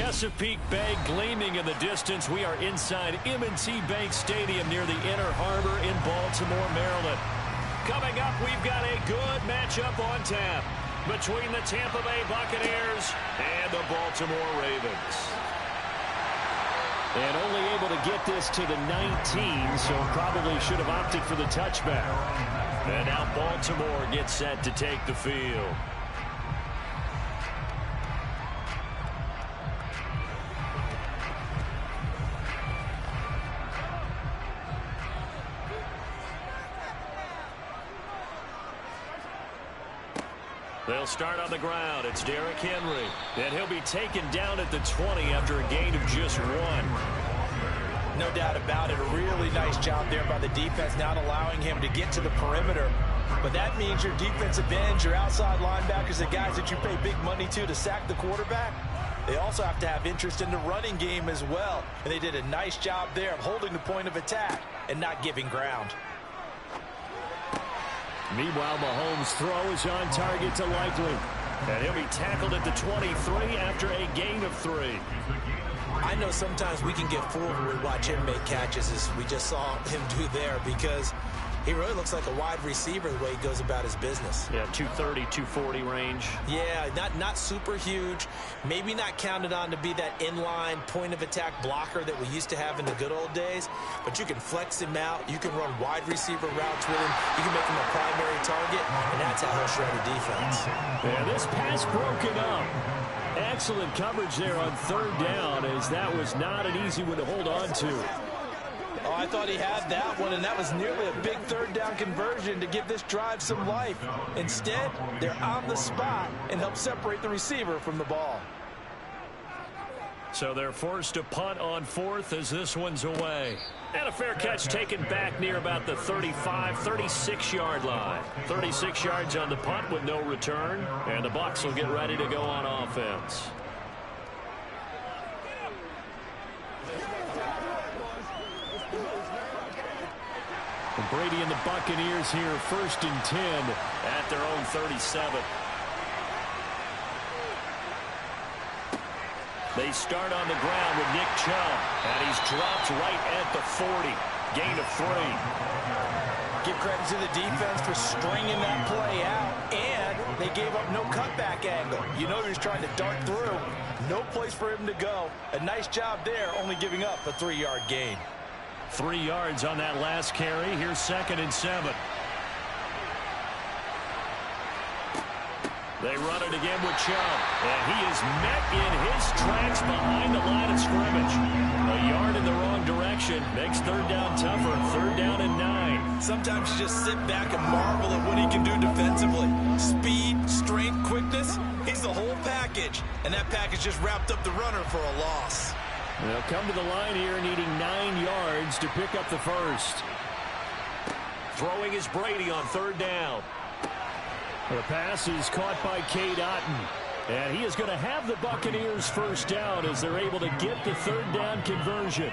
Chesapeake Bay gleaming in the distance. We are inside M&T Bank Stadium near the Inner Harbor in Baltimore, Maryland. Coming up, we've got a good matchup on tap between the Tampa Bay Buccaneers and the Baltimore Ravens. And only able to get this to the 19, so probably should have opted for the touchback. And now Baltimore gets set to take the field. They'll start on the ground. It's Derrick Henry. And he'll be taken down at the 20 after a gain of just 1. No doubt about it. A really nice job there by the defense, not allowing him to get to the perimeter. But that means your defensive ends, your outside linebackers, the guys that you pay big money to sack the quarterback, they also have to have interest in the running game as well. And they did a nice job there of holding the point of attack and not giving ground. Meanwhile, Mahomes' throw is on target to Likely. And he'll be tackled at the 23 after a gain of 3. I know sometimes we can get fooled when we watch him make catches, as we just saw him do there, because he really looks like a wide receiver the way he goes about his business. Yeah, 230, 240 range. Yeah, not super huge. Maybe not counted on to be that inline point-of-attack blocker that we used to have in the good old days. But you can flex him out. You can run wide receiver routes with him. You can make him a primary target, and that's how he'll shred a defense. Yeah, this pass broken up. Excellent coverage there on 3rd down, as that was not an easy one to hold on to. Oh, I thought he had that one, and that was nearly a big 3rd down conversion to give this drive some life. Instead, they're on the spot and help separate the receiver from the ball. So they're forced to punt on 4th as this one's away. And a fair catch taken back near about the 35, 36-yard line. 36 yards on the punt with no return, and the Bucs will get ready to go on offense. And Brady and the Buccaneers here, 1st and 10 at their own 37. They start on the ground with Nick Chubb, and he's dropped right at the 40. Gain of 3. Give credit to the defense for stringing that play out, and they gave up no cutback angle. You know he was trying to dart through. No place for him to go. A nice job there, only giving up a 3-yard gain. 3 yards on that last carry. Here's 2nd and 7. They run it again with Chubb, and he is met in his tracks behind the line of scrimmage. A yard in the wrong direction makes 3rd down tougher. 3rd down and 9. Sometimes you just sit back and marvel at what he can do defensively. Speed, strength, quickness, he's the whole package. And that package just wrapped up the runner for a loss. They'll come to the line here needing 9 yards to pick up the 1st. Throwing is Brady on 3rd down. The pass is caught by Cade Otton. And he is going to have the Buccaneers 1st down as they're able to get the 3rd down conversion.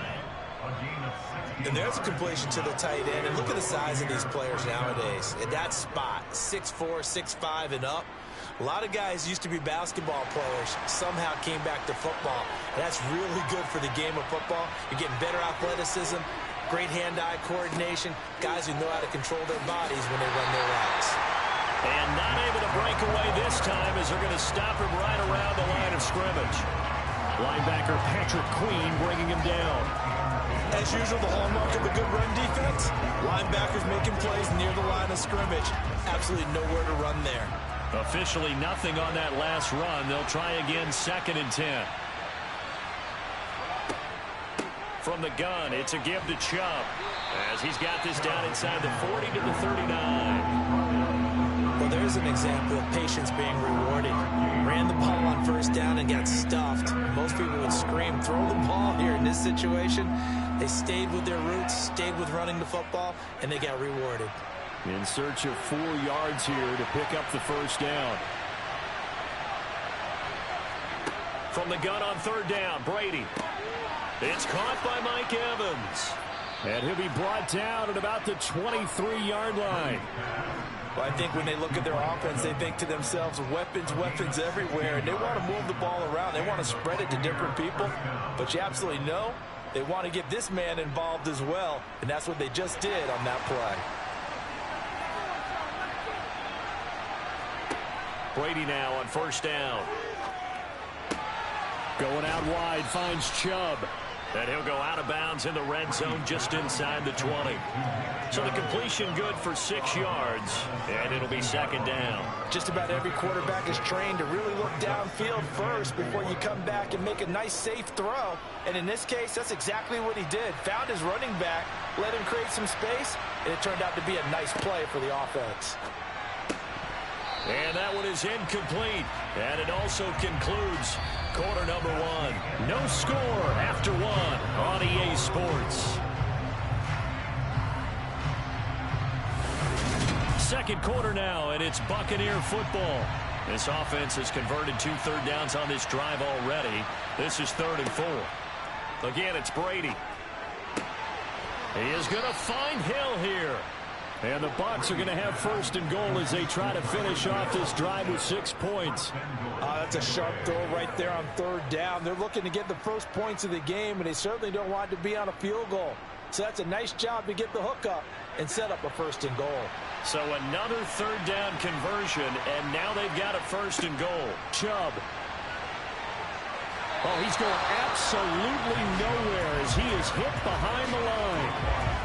And there's a completion to the tight end. And look at the size of these players nowadays. At that spot, 6'4", 6'5", and up. A lot of guys used to be basketball players, somehow came back to football. And that's really good for the game of football. You're getting better athleticism, great hand-eye coordination, guys who know how to control their bodies when they run their routes. And not able to break away this time as they're going to stop him right around the line of scrimmage. Linebacker Patrick Queen bringing him down. As usual, the hallmark of the good run defense, linebackers making plays near the line of scrimmage. Absolutely nowhere to run there. Officially nothing on that last run. They'll try again, 2nd and 10. From the gun, it's a give to Chubb, as he's got this down inside the 40 to the 39. Well, there's an example of patience being rewarded. Ran the ball on 1st down and got stuffed. Most people would scream, throw the ball here. In this situation, they stayed with their roots, stayed with running the football, and they got rewarded. In search of 4 yards here to pick up the 1st down. From the gun on 3rd down, Brady. It's caught by Mike Evans. And he'll be brought down at about the 23-yard line. Well, I think when they look at their offense, they think to themselves, weapons, weapons everywhere, and they want to move the ball around. They want to spread it to different people, but you absolutely know they want to get this man involved as well, and that's what they just did on that play. Brady now on first down. Going out wide, finds Chubb. And he'll go out of bounds in the red zone just inside the 20. So the completion good for 6 yards, and it'll be second down. Just about every quarterback is trained to really look downfield first before you come back and make a nice, safe throw. And in this case, that's exactly what he did. Found his running back, let him create some space, and it turned out to be a nice play for the offense. And that one is incomplete. And it also concludes quarter number 1. No score after 1 on EA Sports. Second quarter now, and it's Buccaneer football. This offense has converted 2 third downs on this drive already. This is 3rd and 4. Again, it's Brady. He is going to find Hill here. And the Bucs are going to have 1st and goal as they try to finish off this drive with 6 points. That's a sharp throw right there on 3rd down. They're looking to get the first points of the game, and they certainly don't want to be on a field goal. So that's a nice job to get the hook up and set up a 1st and goal. So another 3rd down conversion, and now they've got a 1st and goal. Chubb. Oh, he's going absolutely nowhere as he is hit behind the line.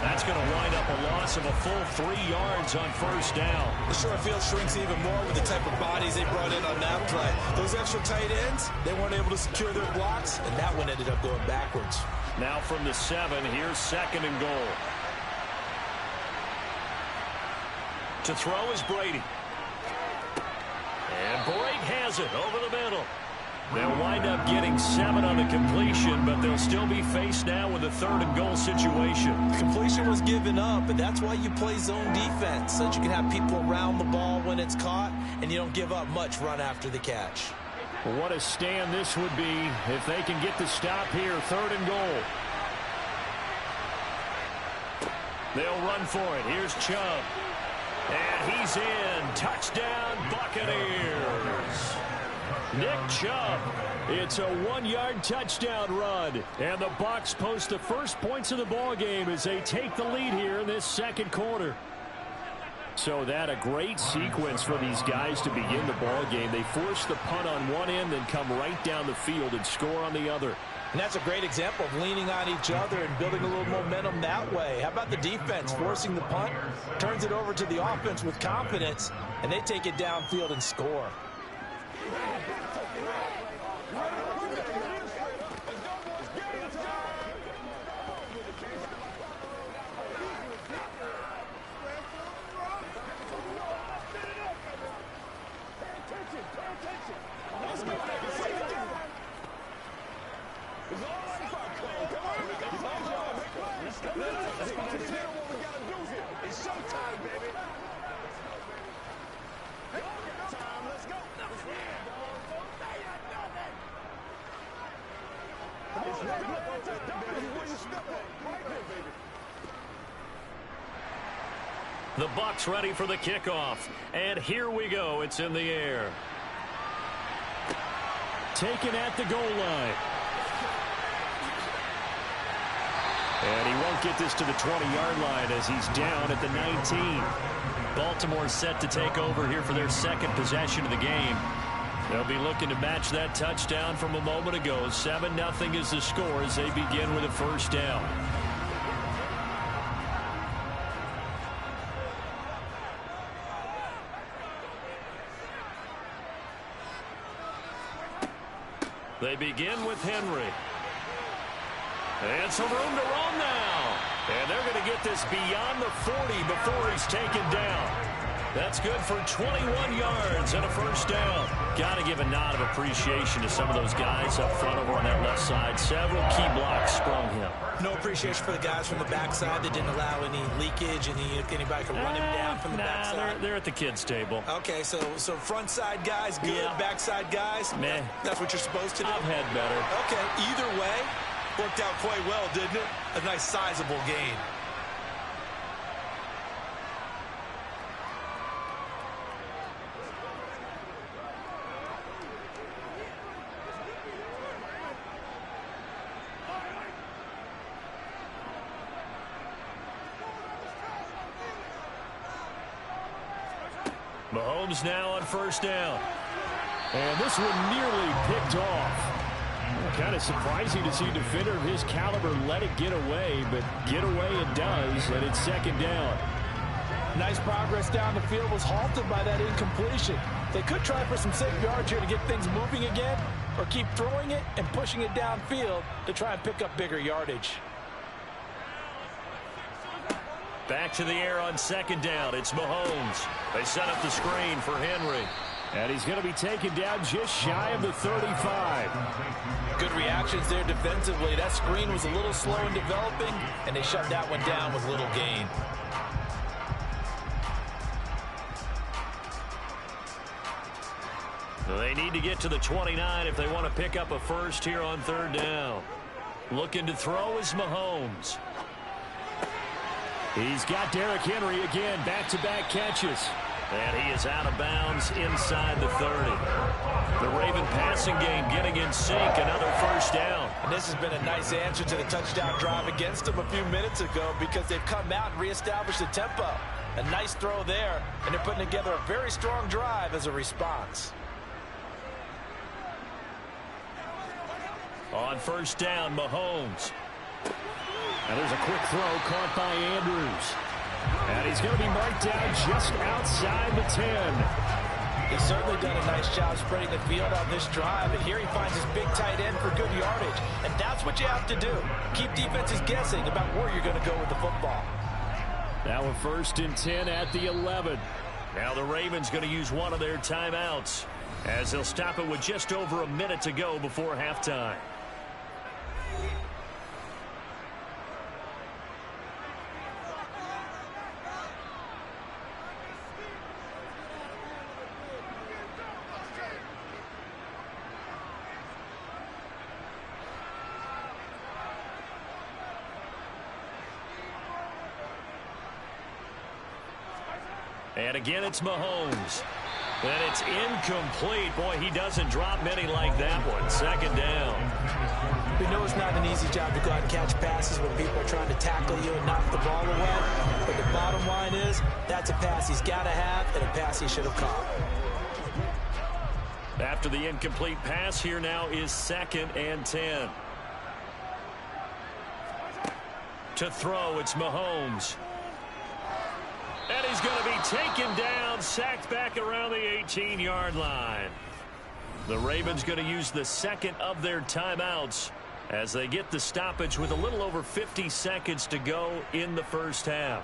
That's going to wind up a loss of a full 3 yards on 1st down. The short field shrinks even more with the type of bodies they brought in on that play. Those extra tight ends, they weren't able to secure their blocks, and that one ended up going backwards. Now from the 7, here's 2nd and goal. To throw is Brady. And Brady has it over the middle. They'll wind up getting 7 on the completion, but they'll still be faced now with a 3rd and goal situation. Completion was given up, and that's why you play zone defense, so that you can have people around the ball when it's caught, and you don't give up much run after the catch. What a stand this would be if they can get the stop here. 3rd and goal. They'll run for it. Here's Chubb. And he's in. Touchdown, Buccaneers. Nick Chubb. It's a 1-yard touchdown run. And the Bucs post the first points of the ball game as they take the lead here in this 2nd quarter. So that a great sequence for these guys to begin the ball game. They force the punt on one end, then come right down the field and score on the other. And that's a great example of leaning on each other and building a little momentum that way. How about the defense forcing the punt, turns it over to the offense with confidence, and they take it downfield and score. The Bucs ready for the kickoff. And here we go. It's in the air. Taken at the goal line. And he won't get this to the 20-yard line as he's down at the 19. Baltimore set to take over here for their 2nd possession of the game. They'll be looking to match that touchdown from a moment ago. 7-0 is the score as they begin with a 1st down. They begin with Henry. And some room to run now. And they're going to get this beyond the 40 before he's taken down. That's good for 21 yards and a 1st down. Got to give a nod of appreciation to some of those guys up front over on that left side. Several key blocks sprung him. No appreciation for the guys from the backside that didn't allow any leakage, and anybody could run him down from the backside. They're at the kids' table. Okay, so front side guys good, backside guys, meh. That's what you're supposed to do? I've had better. Okay, either way, worked out quite well, didn't it? A nice sizable gain. Mahomes now on first down. And this one nearly picked off. Kind of surprising to see a defender of his caliber let it get away, but get away it does, and it's second down. Nice progress down the field, was halted by that incompletion. They could try for some safe yards here to get things moving again, or keep throwing it and pushing it downfield to try and pick up bigger yardage. Back to the air on second down. It's Mahomes. They set up the screen for Henry. And he's going to be taken down just shy of the 35. Good reactions there defensively. That screen was a little slow in developing, and they shut that one down with little gain. They need to get to the 29 if they want to pick up a first here on third down. Looking to throw is Mahomes. He's got Derrick Henry again, back-to-back catches. And he is out of bounds inside the 30. The Raven passing game getting in sync, another first down. And this has been a nice answer to the touchdown drive against them a few minutes ago because they've come out and reestablished the tempo. A nice throw there, and they're putting together a very strong drive as a response. On first down, Mahomes. And there's a quick throw caught by Andrews. And he's going to be marked down just outside the 10. He's certainly done a nice job spreading the field on this drive. And here he finds his big tight end for good yardage. And that's what you have to do. Keep defenses guessing about where you're going to go with the football. Now a first and 10 at the 11. Now the Ravens going to use one of their timeouts as they'll stop it with just over a minute to go before halftime. And again, it's Mahomes. And it's incomplete. Boy, he doesn't drop many like that one. Second down. We know it's not an easy job to go out and catch passes when people are trying to tackle you and knock the ball away. But the bottom line is, that's a pass he's got to have and a pass he should have caught. After the incomplete pass, here now is second and 10. To throw, it's Mahomes. And he's going to be taken down, sacked back around the 18-yard line. The Ravens going to use the second of their timeouts as they get the stoppage with a little over 50 seconds to go in the first half.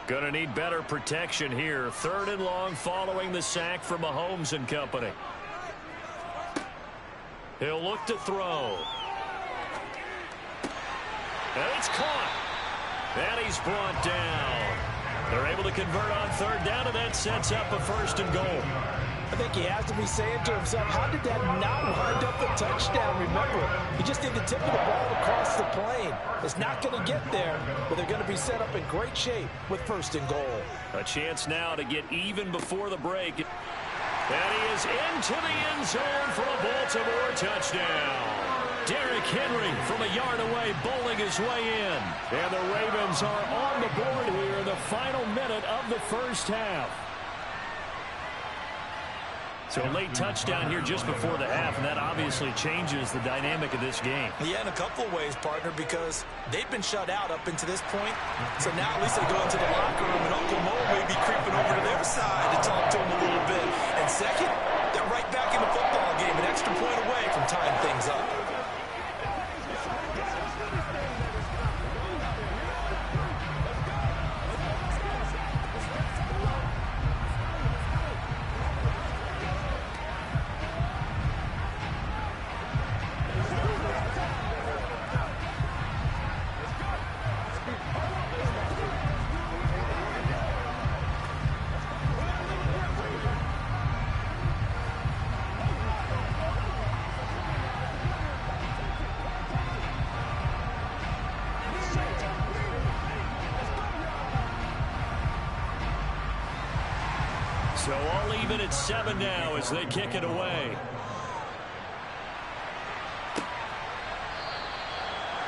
Going to need better protection here. Third and long following the sack from Mahomes and company. He'll look to throw. And it's caught. And he's brought down. They're able to convert on third down, and that sets up a first and goal. I think he has to be saying to himself, how did that not wind up a touchdown? Remember, he just did the tip of the ball across the plane. It's not going to get there, but they're going to be set up in great shape with first and goal. A chance now to get even before the break. And he is into the end zone for a Baltimore touchdown. Derrick Henry from a yard away bowling his way in. And the Ravens are on the board here in the final minute of the first half. So a late touchdown here just before the half, and that obviously changes the dynamic of this game. Yeah, in a couple of ways, partner, because they've been shut out up into this point. So now at least they go into the locker room, and Uncle Mo may be creeping over to their side to talk to him a little bit. And second, they're right back in the football game, an extra point away from tying things up. So all even at 7 now as they kick it away.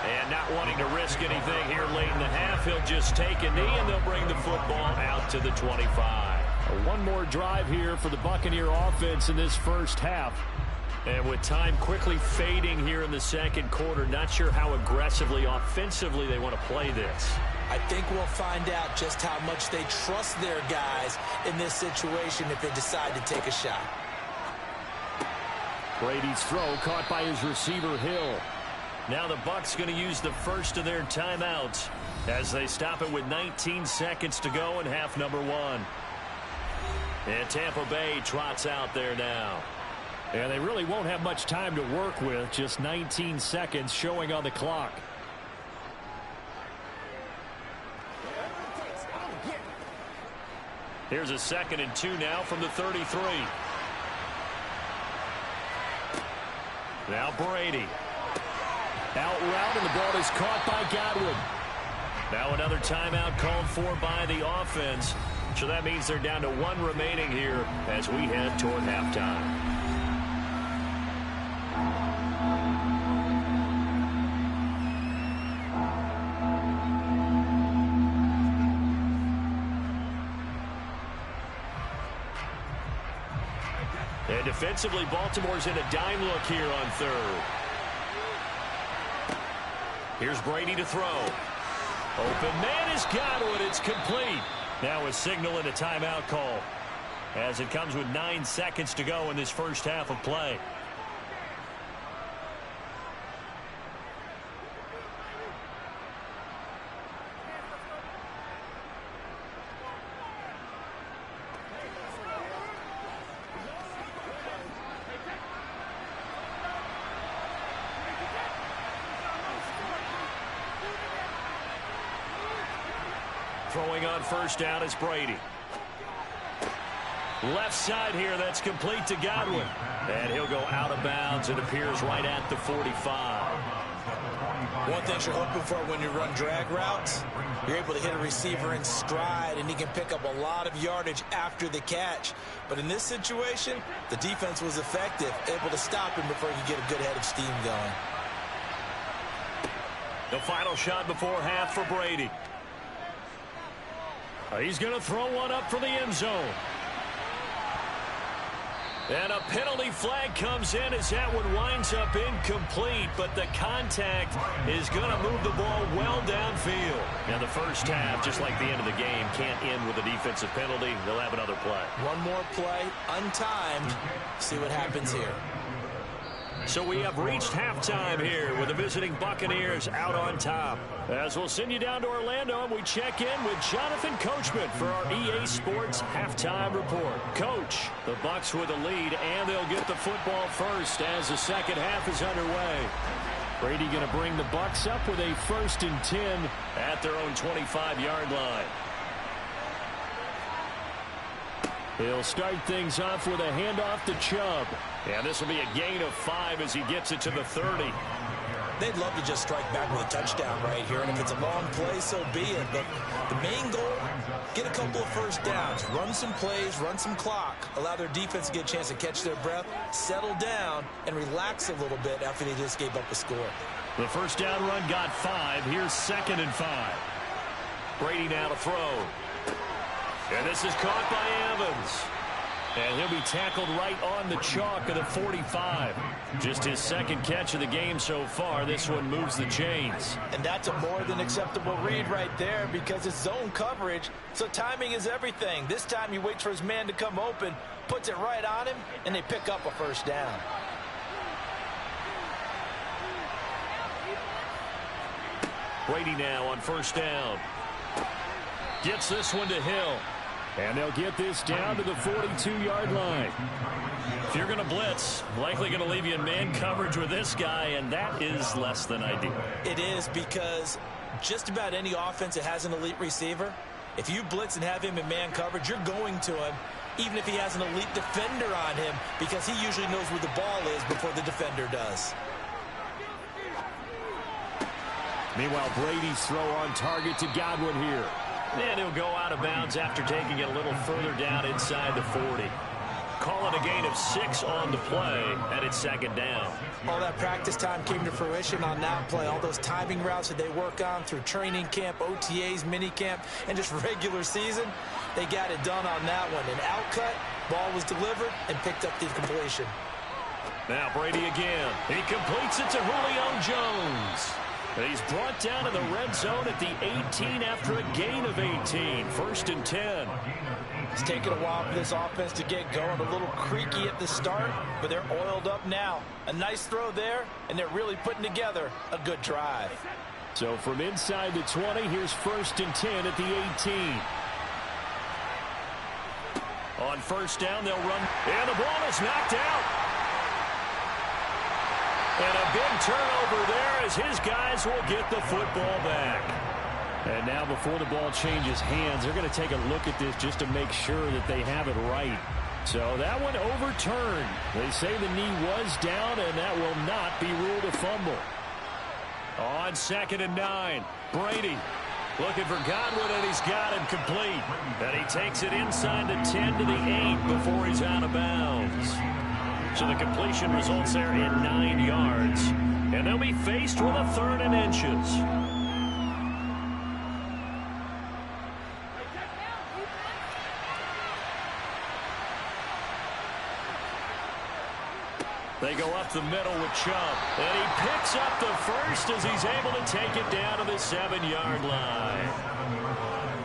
And not wanting to risk anything here late in the half, he'll just take a knee, and they'll bring the football out to the 25. One more drive here for the Buccaneer offense in this first half. And with time quickly fading here in the second quarter, not sure how aggressively, offensively they want to play this. I think we'll find out just how much they trust their guys in this situation if they decide to take a shot. Brady's throw caught by his receiver, Hill. Now the Bucs going to use the first of their timeouts as they stop it with 19 seconds to go in half number 1. And Tampa Bay trots out there now. And they really won't have much time to work with, just 19 seconds showing on the clock. Here's a 2nd and 2 now from the 33. Now Brady. Out route, and the ball is caught by Godwin. Now another timeout called for by the offense. So that means they're down to 1 remaining here as we head toward halftime. And defensively, Baltimore's in a dime look here on 3rd. Here's Brady to throw. Open man is Godwin. It's complete. Now a signal and a timeout call as it comes with 9 seconds to go in this first half of play. Throwing on first down is Brady. Left side here, that's complete to Godwin. And he'll go out of bounds. It appears right at the 45. One thing you're hoping for when you run drag routes, you're able to hit a receiver in stride, and he can pick up a lot of yardage after the catch. But in this situation, the defense was effective, able to stop him before he could get a good head of steam going. The final shot before half for Brady. He's going to throw one up for the end zone. And a penalty flag comes in as that one winds up incomplete, but the contact is going to move the ball well downfield. And the first half, just like the end of the game, can't end with a defensive penalty. They'll have another play. One more play, untimed. See what happens here. So we have reached halftime here with the visiting Buccaneers out on top. As we'll send you down to Orlando, and we check in with Jonathan Coachman for our EA Sports Halftime Report. Coach, the Bucs with the lead, and they'll get the football first as the second half is underway. Brady going to bring the Bucs up with a 1st and 10 at their own 25-yard line. He'll start things off with a handoff to Chubb. And this will be a gain of 5 as he gets it to the 30. They'd love to just strike back with a touchdown right here, and if it's a long play, so be it. But the main goal, get a couple of first downs, run some plays, run some clock, allow their defense to get a chance to catch their breath, settle down, and relax a little bit after they just gave up a score. The first down run got 5. Here's 2nd and 5. Brady now to throw. And this is caught by Evans. And he'll be tackled right on the chalk of the 45. Just his 2nd catch of the game so far. This one moves the chains. And that's a more than acceptable read right there because it's zone coverage, so timing is everything. This time he waits for his man to come open, puts it right on him, and they pick up a first down. Brady now on first down. Gets this one to Hill. And they'll get this down to the 42-yard line. If you're going to blitz, likely going to leave you in man coverage with this guy, and that is less than ideal. It is, because just about any offense that has an elite receiver, if you blitz and have him in man coverage, you're going to him, even if he has an elite defender on him, because he usually knows where the ball is before the defender does. Meanwhile, Brady's throw on target to Godwin here. And he'll go out of bounds after taking it a little further down inside the 40. Call it a gain of 6 on the play, and it's second down. All that practice time came to fruition on that play. All those timing routes that they work on through training camp, OTAs, minicamp, and just regular season, they got it done on that one. An outcut, ball was delivered, and picked up the completion. Now Brady again. He completes it to Julio Jones. He's brought down to the red zone at the 18 after a gain of 18. 1st and 10. It's taken a while for this offense to get going. A little creaky at the start, but they're oiled up now. A nice throw there, and they're really putting together a good drive. So from inside the 20, here's 1st and 10 at the 18. On 1st down, they'll run. And the ball is knocked out. And a big turnover there as his guys will get the football back. And now before the ball changes hands, they're going to take a look at this just to make sure that they have it right. So that one overturned. They say the knee was down, and that will not be ruled a fumble. On 2nd and 9, Brady looking for Godwin, and he's got him complete. And he takes it inside the 10 to the 8 before he's out of bounds. So the completion results there in 9 yards. And they'll be faced with a 3rd and inches. They go up the middle with Chubb. And he picks up the first as he's able to take it down to the 7-yard line.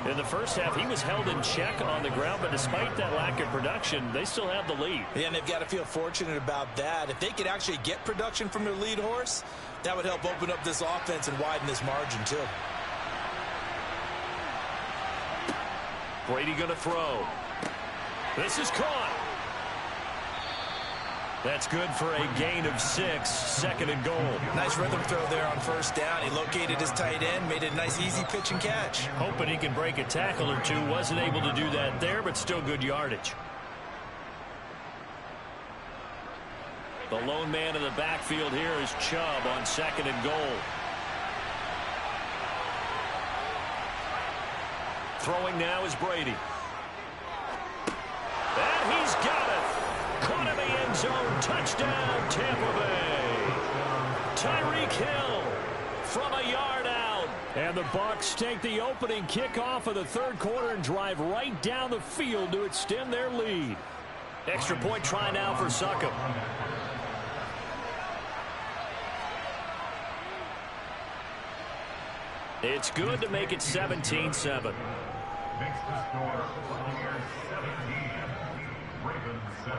In the first half, he was held in check on the ground, but despite that lack of production, they still have the lead. Yeah, and they've got to feel fortunate about that. If they could actually get production from their lead horse, that would help open up this offense and widen this margin, too. Brady going to throw. This is caught. That's good for a gain of 6, 2nd and goal. Nice rhythm throw there on 1st down. He located his tight end, made it a nice easy pitch and catch. Hoping he can break a tackle or two. Wasn't able to do that there, but still good yardage. The lone man in the backfield here is Chubb on 2nd and goal. Throwing now is Brady. And he's got it. Caught in the end zone. Touchdown, Tampa Bay. Tyreek Hill from a yard out. And the Bucs take the opening kickoff of the 3rd quarter and drive right down the field to extend their lead. Extra point try now for Succop. It's good to make it 17-7. Makes the score Buccaneers 17, Ravens 7.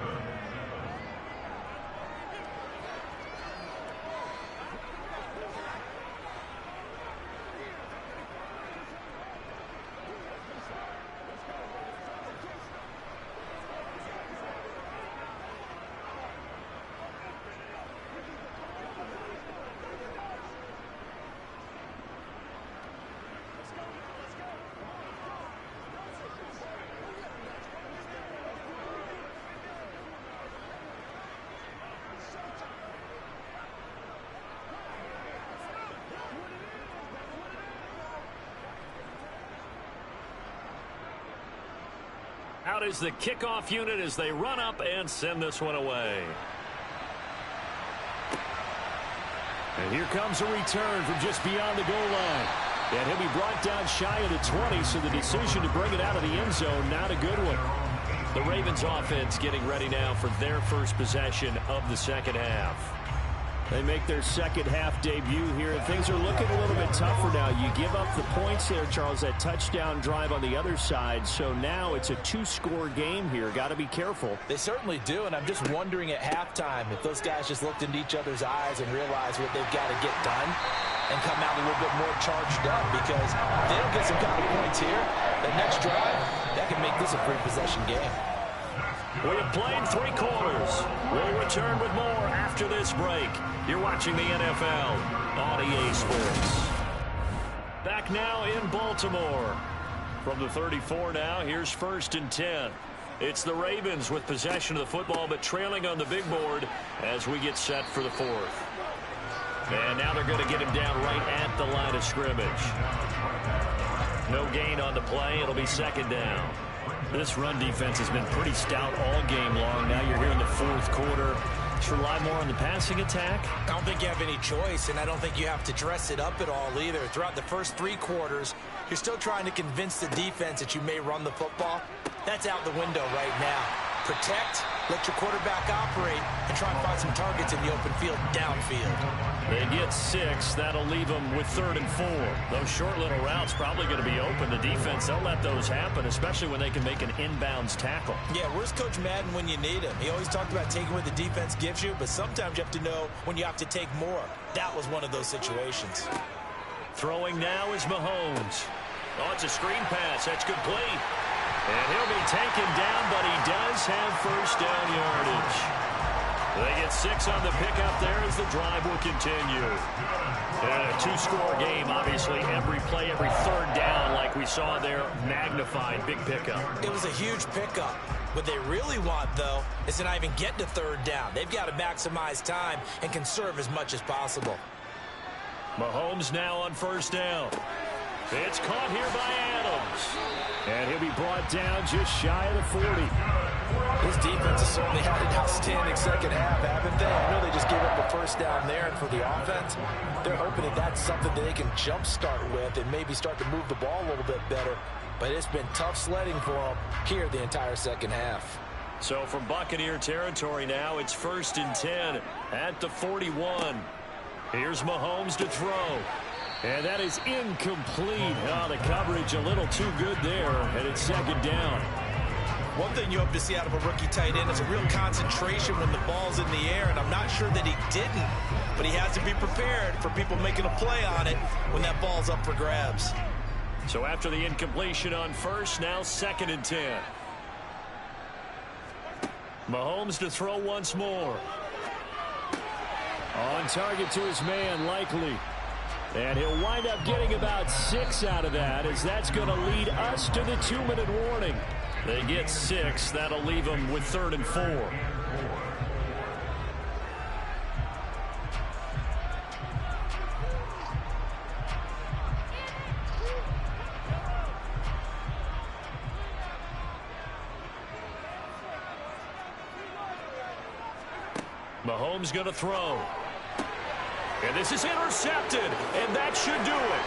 Out is the kickoff unit as they run up and send this one away. And here comes a return from just beyond the goal line. And he'll be brought down shy of the 20, so the decision to bring it out of the end zone, not a good one. The Ravens offense getting ready now for their first possession of the 2nd half. They make their 2nd half debut here, and things are looking a little bit tougher now. You give up the points there, Charles, that touchdown drive on the other side. So now it's a 2-score game here. Got to be careful. They certainly do, and I'm just wondering at halftime if those guys just looked into each other's eyes and realized what they've got to get done and come out a little bit more charged up, because if they don't get some kind of points here, the next drive, that can make this a 3-possession game. We have played 3 quarters. We'll return with more after this break. You're watching the NFL on EA Sports. Back now in Baltimore. From the 34 now, here's 1st and 10. It's the Ravens with possession of the football, but trailing on the big board as we get set for the 4th. And now they're going to get him down right at the line of scrimmage. No gain on the play. It'll be 2nd down. This run defense has been pretty stout all game long. Now you're here in the fourth quarter. Should rely more on the passing attack? I don't think you have any choice, and I don't think you have to dress it up at all either. Throughout the first 3 quarters, you're still trying to convince the defense that you may run the football. That's out the window right now. Protect, let your quarterback operate, and try and find some targets in the open field downfield. They get 6. That'll leave them with 3rd and 4. Those short little routes probably going to be open. The defense, they'll let those happen, especially when they can make an inbounds tackle. Yeah, where's Coach Madden when you need him? He always talked about taking what the defense gives you, but sometimes you have to know when you have to take more. That was one of those situations. Throwing now is Mahomes. Oh, it's a screen pass. That's complete. And he'll be taken down, but he does have first down yardage. They get 6 on the pickup there as the drive will continue. And a 2-score game, obviously, every play, every 3rd down, like we saw there, magnified, big pickup. It was a huge pickup. What they really want, though, is to not even get to 3rd down. They've got to maximize time and conserve as much as possible. Mahomes now on first down. It's caught here by Adams. And he'll be brought down just shy of the 40. This defense has certainly had an outstanding second half, haven't they? I know they just gave up the first down there, and for the offense, they're hoping that that's something that they can jumpstart with and maybe start to move the ball a little bit better. But it's been tough sledding for them here the entire second half. So from Buccaneer territory now, it's 1st and 10 at the 41. Here's Mahomes to throw. And that is incomplete. Oh, the coverage a little too good there, and it's 2nd down. One thing you hope to see out of a rookie tight end is a real concentration when the ball's in the air, and I'm not sure that he didn't, but he has to be prepared for people making a play on it when that ball's up for grabs. So after the incompletion on first, now 2nd and 10. Mahomes to throw once more. On target to his man, Likely. And he'll wind up getting about 6 out of that, as that's going to lead us to the 2-minute warning. They get 6. That'll leave them with 3rd and 4. Mahomes going to throw. And this is intercepted, and that should do it.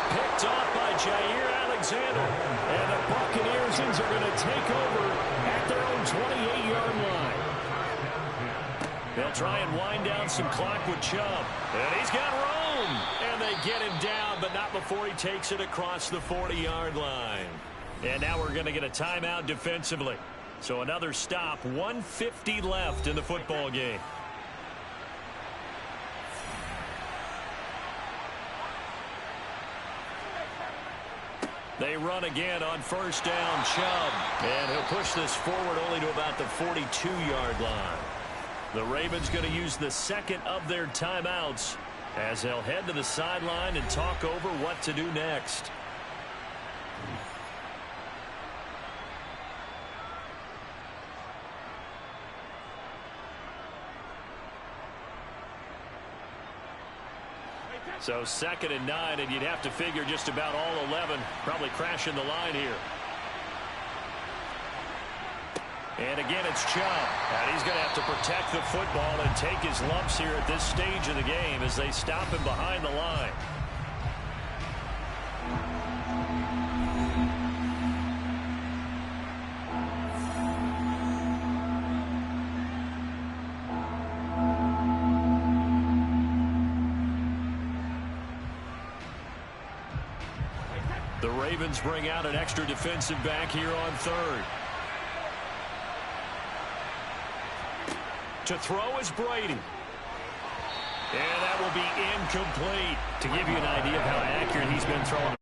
Picked off by Jair Alexander. And the Buccaneers are going to take over at their own 28-yard line. They'll try and wind down some clock with Chubb. And he's got room. And they get him down, but not before he takes it across the 40-yard line. And now we're going to get a timeout defensively. So another stop, 1:50 left in the football game. They run again on first down, Chubb. And he'll push this forward only to about the 42-yard line. The Ravens going to use the 2nd of their timeouts as they'll head to the sideline and talk over what to do next. So 2nd and 9, and you'd have to figure just about all 11 probably crashing the line here. And again, it's Chubb. And he's going to have to protect the football and take his lumps here at this stage of the game as they stop him behind the line. The Ravens bring out an extra defensive back here on 3rd. To throw is Brady. And that will be incomplete. To give you an idea of how accurate he's been throwing.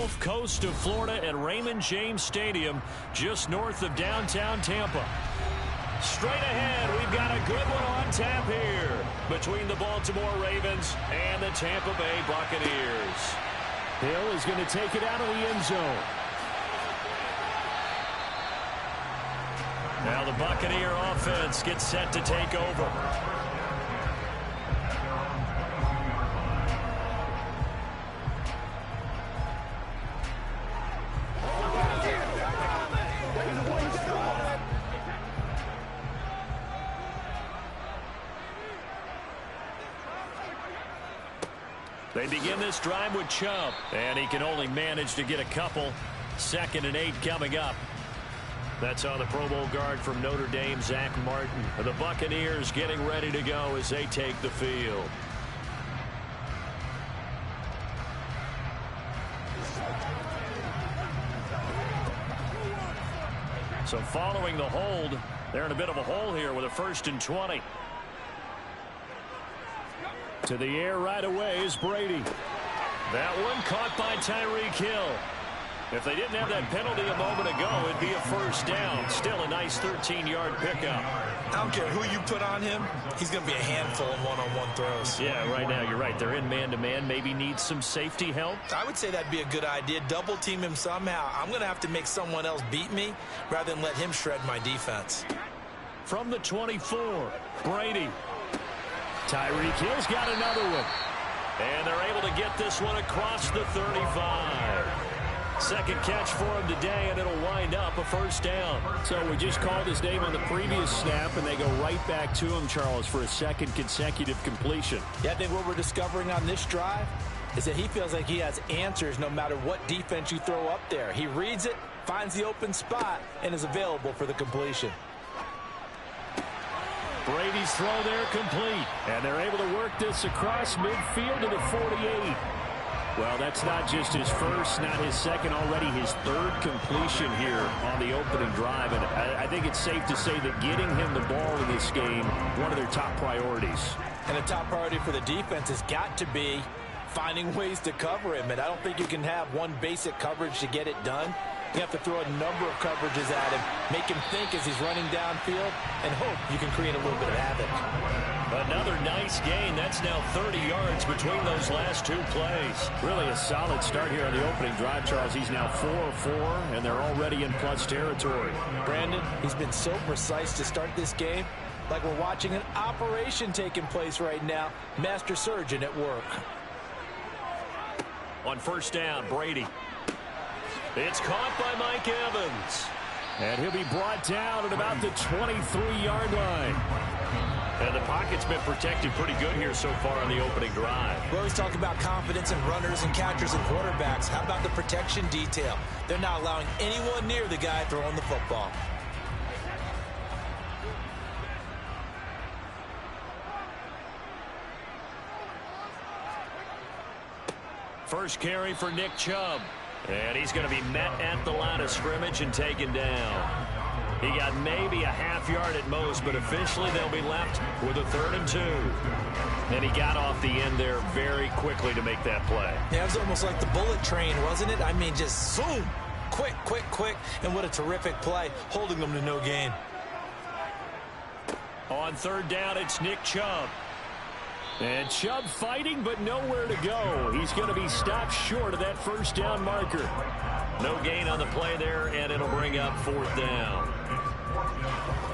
Gulf Coast of Florida at Raymond James Stadium, just north of downtown Tampa. Straight ahead, we've got a good one on tap here between the Baltimore Ravens and the Tampa Bay Buccaneers. Hill is going to take it out of the end zone. Now the Buccaneer offense gets set to take over. They begin this drive with Chubb, and he can only manage to get a couple. 2nd and 8 coming up. That's on the Pro Bowl guard from Notre Dame, Zach Martin. The Buccaneers getting ready to go as they take the field. So following the hold, they're in a bit of a hole here with a 1st and 20. To the air right away is Brady. That one caught by Tyreek Hill. If they didn't have that penalty a moment ago, it'd be a 1st down. Still a nice 13-yard pickup. I don't care who you put on him. He's going to be a handful in one-on-one throws. Yeah, right now you're right. They're in man-to-man. Maybe needs some safety help. I would say that'd be a good idea. Double team him somehow. I'm going to have to make someone else beat me rather than let him shred my defense. From the 24, Brady. Tyreek Hill's got another one. And they're able to get this one across the 35. 2nd catch for him today, and it'll wind up a 1st down. So we just called his name on the previous snap, and they go right back to him, Charles, for a 2nd consecutive completion. Yeah, I think what we're discovering on this drive is that he feels like he has answers no matter what defense you throw up there. He reads it, finds the open spot, and is available for the completion. Brady's throw there complete, and they're able to work this across midfield to the 48. Well, that's not just his first, not his second, already his 3rd completion here on the opening drive. And I think it's safe to say that getting him the ball in this game, one of their top priorities. And the top priority for the defense has got to be finding ways to cover him. And I don't think you can have one basic coverage to get it done. You have to throw a number of coverages at him, make him think as he's running downfield, and hope you can create a little bit of havoc. Another nice gain. That's now 30 yards between those last 2 plays. Really a solid start here on the opening drive, Charles. He's now 4 of 4, and they're already in plus territory. Brandon, he's been so precise to start this game, like we're watching an operation taking place right now. Master surgeon at work. On 1st down, Brady. It's caught by Mike Evans. And he'll be brought down at about the 23-yard line. And the pocket's been protected pretty good here so far on the opening drive. We always talk about confidence in runners and catchers and quarterbacks. How about the protection detail? They're not allowing anyone near the guy throwing the football. First carry for Nick Chubb. And he's going to be met at the line of scrimmage and taken down. He got maybe a half yard at most, but officially they'll be left with a 3rd and 2. And he got off the end there very quickly to make that play. Yeah, it was almost like the bullet train, wasn't it? I mean, just zoom. Quick, quick, quick. And what a terrific play, holding them to no gain. On 3rd down, it's Nick Chubb. And Chubb fighting, but nowhere to go. He's going to be stopped short of that 1st down marker. No gain on the play there, and it'll bring up 4th down.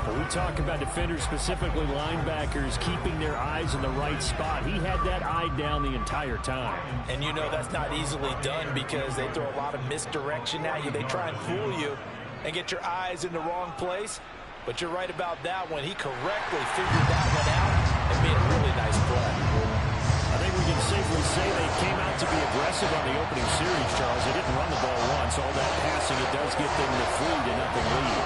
When we talk about defenders, specifically linebackers, keeping their eyes in the right spot, he had that eye down the entire time. And you know that's not easily done because they throw a lot of misdirection at you. They try and fool you and get your eyes in the wrong place. But you're right about that one. He correctly figured that one out and made a really nice play. I think we can safely say they came out to be aggressive on the opening series, Charles. They didn't run the ball once. All that passing, it does get them the 3-0 lead.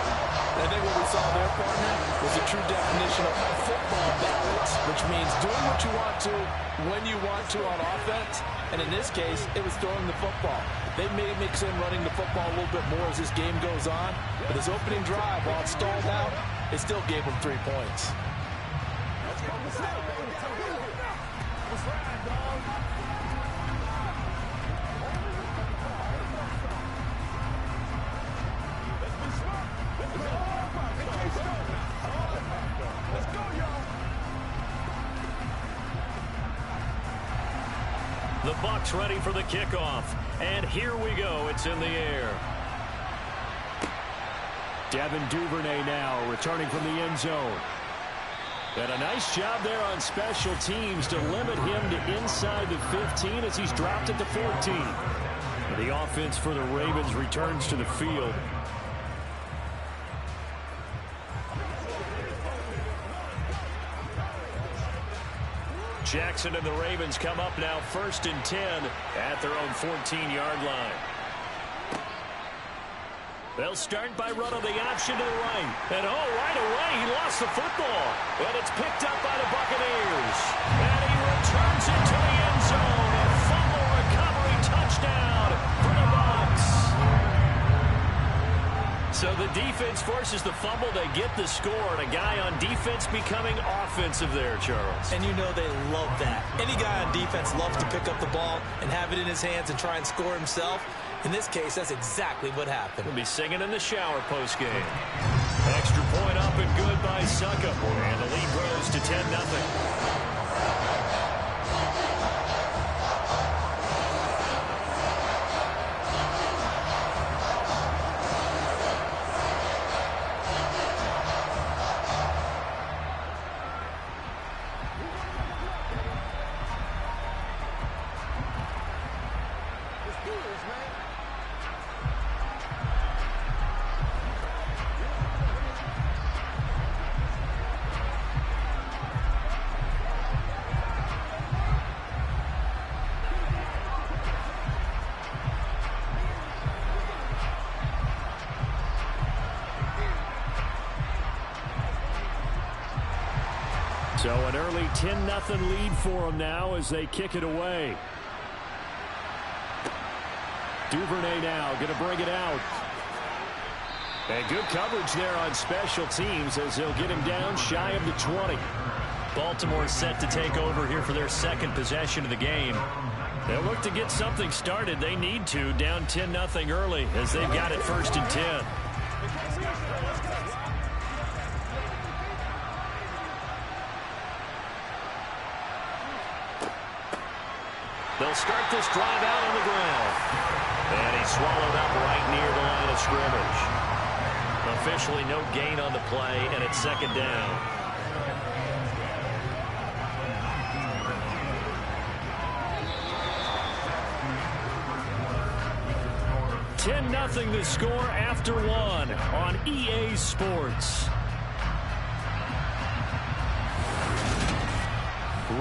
And I think what we saw there, partner, was a true definition of football balance, which means doing what you want to when you want to on offense. And in this case, it was throwing the football. They may mix in running the football a little bit more as this game goes on. But this opening drive, while it stalled out, it still gave them 3 points. Bucs ready for the kickoff. And here we go. It's in the air. Devin Duvernay now returning from the end zone. And a nice job there on special teams to limit him to inside the 15 as he's dropped at the 14. And the offense for the Ravens returns to the field. Jackson and the Ravens come up now 1st and 10 at their own 14-yard line. They'll start by running the option to the right. And, right away, he lost the football. And it's picked up by the Buccaneers. And he returns it to the end zone. A fumble recovery touchdown for the Bucs. So the defense forces the fumble. They get the score. And a guy on defense becoming offensive there, Charles. And you know they love that. Any guy on defense loves to pick up the ball and have it in his hands and try and score himself. In this case, that's exactly what happened. We'll be singing in the shower postgame. Extra point up and good by Succop. And the lead grows to 10-0. So an early 10-0 lead for them now as they kick it away. Duvernay now going to bring it out. And good coverage there on special teams as they'll get him down shy of the 20. Baltimore set to take over here for their second possession of the game. They'll look to get something started. They need to, down 10-0 early as they've got it 1st and 10. They'll start this drive out on the ground. And he's swallowed up right near the line of scrimmage. Officially no gain on the play, and it's 2nd down. $10-0 the score after one on EA Sports.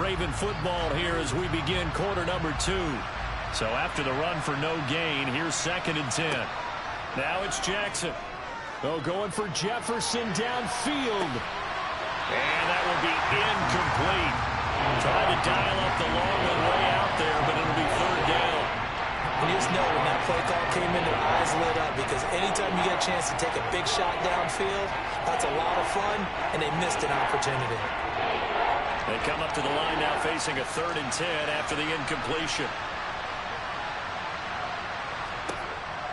Raven football here as we begin quarter number 2. So after the run for no gain, here's 2nd and 10. Now it's Jackson. Going for Jefferson downfield. And that will be incomplete. Trying to dial up the long one way out there, but it'll be 3rd down. And you just know when that play call came in, their eyes lit up because anytime you get a chance to take a big shot downfield, that's a lot of fun, and they missed an opportunity. They come up to the line now facing a 3rd and 10 after the incompletion.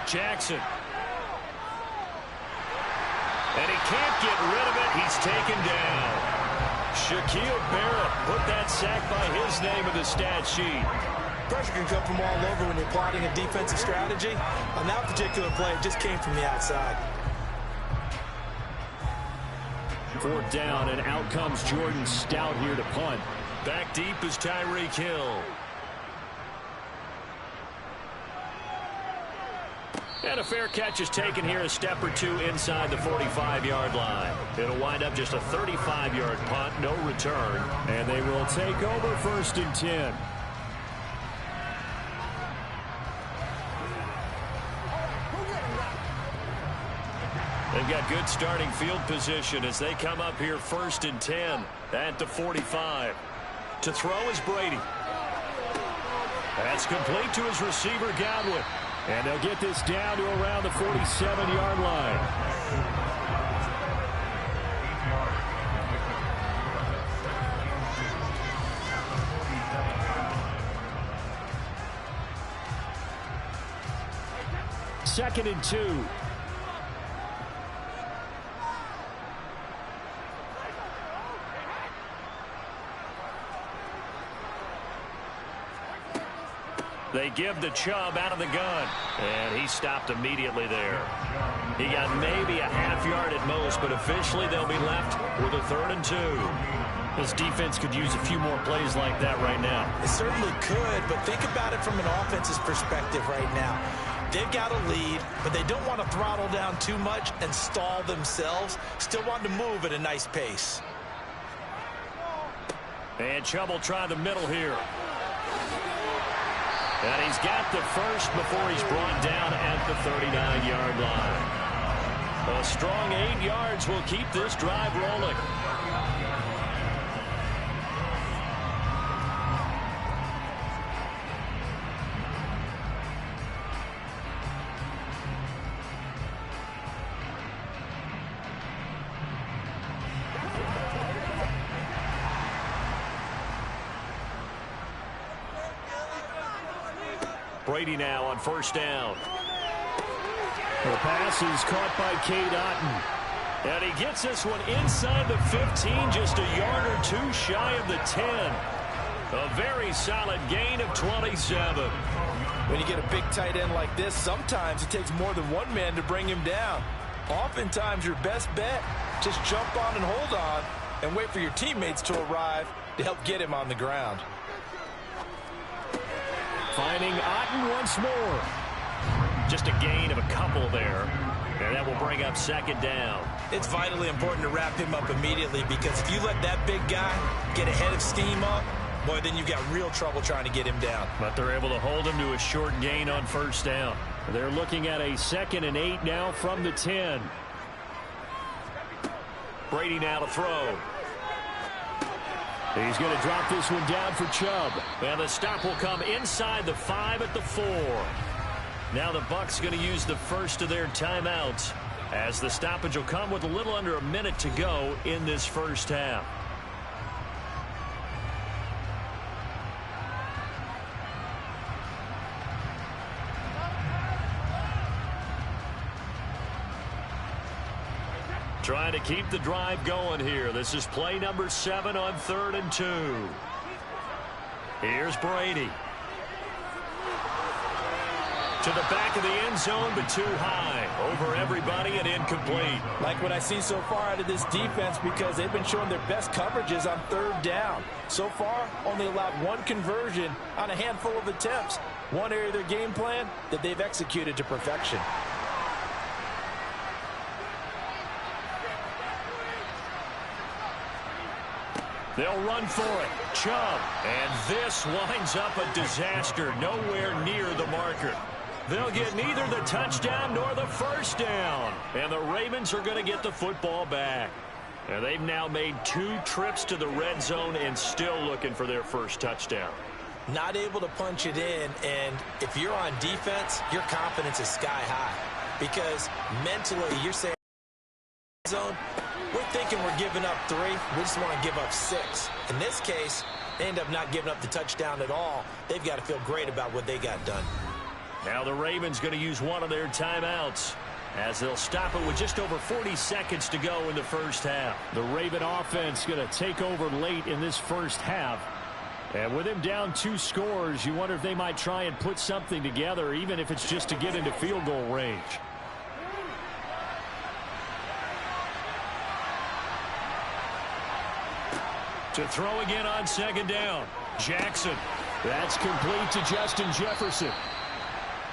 Jackson. And he can't get rid of it. He's taken down. Shaquille Barrett put that sack by his name in the stat sheet. Pressure can come from all over when you're plotting a defensive strategy. On that particular play, it just came from the outside. 4th down, and out comes Jordan Stout here to punt. Back deep is Tyreek Hill. And a fair catch is taken here, a step or two inside the 45-yard line. It'll wind up just a 35-yard punt, no return. And they will take over 1st and 10. They've got good starting field position as they come up here 1st and 10 at the 45. To throw is Brady. That's complete to his receiver, Godwin. And they'll get this down to around the 47-yard line. Second and 2. They give to Chubb out of the gun. And he stopped immediately there. He got maybe a half yard at most, but officially they'll be left with a 3rd and 2. This defense could use a few more plays like that right now. It certainly could, but think about it from an offense's perspective right now. They've got a lead, but they don't want to throttle down too much and stall themselves. Still want to move at a nice pace. And Chubb will try the middle here. And he's got the first before he's brought down at the 39-yard line. A strong 8 yards will keep this drive rolling. Brady now on 1st down. The pass is caught by Cade Otton. And he gets this one inside the 15, just a yard or 2 shy of the 10. A very solid gain of 27. When you get a big tight end like this, sometimes it takes more than one man to bring him down. Oftentimes your best bet, just jump on and hold on and wait for your teammates to arrive to help get him on the ground. Finding Otton once more. Just a gain of a couple there. And that will bring up 2nd down. It's vitally important to wrap him up immediately, because if you let that big guy get ahead of steam up, boy, then you've got real trouble trying to get him down. But they're able to hold him to a short gain on 1st down. They're looking at a 2nd and 8 now from the 10. Brady now to throw. He's going to drop this one down for Chubb. And the stop will come inside the 5 at the 4. Now the Bucs going to use the first of their timeouts, as the stoppage will come with a little under a minute to go in this 1st half. Trying to keep the drive going here. This is play number 7 on 3rd and 2. Here's Brady. To the back of the end zone, but too high. Over everybody and incomplete. Like what I see so far out of this defense, because they've been showing their best coverages on 3rd down. So far, only allowed 1 conversion on a handful of attempts. One area of their game plan that they've executed to perfection. They'll run for it. Chubb. And this winds up a disaster. Nowhere near the marker. They'll get neither the touchdown nor the 1st down. And the Ravens are going to get the football back. And they've now made 2 trips to the red zone and still looking for their 1st touchdown. Not able to punch it in, and if you're on defense, your confidence is sky high. Because mentally, you're saying, zone, we're thinking we're giving up 3. We just want to give up 6. In this case, they end up not giving up the touchdown at all. They've got to feel great about what they got done. Now the Ravens going to use one of their timeouts, as they'll stop it with just over 40 seconds to go in the 1st half. The Raven offense going to take over late in this 1st half. And with him down 2 scores, you wonder if they might try and put something together, even if it's just to get into field goal range. To throw again on 2nd down. Jackson. That's complete to Justin Jefferson.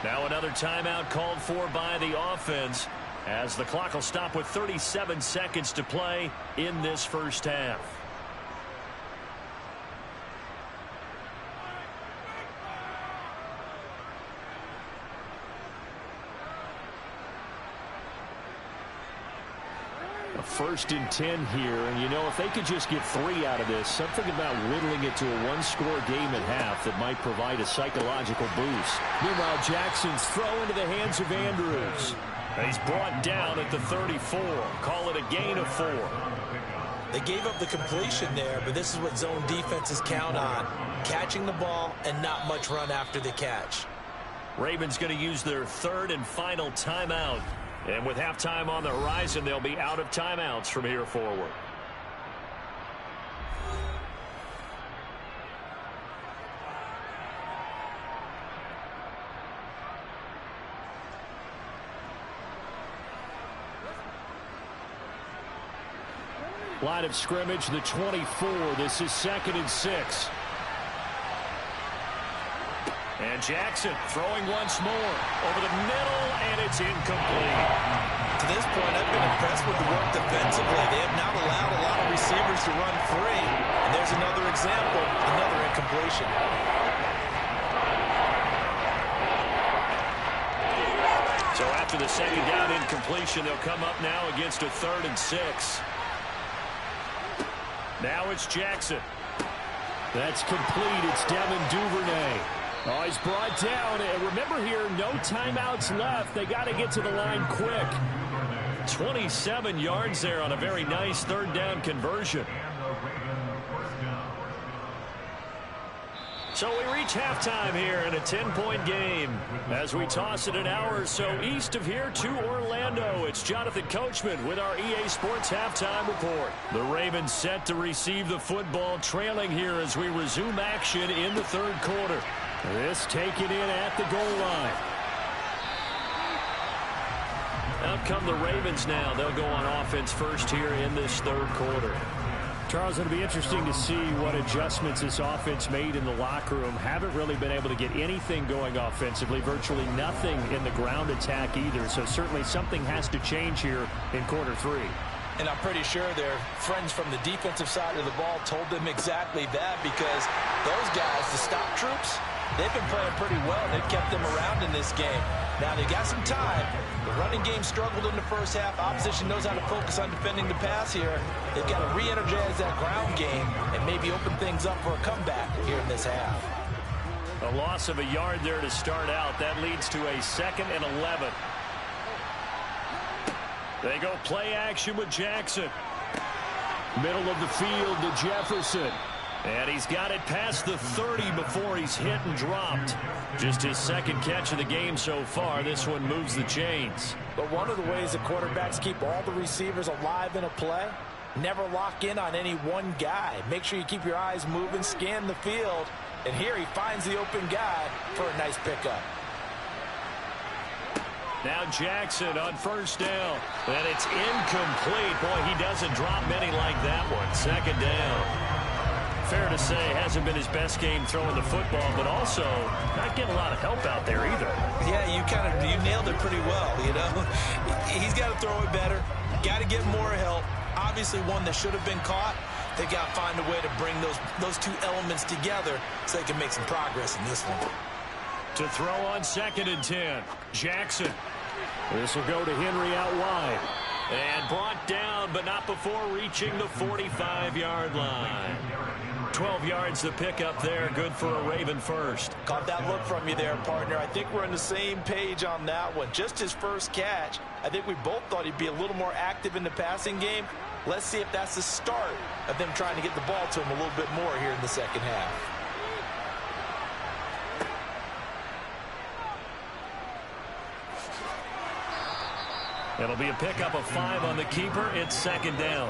Now another timeout called for by the offense, as the clock will stop with 37 seconds to play in this 1st half. A 1st and 10 here, and you know, if they could just get 3 out of this, something about whittling it to a 1-score game at half that might provide a psychological boost. Meanwhile, Jackson's throw into the hands of Andrews. He's brought down at the 34. Call it a gain of 4. They gave up the completion there, but this is what zone defenses count on. Catching the ball and not much run after the catch. Ravens going to use their 3rd and final timeout. And with halftime on the horizon, they'll be out of timeouts from here forward. Line of scrimmage, the 24. This is 2nd and 6. And Jackson throwing once more over the middle, and it's incomplete. To this point, I've been impressed with the work defensively. They have not allowed a lot of receivers to run free. And there's another example, another incompletion. So after the 2nd down incompletion, they'll come up now against a 3rd and 6. Now it's Jackson. That's complete. It's Devin Duvernay. Oh, he's brought down. And remember here, no timeouts left. They got to get to the line quick. 27 yards there on a very nice 3rd down conversion. So we reach halftime here in a 10-point game. As we toss it an hour or so east of here to Orlando, it's Jonathan Coachman with our EA Sports Halftime Report. The Ravens set to receive the football, trailing here as we resume action in the 3rd quarter. This taken in at the goal line. Out come the Ravens now. They'll go on offense first here in this 3rd quarter. Charles, it'll be interesting to see what adjustments this offense made in the locker room. Haven't really been able to get anything going offensively, virtually nothing in the ground attack either. So certainly something has to change here in quarter 3. And I'm pretty sure their friends from the defensive side of the ball told them exactly that, because those guys, the stop troops, they've been playing pretty well. They've kept them around in this game. Now they got some time. The running game struggled in the first half. Opposition knows how to focus on defending the pass here. They've got to re-energize that ground game and maybe open things up for a comeback here in this half. A loss of a yard there to start out. That leads to a 2nd and 11. They go play action with Jackson. Middle of the field to Jefferson. And he's got it past the 30 before he's hit and dropped. Just his 2nd catch of the game so far. This one moves the chains. But one of the ways the quarterbacks keep all the receivers alive in a play, never lock in on any one guy. Make sure you keep your eyes moving, scan the field. And here he finds the open guy for a nice pickup. Now Jackson on 1st down. And it's incomplete. Boy, he doesn't drop many like that one. 2nd down. Fair to say, hasn't been his best game throwing the football, but also not getting a lot of help out there either. Yeah, you nailed it pretty well, you know. He's got to throw it better. Got to get more help. Obviously one that should have been caught. They got to find a way to bring those two elements together so they can make some progress in this one. To throw on 2nd and 10. Jackson. This will go to Henry out wide. And brought down, but not before reaching the 45-yard line. 12 yards to pick up there. Good for a Raven first. Caught that look from you there, partner. I think we're on the same page on that one. Just his first catch. I think we both thought he'd be a little more active in the passing game. Let's see if that's the start of them trying to get the ball to him a little bit more here in the 2nd half. It'll be a pickup of 5 on the keeper. It's 2nd down.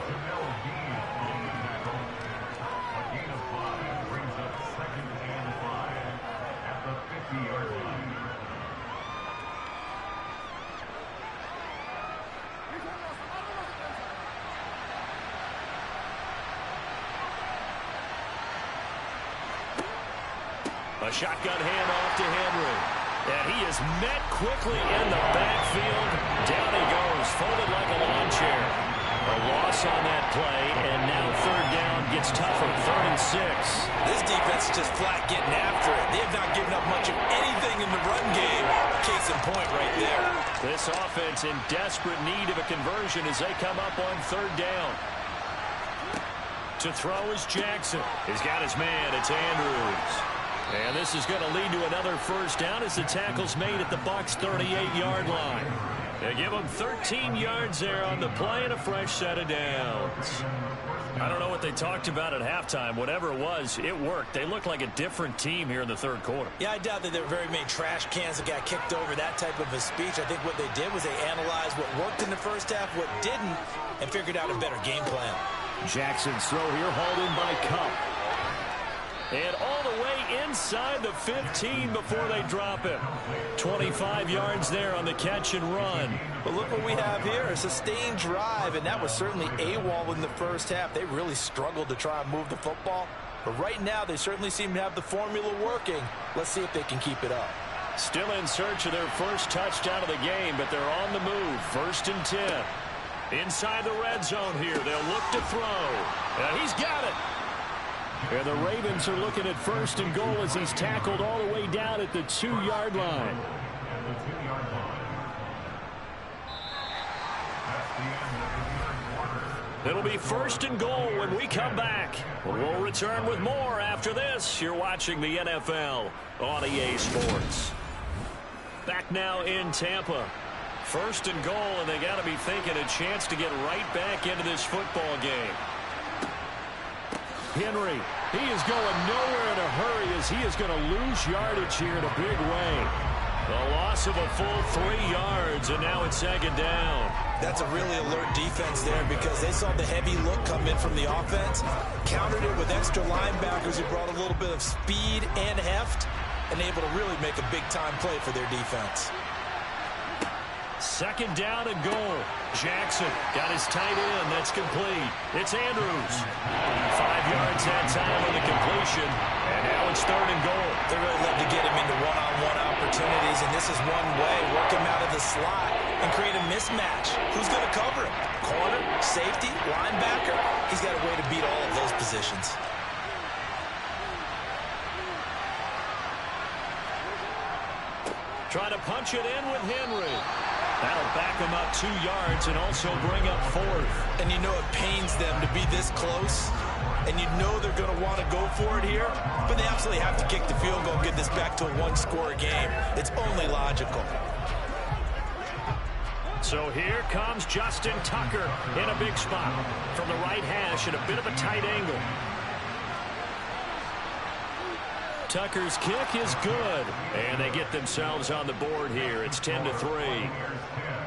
A shotgun handoff to Henry. And he is met quickly in the backfield. Down he goes, folded like a lawn chair. A loss on that play, and now 3rd down gets tougher. 3rd and 6. This defense is just flat getting after it. They have not given up much of anything in the run game. Case in point right there. This offense in desperate need of a conversion as they come up on 3rd down. To throw is Jackson. He's got his man. It's Andrews. And this is going to lead to another 1st down as the tackle's made at the Bucs' 38-yard line. They give them 13 yards there on the play and a fresh set of downs. I don't know what they talked about at halftime. Whatever it was, it worked. They look like a different team here in the 3rd quarter. Yeah, I doubt that there were very many trash cans that got kicked over, that type of a speech. I think what they did was they analyzed what worked in the first half, what didn't, and figured out a better game plan. Jackson's throw here hauled in by Cup. And all the way inside the 15 before they drop him. 25 yards there on the catch and run. But look what we have here, a sustained drive, and that was certainly AWOL in the first half. They really struggled to try and move the football. But right now, they certainly seem to have the formula working. Let's see if they can keep it up. Still in search of their first touchdown of the game, but they're on the move. 1st and 10. Inside the red zone here. They'll look to throw. And he's got it. And the Ravens are looking at 1st and goal as he's tackled all the way down at the 2-yard line. It'll be 1st and goal when we come back. We'll return with more after this. You're watching the NFL on EA Sports. Back now in Tampa. 1st and goal, and they got to be thinking a chance to get right back into this football game. Henry, he is going nowhere in a hurry as he is going to lose yardage here in a big way. A loss of a full 3 yards, and now it's 2nd down. That's a really alert defense there because they saw the heavy look come in from the offense, countered it with extra linebackers who brought a little bit of speed and heft, and able to really make a big-time play for their defense. 2nd down and goal. Jackson got his tight end. That's complete. It's Andrews. 5 yards that time on the completion. And now it's 3rd and goal. They really love to get him into one-on-one opportunities, and this is one way. Work him out of the slot and create a mismatch. Who's going to cover him? Corner, safety, linebacker? He's got a way to beat all of those positions. Trying to punch it in with Henry. That'll back them up 2 yards and also bring up 4th. And you know it pains them to be this close, and you know they're going to want to go for it here, but they absolutely have to kick the field goal and get this back to a one-score game. It's only logical. So here comes Justin Tucker in a big spot from the right hash at a bit of a tight angle. Tucker's kick is good, and they get themselves on the board here. It's 10-3.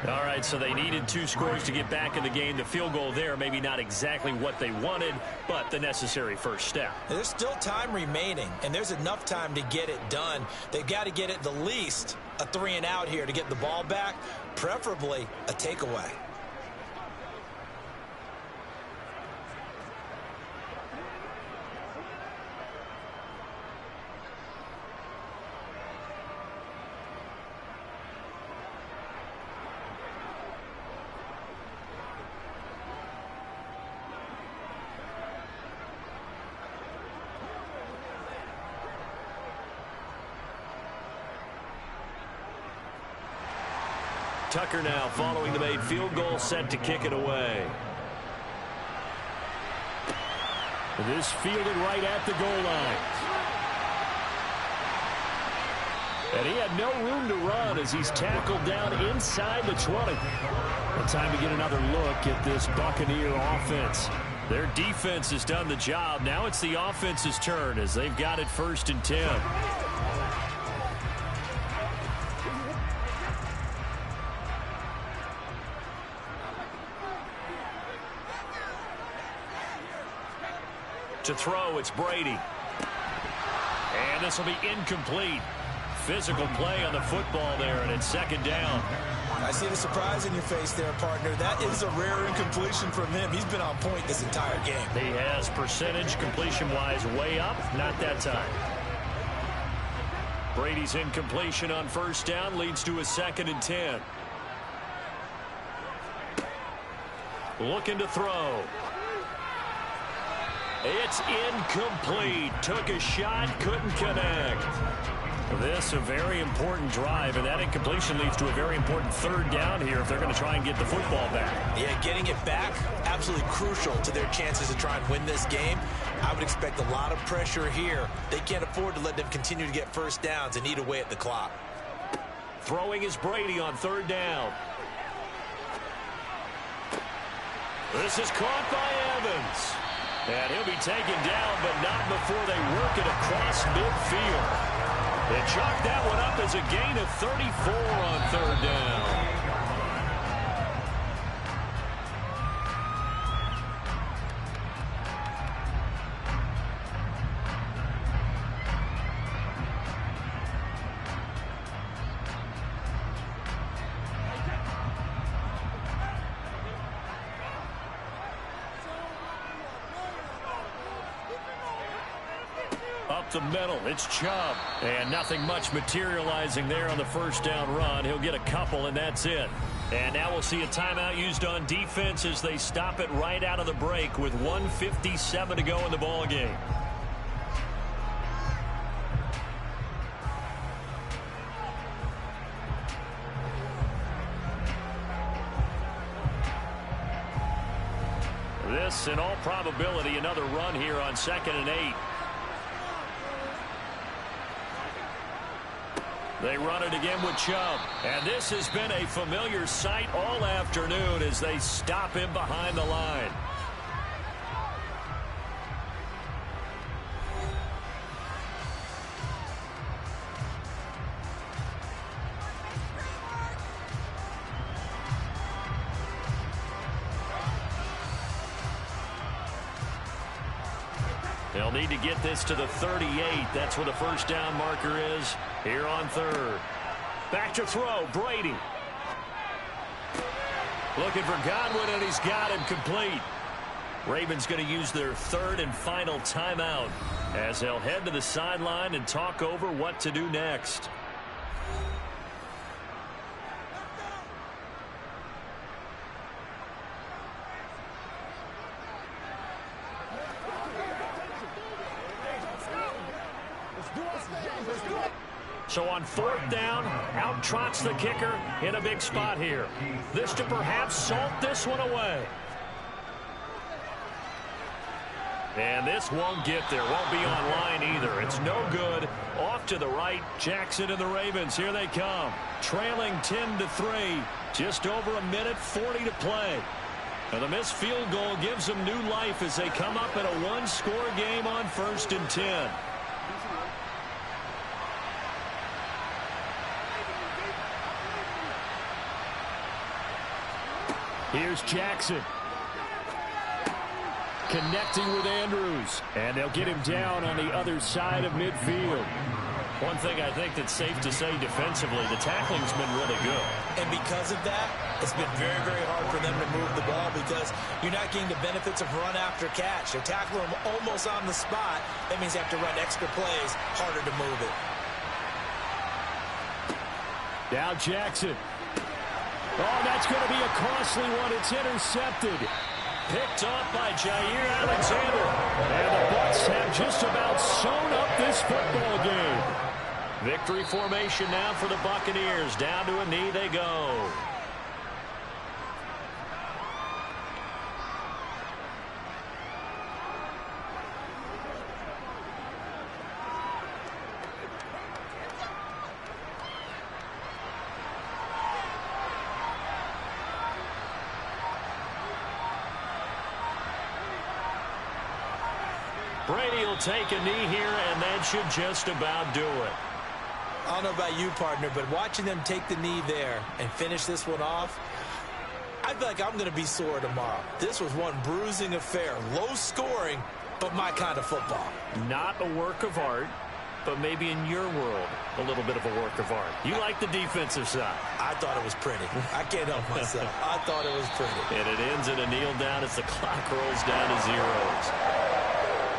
All right, so they needed 2 scores to get back in the game. The field goal there, maybe not exactly what they wanted, but the necessary first step. There's still time remaining, and there's enough time to get it done. They've got to get at the least a 3-and-out here to get the ball back, preferably a takeaway. Tucker now following the made field goal, set to kick it away. This fielded right at the goal line. And he had no room to run as he's tackled down inside the 20. And time to get another look at this Buccaneer offense. Their defense has done the job. Now it's the offense's turn as they've got it 1st and 10. To throw, it's Brady. And this will be incomplete. Physical play on the football there, and it's 2nd down. I see the surprise in your face there, partner. That is a rare incompletion from him. He's been on point this entire game. He has percentage completion-wise way up, not that time. Brady's incompletion on 1st down leads to a 2nd and 10. Looking to throw. It's incomplete. Took a shot, couldn't connect. This a very important drive, and that incompletion leads to a very important 3rd down here if they're going to try and get the football back. Yeah, getting it back, absolutely crucial to their chances to try and win this game. I would expect a lot of pressure here. They can't afford to let them continue to get 1st downs and eat away at the clock. Throwing is Brady on 3rd down. This is caught by Evans. And he'll be taken down, but not before they work it across midfield. They chalk that one up as a gain of 34 on 3rd down. up the middle. It's Chubb. And nothing much materializing there on the first down run. He'll get a couple, and that's it. And now we'll see a timeout used on defense as they stop it right out of the break with 1:57 to go in the ball game. This, in all probability, another run here on 2nd and 8. They run it again with Chubb. And this has been a familiar sight all afternoon as they stop him behind the line. They'll need to get this to the 38. That's where the first down marker is here on 3rd. Back to throw, Brady. Looking for Godwin, and he's got him complete. Ravens going to use their 3rd and final timeout as they'll head to the sideline and talk over what to do next. So on 4th down, out trots the kicker in a big spot here. This to perhaps salt this one away. And this won't get there. Won't be online either. It's no good. Off to the right. Jackson and the Ravens. Here they come. Trailing 10-3. Just over a minute 40 to play. And the missed field goal gives them new life as they come up in a one-score game on 1st and 10. Here's Jackson. Connecting with Andrews. And they'll get him down on the other side of midfield. One thing I think that's safe to say defensively, the tackling's been really good. And because of that, it's been very, very hard for them to move the ball because you're not getting the benefits of run after catch. They're tackling them almost on the spot. That means they have to run extra plays, harder to move it. Now Jackson. Oh, that's going to be a costly one. It's intercepted. Picked up by Jair Alexander. And the Bucs have just about sewn up this football game. Victory formation now for the Buccaneers. Down to a knee they go. Brady will take a knee here, and that should just about do it. I don't know about you, partner, but watching them take the knee there and finish this one off, I feel like I'm going to be sore tomorrow. This was one bruising affair. Low scoring, but my kind of football. Not a work of art, but maybe in your world, a little bit of a work of art. You like the defensive side. I thought it was pretty. I can't help myself. I thought it was pretty. And it ends in a kneel down as the clock rolls down to zeros.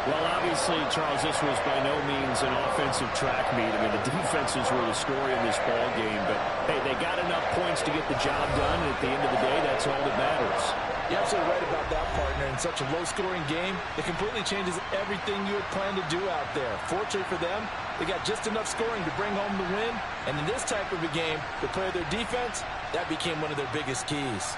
Well, obviously, Charles, this was by no means an offensive track meet. I mean, the defenses were the story of this ball game. But, hey, they got enough points to get the job done. And at the end of the day, that's all that matters. You're absolutely right about that, partner. In such a low-scoring game, it completely changes everything you had planned to do out there. Fortunately for them, they got just enough scoring to bring home the win. And in this type of a game, to play their defense, that became one of their biggest keys.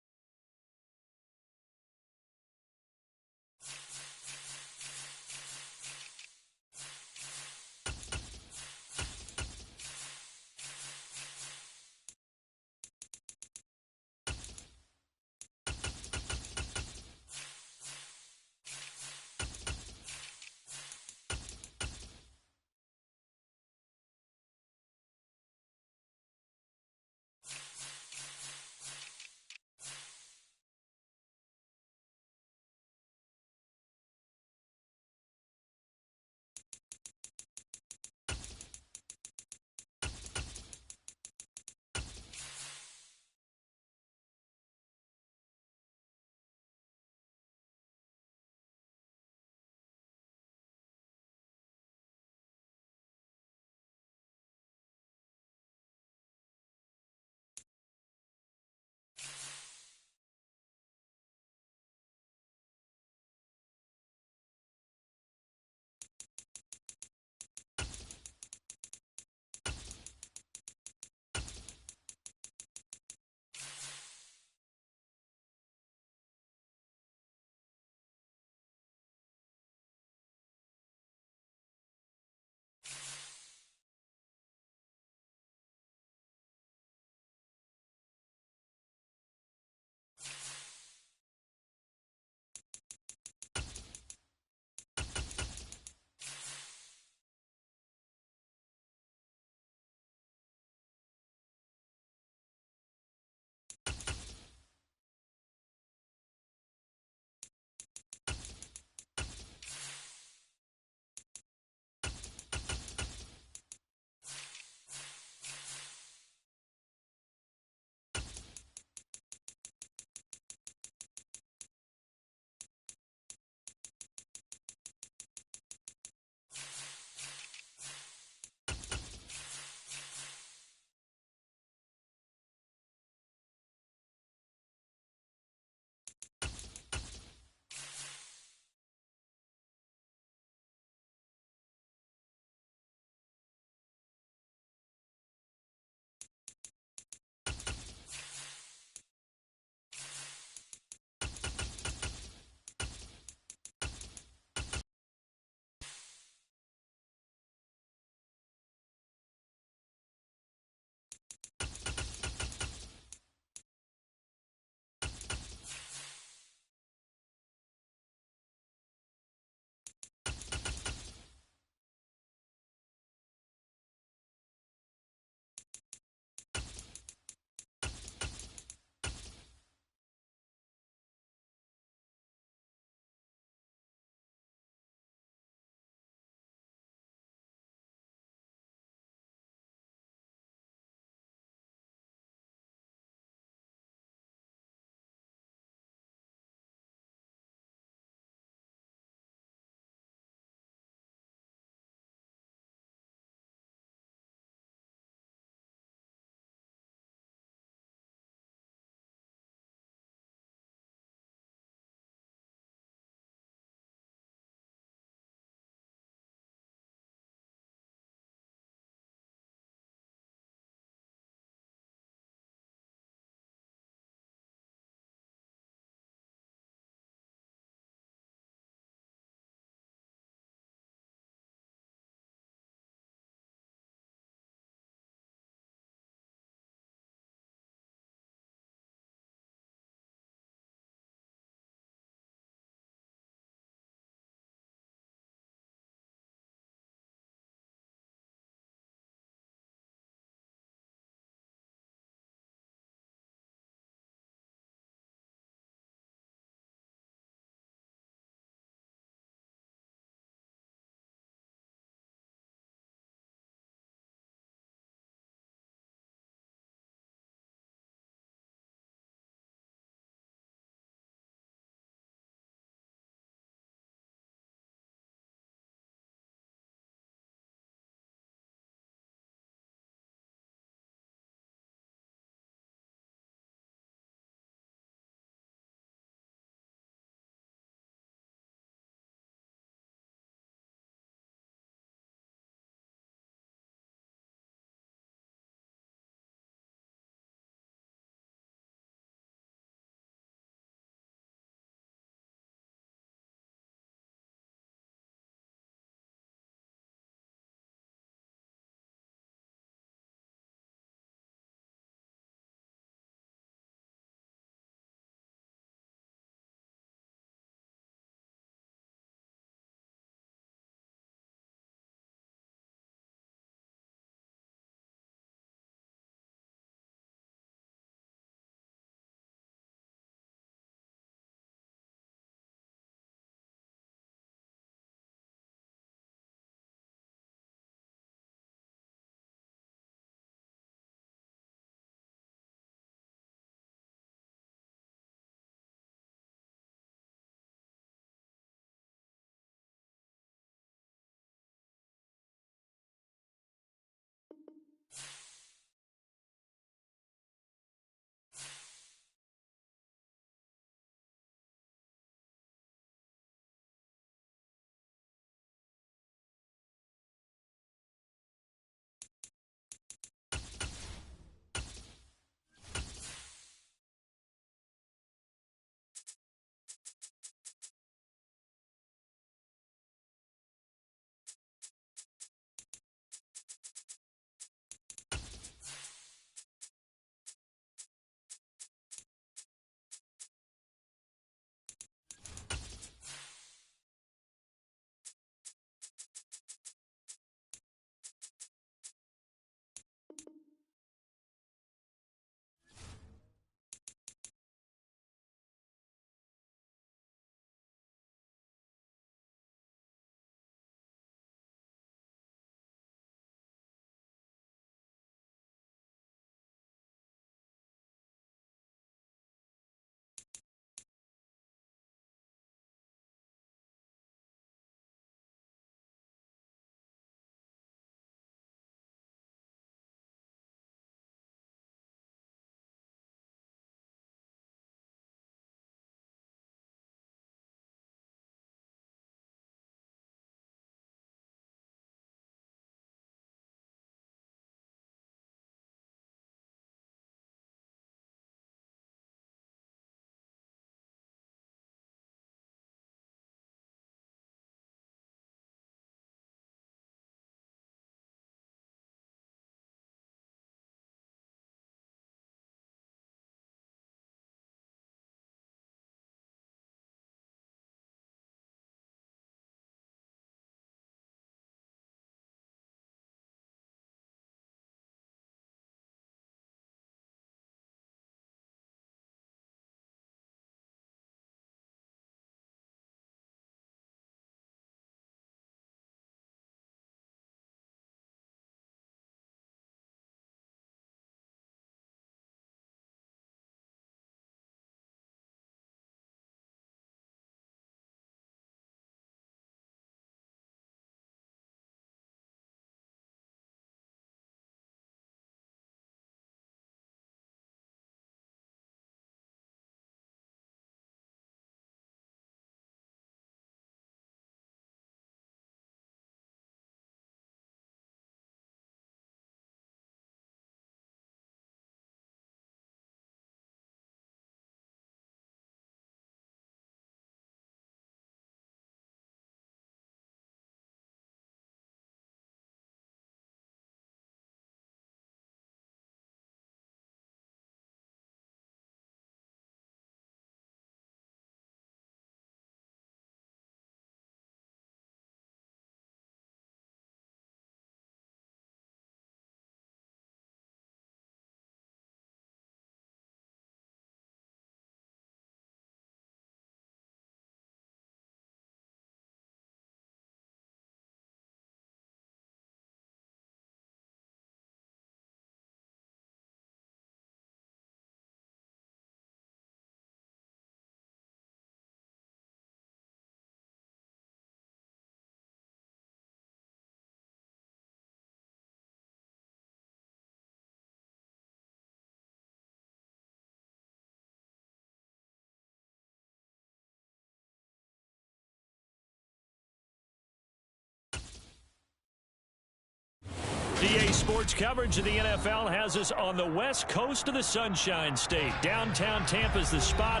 Sports coverage of the NFL has us on the west coast of the Sunshine State. Downtown Tampa's the spot,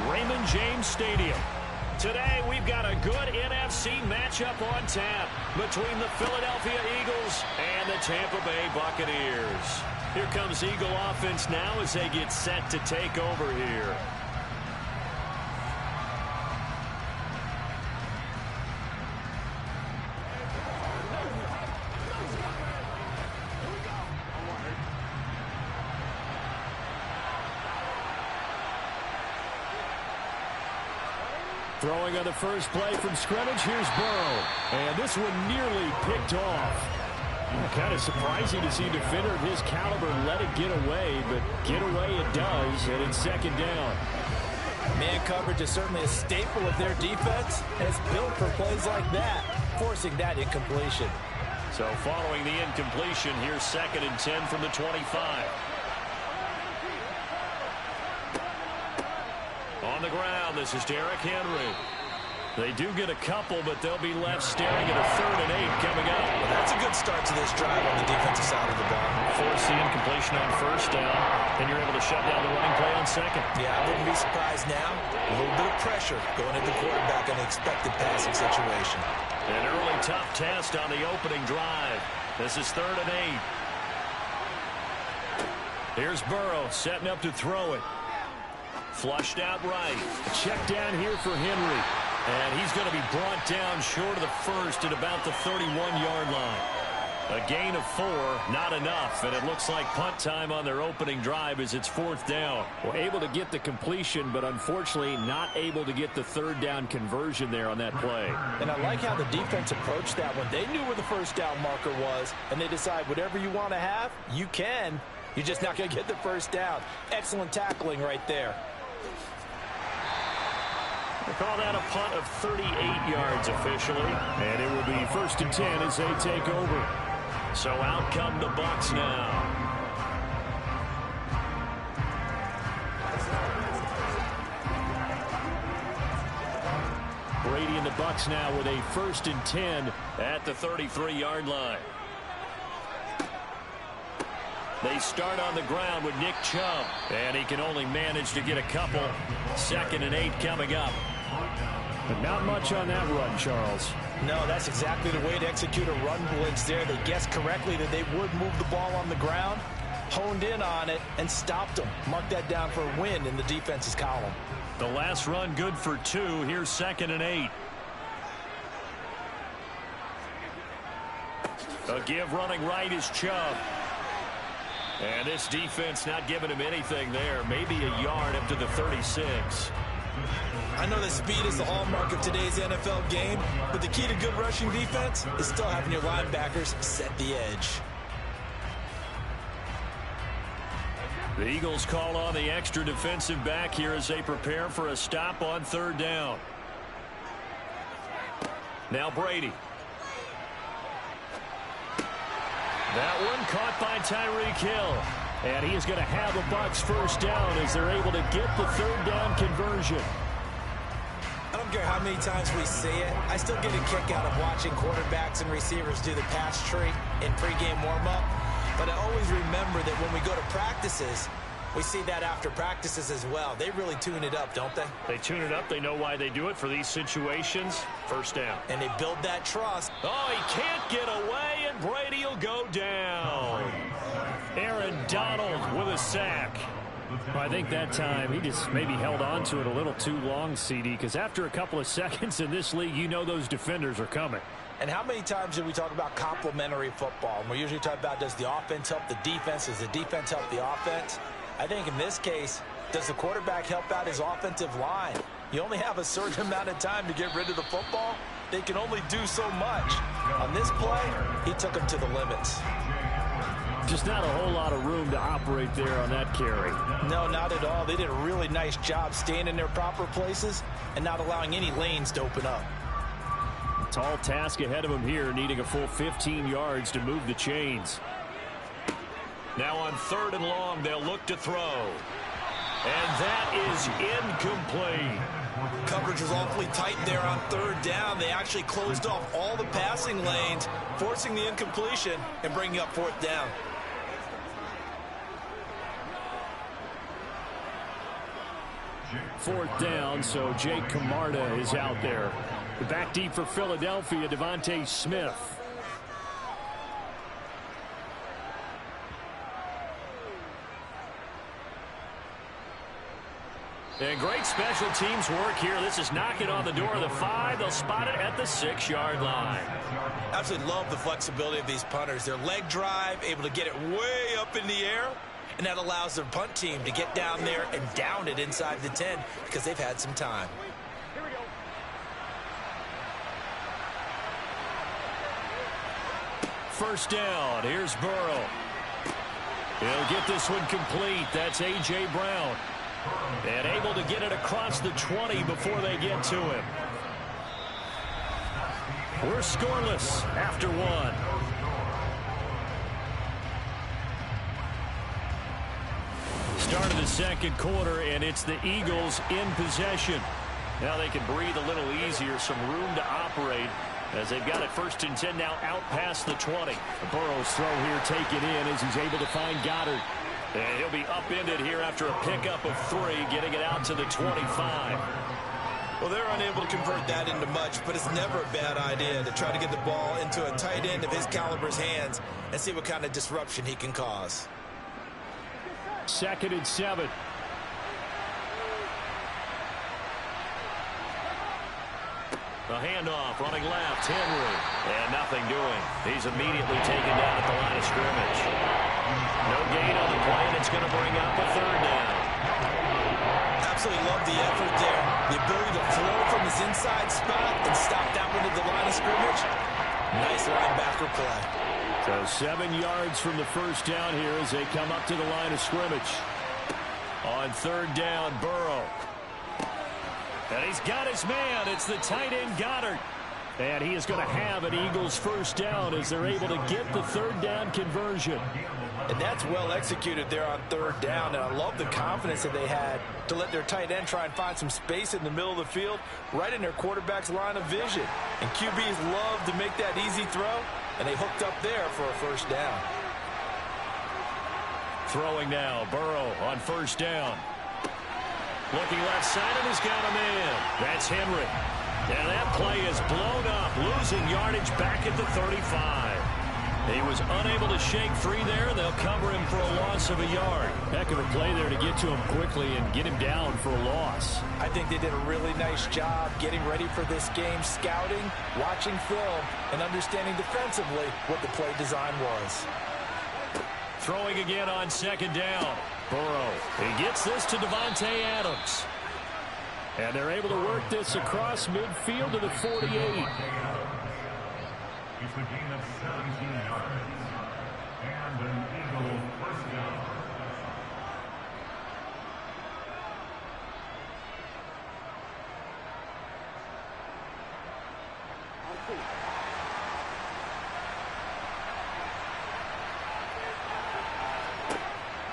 Raymond James Stadium. Today, we've got a good NFC matchup on tap between the Philadelphia Eagles and the Tampa Bay Buccaneers. Here comes Eagle offense now as they get set to take over here. Throwing on the first play from scrimmage, here's Burrow. And this one nearly picked off. Kind of surprising to see a defender of his caliber let it get away, but get away it does, and it's second down. Man coverage is certainly a staple of their defense, and it's built for plays like that, forcing that incompletion. So following the incompletion, here's 2nd and 10 from the 25. On the ground, this is Derrick Henry. They do get a couple, but they'll be left staring at a 3rd and 8 coming up. Well, that's a good start to this drive on the defensive side of the ball. Force the incompletion on first down, and you're able to shut down the running play on second. Yeah, I wouldn't be surprised now. A little bit of pressure going at the quarterback on the expected passing situation. An early tough test on the opening drive. This is 3rd and 8. Here's Burrow setting up to throw it. Flushed out right. Check down here for Henry. And he's going to be brought down short of the first at about the 31-yard line. A gain of 4, not enough. And it looks like punt time on their opening drive as it's 4th down. Well, able to get the completion, but unfortunately not able to get the 3rd down conversion there on that play. And I like how the defense approached that one. They knew where the first down marker was, and they decide whatever you want to have, you can. You're just not going to get the first down. Excellent tackling right there. They call that a punt of 38 yards officially. And it will be 1st and 10 as they take over. So out come the Bucs now. Brady and the Bucs now with a 1st and 10 at the 33-yard line. They start on the ground with Nick Chubb. And he can only manage to get a couple. 2nd and 8 coming up. But not much on that run, Charles. No, that's exactly the way to execute a run blitz there. They guessed correctly that they would move the ball on the ground, honed in on it, and stopped them. Mark that down for a win in the defense's column. The last run good for 2. Here's 2nd and 8. A give running right is Chubb. And this defense not giving him anything there. Maybe a yard up to the 36. I know that speed is the hallmark of today's NFL game, but the key to good rushing defense is still having your linebackers set the edge. The Eagles call on the extra defensive back here as they prepare for a stop on 3rd down. Now Brady. That one caught by Tyreek Hill. And he is going to have the Bucs 1st down as they're able to get the 3rd down conversion. I don't care how many times we see it. I still get a kick out of watching quarterbacks and receivers do the pass tree in pregame warm-up. But I always remember that when we go to practices, we see that after practices as well. They really tune it up, don't they? They tune it up. They know why they do it for these situations. 1st down. And they build that trust. Oh, he can't get away, and Brady will go down. Aaron Donald with a sack. Well, I think that time he just maybe held on to it a little too long, CD, because after a couple of seconds in this league, you know those defenders are coming. And how many times do we talk about complementary football? And we usually talk about, does the offense help the defense? Does the defense help the offense? I think in this case, does the quarterback help out his offensive line? You only have a certain amount of time to get rid of the football. They can only do so much. On this play, he took them to the limits. Just not a whole lot of room to operate there on that carry. No, not at all. They did a really nice job staying in their proper places and not allowing any lanes to open up. Tall task ahead of him here, needing a full 15 yards to move the chains. Now on 3rd and long, they'll look to throw. And that is incomplete. Coverage was awfully tight there on third down. They actually closed off all the passing lanes, forcing the incompletion and bringing up fourth down. Fourth down, so Jake Camarda is out there. The back deep for Philadelphia, Devontae Smith. And great special teams work here. This is knocking on the door of the 5. They'll spot it at the 6-yard line. Absolutely love the flexibility of these punters. Their leg drive, able to get it way up in the air, and that allows their punt team to get down there and down it inside the 10 because they've had some time. First down. Here's Burrow. He'll get this one complete. That's A.J. Brown. And able to get it across the 20 before they get to him. We're scoreless after one. Start of the second quarter, and it's the Eagles in possession. Now they can breathe a little easier, some room to operate as they've got it first and 10 now out past the 20. Burrow's throw here taken in as he's able to find Goddard. And he'll be upended here after a pickup of 3, getting it out to the 25. Well, they're unable to convert that into much, but it's never a bad idea to try to get the ball into a tight end of his caliber's hands and see what kind of disruption he can cause. 2nd and 7. The handoff, running left, Henry. And nothing doing. He's immediately taken down at the line of scrimmage. No gain on the play, and it's going to bring up a 3rd down. Absolutely love the effort there. The ability to flow from his inside spot and stop that one at the line of scrimmage. Nice linebacker play. So 7 yards from the first down here as they come up to the line of scrimmage. On 3rd down, Burrow. And he's got his man. It's the tight end, Goddard. And he is going to have an Eagles first down as they're able to get the 3rd down conversion. And that's well executed there on 3rd down. And I love the confidence that they had to let their tight end try and find some space in the middle of the field, right in their quarterback's line of vision. And QBs love to make that easy throw, and they hooked up there for a first down. Throwing now, Burrow on 1st down. Looking left side, and he's got a man. That's Henry. And that play is blown up, losing yardage back at the 35. He was unable to shake free there. They'll cover him for a loss of a yard. Heck of a play there to get to him quickly and get him down for a loss. I think they did a really nice job getting ready for this game, scouting, watching film, and understanding defensively what the play design was. Throwing again on 2nd down. Burrow. He gets this to Davante Adams. And they're able to work this across midfield to the 48. It's a gain of 17 yards. And an Eagle first down.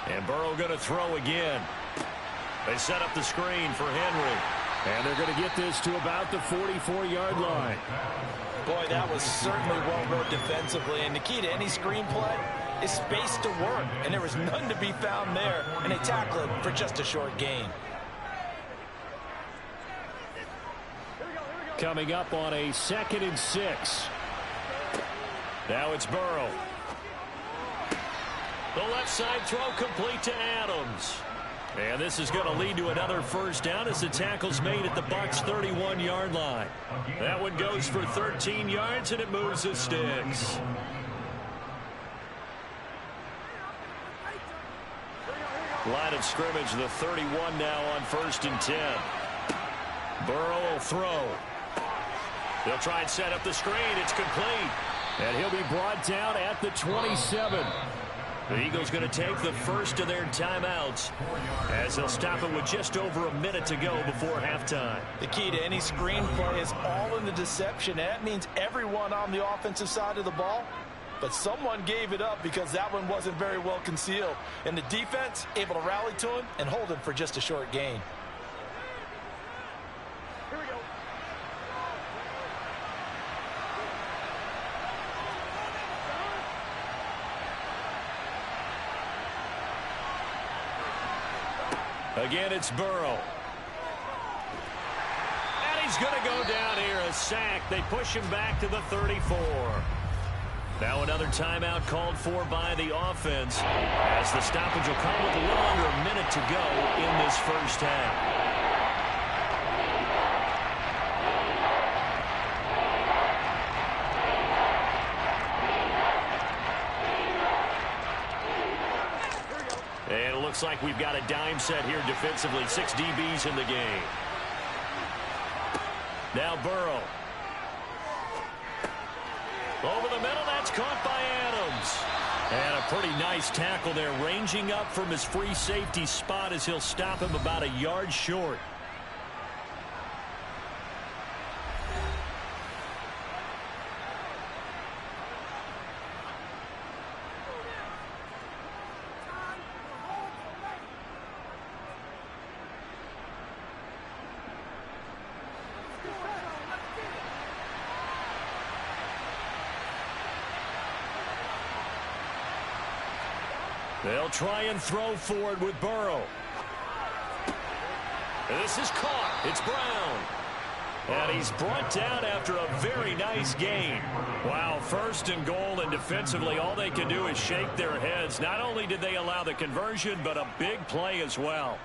And Burrow going to throw again. They set up the screen for Henry. And they're going to get this to about the 44-yard line. Boy, that was certainly well read defensively. And the key to any screen play is space to work. And there was none to be found there. And they tackle it for just a short gain. Coming up on a 2nd and 6. Now it's Burrow. The left side throw complete to Adams. And this is going to lead to another first down as the tackle's made at the Bucs' 31-yard line. That one goes for 13 yards, and it moves the sticks. Line of scrimmage, the 31 now on 1st and 10. Burrow will throw. They'll try and set up the screen. It's complete. And he'll be brought down at the 27. The Eagles going to take the first of their timeouts as they'll stop it with just over a minute to go before halftime. The key to any screen play is all in the deception. That means everyone on the offensive side of the ball but someone gave it up because that one wasn't very well concealed. And the defense able to rally to him and hold him for just a short gain. Here we go. Again, it's Burrow. And he's going to go down here, a sack. They push him back to the 34. Now another timeout called for by the offense, as the stoppage will come with a little under a minute to go in this first half. And it looks like we've got a dime set here defensively. 6 DBs in the game. Now Burrow. Over the middle, that's caught by Adams. And a pretty nice tackle there, ranging up from his free safety spot as he'll stop him about a yard short. They'll try and throw forward with Burrow. This is caught. It's Brown. And he's brought down after a very nice gain. Wow, 1st and goal, and defensively all they can do is shake their heads. Not only did they allow the conversion, but a big play as well.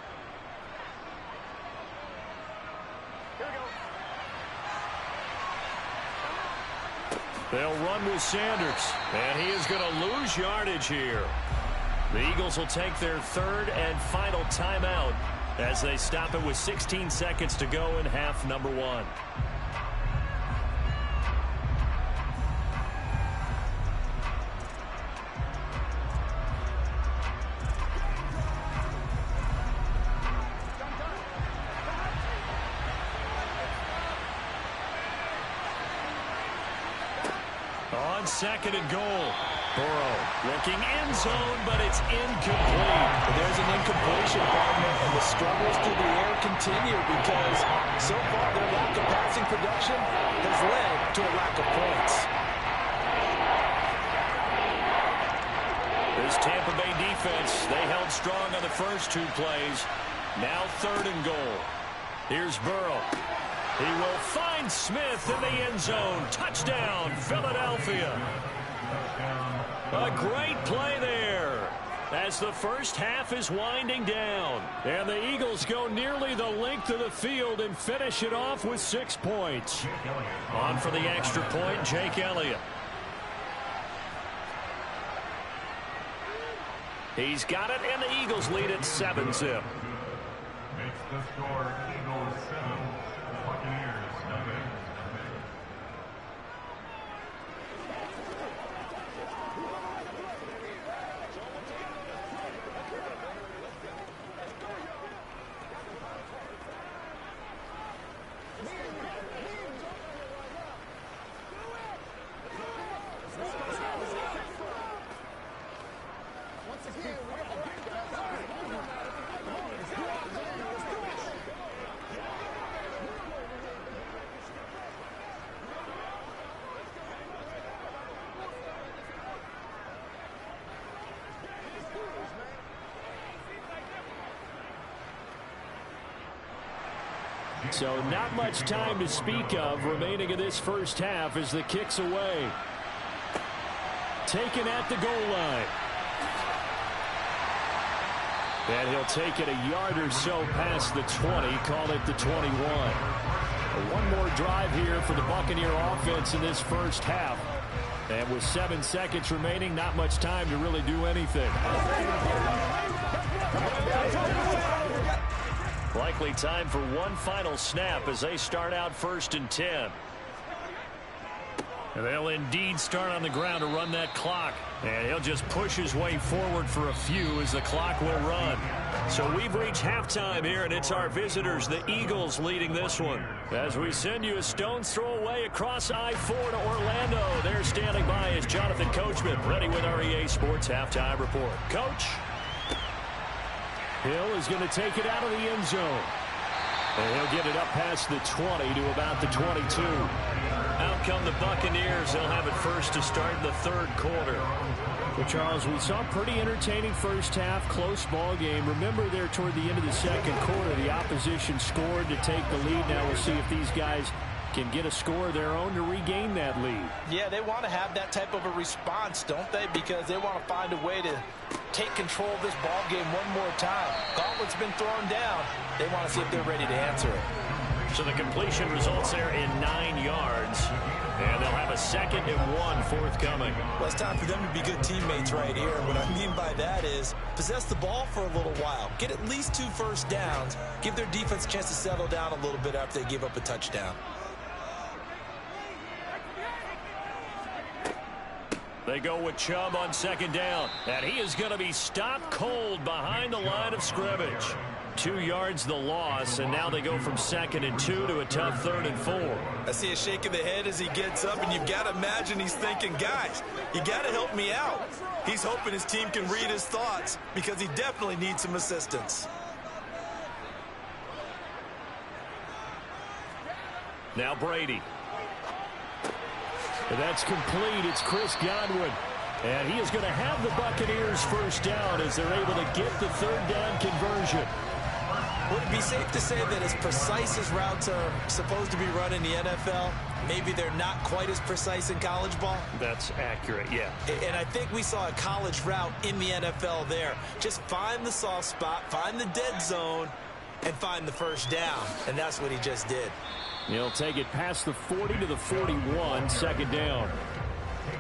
Here we go. They'll run with Sanders, and he is going to lose yardage here. The Eagles will take their 3rd and final timeout as they stop it with 16 seconds to go in half number 1. On 2nd and goal. Burrow looking end zone, but it's incomplete. There's an incompletion, partner, and the struggles through the air continue because so far their lack of passing production has led to a lack of points. This Tampa Bay defense, they held strong on the first 2 plays. Now 3rd and goal. Here's Burrow. He will find Smith in the end zone. Touchdown, Philadelphia. A great play there as the first half is winding down. And the Eagles go nearly the length of the field and finish it off with 6 points. On for the extra point, Jake Elliott. He's got it, and the Eagles lead at 7-zip. Makes the score Eagles 7, Buccaneers 7. So not much time to speak of remaining in this first half as the kick's away. Taken at the goal line. And he'll take it a yard or so past the 20, call it the 21. One more drive here for the Buccaneer offense in this first half. And with 7 seconds remaining, not much time to really do anything. Likely time for one final snap as they start out 1st and 10. And they'll indeed start on the ground to run that clock. And he'll just push his way forward for a few as the clock will run. So we've reached halftime here, and it's our visitors, the Eagles, leading this one. As we send you a stone's throw away across I-4 to Orlando. There standing by is Jonathan Coachman, ready with our EA Sports Halftime Report. Coach. Hill is going to take it out of the end zone. And he'll get it up past the 20 to about the 22. Out come the Buccaneers. They'll have it first to start the third quarter. Well, Charles, we saw a pretty entertaining first half, close ball game. Remember there toward the end of the second quarter, the opposition scored to take the lead. Now we'll see if these guys can get a score of their own to regain that lead. Yeah, they want to have that type of a response, don't they? Because they want to find a way to take control of this ball game one more time. Gauntlet's been thrown down. They want to see if they're ready to answer it. So the completion results there in 9 yards. And they'll have a 2nd and 1 forthcoming. Well, it's time for them to be good teammates right here. What I mean by that is possess the ball for a little while. Get at least 2 first downs. Give their defense a chance to settle down a little bit after they give up a touchdown. They go with Chubb on 2nd down. And he is going to be stopped cold behind the line of scrimmage. 2 yards the loss, and now they go from 2nd and 2 to a tough 3rd and 4. I see a shake of the head as he gets up, and you've got to imagine he's thinking, guys, you got to help me out. He's hoping his team can read his thoughts because he definitely needs some assistance. Now Brady. And that's complete. It's Chris Godwin. And he is going to have the Buccaneers first down as they're able to get the 3rd down conversion. Would it be safe to say that as precise as routes are supposed to be run in the NFL, maybe they're not quite as precise in college ball? That's accurate, yeah. And I think we saw a college route in the NFL there. Just find the soft spot, find the dead zone, and find the first down. And that's what he just did. He'll take it past the 40 to the 41, 2nd down.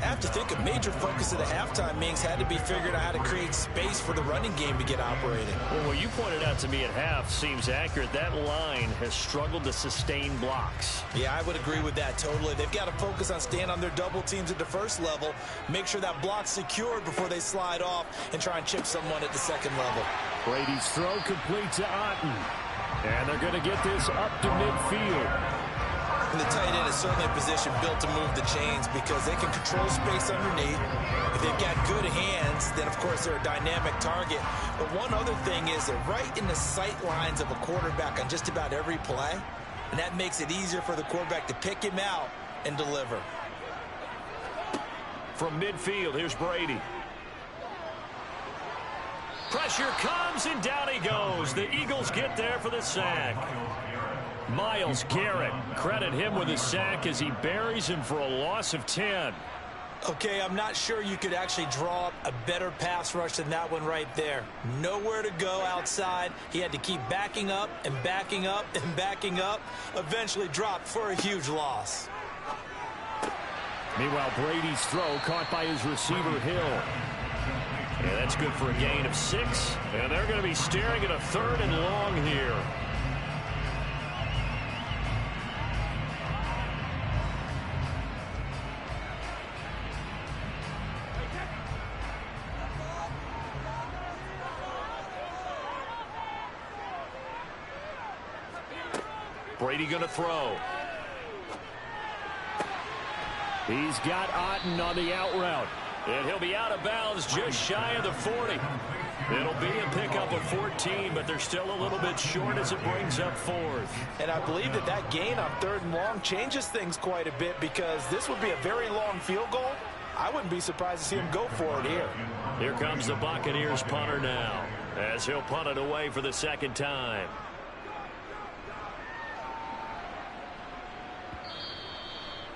I have to think a major focus of the halftime meetings had to be figuring out how to create space for the running game to get operating. Well, what you pointed out to me at half seems accurate. That line has struggled to sustain blocks. Yeah, I would agree with that totally. They've got to focus on staying on their double teams at the first level, make sure that block's secured before they slide off and try and chip someone at the second level. Brady's throw complete to Otten. And they're going to get this up to midfield. And the tight end is certainly a position built to move the chains because they can control space underneath. If they've got good hands, then, of course, they're a dynamic target. But one other thing is they're right in the sight lines of a quarterback on just about every play. And that makes it easier for the quarterback to pick him out and deliver. From midfield, here's Brady. Pressure comes, and down he goes. The Eagles get there for the sack. Myles Garrett, credit him with a sack as he buries him for a loss of 10. Okay, I'm not sure you could actually draw up a better pass rush than that one right there. Nowhere to go outside. He had to keep backing up and backing up and backing up. Eventually dropped for a huge loss. Meanwhile, Brady's throw caught by his receiver, Hill. Yeah, that's good for a gain of 6. And they're going to be staring at a 3rd and long here. Brady going to throw. He's got Otten on the out route. And he'll be out of bounds just shy of the 40. It'll be a pickup of 14, but they're still a little bit short as it brings up 4th. And I believe that gain on 3rd and long changes things quite a bit because this would be a very long field goal. I wouldn't be surprised to see him go for it here. Here comes the Buccaneers punter now as he'll punt it away for the 2nd time.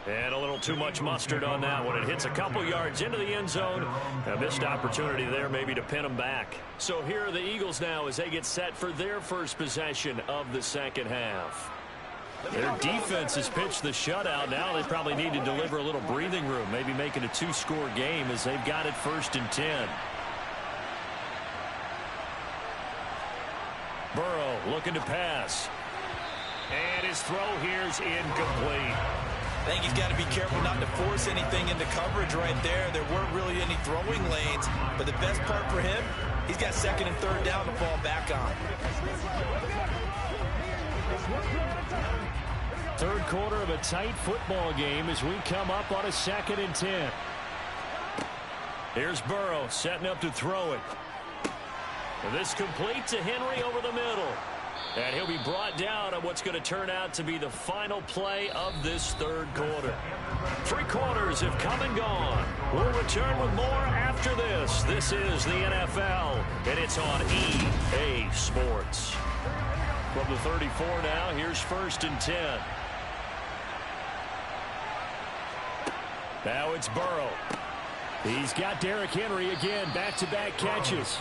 And a little too much mustard on that one. It hits a couple yards into the end zone. A missed opportunity there maybe to pin them back. So here are the Eagles now as they get set for their first possession of the second half. Their defense has pitched the shutout. Now they probably need to deliver a little breathing room, maybe make it a 2-score game as they've got it 1st and 10. Burrow looking to pass. And his throw here is incomplete. I think he's got to be careful not to force anything into coverage right there. There weren't really any throwing lanes, but the best part for him, He's got second and third down to fall back on. Third quarter of a tight football game as we come up on a 2nd and 10. Here's Burrow setting up to throw it. This complete to Henry over the middle. And he'll be brought down on what's going to turn out to be the final play of this third quarter. 3 quarters have come and gone. We'll return with more after this. This is the NFL, and it's on EA Sports. From the 34 now, here's 1st and 10. Now it's Burrow. He's got Derrick Henry again, back-to-back catches.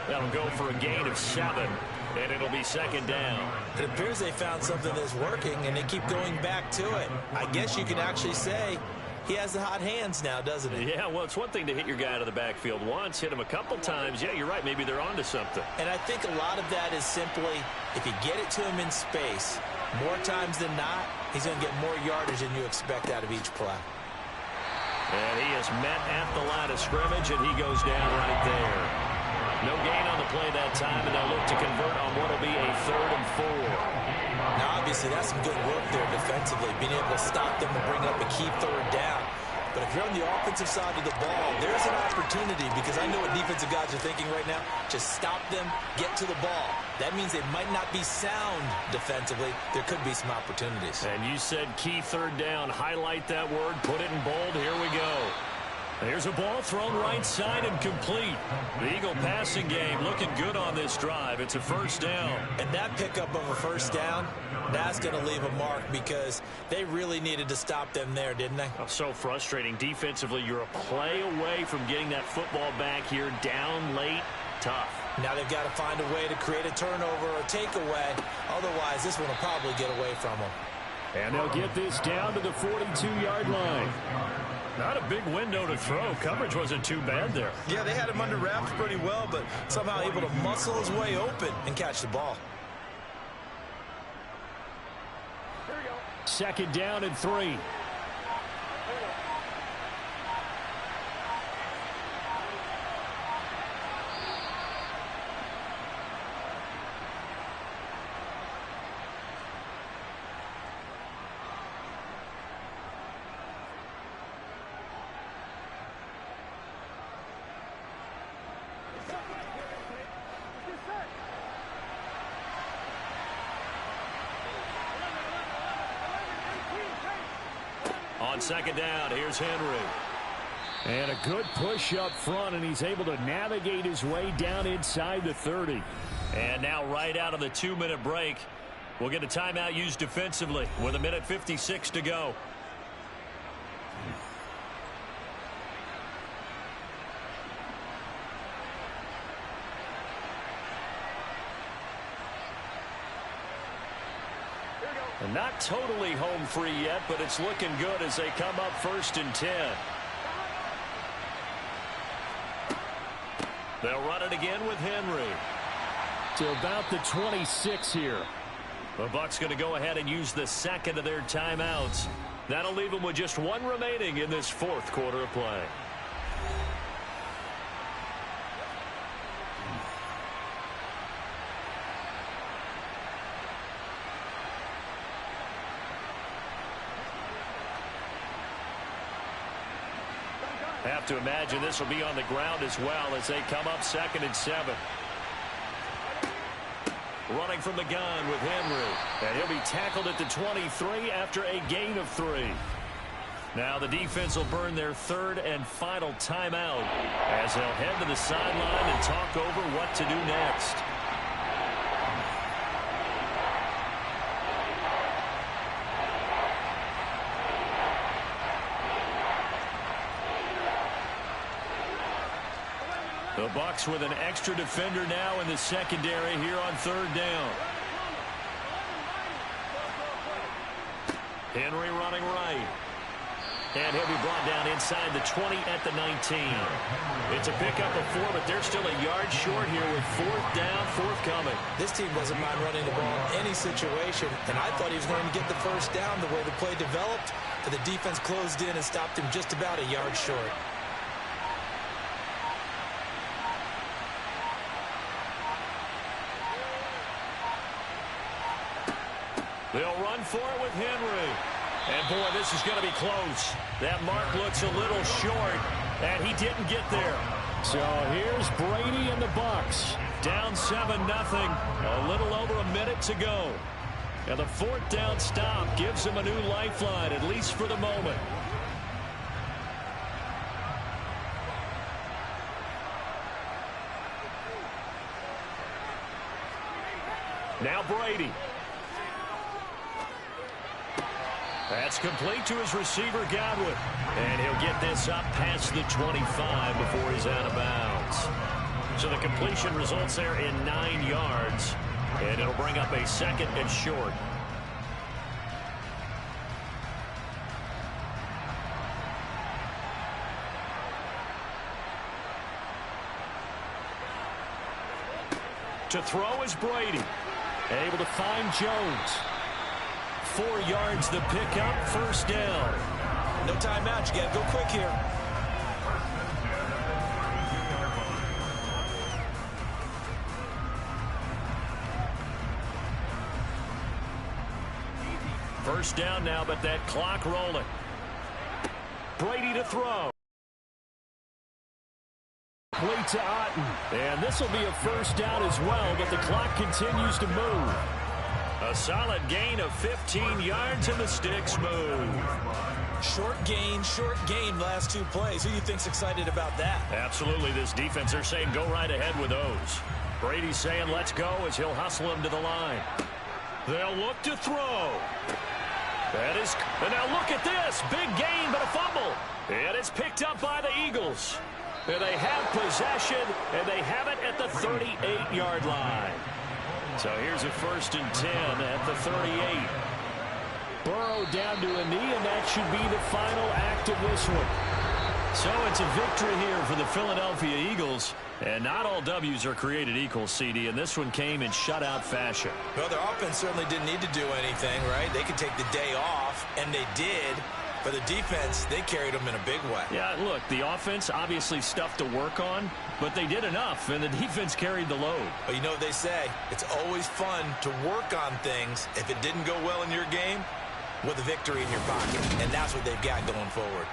That'll go for a gain of 7, and it'll be 2nd down. It appears they found something that's working, and they keep going back to it. I guess you can actually say he has the hot hands now, doesn't he? Yeah, well, it's one thing to hit your guy out of the backfield once, hit him a couple times. Yeah, you're right. Maybe they're onto something. And I think a lot of that is simply if you get it to him in space, more times than not, he's going to get more yardage than you expect out of each play. And he is met at the line of scrimmage, and he goes down right there. No gain on the play that time, and they'll look to convert on what will be a 3rd and 4. Now, obviously, that's some good work there defensively, being able to stop them and bring up a key 3rd down. But if you're on the offensive side of the ball, there's an opportunity, because I know what defensive guys are thinking right now. Just stop them, get to the ball. That means they might not be sound defensively. There could be some opportunities. And you said key 3rd down. Highlight that word. Put it in bold. Here we go. There's a ball thrown right side and complete. The Eagle passing game looking good on this drive. It's a 1st down. And that pickup of a 1st down, that's going to leave a mark, because they really needed to stop them there, didn't they? Oh, so frustrating. Defensively, you're a play away from getting that football back here. Down late, tough. Now they've got to find a way to create a turnover or takeaway. Otherwise, this one will probably get away from them. And they'll get this down to the 42-yard line. Not a big window to throw. Coverage wasn't too bad there. Yeah, they had him under wraps pretty well, but somehow able to muscle his way open and catch the ball. 2nd down and 3. On 2nd down, here's Henry. And a good push up front, and he's able to navigate his way down inside the 30. And now right out of the 2-minute break, we'll get a timeout used defensively with 1:56 to go. And not totally home free yet, but it's looking good as they come up 1st and 10. They'll run it again with Henry. To about the 26 here. The Bucs going to go ahead and use the 2nd of their timeouts. That'll leave them with just 1 remaining in this 4th quarter of play. Have to imagine this will be on the ground as well as they come up 2nd and 7. Running from the gun with Henry. And he'll be tackled at the 23 after a gain of 3. Now the defense will burn their 3rd and final timeout as they'll head to the sideline and talk over what to do next. The Bucs with an extra defender now in the secondary here on 3rd down. Henry running right. And he'll be brought down inside the 20 at the 19. It's a pickup of 4, but they're still a yard short here with 4th down, forthcoming. This team doesn't mind running the ball in any situation, and I thought he was going to get the 1st down the way the play developed, but the defense closed in and stopped him just about a yard short. They'll run for it with Henry. And, boy, this is going to be close. That mark looks a little short, and he didn't get there. So here's Brady and the Bucs. Down 7-0. A little over a minute to go. And the fourth down stop gives him a new lifeline, at least for the moment. Now Brady. That's complete to his receiver, Godwin. And he'll get this up past the 25 before he's out of bounds. So the completion results there in 9 yards. And it'll bring up a 2nd and short. To throw is Brady. Able to find Jones. 4 yards the pickup, 1st down. No timeout. You got to go quick here. First down now, but that clock rolling. Brady to throw. Complete to Otten. And this will be a 1st down as well, but the clock continues to move. A solid gain of 15 yards, and the sticks move. Short gain last 2 plays. Who do you think's excited about that? Absolutely. This defense, they're saying go right ahead with those. Brady's saying let's go as he'll hustle him to the line. They'll look to throw. That is, and now look at this. Big gain, but a fumble. And it's picked up by the Eagles. And they have possession, and they have it at the 38-yard line. So here's a 1st and 10 at the 38. Burrow down to a knee, and that should be the final act of this one. So it's a victory here for the Philadelphia Eagles. And not all W's are created equal, CD, and this one came in shutout fashion. Well, their offense certainly didn't need to do anything, right? They could take the day off, and they did. But the defense, they carried them in a big way. Yeah, look, the offense, obviously stuff to work on, but they did enough, and the defense carried the load. But you know what they say, it's always fun to work on things if it didn't go well in your game with a victory in your pocket. And that's what they've got going forward.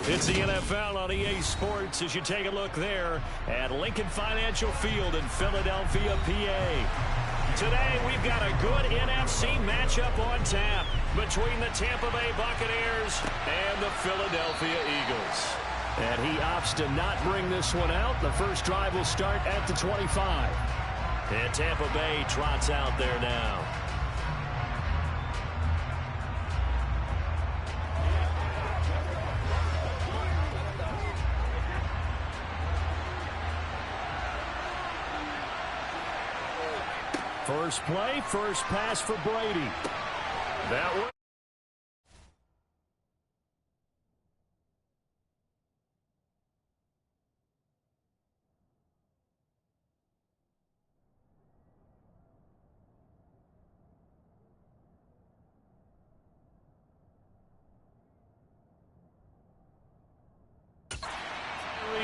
It's the NFL on EA Sports as you take a look there at Lincoln Financial Field in Philadelphia, PA. Today, we've got a good NFC matchup on tap between the Tampa Bay Buccaneers and the Philadelphia Eagles. And he opts to not bring this one out. The first drive will start at the 25. And Tampa Bay trots out there now. First play, first pass for Brady. That one.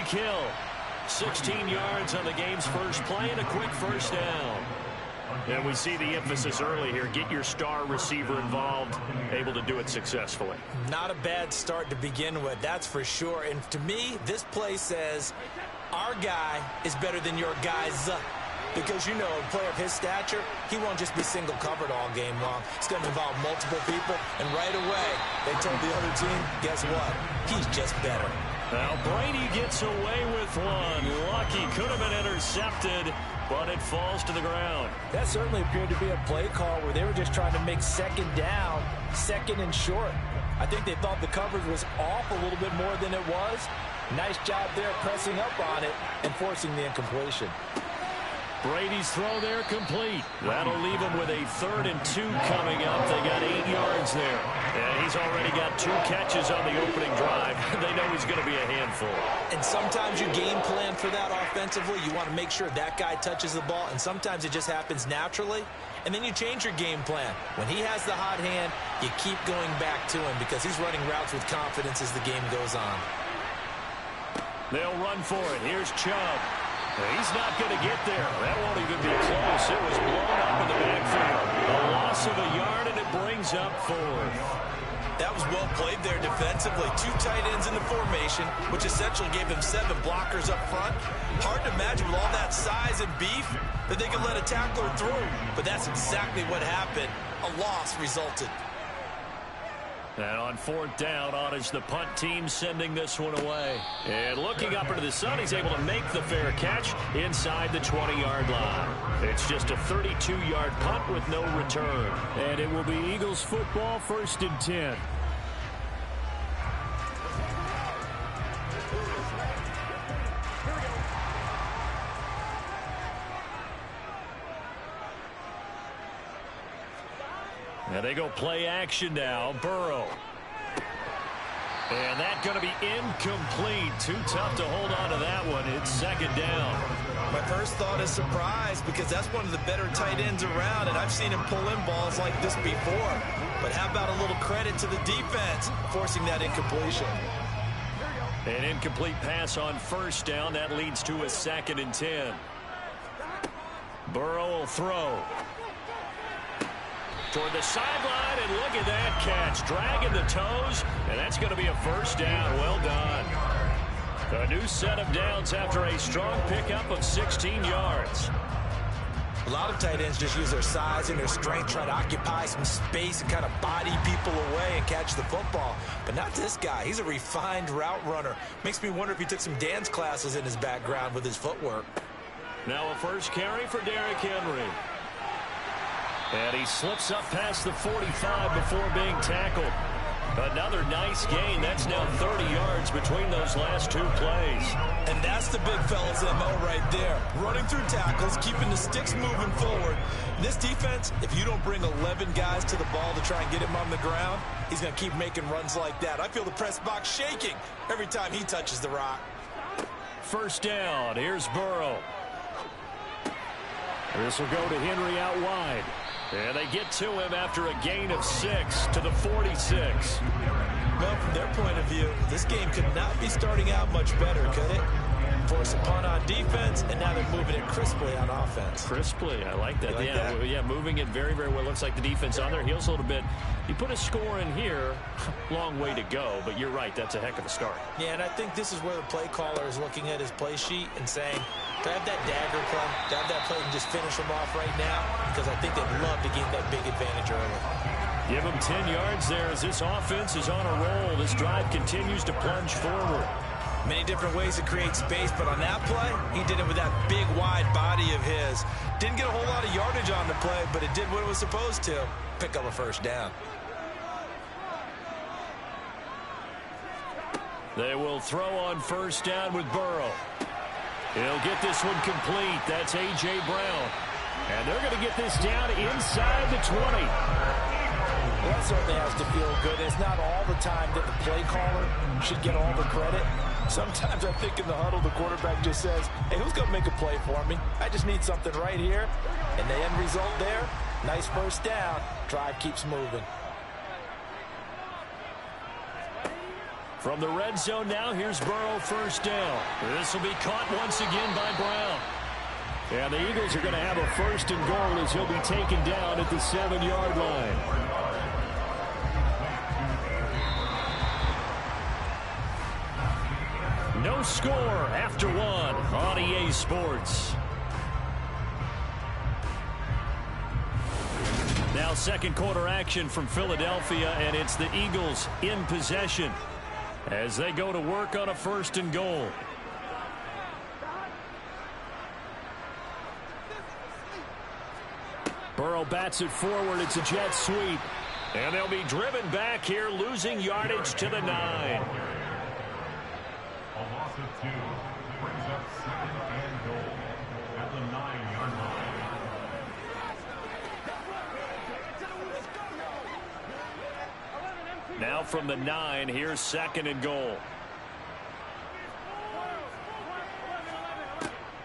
Kill. 16 yards on the game's first play and a quick first down. And we see the emphasis early here. Get your star receiver involved, able to do it successfully. Not a bad start to begin with, that's for sure. And to me, this play says our guy is better than your guy's. Because, you know, a player of his stature, he won't just be single covered all game long. It's going to involve multiple people. And right away, they told the other team, guess what? He's just better. Now Brady gets away with one. Lucky, could have been intercepted, but it falls to the ground. That certainly appeared to be a play call where they were just trying to make second down, second and short. I think they thought the coverage was off a little bit more than it was. Nice job there pressing up on it and forcing the incompletion. Brady's throw there complete. That'll leave him with a 3rd and 2 coming up. They got 8 yards there. And he's already got 2 catches on the opening drive. They know he's going to be a handful. And sometimes you game plan for that offensively. You want to make sure that guy touches the ball. And sometimes it just happens naturally. And then you change your game plan. When he has the hot hand, you keep going back to him because he's running routes with confidence as the game goes on. They'll run for it. Here's Chubb. He's not going to get there. That won't even be close. It was blown up in the backfield. A loss of a yard, and it brings up 4th. That was well played there defensively. 2 tight ends in the formation, which essentially gave them 7 blockers up front. Hard to imagine with all that size and beef that they could let a tackler through. But that's exactly what happened. A loss resulted. And on 4th down, on is the punt team sending this one away. And looking up into the sun, he's able to make the fair catch inside the 20-yard line. It's just a 32-yard punt with no return. And it will be Eagles football, 1st and 10. And they go play action now. Burrow. And that's going to be incomplete. Too tough to hold on to that one. It's 2nd down. My first thought is surprise because that's one of the better tight ends around, and I've seen him pull in balls like this before. But how about a little credit to the defense forcing that incompletion? An incomplete pass on 1st down. That leads to a 2nd and 10. Burrow will throw. Toward the sideline, and look at that catch. Dragging the toes, and that's going to be a 1st down. Well done. A new set of downs after a strong pickup of 16 yards. A lot of tight ends just use their size and their strength, trying to occupy some space and kind of body people away and catch the football. But not this guy. He's a refined route runner. Makes me wonder if he took some dance classes in his background with his footwork. Now a first carry for Derrick Henry. And he slips up past the 45 before being tackled. Another nice gain. That's now 30 yards between those last 2 plays. And that's the big fella's MO right there. Running through tackles, keeping the sticks moving forward. This defense, if you don't bring 11 guys to the ball to try and get him on the ground, he's going to keep making runs like that. I feel the press box shaking every time he touches the rock. 1st down. Here's Burrow. This will go to Henry out wide. And they get to him after a gain of 6 to the 46. Well, from their point of view, this game could not be starting out much better, could it? Force a punt on defense, and now they're moving it crisply on offense. Crisply, I like that. That? Yeah, moving it very, very well. Looks like the defense on their heels a little bit. You put a score in here, long way to go, but you're right, that's a heck of a start. Yeah, and I think this is where the play caller is looking at his play sheet and saying, do I have that dagger play? Do I have that play and just finish them off right now? Because I think they'd love to gain that big advantage early. Give him 10 yards there as this offense is on a roll. This drive continues to plunge forward. Many different ways to create space, but on that play, he did it with that big, wide body of his. Didn't get a whole lot of yardage on the play, but it did what it was supposed to. Pick up a first down. They will throw on first down with Burrow. He'll get this one complete. That's A.J. Brown. And they're going to get this down inside the 20. Well, that certainly has to feel good. It's not all the time that the play caller should get all the credit. Sometimes I think in the huddle, the quarterback just says, hey, who's going to make a play for me? I just need something right here. And the end result there, nice first down. Drive keeps moving. From the red zone now, here's Burrow first down. This will be caught once again by Brown. And the Eagles are going to have a first and goal as he'll be taken down at the 7-yard line. No score after one on EA Sports. Now second quarter action from Philadelphia, and it's the Eagles in possession as they go to work on a first and goal. Burrow bats it forward. It's a jet sweep. And they'll be driven back here, losing yardage to the 9. A loss of 2 brings up second and goal at the 9-yard line. Now from the 9, here's second and goal.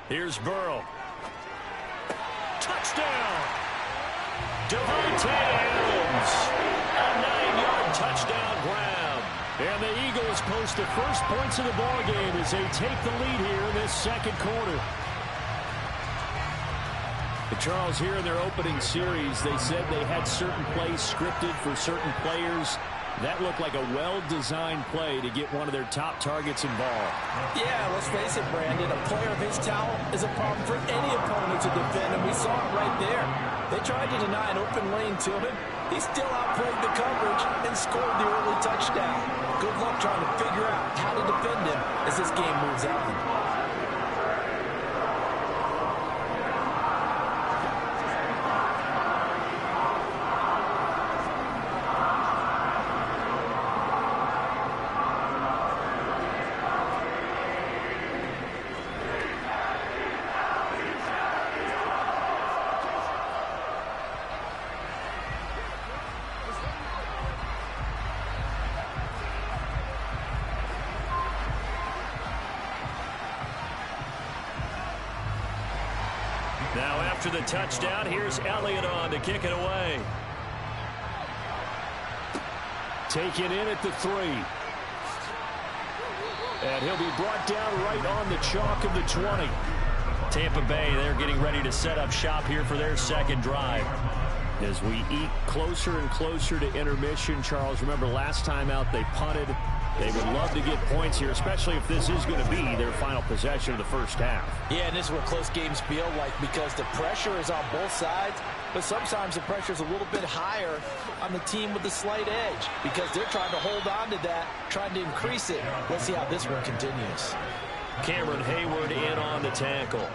Here's Burrow. Touchdown! Davante Adams. A 9-yard touchdown grab. And the Eagles post the first points of the ball game as they take the lead here in this second quarter. Charles, here in their opening series, they said they had certain plays scripted for certain players. That looked like a well-designed play to get one of their top targets involved. Yeah, let's face it, Brandon. A player of his talent is a problem for any opponent to defend, and we saw it right there. They tried to deny an open lane to him. He still outplayed the coverage and scored the early touchdown. Good luck trying to figure out how to defend him as this game moves on. Now after the touchdown, here's Elliott on to kick it away. Taken in at the 3. And he'll be brought down right on the chalk of the 20. Tampa Bay, they're getting ready to set up shop here for their second drive. As we eat closer and closer to intermission, Charles, remember last time out they punted. They would love to get points here, especially if this is going to be their final possession of the first half. Yeah, and this is what close games feel like because the pressure is on both sides, but sometimes the pressure is a little bit higher on the team with the slight edge because they're trying to hold on to that, trying to increase it. Let's see how this one continues. Cameron Hayward in on the tackle.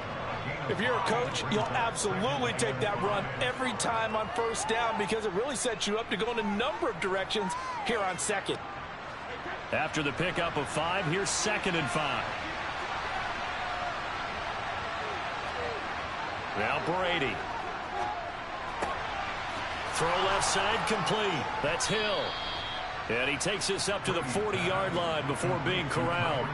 If you're a coach, you'll absolutely take that run every time on first down because it really sets you up to go in a number of directions here on second. After the pickup of 5, here's second and 5. Now Brady. Throw left side complete. That's Hill. And he takes us up to the 40-yard line before being corralled.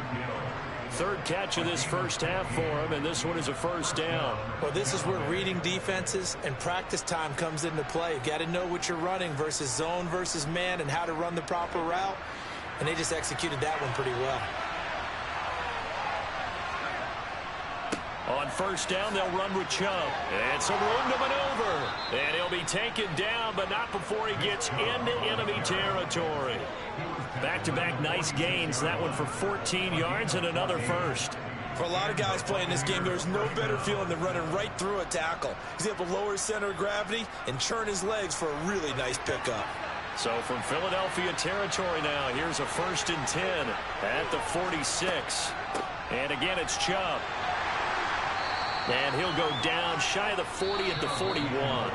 Third catch of this first half for him, and this one is a first down. Well, this is where reading defenses and practice time comes into play. You got to know what you're running versus zone versus man and how to run the proper route. And they just executed that one pretty well. On first down, they'll run with Chubb. It's a room to maneuver. And he'll be taken down, but not before he gets into enemy territory. Back-to-back nice gains. That one for 14 yards and another first. For a lot of guys playing this game, there's no better feeling than running right through a tackle. He's able to lower his center of gravity and churn his legs for a really nice pickup. So from Philadelphia territory now, here's a 1st and 10 at the 46. And again, it's Chubb. And he'll go down shy of the 40 at the 41.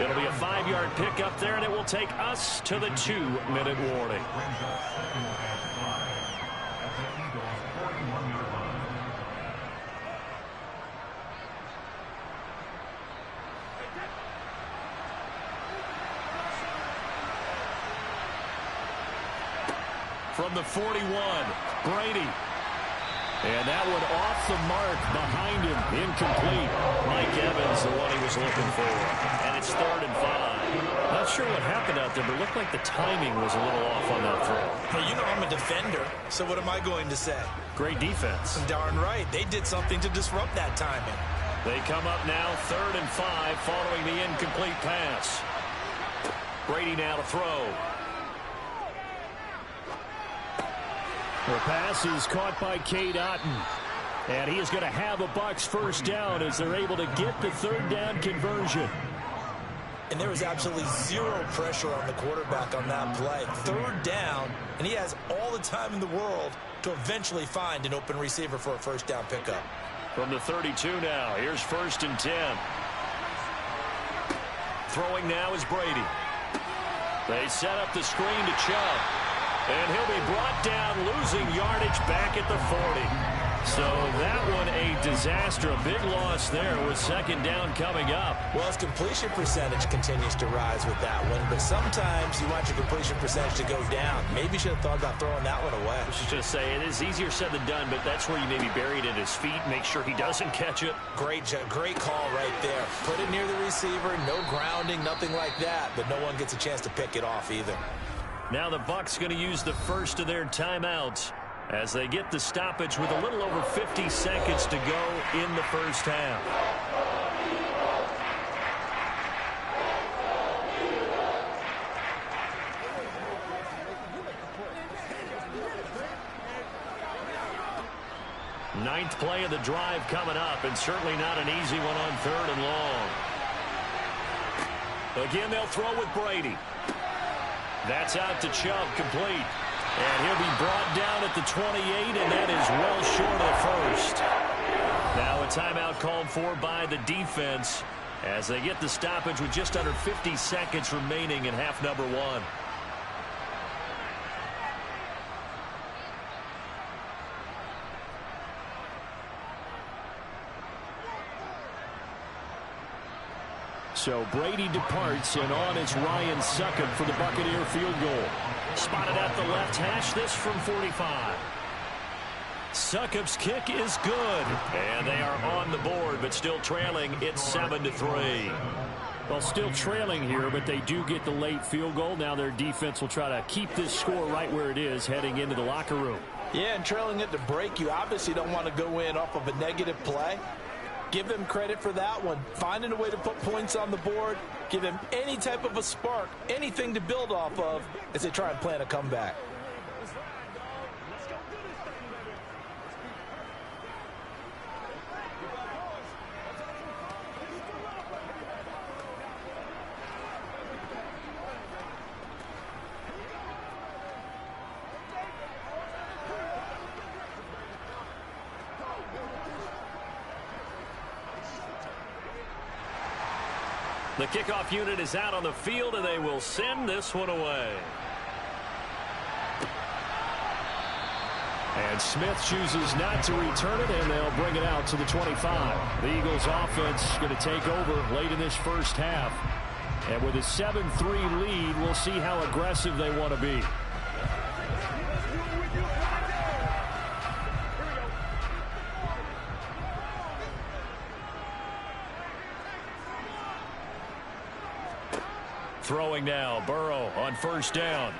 It'll be a 5-yard pickup there, and it will take us to the 2-minute warning. From the 41, Brady. And that one off the mark behind him, incomplete. Mike Evans, the one he was looking for. And it's 3rd and 5. Not sure what happened out there, but it looked like the timing was a little off on that throw. Well, you know I'm a defender, so what am I going to say? Great defense. Darn right. They did something to disrupt that timing. They come up now 3rd and 5 following the incomplete pass. Brady now to throw. The pass is caught by Cade Otton. And he is going to have a Bucs first down as they're able to get the 3rd down conversion. And there was absolutely zero pressure on the quarterback on that play. 3rd down, and he has all the time in the world to eventually find an open receiver for a first down pickup. From the 32 now, here's 1st and 10. Throwing now is Brady. They set up the screen to Chubb. And he'll be brought down, losing yardage back at the 40. So that one a disaster. A big loss there with 2nd down coming up. Well, his completion percentage continues to rise with that one. But sometimes you want your completion percentage to go down. Maybe you should have thought about throwing that one away. I was just saying, it is easier said than done, but that's where you maybe bury it at his feet. Make sure he doesn't catch it. Great call right there. Put it near the receiver. No grounding, nothing like that. But no one gets a chance to pick it off either. Now the Bucs going to use the first of their timeouts as they get the stoppage with a little over 50 seconds to go in the first half. Ninth play of the drive coming up, and certainly not an easy one on 3rd and long. Again, they'll throw with Brady. That's out to Chubb, complete. And he'll be brought down at the 28, and that is well short of the first. Now a timeout called for by the defense as they get the stoppage with just under 50 seconds remaining in half number 1. So Brady departs, and on is Ryan Succop for the Buccaneer field goal. Spotted at the left hash, this from 45. Succop's kick is good. And they are on the board, but still trailing. It's 7-3. Well, still trailing here, but they do get the late field goal. Now their defense will try to keep this score right where it is heading into the locker room. Yeah, and trailing it to break, you obviously don't want to go in off of a negative play. Give them credit for that one. Finding a way to put points on the board. Give them any type of a spark, anything to build off of as they try and plan a comeback. The kickoff unit is out on the field, and they will send this one away. And Smith chooses not to return it, and they'll bring it out to the 25. The Eagles offense going to take over late in this first half. And with a 7-3 lead, we'll see how aggressive they want to be. Throwing now, Burrow on first down.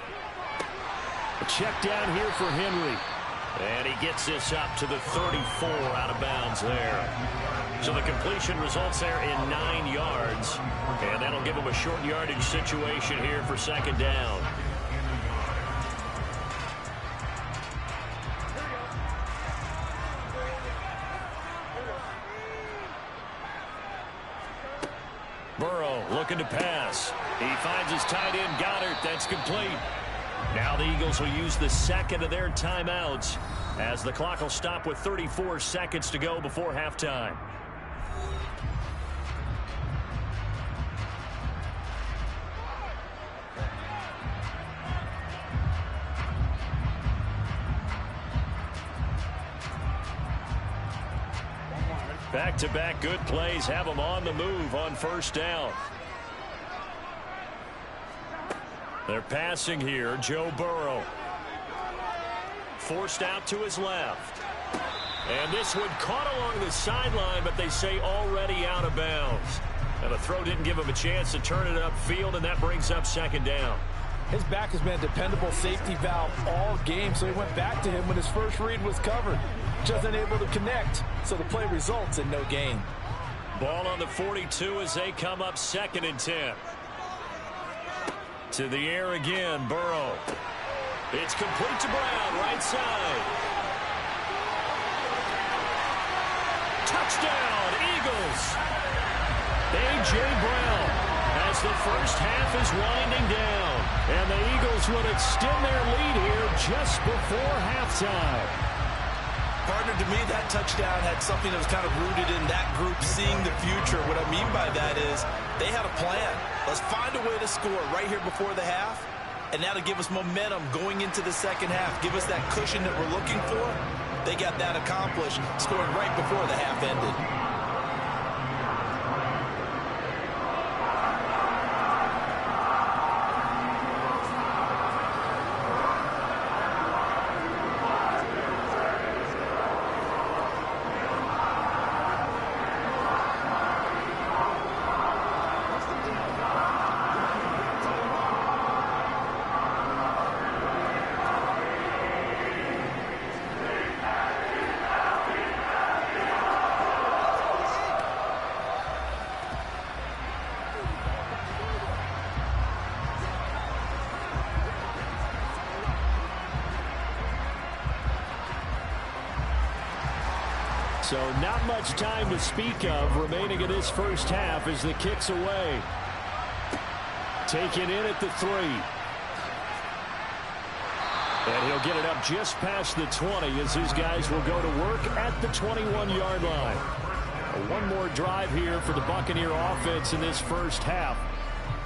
A check down here for Henry. And he gets this up to the 34 out of bounds there. So the completion results there in 9 yards. And that'll give him a short yardage situation here for second down. Burrow looking to pass. He finds his tight end, Goddard. That's complete. Now the Eagles will use the second of their timeouts as the clock will stop with 34 seconds to go before halftime. Back-to-back good plays have them on the move on first down. They're passing here. Joe Burrow. Forced out to his left. And this one caught along the sideline, but they say already out of bounds. And the throw didn't give him a chance to turn it upfield, and that brings up second down. His back has been a dependable safety valve all game, so he went back to him when his first read was covered. Just unable to connect, so the play results in no gain. Ball on the 42 as they come up 2nd and 10. To the air again, Burrow. It's complete to Brown, right side. Touchdown, Eagles. A.J. Brown as the first half is winding down. And the Eagles would extend their lead here just before halftime. Partner, to me, that touchdown had something that was kind of rooted in that group seeing the future. What I mean by that is they had a plan. Let's find a way to score right here before the half, and that'll give us momentum going into the second half. Give us that cushion that we're looking for. They got that accomplished, scoring right before the half ended. So not much time to speak of remaining in this first half as the kick's away. Taken in at the 3. And he'll get it up just past the 20 as his guys will go to work at the 21-yard line. One more drive here for the Buccaneer offense in this first half.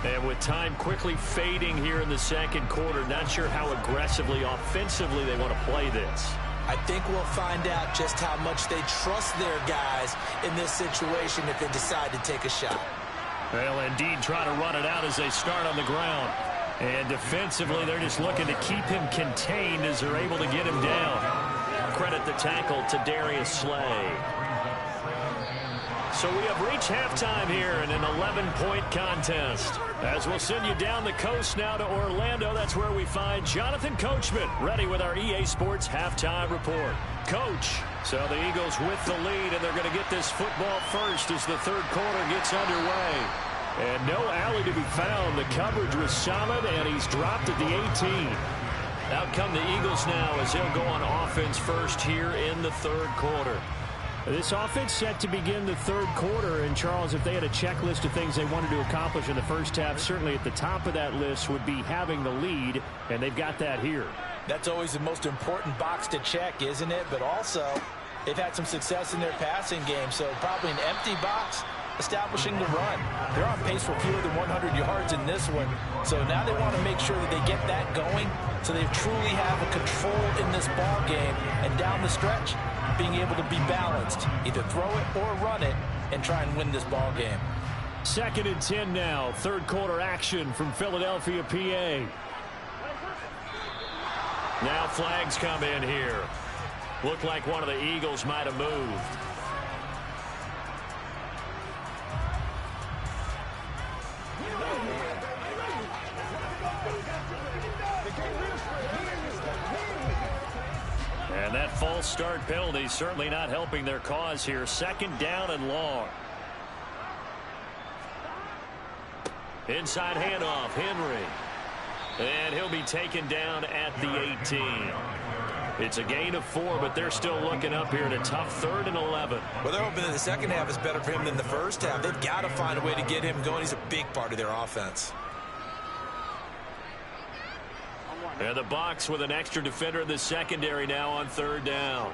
And with time quickly fading here in the second quarter, not sure how aggressively, offensively they want to play this. I think we'll find out just how much they trust their guys in this situation if they decide to take a shot. They'll indeed try to run it out as they start on the ground. And defensively, they're just looking to keep him contained as they're able to get him down. Credit the tackle to Darius Slay. So we have reached halftime here in an 11-point contest. As we'll send you down the coast now to Orlando, that's where we find Jonathan Coachman ready with our EA Sports Halftime Report. Coach, so the Eagles with the lead, and they're going to get this football first as the third quarter gets underway. And no alley to be found. The coverage was solid, and he's dropped at the 18. Out come the Eagles now as they'll go on offense first here in the third quarter. This offense set to begin the third quarter, and Charles, if they had a checklist of things they wanted to accomplish in the first half, certainly at the top of that list would be having the lead, and they've got that here. That's always the most important box to check, isn't it? But also, they've had some success in their passing game, so probably an empty box establishing the run. They're on pace for fewer than 100 yards in this one, so now they want to make sure that they get that going so they truly have a control in this ball game, and down the stretch, being able to be balanced, either throw it or run it, and try and win this ball game. 2nd and 10 now, third quarter action from Philadelphia, PA. Now flags come in here. Looked like one of the Eagles might have moved. And that false start penalty certainly not helping their cause here. Second down and long. Inside handoff, Henry. And he'll be taken down at the 18. It's a gain of 4, but they're still looking up here at a tough 3rd and 11. Well, they're hoping that the second half is better for him than the first half. They've got to find a way to get him going. He's a big part of their offense. And the Bucs with an extra defender in the secondary now on 3rd down.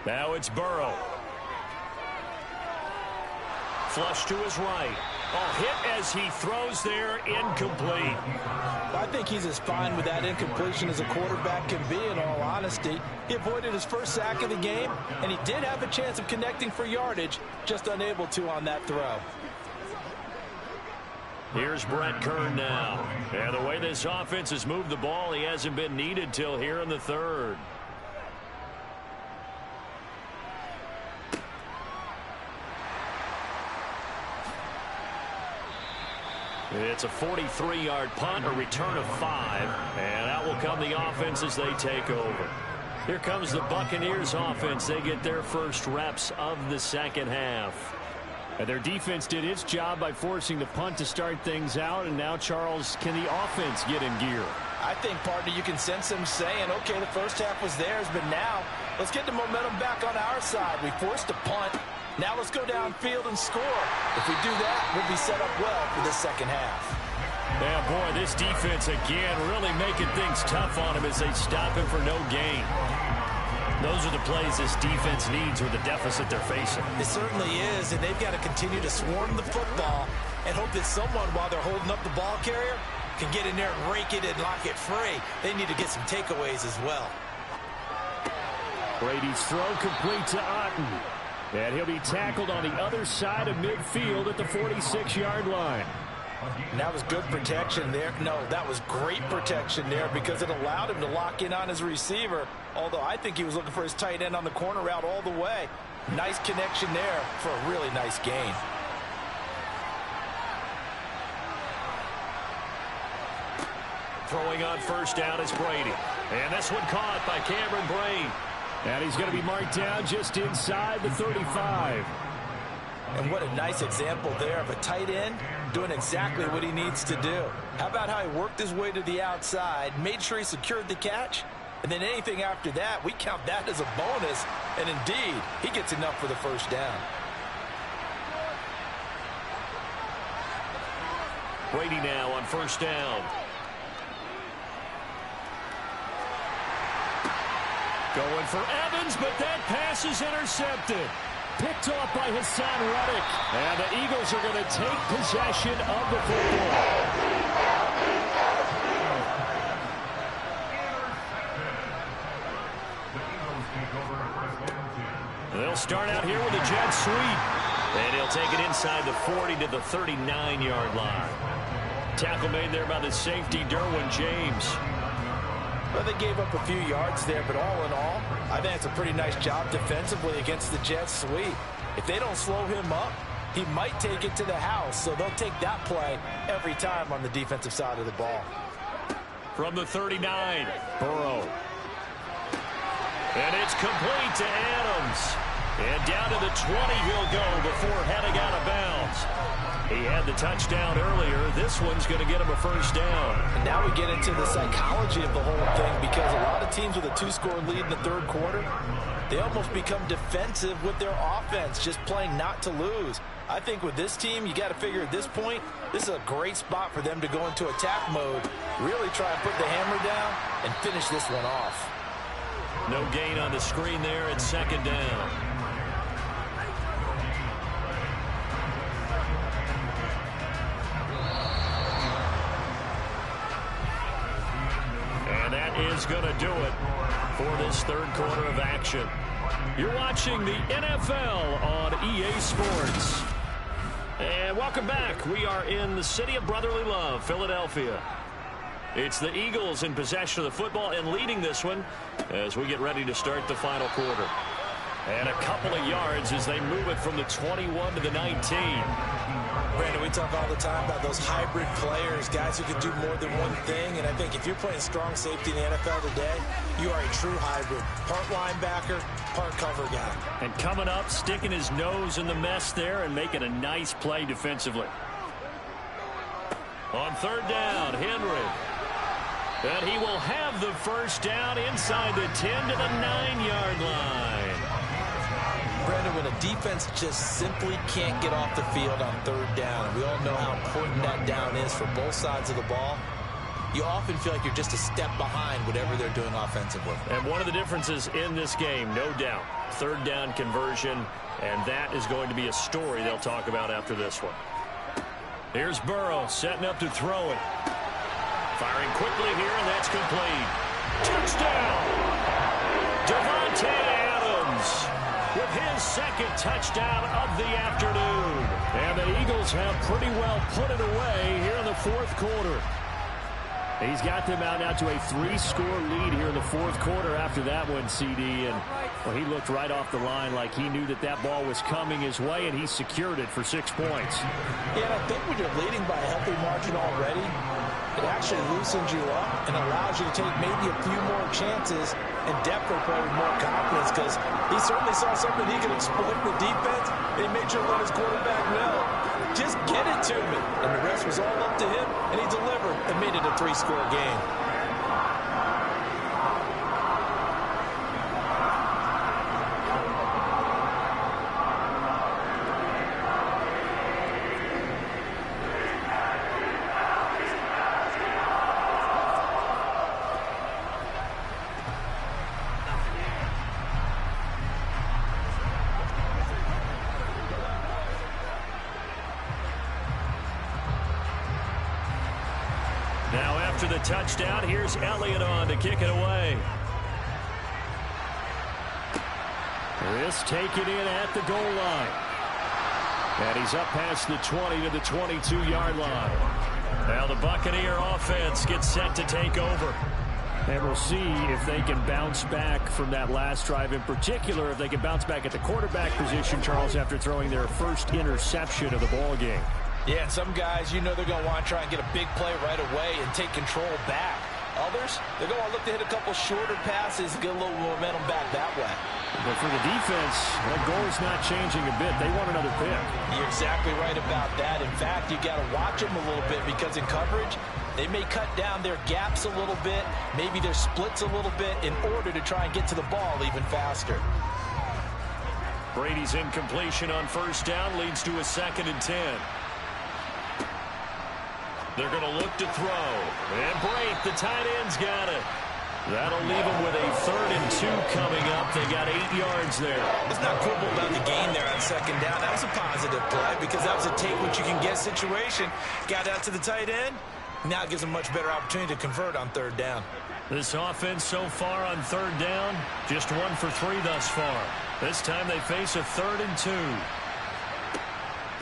Now it's Burrow. Flush to his right. Oh, hit as he throws there, incomplete. I think he's as fine with that incompletion as a quarterback can be, in all honesty. He avoided his first sack of the game, and he did have a chance of connecting for yardage, just unable to on that throw. Here's Brett Kern now. And the way this offense has moved the ball, he hasn't been needed till here in the 3rd. It's a 43-yard punt, a return of 5, and out will come the offense as they take over. Here comes the Buccaneers offense. They get their first reps of the second half. And their defense did its job by forcing the punt to start things out, and now, Charles, can the offense get in gear? I think, partner, you can sense them saying, okay, the first half was theirs, but now let's get the momentum back on our side. We forced a punt. Now let's go downfield and score. If we do that, we'll be set up well for the second half. Yeah, boy, this defense again really making things tough on him as they stop him for no gain. Those are the plays this defense needs with the deficit they're facing. It certainly is, and they've got to continue to swarm the football and hope that someone, while they're holding up the ball carrier, can get in there and rake it and lock it free. They need to get some takeaways as well. Brady's throw complete to Otten. And he'll be tackled on the other side of midfield at the 46-yard line. And that was good protection there. No, that was great protection there because it allowed him to lock in on his receiver. Although I think he was looking for his tight end on the corner route all the way. Nice connection there for a really nice gain. Throwing on first down is Brady. And this one caught by Cameron Brate. And he's going to be marked down just inside the 35. And what a nice example there of a tight end doing exactly what he needs to do. How about how he worked his way to the outside, made sure he secured the catch, and then anything after that, we count that as a bonus. And indeed, he gets enough for the first down. Brady now on first down. Going for Evans, but that pass is intercepted. Picked off by Hassan Reddick. And the Eagles are going to take possession of the football. They'll start out here with a jet sweep. And he'll take it inside the 40 to the 39-yard line. Tackle made there by the safety, Derwin James. Well, they gave up a few yards there, but all in all, I think it's a pretty nice job defensively against the jet sweep. If they don't slow him up, he might take it to the house, so they'll take that play every time on the defensive side of the ball. From the 39, Burrow. And it's complete to Adams. And down to the 20 he'll go before heading out of bounds. He had the touchdown earlier. This one's going to get him a first down. And now we get into the psychology of the whole thing because a lot of teams with a 2-score lead in the third quarter, they almost become defensive with their offense, just playing not to lose. I think with this team, you got to figure at this point, this is a great spot for them to go into attack mode, really try and put the hammer down and finish this one off. No gain on the screen there at second down. And that is going to do it for this third quarter of action. You're watching the NFL on EA Sports. And welcome back. We are in the city of brotherly love, Philadelphia. It's the Eagles in possession of the football and leading this one as we get ready to start the final quarter. And a couple of yards as they move it from the 21 to the 19. Brandon, we talk all the time about those hybrid players, guys who can do more than one thing. And I think if you're playing strong safety in the NFL today, you are a true hybrid. Part linebacker, part cover guy. And coming up, sticking his nose in the mess there and making a nice play defensively. On third down, Henry. And he will have the first down inside the 10 to the 9-yard line. Brandon, when a defense just simply can't get off the field on third down, and we all know how important that down is for both sides of the ball, you often feel like you're just a step behind whatever they're doing offensively. And one of the differences in this game, no doubt, third down conversion, and that is going to be a story they'll talk about after this one. Here's Burrow setting up to throw it. Firing quickly here, and that's complete. Touchdown! Davante Adams with his second touchdown of the afternoon. And the Eagles have pretty well put it away here in the fourth quarter. He's got them out now to a 3-score lead here in the fourth quarter after that one, CD. And well, he looked right off the line like he knew that that ball was coming his way, and he secured it for 6 points. Yeah, and I think when you're leading by a healthy margin already, it actually loosens you up and allows you to take maybe a few more chances and definitely play with more confidence, because he certainly saw something he could exploit the defense, and he made sure to let his quarterback know, just get it to me. And the rest was all up to him, and he delivered and made it a 3-score game. Now after the touchdown, here's Elliott on to kick it away. This taken in at the goal line. And he's up past the 20 to the 22-yard line. Now the Buccaneer offense gets set to take over. And we'll see if they can bounce back from that last drive, in particular if they can bounce back at the quarterback position, Charles, after throwing their first interception of the ball game. Yeah, and some guys, you know they're going to want to try and get a big play right away and take control back. Others, they're going to look to hit a couple shorter passes and get a little momentum back that way. But for the defense, that goal is not changing a bit. They want another pick. You're exactly right about that. In fact, you got to watch them a little bit, because in coverage, they may cut down their gaps a little bit, maybe their splits a little bit, in order to try and get to the ball even faster. Brady's incompletion on first down leads to a 2nd and 10. They're going to look to throw. And Brate, the tight end's got it. That'll leave them with a 3rd and 2 coming up. They got 8 yards there. It's not quibble about the gain there on 2nd down. That was a positive play, because that was a take what you can get situation. Got out to the tight end. Now it gives them a much better opportunity to convert on 3rd down. This offense so far on 3rd down, just 1 for 3 thus far. This time they face a 3rd and 2.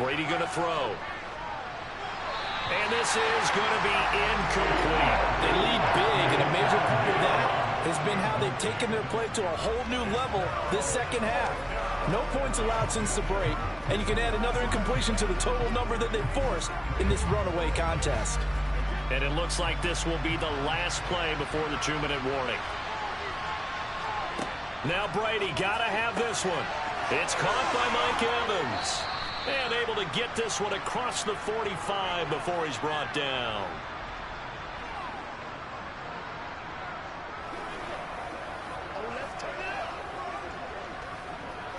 Brady going to throw. And this is going to be incomplete. They lead big, and a major part of that has been how they've taken their play to a whole new level this second half. No points allowed since the break, and you can add another incompletion to the total number that they forced in this runaway contest. And it looks like this will be the last play before the 2-minute warning. Now Brady got to have this one. It's caught by Mike Evans. And able to get this one across the 45 before he's brought down.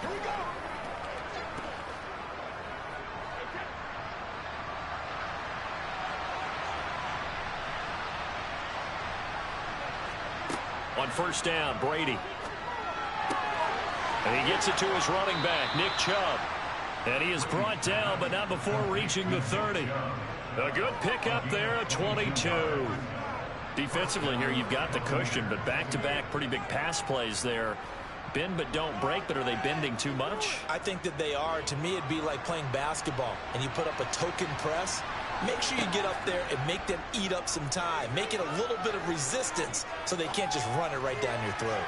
Here we go. On first down, Brady. And he gets it to his running back, Nick Chubb. And he is brought down, but not before reaching the 30. A good pickup there at 22. Defensively here, you've got the cushion, but back-to-back pretty big pass plays there. Bend but don't break, but are they bending too much? I think that they are. To me, it'd be like playing basketball, and you put up a token press. make sure you get up there and make them eat up some time. Make it a little bit of resistance so they can't just run it right down your throat.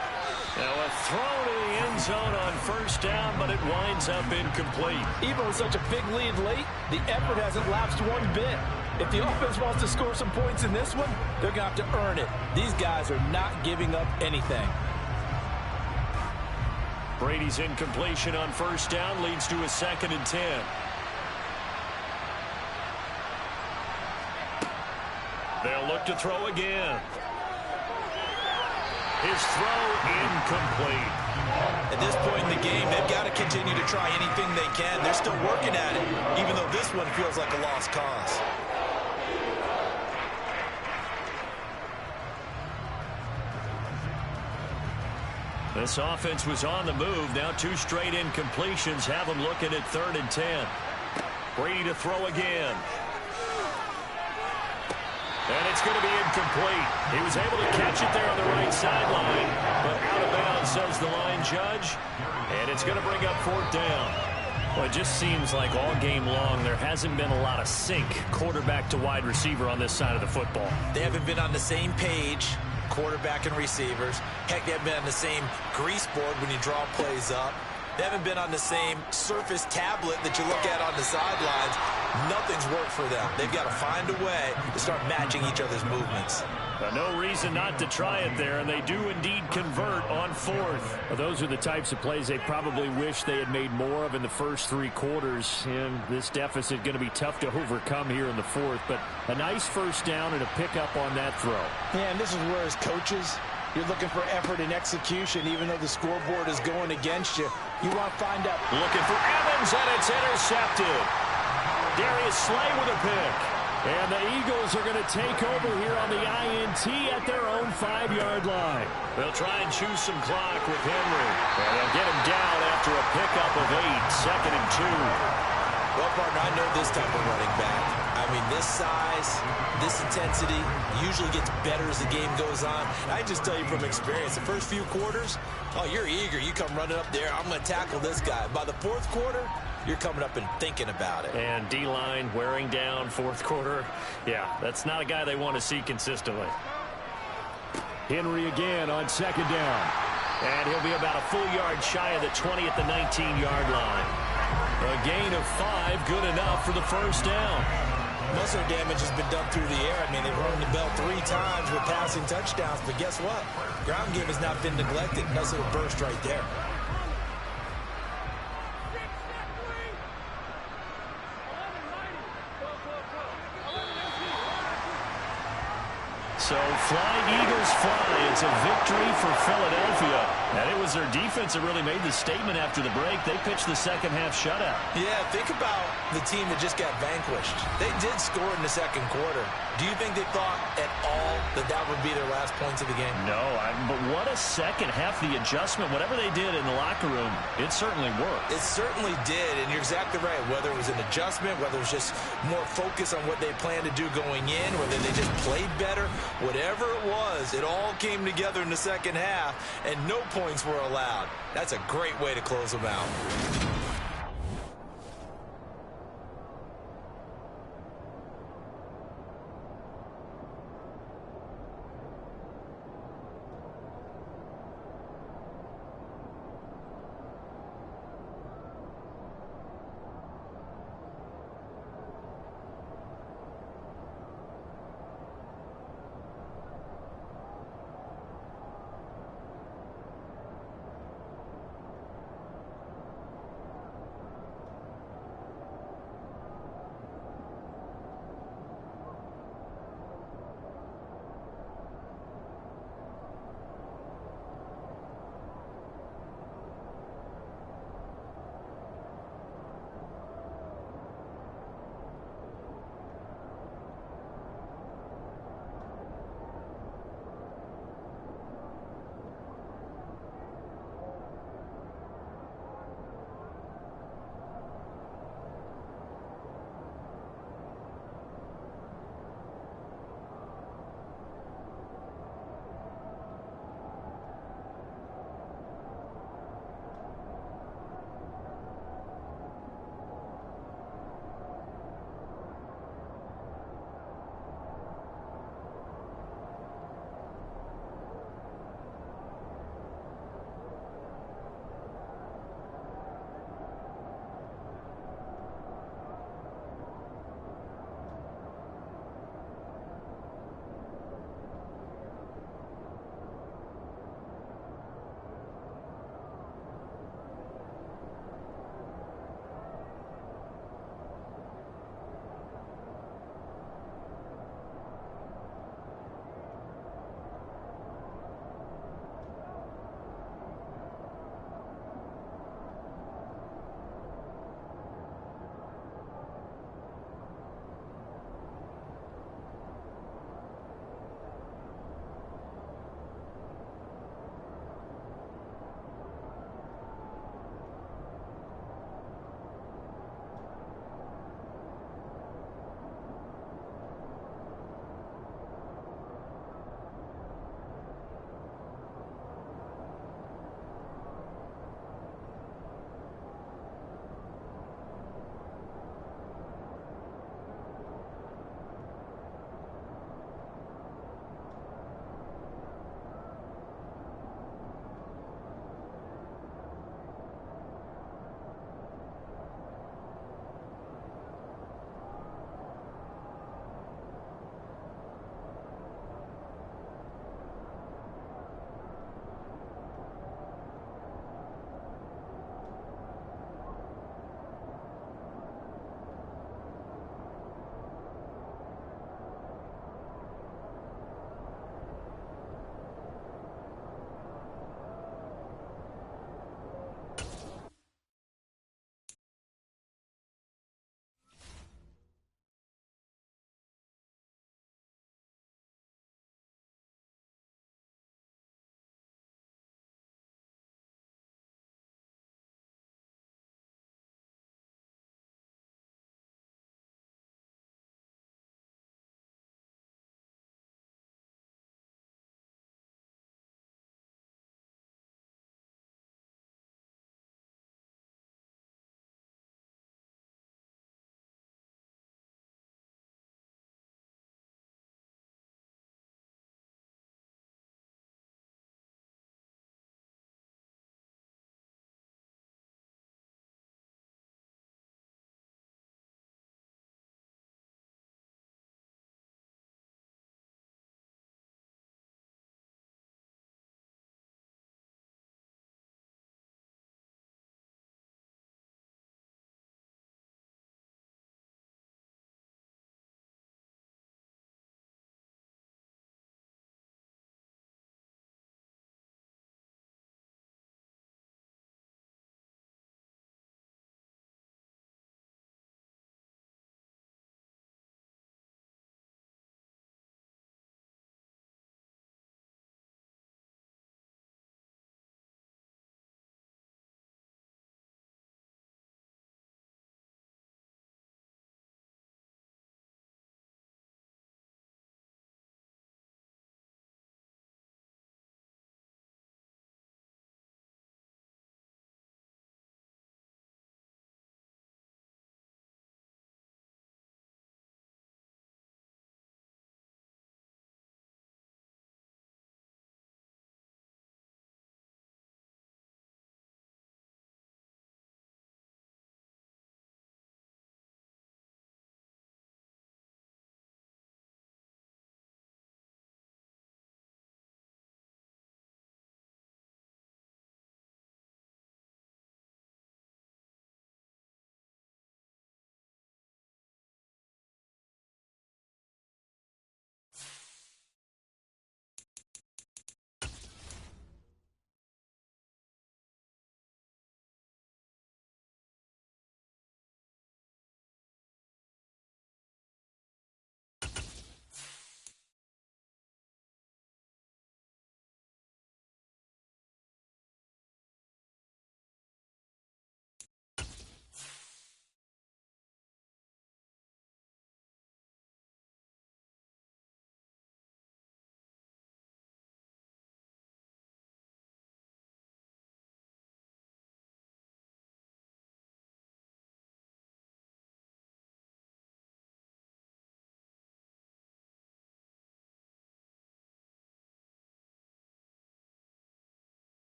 Now a throw to the end zone on first down, but it winds up incomplete. Even with such a big lead late, the effort hasn't lapsed one bit. If the offense wants to score some points in this one, they're going to have to earn it. These guys are not giving up anything. Brady's incompletion on first down leads to a 2nd and 10. They'll look to throw again. His throw incomplete. At this point in the game, they've got to continue to try anything they can. They're still working at it, even though this one feels like a lost cause. This offense was on the move. Now 2 straight incompletions have them looking at 3rd and 10. Brady to throw again. And it's going to be incomplete. He was able to catch it there on the right sideline, but out of bounds, says the line judge. And it's going to bring up 4th down. Well, it just seems like all game long there hasn't been a lot of sync quarterback to wide receiver on this side of the football. They haven't been on the same page, quarterback and receivers. Heck, they haven't been on the same grease board when you draw plays up. They haven't been on the same surface tablet that you look at on the sidelines. Nothing's worked for them. They've got to find a way to start matching each other's movements. No reason not to try it there, and they do indeed convert on 4th. Well, those are the types of plays they probably wish they had made more of in the first 3 quarters. And this deficit going to be tough to overcome here in the 4th. But a nice first down and a pickup on that throw. Yeah, and this is where as coaches, you're looking for effort and execution, even though the scoreboard is going against you. You want to find out. Looking for Evans, and it's intercepted. Darius Slay with a pick. And the Eagles are going to take over here on the INT at their own 5-yard line. They'll try and choose some clock with Henry. And they'll get him down after a pickup of 8, 2nd and 2. Well, partner, I know this type of running back. I mean, this size, this intensity usually gets better as the game goes on. I just tell you from experience, the first few quarters, oh, you're eager. You come running up there. I'm going to tackle this guy. By the 4th quarter, you're coming up and thinking about it. And D-line wearing down 4th quarter. Yeah, that's not a guy they want to see consistently. Henry again on 2nd down. And he'll be about a full yard shy of the 20 at the 19-yard line. A gain of 5, good enough for the first down. Most of their damage has been done through the air. I mean, they've rung the bell 3 times with passing touchdowns, but guess what? Ground game has not been neglected. Nice little burst right there. So flying Eagles fly. It's a victory for Philadelphia. And it was their defense that really made the statement after the break. They pitched the second half shutout. Yeah, think about the team that just got vanquished. They did score in the 2nd quarter. Do you think they thought at all that that would be their last points of the game? No, but what a second half. The adjustment, whatever they did in the locker room, it certainly worked. It certainly did, and you're exactly right. Whether it was an adjustment, whether it was just more focus on what they planned to do going in, whether they just played better, whatever it was, it all came together in the second half, and no points were allowed. That's a great way to close them out.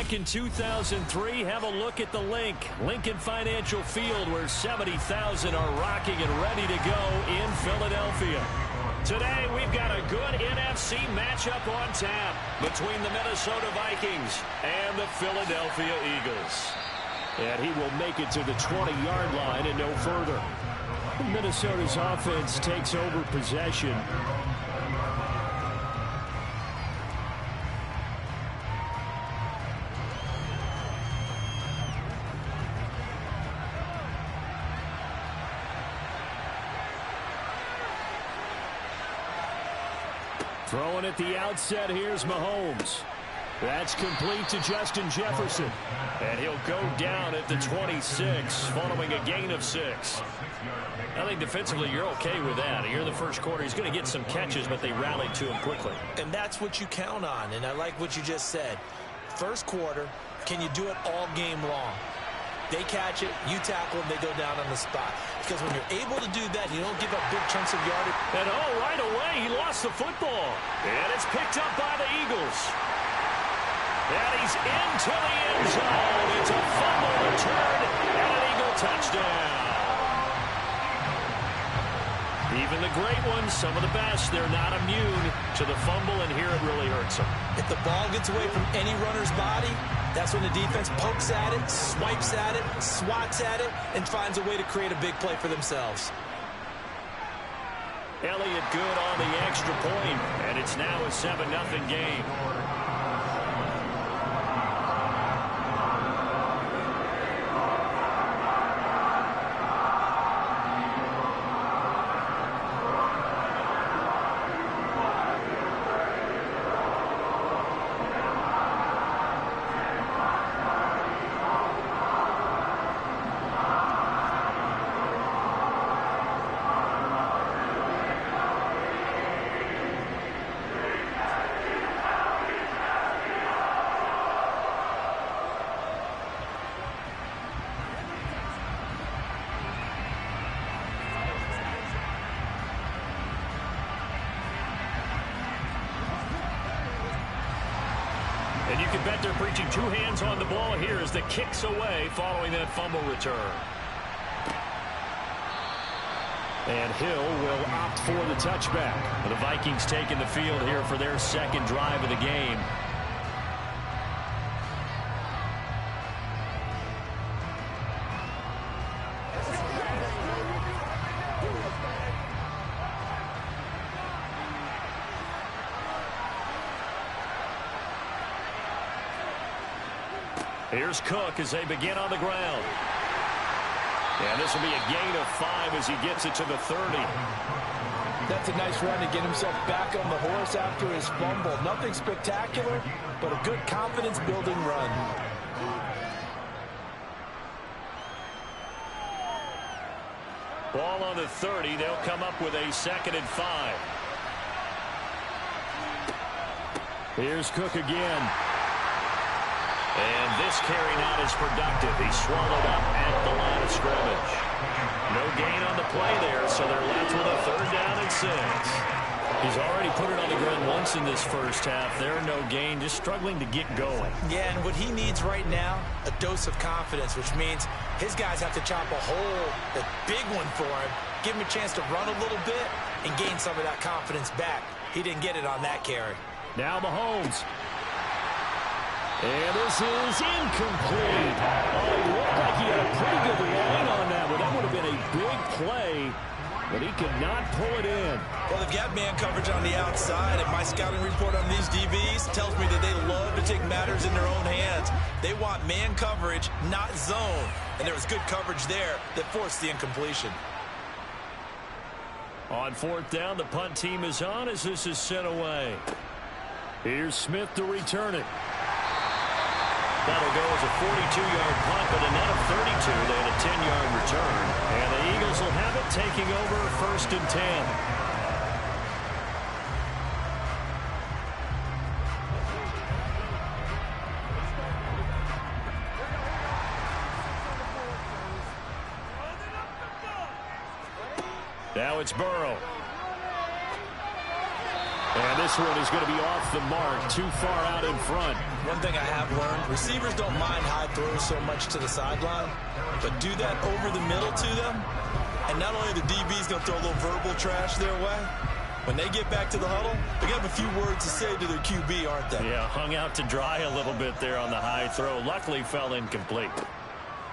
back in 2003, have a look at the link. Lincoln Financial Field, where 70,000 are rocking and ready to go in Philadelphia. Today, we've got a good NFC matchup on tap between the Minnesota Vikings and the Philadelphia Eagles. And he will make it to the 20-yard line and no further. Minnesota's offense takes over possession. Throwing at the outset, here's Mahomes. That's complete to Justin Jefferson. And he'll go down at the 26 following a gain of 6. I think defensively you're okay with that. Here in the first quarter, he's going to get some catches, but they rallied to him quickly. And that's what you count on, and I like what you just said. First quarter, can you do it all game long? They catch it, you tackle them, they go down on the spot. Because when you're able to do that, you don't give up big chunks of yardage. And right away, he lost the football. And it's picked up by the Eagles. And he's into the end zone. It's a fumble return and an Eagle touchdown. Even the great ones, some of the best, they're not immune to the fumble, and here it really hurts them. If the ball gets away from any runner's body, that's when the defense pokes at it, swipes at it, swats at it, and finds a way to create a big play for themselves. Elliott good on the extra point, and it's now a 7-0 game. And you can bet they're preaching two hands on the ball here as the kick's away following that fumble return. And Hill will opt for the touchback. The Vikings taking the field here for their second drive of the game. Here's Cook as they begin on the ground. And this will be a gain of 5 as he gets it to the 30. That's a nice run to get himself back on the horse after his fumble. Nothing spectacular, but a good confidence-building run. Ball on the 30. They'll come up with a 2nd and 5. Here's Cook again. And this carry not as productive. He swallowed up at the line of scrimmage. No gain on the play there, so they're left with a 3rd down and 6. He's already put it on the ground once in this first half. There, no gain, just struggling to get going. Yeah, and what he needs right now, a dose of confidence, which means his guys have to chop a hole, a big one for him, give him a chance to run a little bit and gain some of that confidence back. He didn't get it on that carry. Now Mahomes. And this is incomplete. Oh, it looked like he had a pretty good line on that one. That would have been a big play, but he could not pull it in. Well, they've got man coverage on the outside, and my scouting report on these DBs tells me that they love to take matters in their own hands. They want man coverage, not zone. And there was good coverage there that forced the incompletion. On 4th down, the punt team is on as this is sent away. Here's Smith to return it. That'll go as a 42-yard punt, but a net of 32. They had a 10-yard return. And the Eagles will have it, taking over 1st and 10. Now it's Burrow. And this one is going to be off the mark, too far out in front. One thing I have learned, receivers don't mind high throws so much to the sideline, but do that over the middle to them, and not only the DB's going to throw a little verbal trash their way, when they get back to the huddle, they're going to have a few words to say to their QB, aren't they? Yeah, hung out to dry a little bit there on the high throw. Luckily fell incomplete.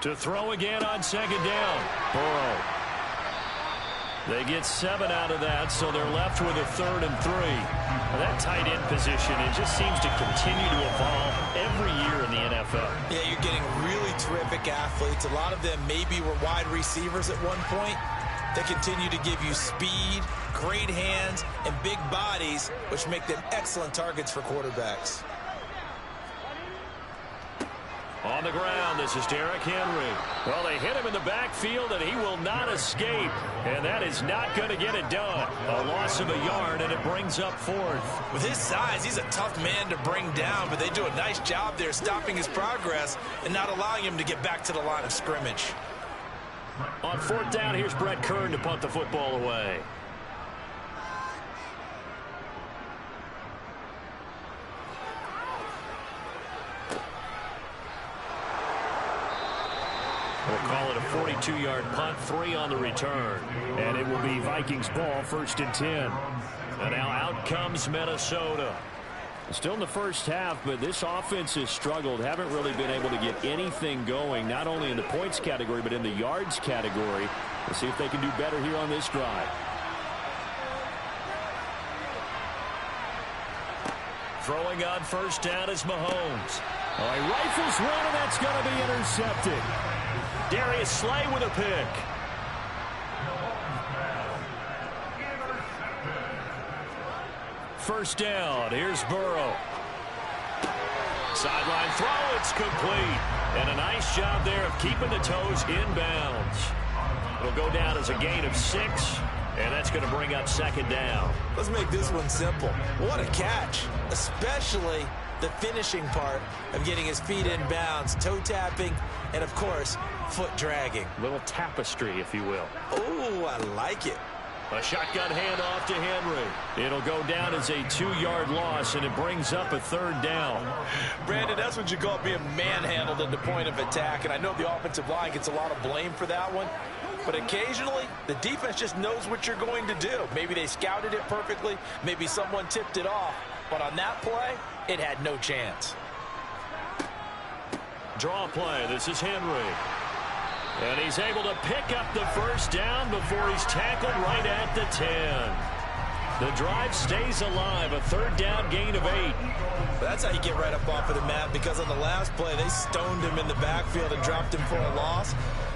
To throw again on second down. Burrow. They get 7 out of that, so they're left with a 3rd and 3. Well, that tight end position, it just seems to continue to evolve every year in the NFL. Yeah, you're getting really terrific athletes. A lot of them maybe were wide receivers at one point. They continue to give you speed, great hands, and big bodies, which make them excellent targets for quarterbacks. On the ground, this is Derrick Henry. Well, they hit him in the backfield, and he will not escape. And that is not going to get it done. A loss of a yard, and it brings up 4th. With his size, he's a tough man to bring down, but they do a nice job there stopping his progress and not allowing him to get back to the line of scrimmage. On 4th down, here's Brett Kern to punt the football away. We'll call it a 42-yard punt, 3 on the return. And it will be Vikings ball, 1st and 10. And now out comes Minnesota. Still in the first half, but this offense has struggled. Haven't really been able to get anything going, not only in the points category, but in the yards category. We'll see if they can do better here on this drive. Throwing on 1st down is Mahomes. Oh, he rifles one, and that's going to be intercepted. Darius Slay with a pick. First down. Here's Burrow. Sideline throw. It's complete. And a nice job there of keeping the toes inbounds. It'll go down as a gain of 6. And that's going to bring up 2nd down. Let's make this one simple. What a catch, especially the finishing part of getting his feet in bounds, toe tapping, and of course, foot dragging. Little tapestry, if you will. Oh, I like it. A shotgun handoff to Henry. It'll go down as a 2-yard loss, and it brings up a 3rd down. Brandon, that's what you call being manhandled at the point of attack, and I know the offensive line gets a lot of blame for that one. But occasionally, the defense just knows what you're going to do. Maybe they scouted it perfectly. Maybe someone tipped it off. But on that play, it had no chance. Draw play. This is Henry. And he's able to pick up the 1st down before he's tackled right at the 10. The drive stays alive. A 3rd down gain of 8. That's how you get right up off of the mat, because on the last play, they stoned him in the backfield and dropped him for a loss.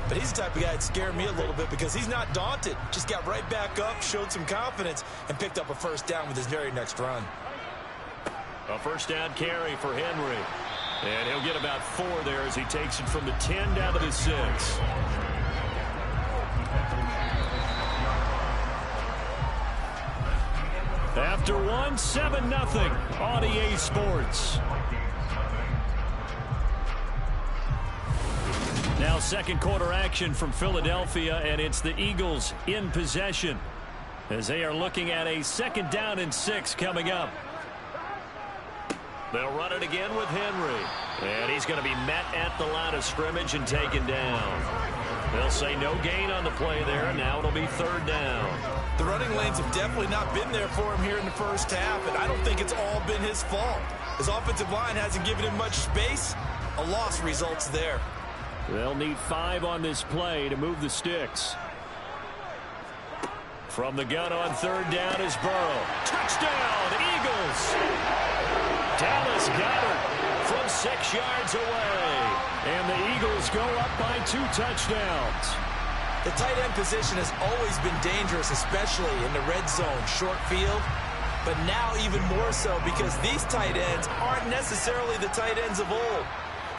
But he's the type of guy that scared me a little bit because he's not daunted. Just got right back up, showed some confidence, and picked up a 1st down with his very next run. A 1st down carry for Henry. And he'll get about 4 there as he takes it from the 10 down to the 6. After 1, 7-0 on EA Sports. Now 2nd quarter action from Philadelphia, and it's the Eagles in possession as they are looking at a 2nd down and 6 coming up. They'll run it again with Henry. And he's going to be met at the line of scrimmage and taken down. They'll say no gain on the play there, and now it'll be 3rd down. The running lanes have definitely not been there for him here in the first half, and I don't think it's all been his fault. His offensive line hasn't given him much space. A loss results there. They'll need 5 on this play to move the sticks. From the gun on 3rd down is Burrow. Touchdown, Eagles! Dallas Goedert from 6 yards away. And the Eagles go up by 2 touchdowns. The tight end position has always been dangerous, especially in the red zone, short field. But now even more so because these tight ends aren't necessarily the tight ends of old.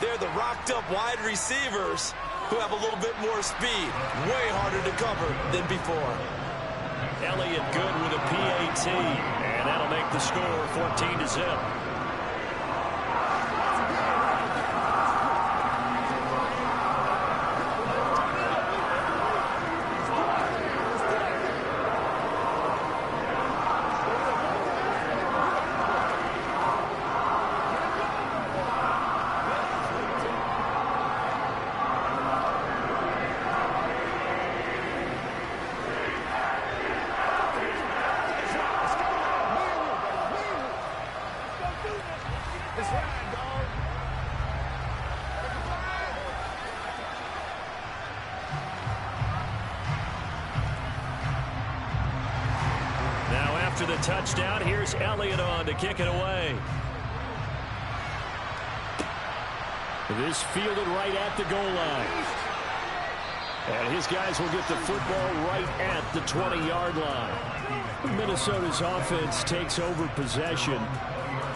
They're the rocked-up wide receivers who have a little bit more speed. Way harder to cover than before. Elliott good with a PAT. And that'll make the score 14-0. after the touchdown. Here's Elliott on to kick it away. This fielded right at the goal line. And his guys will get the football right at the 20-yard line. Minnesota's offense takes over possession.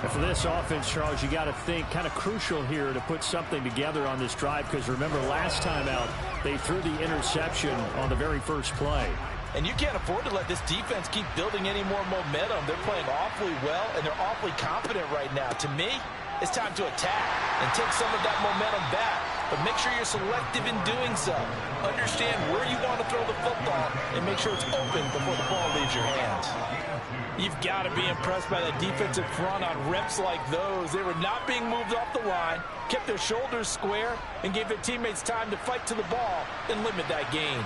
And for this offense, Charles, you got to think kind of crucial here to put something together on this drive, because remember last time out they threw the interception on the very first play. And you can't afford to let this defense keep building any more momentum. They're playing awfully well, and they're awfully confident right now. To me, it's time to attack and take some of that momentum back. But make sure you're selective in doing so. Understand where you want to throw the football and make sure it's open before the ball leaves your hands. You've got to be impressed by that defensive front on reps like those. They were not being moved off the line, kept their shoulders square, and gave their teammates time to fight to the ball and limit that gain.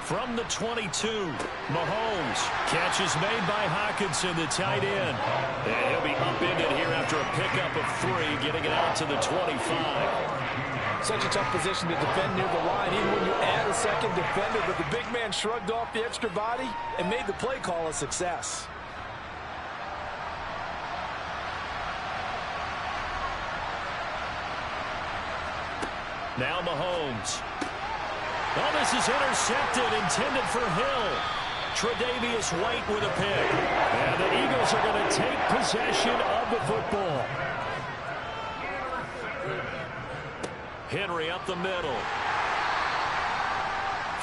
From the 22, Mahomes. Catch is made by Hockenson, the tight end. And he'll be upended here after a pickup of 3, getting it out to the 25. Such a tough position to defend near the line, even when you add a second defender. But the big man shrugged off the extra body and made the play call a success. Now Mahomes. Oh, this is intercepted, intended for Hill. Tre'Davious White with a pick. And the Eagles are going to take possession of the football. Henry up the middle.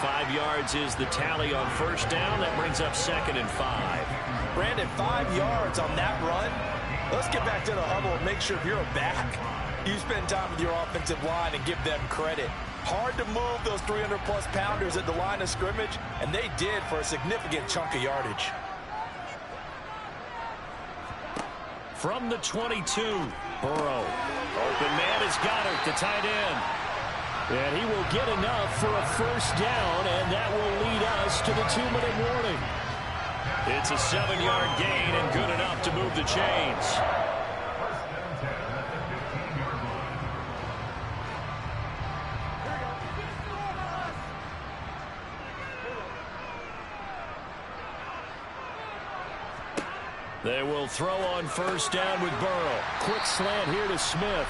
5 yards is the tally on first down. That brings up 2nd and 5. Brandon, 5 yards on that run. Let's get back to the huddle and make sure if you're a back, you spend time with your offensive line and give them credit. Hard to move those 300-plus pounders at the line of scrimmage, and they did for a significant chunk of yardage. From the 22, Burrow. Open man is Goddard, the tight end. And he will get enough for a first down, and that will lead us to the 2-minute warning. It's a 7-yard gain and good enough to move the chains. They will throw on first down with Burrow. Quick slant here to Smith.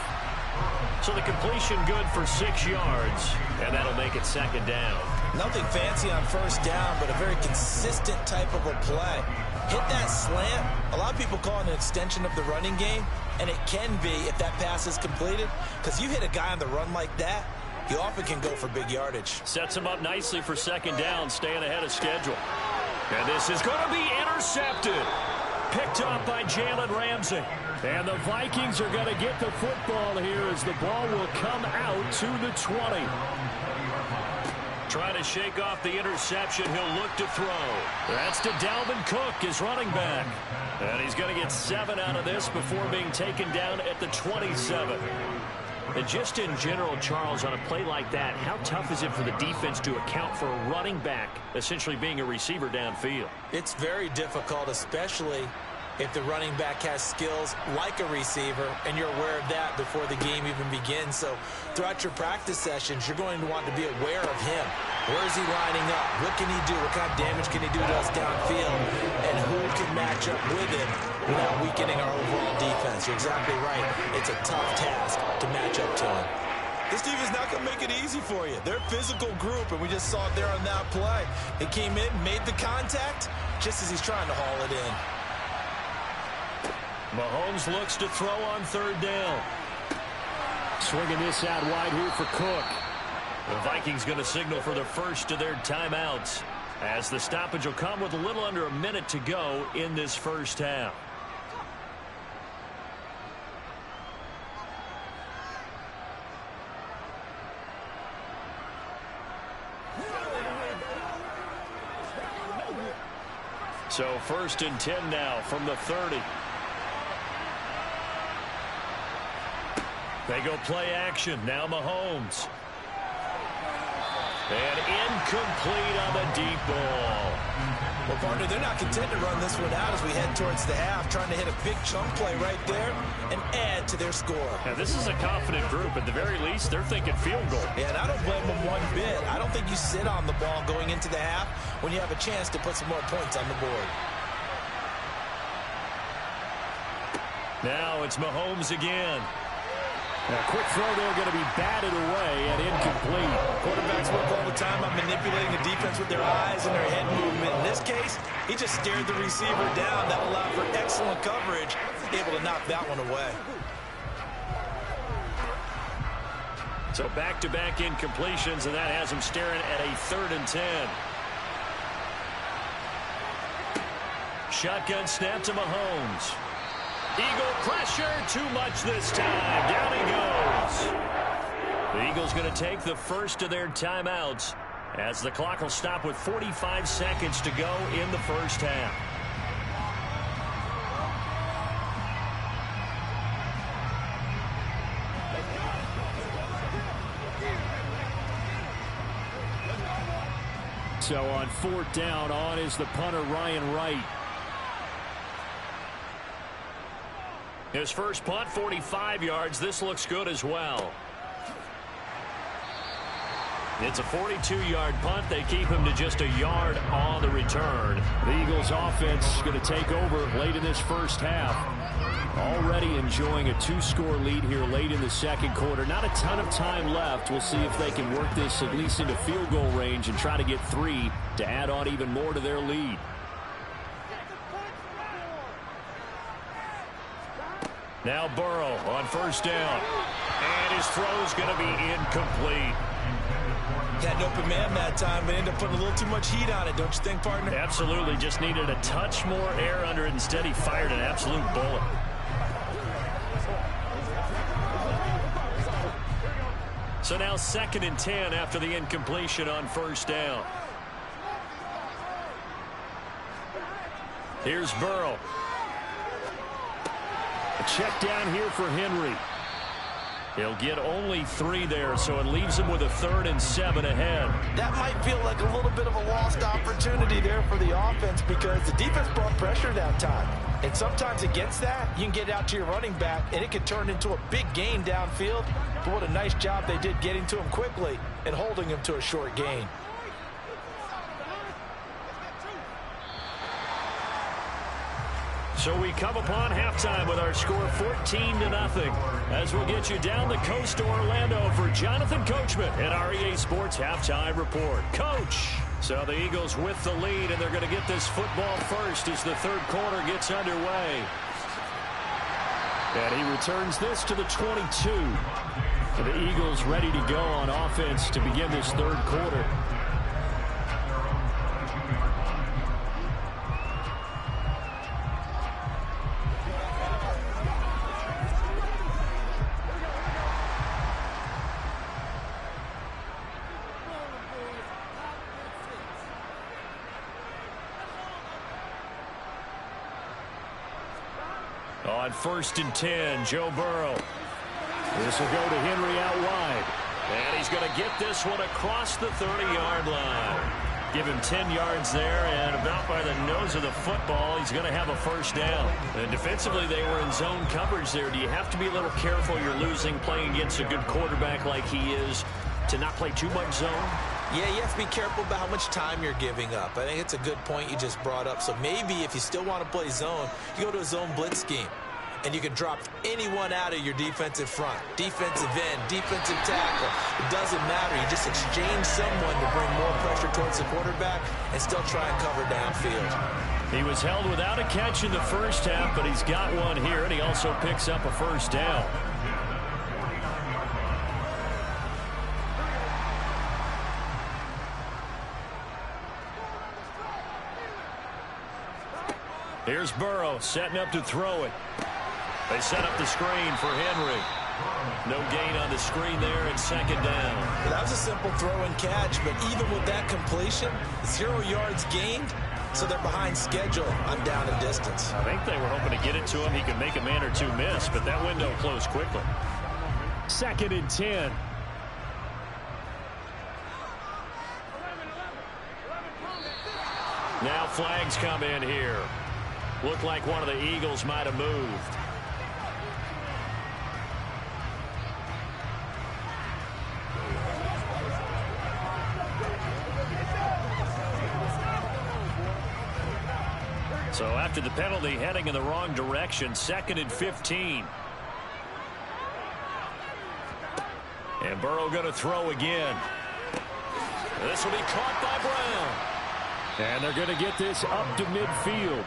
So the completion good for 6 yards, and that'll make it 2nd down. Nothing fancy on first down, but a very consistent type of a play. Hit that slant. A lot of people call it an extension of the running game, and it can be if that pass is completed, because you hit a guy on the run like that, he often can go for big yardage. Sets him up nicely for 2nd down, staying ahead of schedule. And this is going to be intercepted. Picked up by Jalen Ramsey. And the Vikings are going to get the football here as the ball will come out to the 20. Trying to shake off the interception. He'll look to throw. That's to Dalvin Cook, his running back. And he's going to get 7 out of this before being taken down at the 27. And just in general, Charles, on a play like that, how tough is it for the defense to account for a running back essentially being a receiver downfield? It's very difficult, especially if the running back has skills like a receiver, and you're aware of that before the game even begins. So throughout your practice sessions, you're going to want to be aware of him. Where is he lining up? What can he do? What kind of damage can he do to us downfield? And who can match up with him without weakening our overall defense? You're exactly right. It's a tough task to match up to him. This defense is not going to make it easy for you. They're a physical group, and we just saw it there on that play. They came in, made the contact, just as he's trying to haul it in. Mahomes looks to throw on 3rd down. Swinging this out wide here for Cook. The Vikings going to signal for the first of their timeouts, as the stoppage will come with a little under a minute to go in this first half. So 1st and 10 now from the 30. They go play action. Now Mahomes. And incomplete on the deep ball. Well, partner, they're not content to run this one out as we head towards the half, trying to hit a big chunk play right there and add to their score. Now, this is a confident group. At the very least, they're thinking field goal. Yeah, and I don't blame them one bit. I don't think you sit on the ball going into the half when you have a chance to put some more points on the board. Now it's Mahomes again. A quick throw there going to be batted away and incomplete. Quarterbacks work all the time on manipulating the defense with their eyes and their head movement. In this case, he just stared the receiver down. That allowed for excellent coverage, able to knock that one away. So back-to-back incompletions, and that has him staring at a 3rd and 10. Shotgun snap to Mahomes. Eagle pressure, too much this time. Down he goes. The Eagles going to take the first of their timeouts as the clock will stop with 45 seconds to go in the first half. So on 4th down, on is the punter, Ryan Wright. His first punt, 45 yards. This looks good as well. It's a 42-yard punt. They keep him to just a yard on the return. The Eagles offense is going to take over late in this first half. Already enjoying a 2-score lead here late in the second quarter. Not a ton of time left. We'll see if they can work this at least into field goal range and try to get 3 to add on even more to their lead. Now Burrow on 1st down. And his throw's going to be incomplete. Had an open man that time, but ended up putting a little too much heat on it, don't you think, partner? Absolutely. Just needed a touch more air under it. Instead, he fired an absolute bullet. So now 2nd and 10 after the incompletion on 1st down. Here's Burrow. A check down here for Henry. He'll get only 3 there, so it leaves him with a 3rd and 7 ahead. That might feel like a little bit of a lost opportunity there for the offense because the defense brought pressure that time. And sometimes against that, you can get out to your running back, and it can turn into a big gain downfield. But what a nice job they did getting to him quickly and holding him to a short gain. So we come upon halftime with our score 14-0 as we'll get you down the coast to Orlando for Jonathan Coachman at our EA Sports Halftime Report. Coach! So the Eagles with the lead, and they're going to get this football first as the 3rd quarter gets underway. And he returns this to the 22. And the Eagles ready to go on offense to begin this 3rd quarter. On 1st and 10, Joe Burrow. This will go to Henry out wide. And he's going to get this one across the 30-yard line. Give him 10 yards there, and about by the nose of the football, he's going to have a 1st down. And defensively, they were in zone coverage there. Do you have to be a little careful? You're losing, playing against a good quarterback like he is, to not play too much zone? Yeah, you have to be careful about how much time you're giving up. I think it's a good point you just brought up. So maybe if you still want to play zone, you go to a zone blitz scheme. And you can drop anyone out of your defensive front. Defensive end, defensive tackle. It doesn't matter. You just exchange someone to bring more pressure towards the quarterback and still try and cover downfield. He was held without a catch in the first half, but he's got one here, and he also picks up a 1st down. Here's Burrow setting up to throw it. They set up the screen for Henry. No gain on the screen there, and 2nd down. Well, that was a simple throw and catch, but even with that completion, 0 yards gained, so they're behind schedule on down and distance. I think they were hoping to get it to him. He could make a man or two miss, but that window closed quickly. 2nd and 10. Now flags come in here. Looked like one of the Eagles might have moved. So after the penalty, heading in the wrong direction, 2nd and 15. And Burrow going to throw again. This will be caught by Brown. And they're going to get this up to midfield.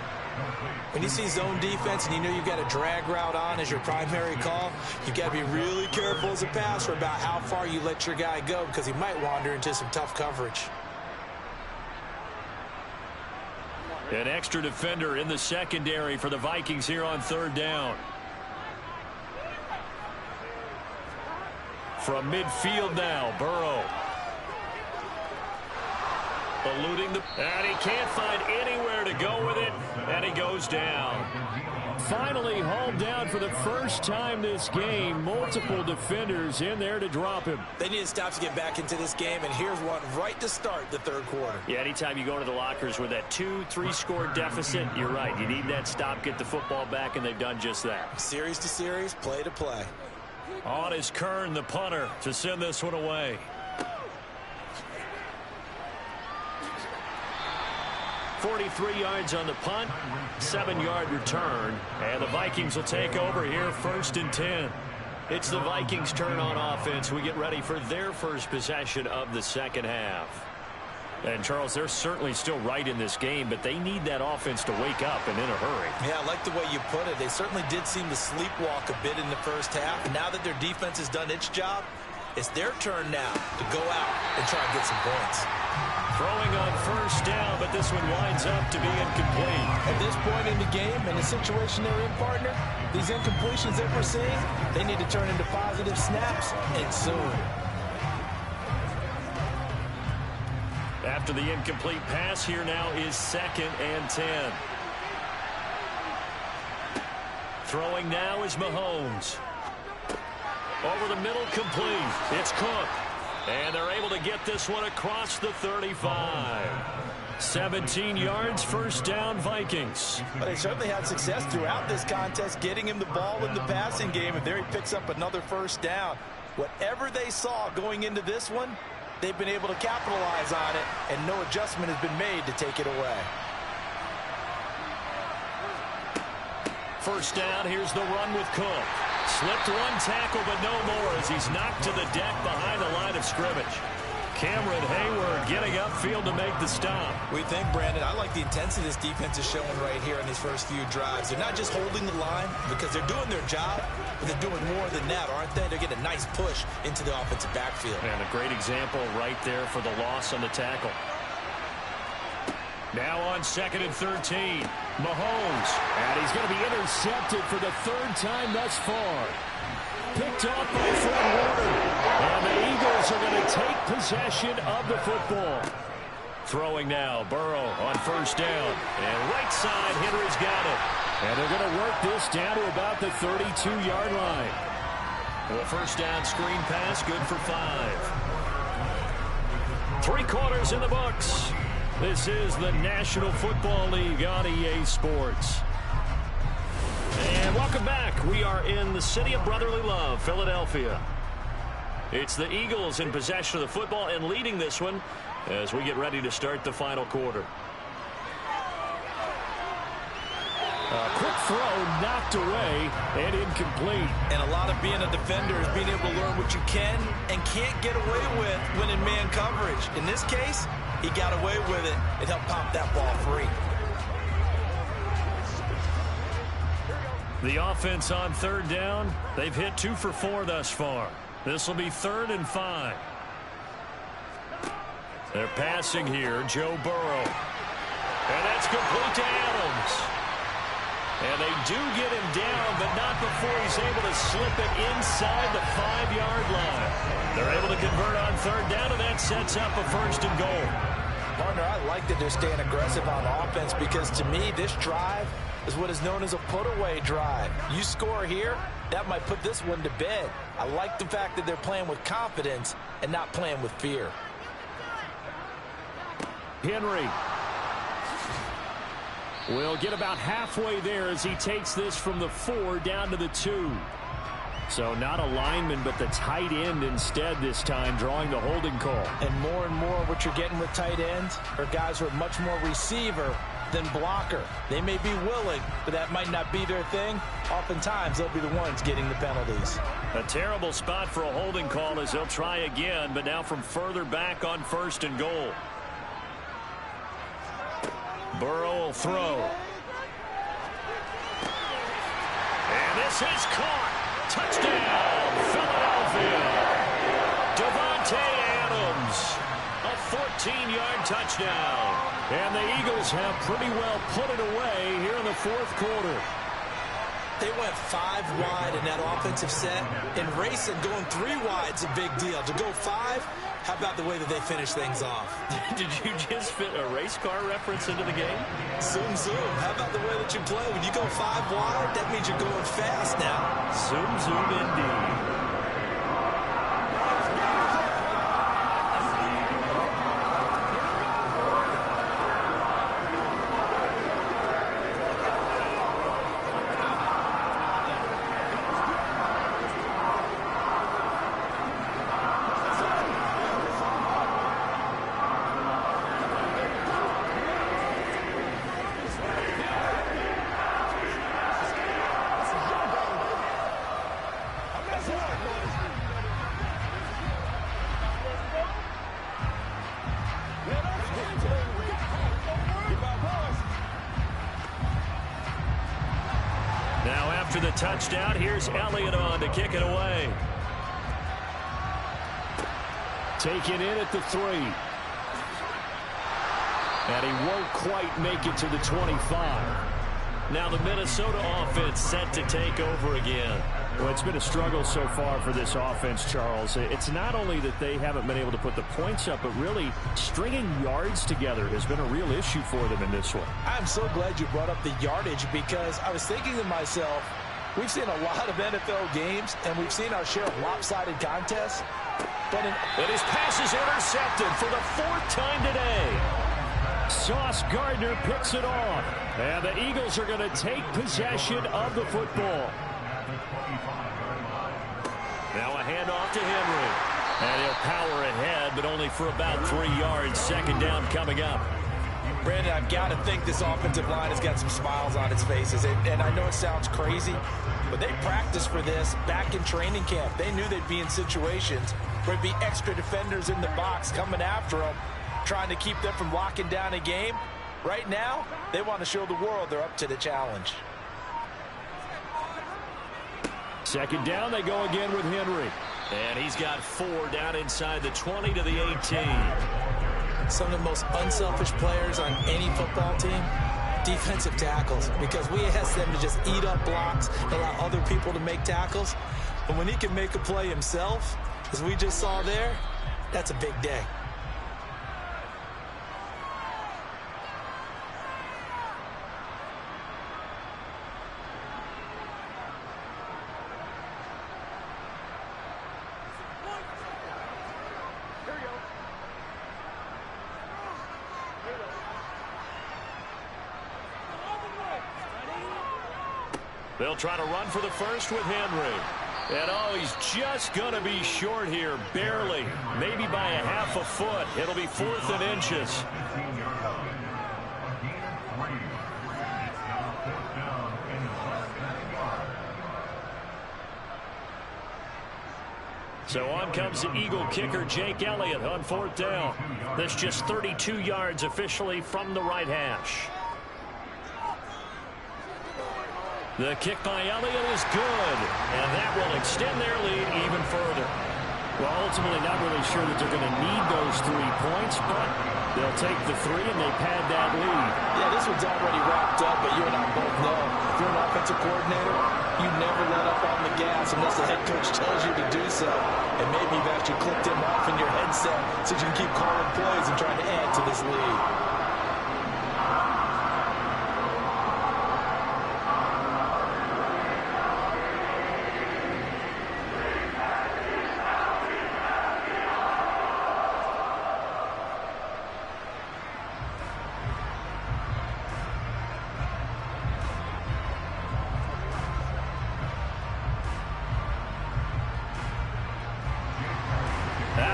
When you see zone defense and you know you've got a drag route on as your primary call, you've got to be really careful as a passer about how far you let your guy go because he might wander into some tough coverage. An extra defender in the secondary for the Vikings here on 3rd down. From midfield now, Burrow. Eluding the... And he can't find anywhere to go with it, and he goes down. Finally hauled down for the first time this game. Multiple defenders in there to drop him. They need to stop to get back into this game, and here's one right to start the 3rd quarter. Yeah, anytime you go to the lockers with that 2-3 score deficit, you're right. You need that stop, get the football back, and they've done just that. Series to series, play to play. On is Kern, the punter, to send this one away. 43 yards on the punt, 7-yard return, and the Vikings will take over here 1st and 10. It's the Vikings' turn on offense. We get ready for their first possession of the 2nd half. And, Charles, they're certainly still right in this game, but they need that offense to wake up and in a hurry. Yeah, I like the way you put it. They certainly did seem to sleepwalk a bit in the first half. Now that their defense has done its job, it's their turn now to go out and try and get some points. Throwing on 1st down, but this one winds up to be incomplete. At this point in the game and the situation they're in, partner, these incompletions that we're seeing, they need to turn into positive snaps, and soon. After the incomplete pass, here now is 2nd and 10. Throwing now is Mahomes. Over the middle, complete. It's Cook. And they're able to get this one across the 35. 17 yards, 1st down, Vikings. But they certainly had success throughout this contest, getting him the ball in the passing game, and there he picks up another 1st down. Whatever they saw going into this one, they've been able to capitalize on it, and no adjustment has been made to take it away. 1st down, here's the run with Cook. Slipped one tackle, but no more as he's knocked to the deck behind the line of scrimmage. Cameron Hayward getting upfield to make the stop. We think, Brandon, I like the intensity this defense is showing right here in these first few drives. They're not just holding the line because they're doing their job, but they're doing more than that, aren't they? They're getting a nice push into the offensive backfield. And a great example right there for the loss on the tackle. Now on 2nd and 13. Mahomes. And he's going to be intercepted for the 3rd time thus far. Picked off by Fred Warner. And the Eagles are going to take possession of the football. Throwing now, Burrow on 1st down. And right side, Henry's got it. And they're going to work this down to about the 32-yard line. Well, 1st down screen pass, good for 5. 3 quarters in the books. This is the National Football League on EA Sports. And welcome back. We are in the city of brotherly love, Philadelphia. It's the Eagles in possession of the football and leading this one as we get ready to start the final quarter. A quick throw knocked away and incomplete. And a lot of being a defender is being able to learn what you can and can't get away with when in man coverage. In this case, he got away with it and helped pop that ball free. The offense on 3rd down, they've hit 2 for 4 thus far. This will be 3rd and 5. They're passing here, Joe Burrow. And that's complete to Adams. And they do get him down, but not before he's able to slip it inside the 5-yard line. They're able to convert on 3rd down, and that sets up a 1st and goal. Partner, I like that they're staying aggressive on offense because, to me, this drive is what is known as a put-away drive. You score here, that might put this one to bed. I like the fact that they're playing with confidence and not playing with fear. Henry. We'll get about halfway there as he takes this from the 4 down to the 2. So not a lineman, but the tight end instead this time, drawing the holding call. And more what you're getting with tight ends are guys who are much more receiver than blocker. They may be willing, but that might not be their thing. Oftentimes, they'll be the ones getting the penalties. A terrible spot for a holding call as they'll try again, but now from further back on 1st and goal. Burrow will throw. And this is caught. Touchdown, Philadelphia. Davante Adams. A 14-yard touchdown. And the Eagles have pretty well put it away here in the 4th quarter. They went 5 wide in that offensive set, and racing going 3 wide is a big deal. To go 5, how about the way that they finish things off? Did you just fit a race car reference into the game? Zoom, zoom. How about the way that you play? When you go 5 wide, that means you're going fast now. Zoom, zoom indeed. After the touchdown, here's Elliott on to kick it away. Taken in at the 3. And he won't quite make it to the 25. Now the Minnesota offense set to take over again. Well, it's been a struggle so far for this offense, Charles. It's not only that they haven't been able to put the points up, but really stringing yards together has been a real issue for them in this one. I'm so glad you brought up the yardage, because I was thinking to myself, we've seen a lot of NFL games, and we've seen our share of lopsided contests. But his pass is intercepted for the 4th time today. Sauce Gardner picks it off. And the Eagles are going to take possession of the football. Now a handoff to Henry. And he'll power ahead, but only for about 3 yards. 2nd down coming up. Brandon, I've got to think this offensive line has got some smiles on its faces. And I know it sounds crazy, but they practiced for this back in training camp. They knew they'd be in situations where there'd be extra defenders in the box coming after them, trying to keep them from locking down a game. Right now, they want to show the world they're up to the challenge. 2nd down, they go again with Henry. And he's got 4 down inside the 20 to the 18. Some of the most unselfish players on any football team, defensive tackles, because we ask them to just eat up blocks, allow other people to make tackles. But when he can make a play himself, as we just saw there, that's a big day. They'll try to run for the 1st with Henry. And oh, he's just going to be short here, barely, maybe by a half a foot. It'll be 4th and inches. So on comes the Eagle kicker, Jake Elliott, on 4th down. That's just 32 yards officially from the right hash. The kick by Elliott is good, and that will extend their lead even further. Well, ultimately not really sure that they're going to need those 3 points, but they'll take the 3 and they pad that lead. Yeah, this one's already wrapped up, but you and I both know if you're an offensive coordinator, you never let up on the gas unless the head coach tells you to do so. And maybe you've actually clicked him off in your headset so you can keep calling plays and trying to add to this lead.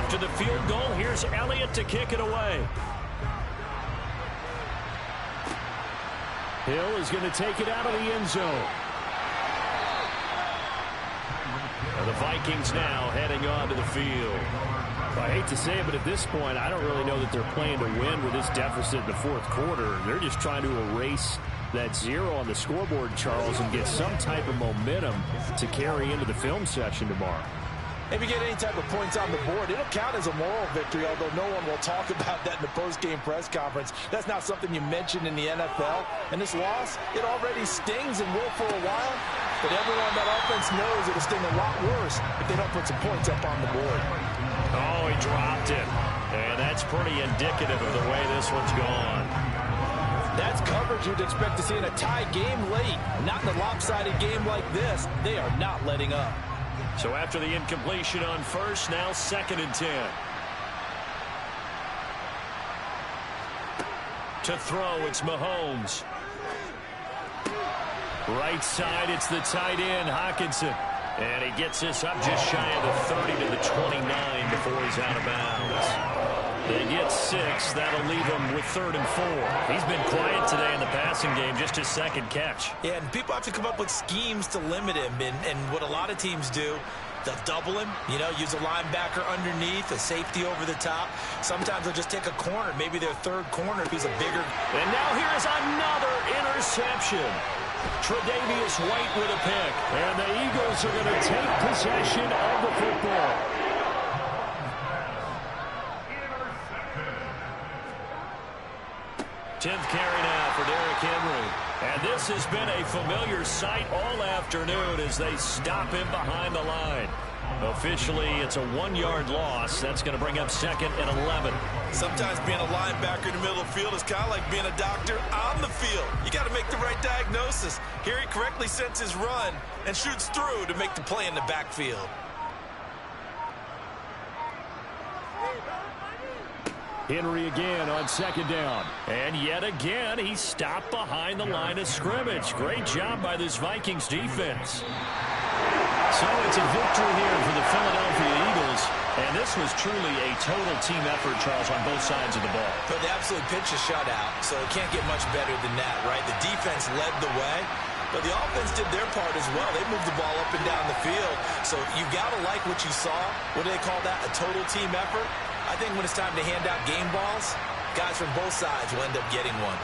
After the field goal, here's Elliott to kick it away. Hill is going to take it out of the end zone. The Vikings now heading onto the field. I hate to say it, but at this point, I don't really know that they're playing to win with this deficit in the fourth quarter. They're just trying to erase that 0 on the scoreboard, Charles, and get some type of momentum to carry into the film session tomorrow. If you get any type of points on the board, it'll count as a moral victory, although no one will talk about that in the post-game press conference. That's not something you mention in the NFL. And this loss, it already stings and will for a while. But everyone on that offense knows it'll sting a lot worse if they don't put some points up on the board. Oh, he dropped it. And that's pretty indicative of the way this one's gone. That's coverage you'd expect to see in a tie game late. Not in a lopsided game like this. They are not letting up. So after the incompletion on first, now 2nd and 10. To throw, it's Mahomes. Right side, it's the tight end, Hockenson. And he gets this up just shy of the 30 to the 29 before he's out of bounds. They get 6. That'll leave him with 3rd and 4. He's been quiet today in the passing game, just his 2nd catch. Yeah, and people have to come up with schemes to limit him. And what a lot of teams do, they'll double him, use a linebacker underneath, a safety over the top. Sometimes they'll just take a corner, maybe their 3rd corner if he's a bigger. And now here's another interception. Tre'Davious White with a pick. And the Eagles are going to take possession of the football. 10th carry now for Derrick Henry. And this has been a familiar sight all afternoon as they stop him behind the line. Officially, it's a 1-yard loss. That's going to bring up 2nd and 11. Sometimes being a linebacker in the middle of the field is kind of like being a doctor on the field. You got to make the right diagnosis. Here he correctly sends his run and shoots through to make the play in the backfield. Henry again on 2nd down. And yet again, he stopped behind the line of scrimmage. Great job by this Vikings defense. So it's a victory here for the Philadelphia Eagles. And this was truly a total team effort, Charles, on both sides of the ball. But they absolutely pitched a shutout, so it can't get much better than that, right? The defense led the way, but the offense did their part as well. They moved the ball up and down the field. So you got to like what you saw. What do they call that? A total team effort? I think when it's time to hand out game balls, guys from both sides will end up getting one.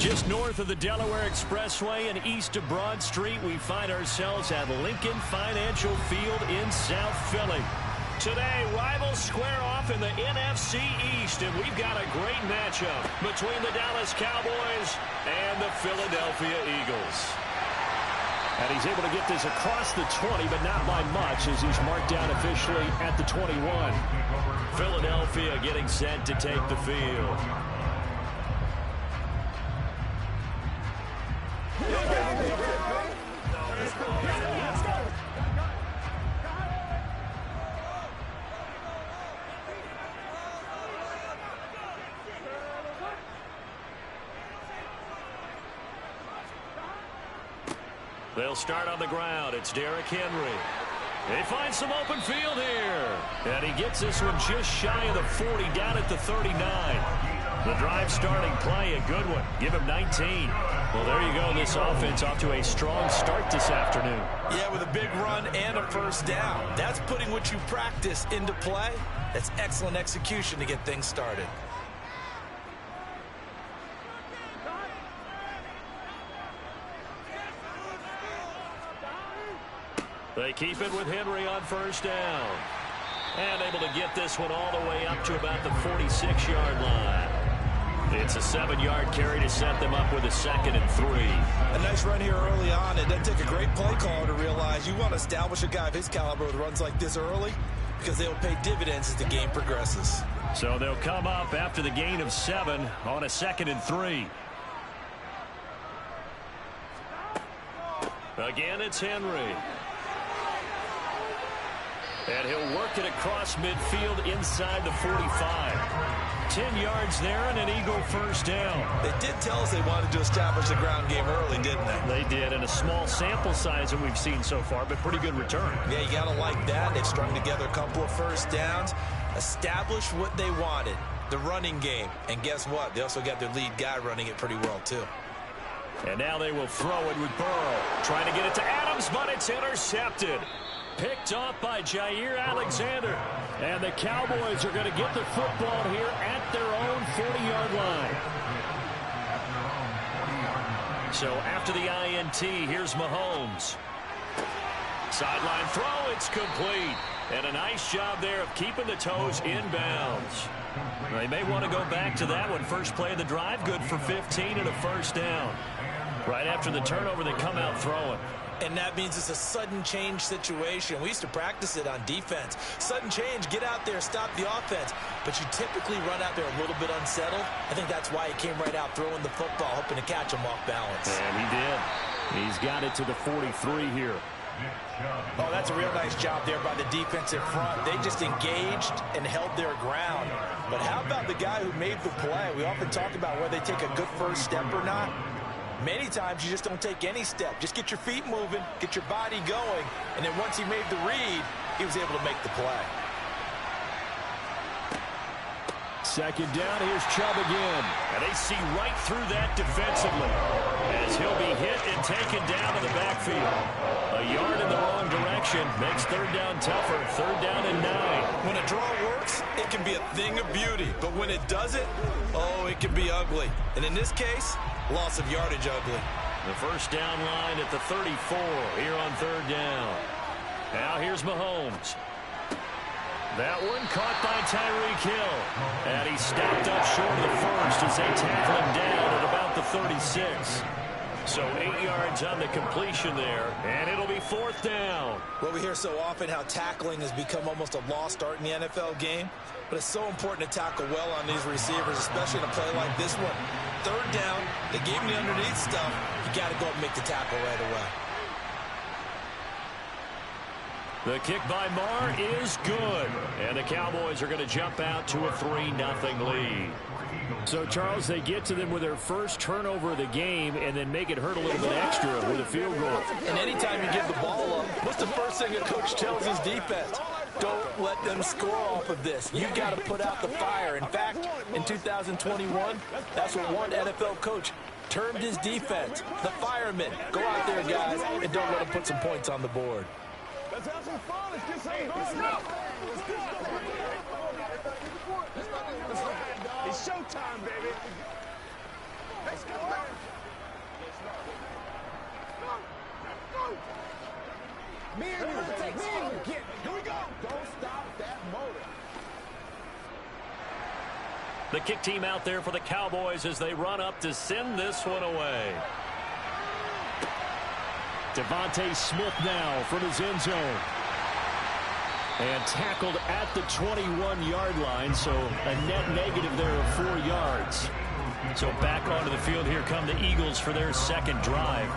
Just north of the Delaware Expressway and east of Broad Street, we find ourselves at Lincoln Financial Field in South Philly. Today, rivals square off in the NFC East, and we've got a great matchup between the Dallas Cowboys and the Philadelphia Eagles. And he's able to get this across the 20, but not by much, as he's marked down officially at the 21. Philadelphia getting set to take the field. They'll start on the ground. It's Derrick Henry. They find some open field here. And he gets this one just shy of the 40, down at the 39. The drive starting play, a good one. Give him 19. Well, there you go. This offense off to a strong start this afternoon. Yeah, with a big run and a first down. That's putting what you practice into play. That's excellent execution to get things started. They keep it with Henry on first down. And able to get this one all the way up to about the 46-yard line. It's a 7-yard carry to set them up with a 2nd and 3. A nice run here early on. It doesn't take a great play caller to realize you want to establish a guy of his caliber with runs like this early, because they'll pay dividends as the game progresses. So they'll come up after the gain of 7 on a 2nd and 3. Again, it's Henry. And he'll work it across midfield inside the 45. 10 yards there and an Eagle first down. They did tell us they wanted to establish the ground game early, didn't they? They did, and a small sample size that we've seen so far, but pretty good return. Yeah, you got to like that. They've strung together a couple of first downs, established what they wanted, the running game. And guess what? They also got their lead guy running it pretty well, too. And now they will throw it with Burrow. Trying to get it to Adams, but it's intercepted. Picked off by Jair Alexander. And the Cowboys are going to get the football here at their own 40-yard line. So after the INT, here's Mahomes. Sideline throw, it's complete. And a nice job there of keeping the toes inbounds. They may want to go back to that one. First play of the drive, good for 15 and a first down. Right after the turnover, they come out throwing. And that means it's a sudden change situation. We used to practice it on defense. Sudden change, get out there, stop the offense. But you typically run out there a little bit unsettled. I think that's why he came right out throwing the football, hoping to catch him off balance. And he did. He's got it to the 43 here. Oh, that's a real nice job there by the defensive front. They just engaged and held their ground. But how about the guy who made the play? We often talk about whether they take a good first step or not. Many times you just don't take any step. Just get your feet moving, get your body going, and then once he made the read, he was able to make the play. Second down, here's Chubb again. And they see right through that defensively as he'll be hit and taken down in the backfield. A yard in the wrong direction makes third down tougher. Third down and 9. When a draw works, it can be a thing of beauty. But when it doesn't, oh, it can be ugly. And in this case, loss of yardage ugly. The first down line at the 34 here on third down. Now here's Mahomes. That one caught by Tyreek Hill. And he stopped up short of the first as they tackle him down at about the 36. So 8 yards on the completion there, and it'll be fourth down. Well, we hear so often how tackling has become almost a lost art in the NFL game, but it's so important to tackle well on these receivers, especially in a play like this one. Third down, they gave him the underneath stuff. You got to go up and make the tackle right away. The kick by Marr is good, and the Cowboys are going to jump out to a 3-0 lead. So, Charles, they get to them with their first turnover of the game and then make it hurt a little bit extra with a field goal. And anytime you give the ball up, what's the first thing a coach tells his defense? Don't let them score off of this. You've got to put out the fire. In fact, in 2021, that's what one NFL coach termed his defense, the firemen. Go out there, guys, and don't let them put some points on the board. Let's have some fun. Let's get some fun. It's showtime, baby. Here we go. Don't stop that motor. The kick team out there for the Cowboys as they run up to send this one away. Devontae Smith now from his end zone. And tackled at the 21-yard line, so a net negative there of 4 yards. So back onto the field here come the Eagles for their second drive.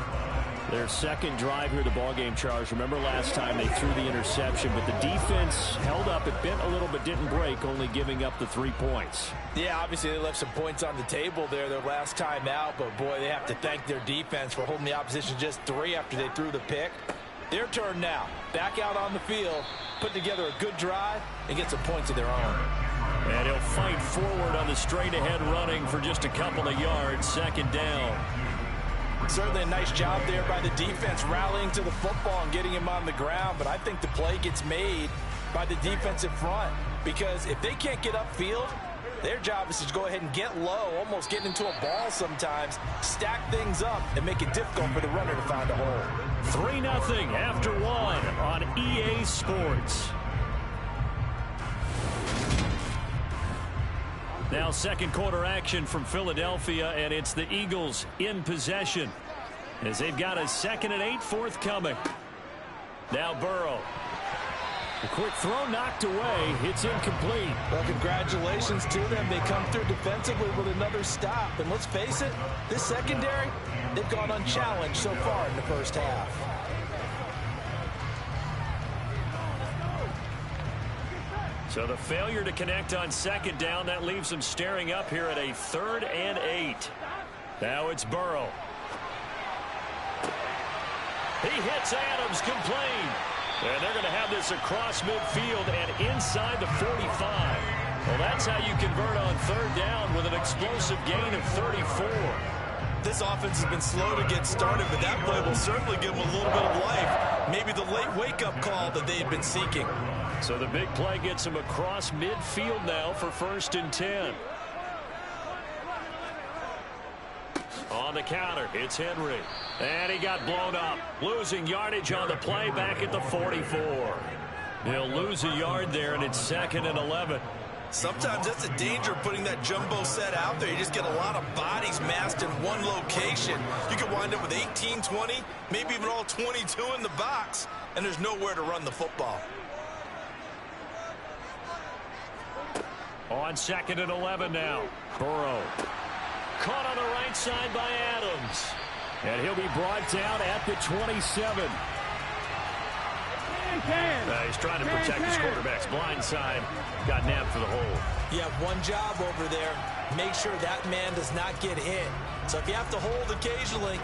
Their second drive here, the ballgame, Charles. Remember last time they threw the interception, but the defense held up. It bent a little but didn't break, only giving up the 3 points. Yeah, obviously they left some points on the table there their last time out, but boy, they have to thank their defense for holding the opposition just 3 after they threw the pick. Their turn now. Back out on the field, put together a good drive, and get some points of their own. And he'll fight forward on the straight-ahead running for just a couple of yards. Second down. Certainly a nice job there by the defense rallying to the football and getting him on the ground, but I think the play gets made by the defensive front because if they can't get upfield, their job is to go ahead and get low, almost get into a ball sometimes, stack things up, and make it difficult for the runner to find a hole. 3-0 after 1 on EA Sports. Now second quarter action from Philadelphia, and it's the Eagles in possession as they've got a 2nd and 8 forthcoming. Now Burrow. A quick throw knocked away. It's incomplete. Well, congratulations to them. They come through defensively with another stop. And let's face it, this secondary, they've gone unchallenged so far in the first half. So the failure to connect on second down, that leaves them staring up here at a 3rd and 8. Now it's Burrow. He hits Adams, complete. And they're going to have this across midfield and inside the 45. Well, that's how you convert on 3rd down with an explosive gain of 34. This offense has been slow to get started, but that play will certainly give them a little bit of life. Maybe the late wake-up call that they had been seeking. So the big play gets him across midfield now for 1st and 10. On the counter, it's Henry. And he got blown up. Losing yardage on the play back at the 44. He'll lose a yard there, and it's 2nd and 11. Sometimes that's the danger of putting that jumbo set out there. You just get a lot of bodies massed in one location. You could wind up with 18, 20, maybe even all 22 in the box, and there's nowhere to run the football. On 2nd and 11 now. Burrow. Caught on the right side by Adams. And he'll be brought down at the 27. He's trying to protect his quarterback's blind side. Got nabbed for the hole. You have one job over there. Make sure that man does not get hit. So if you have to hold occasionally,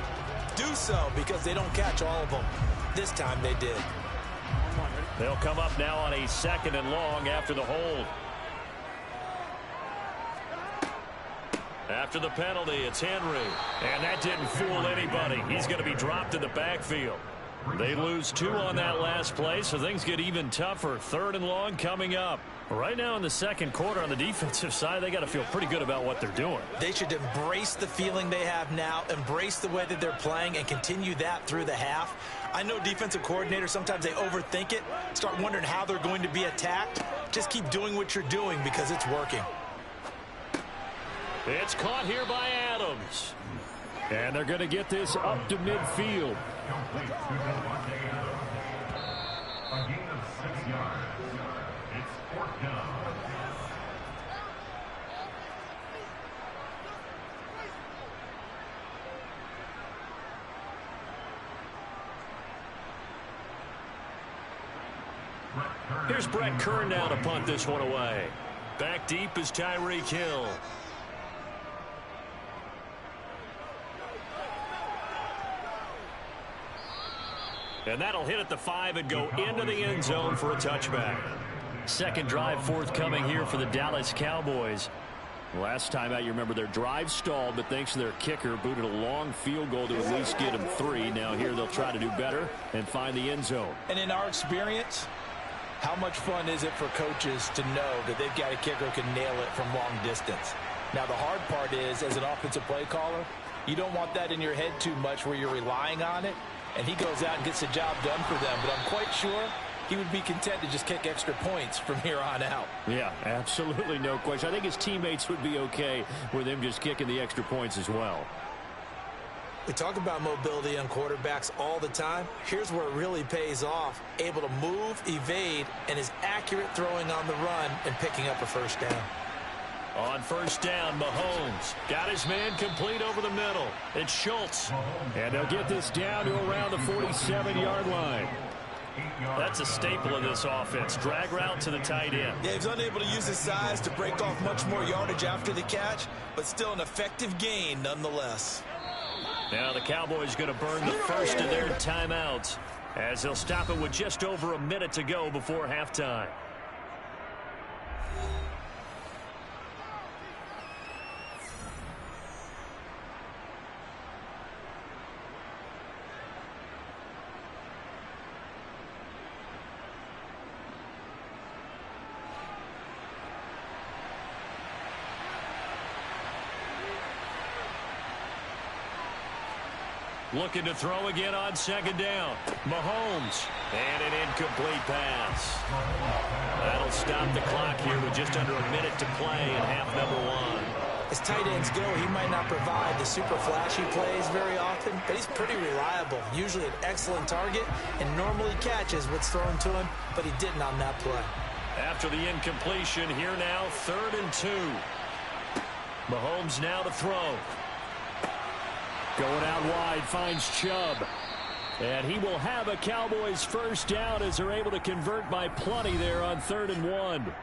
do so because they don't catch all of them. This time they did. They'll come up now on a 2nd and long after the hold. After the penalty, it's Henry. And that didn't fool anybody. He's going to be dropped in the backfield. They lose 2 on that last play, so things get even tougher. 3rd and long coming up. Right now in the second quarter on the defensive side, they got to feel pretty good about what they're doing. They should embrace the feeling they have now, embrace the way that they're playing, and continue that through the half. I know defensive coordinators, sometimes they overthink it, start wondering how they're going to be attacked. Just keep doing what you're doing because it's working. It's caught here by Adams. And they're going to get this up to midfield. A gain of 6 yards. It's 4th down. Here's Brett Kern now to punt this one away. Back deep is Tyreek Hill. And that'll hit at the 5 and go into the end zone for a touchback. Second drive forthcoming here for the Dallas Cowboys. Last time out, you remember their drive stalled, but thanks to their kicker, booted a long field goal to at least get them 3. Now here they'll try to do better and find the end zone. And in our experience, how much fun is it for coaches to know that they've got a kicker who can nail it from long distance? Now, the hard part is, as an offensive play caller, you don't want that in your head too much where you're relying on it, and he goes out and gets the job done for them. But I'm quite sure he would be content to just kick extra points from here on out. Yeah, absolutely no question. I think his teammates would be okay with him just kicking the extra points as well. We talk about mobility on quarterbacks all the time. Here's where it really pays off. Able to move, evade, and is accurate throwing on the run and picking up a first down. On first down, Mahomes got his man complete over the middle. It's Schultz. And they'll get this down to around the 47-yard line. That's a staple of this offense. Drag route to the tight end. Yeah, he's unable to use his size to break off much more yardage after the catch, but still an effective gain nonetheless. Now the Cowboys going to burn the first of their timeouts as they'll stop it with just over a minute to go before halftime. Looking to throw again on second down. Mahomes. And an incomplete pass. That'll stop the clock here with just under a minute to play in half number one. As tight ends go, he might not provide the super flashy plays very often, but he's pretty reliable. Usually an excellent target and normally catches what's thrown to him, but he didn't on that play. After the incompletion, here now, 3rd and 2. Mahomes now to throw. Going out wide, finds Chubb. And he will have a Cowboys first down as they're able to convert by plenty there on 3rd and 1.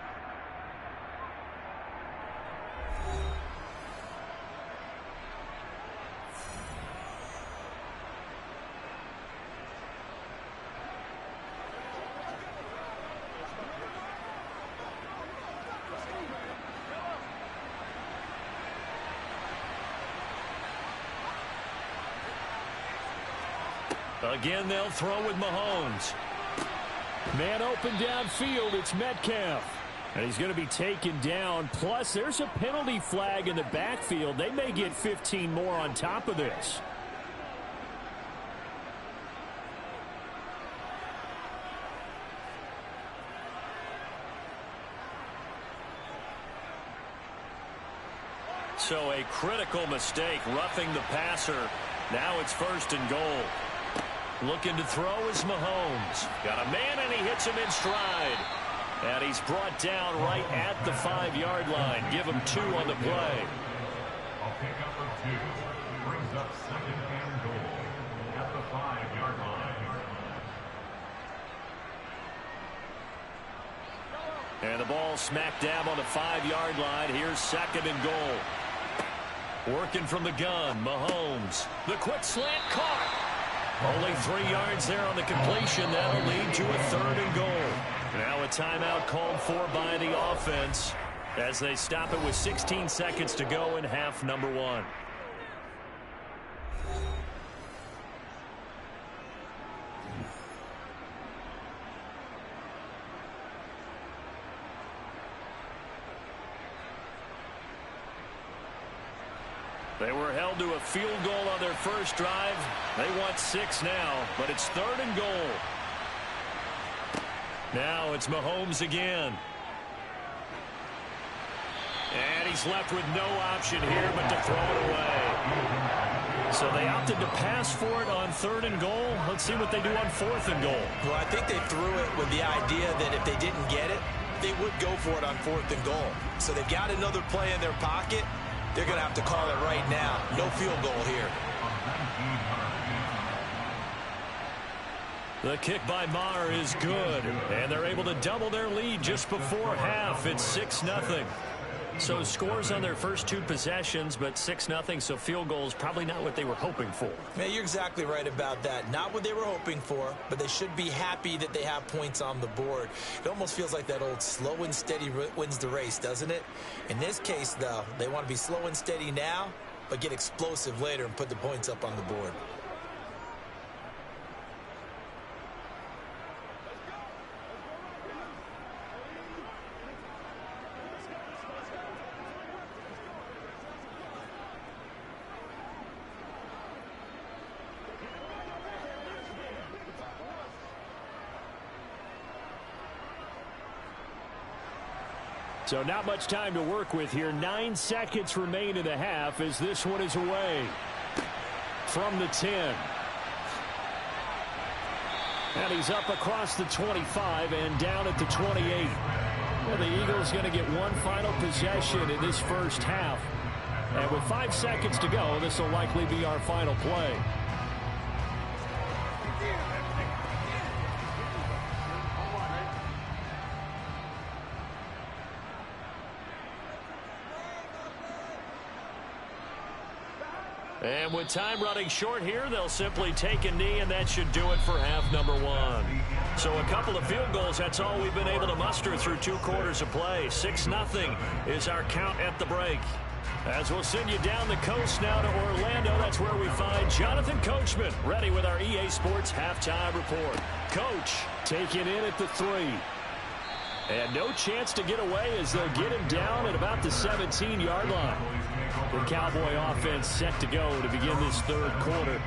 Again, they'll throw with Mahomes. Man open downfield, it's Metcalf. And he's going to be taken down. Plus, there's a penalty flag in the backfield. They may get 15 more on top of this. So a critical mistake, roughing the passer. Now it's 1st and goal. Looking to throw is Mahomes. Got a man, and he hits him in stride. And he's brought down right at the 5-yard line. Give him 2 on the play. A pickup of 2 brings up 2nd and goal at the 5-yard line. And the ball smack dab on the 5-yard line. Here's 2nd and goal. Working from the gun, Mahomes. The quick slant caught. Only 3 yards there on the completion. That'll lead to a 3rd and goal. Now a timeout called for by the offense as they stop it with 16 seconds to go in half number one. They were held to a field goal on their first drive. They want 6 now, but it's 3rd and goal. Now it's Mahomes again. And he's left with no option here but to throw it away. So they opted to pass for it on 3rd and goal. Let's see what they do on 4th and goal. Well, I think they threw it with the idea that if they didn't get it, they would go for it on 4th and goal. So they've got another play in their pocket. They're going to have to call it right now. No field goal here. The kick by Maher is good, and they're able to double their lead just before half. It's 6-0. So scores on their first 2 possessions, but 6-0, so field goal is probably not what they were hoping for. Man, you're exactly right about that. Not what they were hoping for, but they should be happy that they have points on the board. It almost feels like that old slow and steady wins the race, doesn't it? In this case, though, they want to be slow and steady now, but get explosive later and put the points up on the board. So not much time to work with here. 9 seconds remain in the half as this one is away from the 10. And he's up across the 25 and down at the 28. Well, the Eagles going to get one final possession in this first half. And with 5 seconds to go, this will likely be our final play. And with time running short here, they'll simply take a knee, and that should do it for half number one. So a couple of field goals, that's all we've been able to muster through 2 quarters of play. 6-0 is our count at the break. As we'll send you down the coast now to Orlando, that's where we find Jonathan Coachman, ready with our EA Sports halftime report. Coach taking in at the 3. And no chance to get away as they'll get him down at about the 17-yard line. The Cowboy offense set to go to begin this third quarter.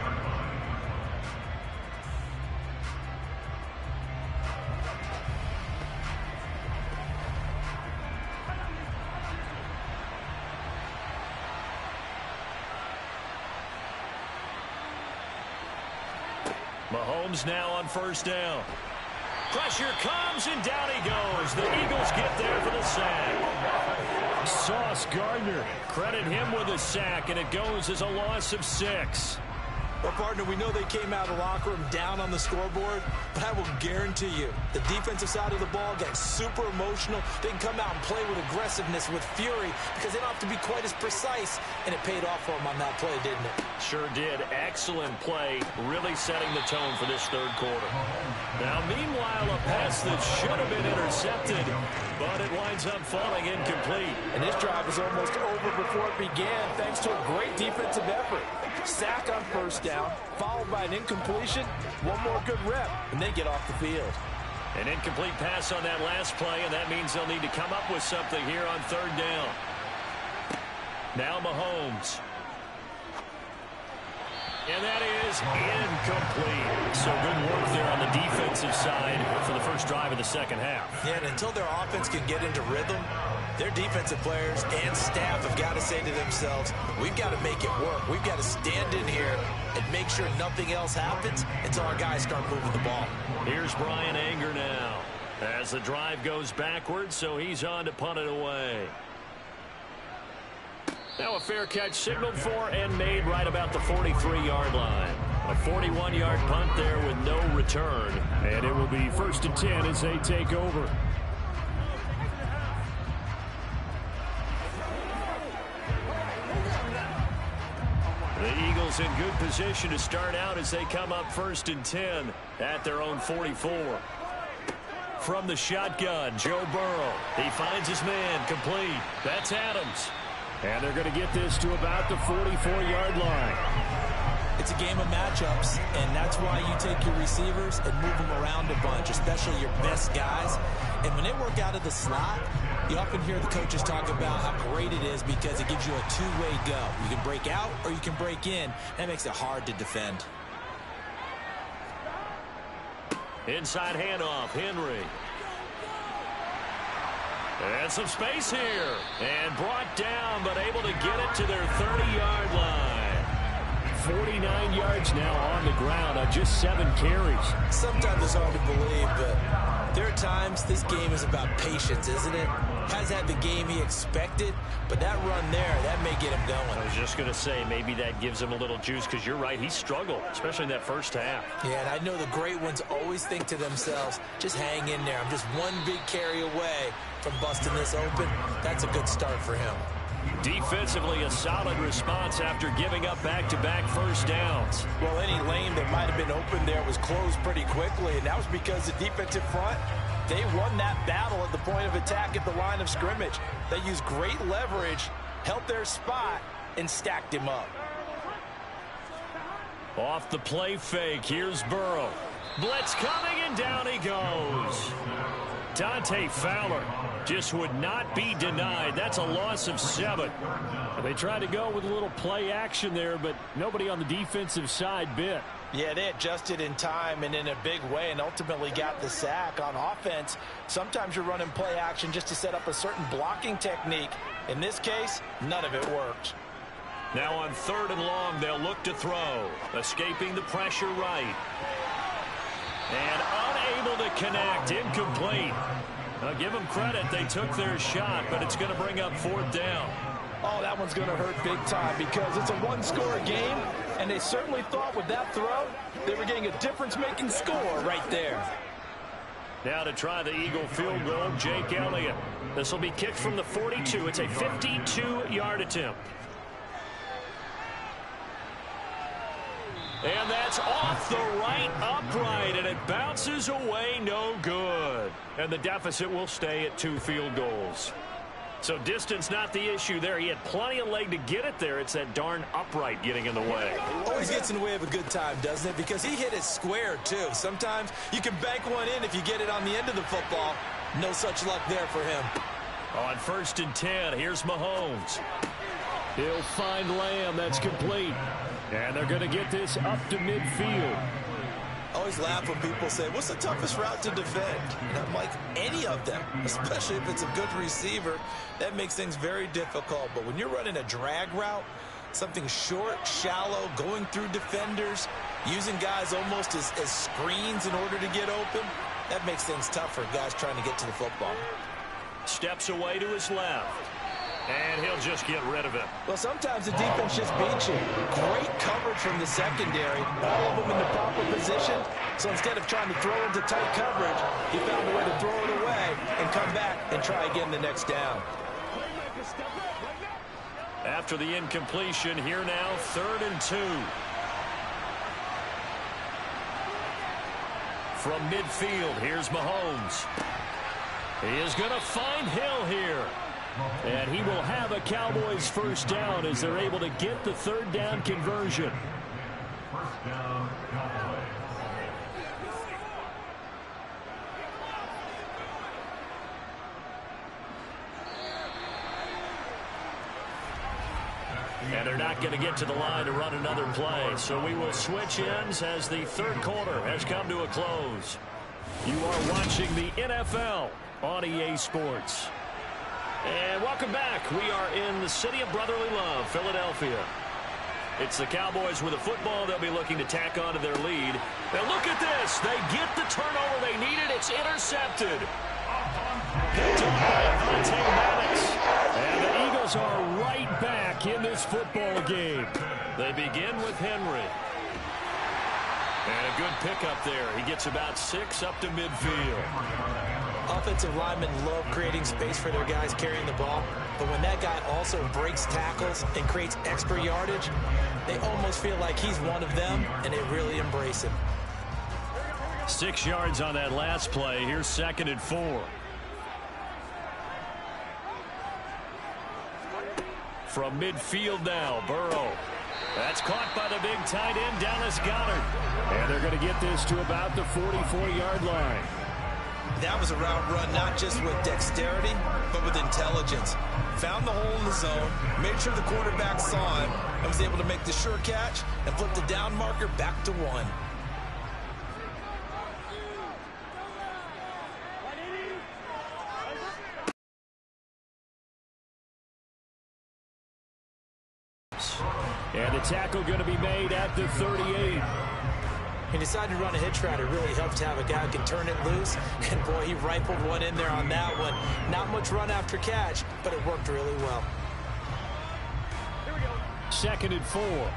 Mahomes now on first down. Pressure comes, and down he goes. The Eagles get there for the sack. Sauce Gardner, credit him with a sack, and it goes as a loss of 6. Well, partner, we know they came out of the locker room down on the scoreboard, but I will guarantee you the defensive side of the ball got super emotional. They can come out and play with aggressiveness, with fury, because they don't have to be quite as precise, and it paid off for them on that play, didn't it? Sure did. Excellent play, really setting the tone for this third quarter. Now, meanwhile, a pass that should have been intercepted, but it winds up falling incomplete. And this drive is almost over before it began, thanks to a great defensive effort. Sack on first down, followed by an incompletion, one more good rep, and they get off the field. An incomplete pass on that last play, and that means they'll need to come up with something here on third down. Now Mahomes. And that is incomplete. So good work there on the defensive side for the first drive of the second half. Yeah, and until their offense can get into rhythm, their defensive players and staff have got to say to themselves, we've got to make it work. We've got to stand in here and make sure nothing else happens until our guys start moving the ball. Here's Brian Anger now as the drive goes backwards, so he's on to punt it away. Now a fair catch signaled for and made right about the 43-yard line. A 41-yard punt there with no return. And it will be 1st and 10 as they take over. The Eagles in good position to start out as they come up 1st and 10 at their own 44. From the shotgun, Joe Burrow. He finds his man complete. That's Adams. And they're going to get this to about the 44-yard line. It's a game of matchups, and that's why you take your receivers and move them around a bunch, especially your best guys. And when they work out of the slot, you often hear the coaches talk about how great it is because it gives you a two-way go. You can break out or you can break in. That makes it hard to defend. Inside handoff, Henry. And some space here. And brought down, but able to get it to their 30-yard line. 49 yards now on the ground on just 7 carries. Sometimes it's hard to believe, but there are times this game is about patience, isn't it? Has had the game he expected, but that run there, that may get him going. I was just going to say, maybe that gives him a little juice, because you're right, he struggled, especially in that first half. Yeah, and I know the great ones always think to themselves, just hang in there. I'm just one big carry away from busting this open. That's a good start for him. Defensively, a solid response after giving up back-to-back first downs. Well, any lane that might have been open there was closed pretty quickly, and that was because the defensive front, they won that battle at the point of attack at the line of scrimmage. They used great leverage, held their spot, and stacked him up. Off the play fake, here's Burrow. Blitz coming, and down he goes. Dante Fowler just would not be denied. That's a loss of 7. They tried to go with a little play action there, but nobody on the defensive side bit. Yeah, they adjusted in time and in a big way and ultimately got the sack. On offense, sometimes you're running play action just to set up a certain blocking technique. In this case, none of it worked. Now on 3rd and long, they'll look to throw. Escaping the pressure right. And unable to connect. Incomplete. Now give them credit. They took their shot, but it's going to bring up 4th down. Oh, that one's going to hurt big time because it's a one-score game, and they certainly thought with that throw they were getting a difference-making score right there. Now to try the Eagle field goal, Jake Elliott. This will be kicked from the 42. It's a 52-yard attempt. And that's off the right upright, and it bounces away, no good. And the deficit will stay at 2 field goals. So distance not the issue there. He had plenty of leg to get it there. It's that darn upright getting in the way. Always gets in the way of a good time, doesn't it? Because he hit it square, too. Sometimes you can bank one in if you get it on the end of the football. No such luck there for him. On 1st and 10, here's Mahomes. He'll find Lamb. That's complete. And they're going to get this up to midfield. I always laugh when people say, what's the toughest route to defend? And I'm like, any of them, especially if it's a good receiver. That makes things very difficult. But when you're running a drag route, something short, shallow, going through defenders, using guys almost as screens in order to get open, that makes things tough for guys trying to get to the football. Steps away to his left. And he'll just get rid of it. Well, sometimes the defense just beats you. Great coverage from the secondary. All of them in the proper position. So instead of trying to throw into tight coverage, he found a way to throw it away and come back and try again the next down. After the incompletion, here now, 3rd and 2. From midfield, here's Mahomes. He is going to find Hill here. And he will have a Cowboys 1st down as they're able to get the 3rd down conversion. 1st down, Cowboys. And they're not going to get to the line to run another play. So we will switch ends as the 3rd quarter has come to a close. You are watching the NFL on EA Sports. And welcome back. We are in the city of brotherly love, Philadelphia. It's the Cowboys with a football. They'll be looking to tack onto their lead. Now look at this. They get the turnover they needed. It's intercepted. Picked up by Avonte Maddox. And the Eagles are right back in this football game. They begin with Henry. And a good pickup there. He gets about 6 up to midfield. Offensive linemen love creating space for their guys carrying the ball, but when that guy also breaks tackles and creates extra yardage, they almost feel like he's one of them, and they really embrace him. 6 yards on that last play. Here's 2nd and 4. From midfield now, Burrow. That's caught by the big tight end, Dallas Goedert. And they're going to get this to about the 44-yard line. That was a route run not just with dexterity, but with intelligence. Found the hole in the zone, made sure the quarterback saw him, and was able to make the sure catch and flip the down marker back to 1. And the tackle going to be made at the 38. He decided to run a hitch route. It really helped to have a guy who can turn it loose. And, boy, he rifled one in there on that one. Not much run after catch, but it worked really well. 2nd and 4.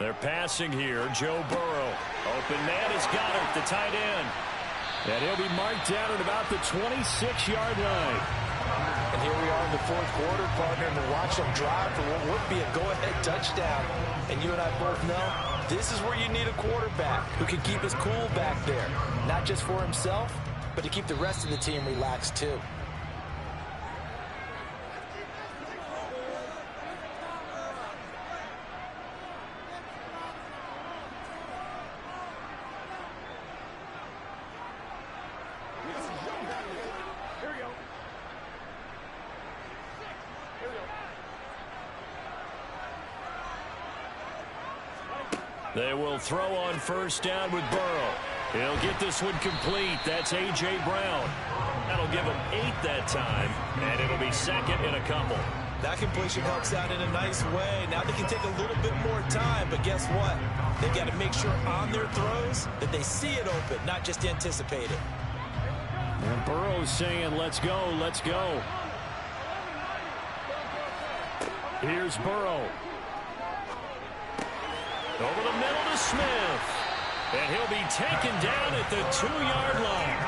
They're passing here. Joe Burrow. Open man is Goedert, the tight end. And he'll be marked down at about the 26-yard line. And here we are in the 4th quarter, partner, and to watch them drive for what would be a go-ahead touchdown. And you and I both know this is where you need a quarterback who can keep his cool back there. Not just for himself, but to keep the rest of the team relaxed too. They will throw on first down with Burrow. He'll get this one complete. That's A.J. Brown. That'll give him 8 that time, and it'll be second in a couple. That completion helps out in a nice way. Now they can take a little bit more time, but guess what? They got to make sure on their throws that they see it open, not just anticipate it. And Burrow's saying, let's go, let's go. Here's Burrow. Over the middle to Smith. And he'll be taken down at the 2-yard line.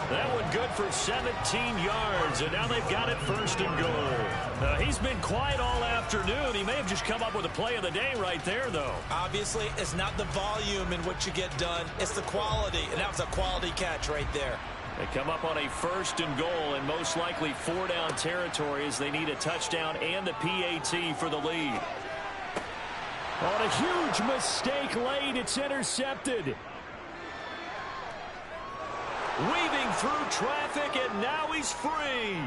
That one good for 17 yards, and now they've got it first and goal. He's been quiet all afternoon. He may have just come up with a play of the day right there, though. Obviously, it's not the volume in what you get done. It's the quality, and that was a quality catch right there. They come up on a first and goal, and most likely 4-down territory as they need a touchdown and the PAT for the lead. On a huge mistake late, it's intercepted. Weaving through traffic, and now he's free.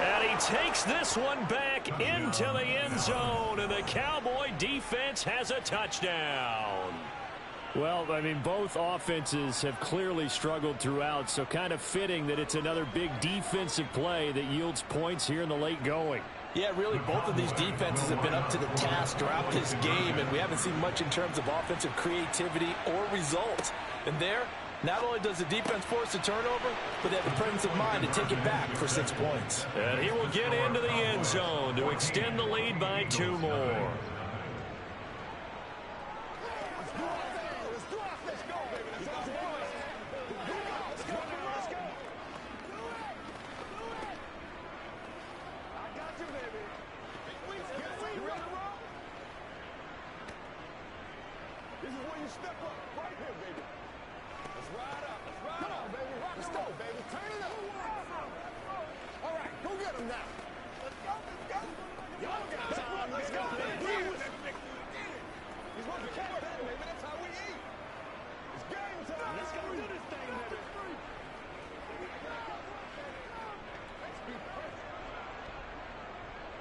And he takes this one back into the end zone, and the Cowboy defense has a touchdown. Well, I mean, both offenses have clearly struggled throughout, so kind of fitting that it's another big defensive play that yields points here in the late going. Yeah, really, both of these defenses have been up to the task throughout this game, and we haven't seen much in terms of offensive creativity or results. And there, not only does the defense force a turnover, but they have the presence of mind to take it back for 6 points. And he will get into the end zone to extend the lead by 2 more.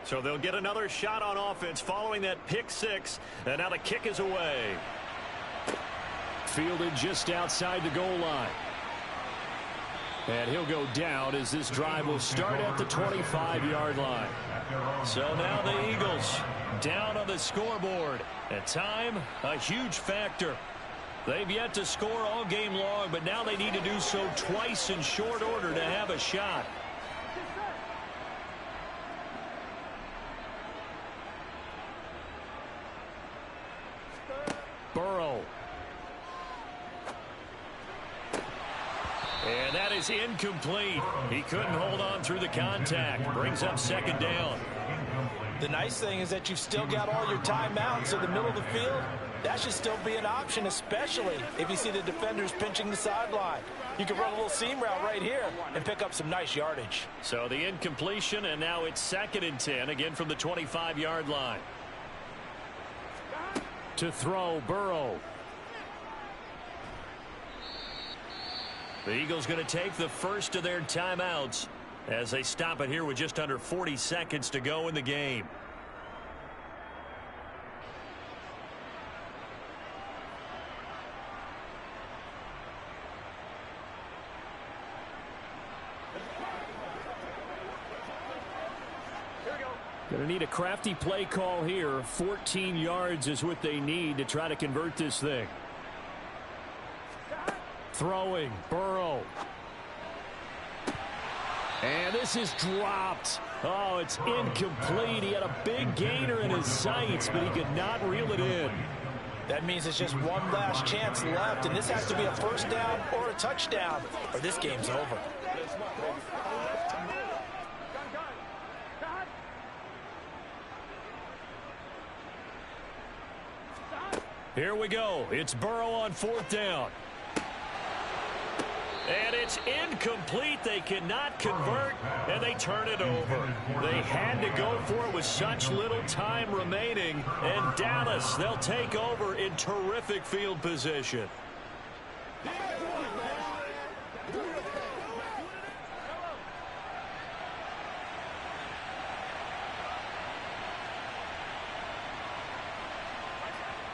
So they'll get another shot on offense following that pick 6. And now the kick is away. Fielded just outside the goal line. And he'll go down as this drive will start at the 25-yard line. So now the Eagles down on the scoreboard. At time, a huge factor. They've yet to score all game long, but now they need to do so twice in short order to have a shot. Burrow. And that is incomplete. He couldn't hold on through the contact. Brings up second down. The nice thing is that you've still got all your timeouts in the middle of the field. That should still be an option, especially if you see the defenders pinching the sideline. You can run a little seam route right here and pick up some nice yardage. So the incompletion, and now it's 2nd and 10, again from the 25-yard line. To throw, Burrow. The Eagles going to take the first of their timeouts as they stop it here with just under 40 seconds to go in the game. Going to need a crafty play call here. 14 yards is what they need to try to convert this thing. Throwing, Burrow. And this is dropped. Oh, it's incomplete. He had a big gainer in his sights, but he could not reel it in. That means it's just one last chance left, and this has to be a first down or a touchdown, or this game's over. Here we go. It's Burrow on 4th down. And it's incomplete. They cannot convert, and they turn it over. They had to go for it with such little time remaining. And Dallas, they'll take over in terrific field position.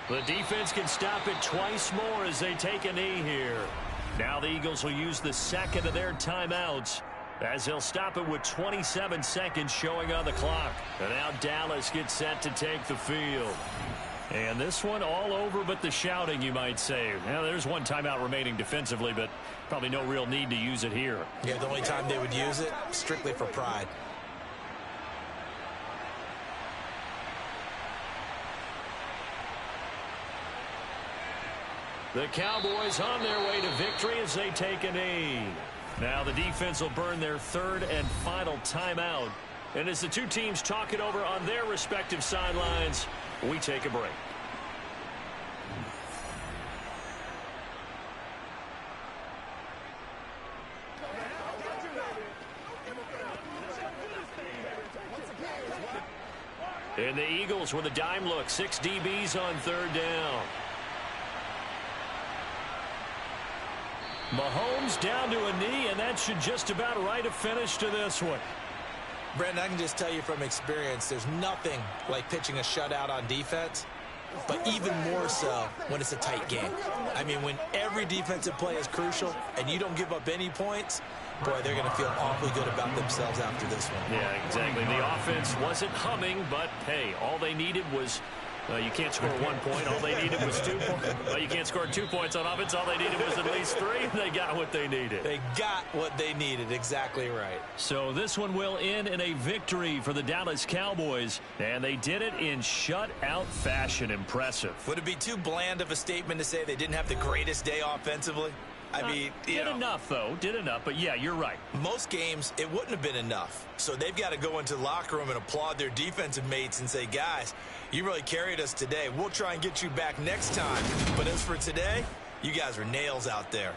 The defense can stop it twice more as they take a knee here. Now the Eagles will use the second of their timeouts as they'll stop it with 27 seconds showing on the clock. And now Dallas gets set to take the field. And this one all over but the shouting, you might say. Now, there's one timeout remaining defensively, but probably no real need to use it here. Yeah, the only time they would use it, strictly for pride. The Cowboys on their way to victory as they take a knee. Now the defense will burn their third and final timeout. And as the two teams talk it over on their respective sidelines, we take a break. And the Eagles with a dime look. 6 DBs on third down. Mahomes down to a knee, and that should just about write a finish to this one. Brandon, I can just tell you from experience, there's nothing like pitching a shutout on defense, but even more so when it's a tight game. I mean, when every defensive play is crucial and you don't give up any points, boy, they're going to feel awfully good about themselves after this one. Yeah, exactly. The offense wasn't humming, but, hey, all they needed was you can't score 1 point. All they needed was 2 points. Well, you can't score 2 points on offense. All they needed was at least 3, and they got what they needed. They got what they needed. Exactly right. So this one will end in a victory for the Dallas Cowboys, and they did it in shutout fashion. Impressive. Would it be too bland of a statement to say they didn't have the greatest day offensively? I mean, did enough, though. Did enough. But, yeah, you're right. Most games, it wouldn't have been enough. So they've got to go into the locker room and applaud their defensive mates and say, guys, you really carried us today. We'll try and get you back next time. But as for today, you guys are nails out there.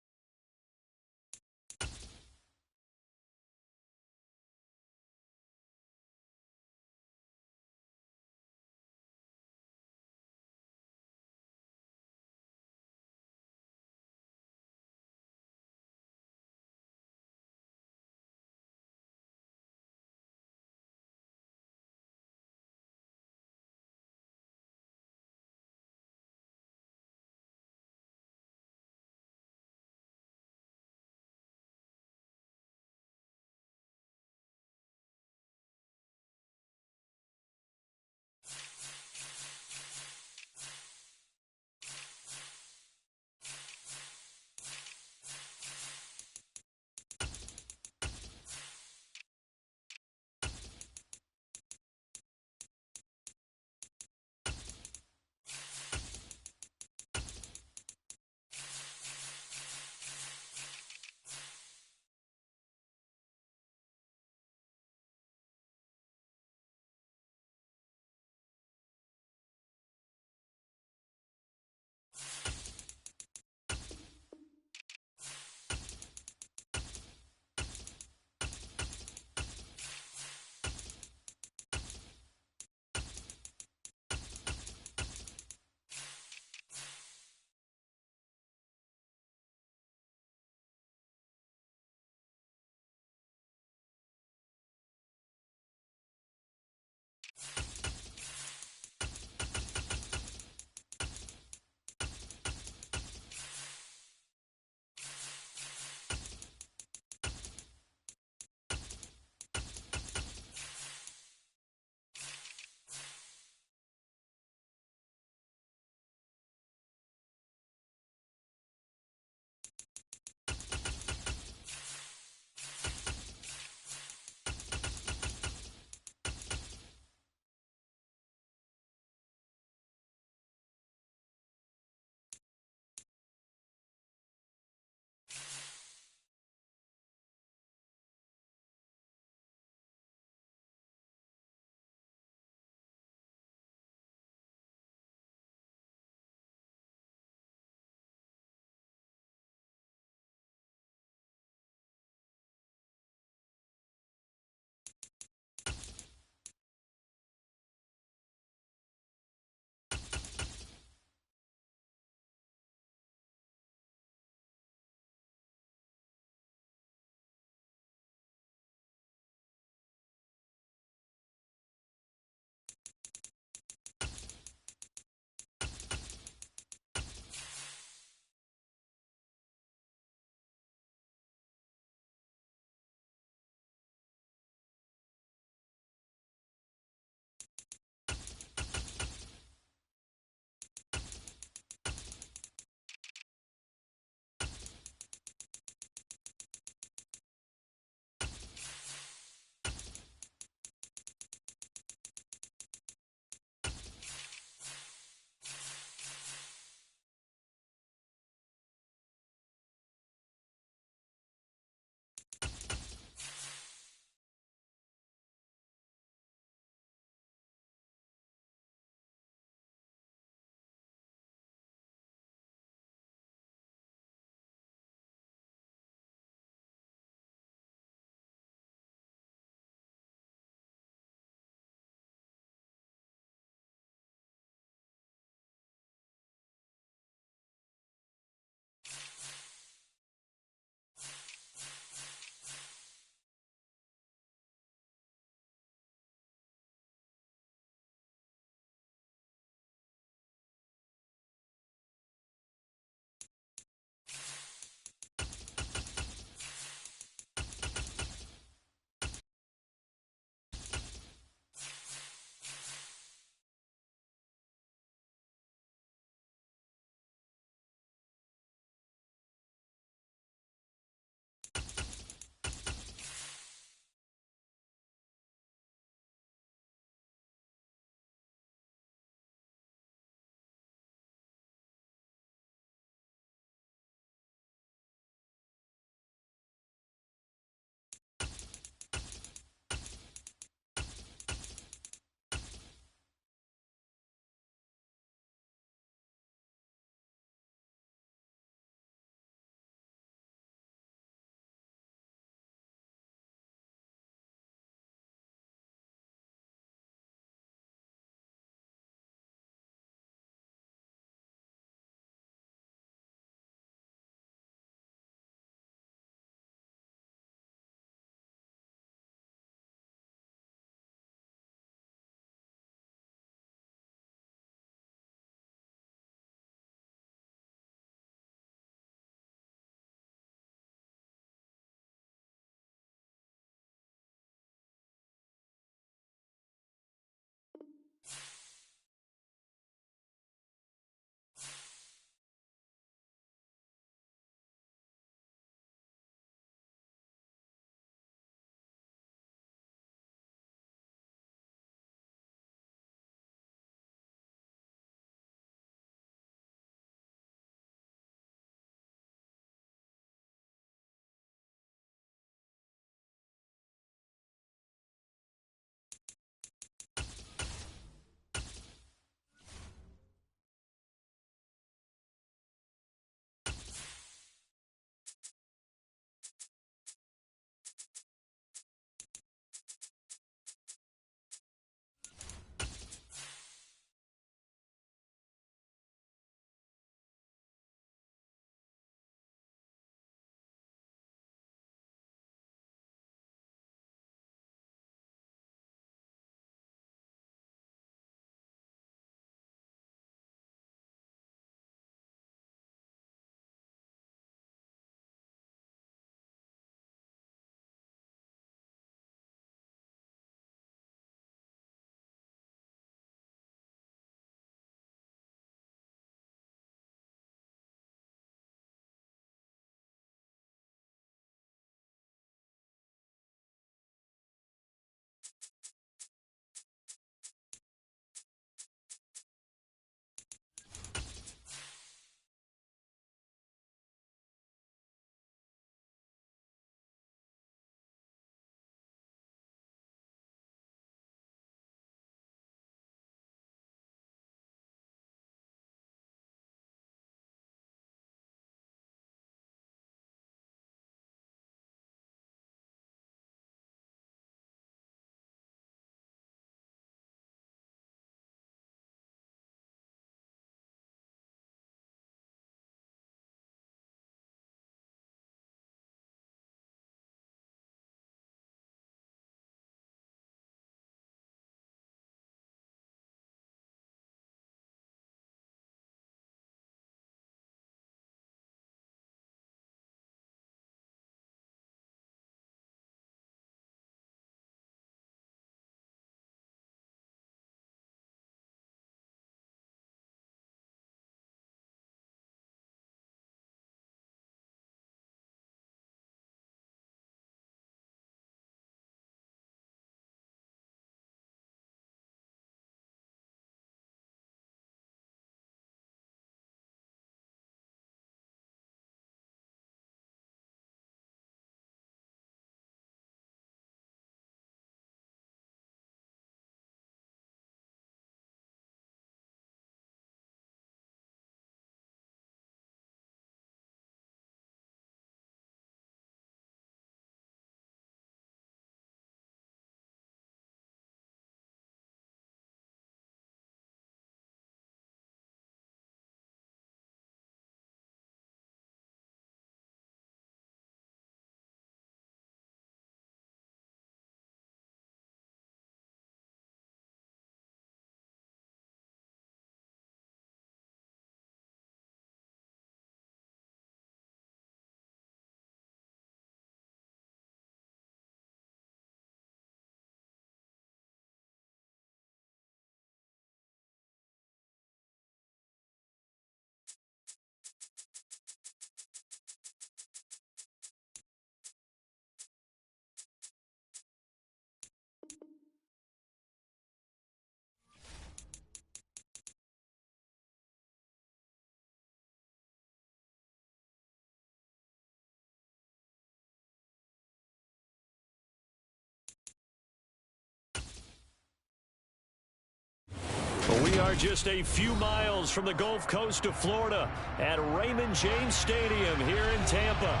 are just a few miles from the Gulf Coast of Florida at Raymond James Stadium here in Tampa.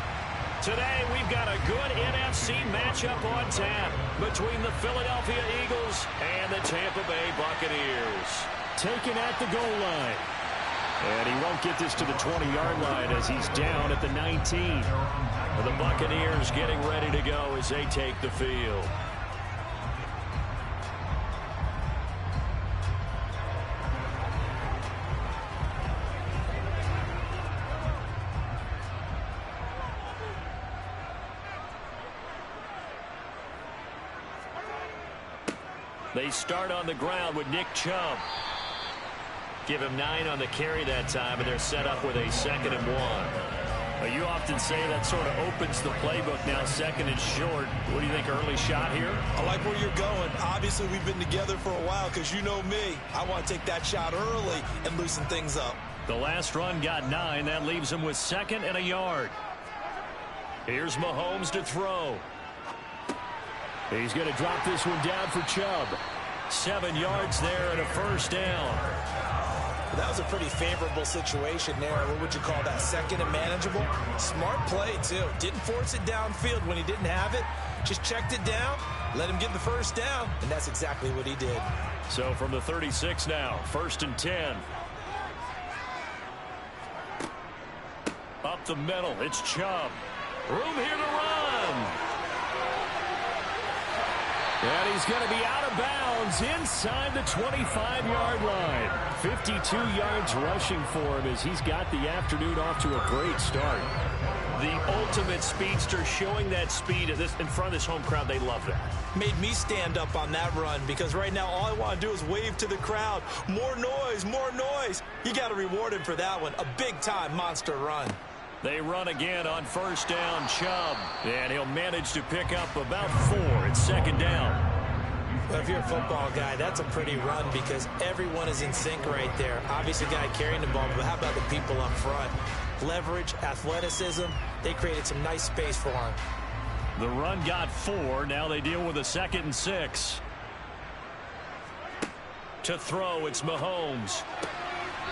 Today, we've got a good NFC matchup on tap between the Philadelphia Eagles and the Tampa Bay Buccaneers. Taken at the goal line. And he won't get this to the 20-yard line as he's down at the 19. The Buccaneers getting ready to go as they take the field. They start on the ground with Nick Chubb. Give him 9 on the carry that time, and they're set up with a 2nd and 1. You often say that sort of opens the playbook now, 2nd and short. What do you think, early shot here? I like where you're going. Obviously, we've been together for a while because you know me. I want to take that shot early and loosen things up. The last run got 9. That leaves him with 2nd and a yard. Here's Mahomes to throw. He's going to drop this one down for Chubb. 7 yards there and a 1st down. That was a pretty favorable situation there. What would you call that? 2nd and manageable? Smart play, too. Didn't force it downfield when he didn't have it. Just checked it down, let him get the 1st down, and that's exactly what he did. So from the 36 now, 1st and 10. Up the middle, it's Chubb. Room here to run. And he's going to be out of bounds inside the 25-yard line. 52 yards rushing for him as he's got the afternoon off to a great start. The ultimate speedster, showing that speed in front of this home crowd. They love that. Made me stand up on that run because right now all I want to do is wave to the crowd. More noise, more noise. You got to reward him for that one. A big-time monster run. They run again on 1st down, Chubb. And he'll manage to pick up about 4. It's 2nd down. Well, if you're a football guy, that's a pretty run because everyone is in sync right there. Obviously, the guy carrying the ball, but how about the people up front? Leverage, athleticism, they created some nice space for him. The run got 4. Now they deal with a 2nd and 6. To throw, it's Mahomes.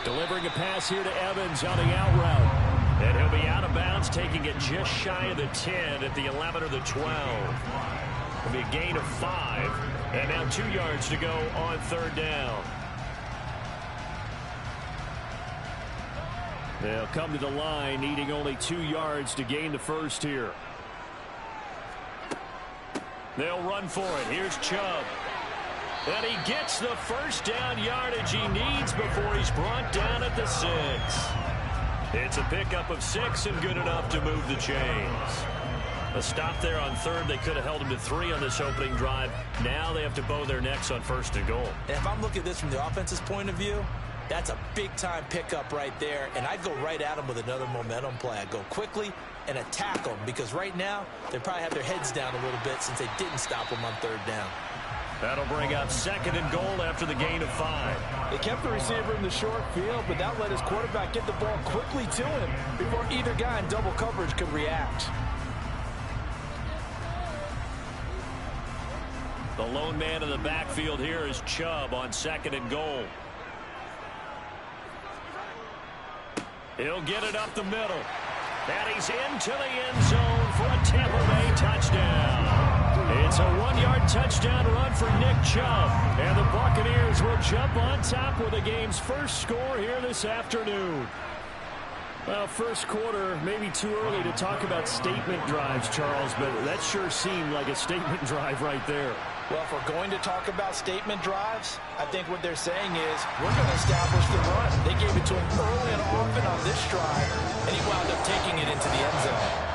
Delivering a pass here to Evans on the out route. And he'll be out of bounds, taking it just shy of the 10 at the 11 or the 12. It'll be a gain of 5. And now 2 yards to go on 3rd down. They'll come to the line, needing only 2 yards to gain the 1st here. They'll run for it. Here's Chubb. And he gets the 1st down yardage he needs before he's brought down at the 6. It's a pickup of 6 and good enough to move the chains. A stop there on 3rd. They could have held him to 3 on this opening drive. Now they have to bow their necks on 1st and goal. And if I'm looking at this from the offense's point of view, that's a big-time pickup right there. And I'd go right at him with another momentum play. I'd go quickly and attack them because right now they probably have their heads down a little bit since they didn't stop him on 3rd down. That'll bring up 2nd and goal after the gain of 5. They kept the receiver in the short field, but that let his quarterback get the ball quickly to him before either guy in double coverage could react. The lone man in the backfield here is Chubb on 2nd and goal. He'll get it up the middle. And he's into the end zone for a Tampa Bay touchdown. It's a 1-yard touchdown run for Nick Chubb. And the Buccaneers will jump on top with the game's first score here this afternoon. Well, first quarter, maybe too early to talk about statement drives, Charles, but that sure seemed like a statement drive right there. Well, if we're going to talk about statement drives, I think what they're saying is we're going to establish the run. They gave it to him early and often on this drive, and he wound up taking it into the end zone.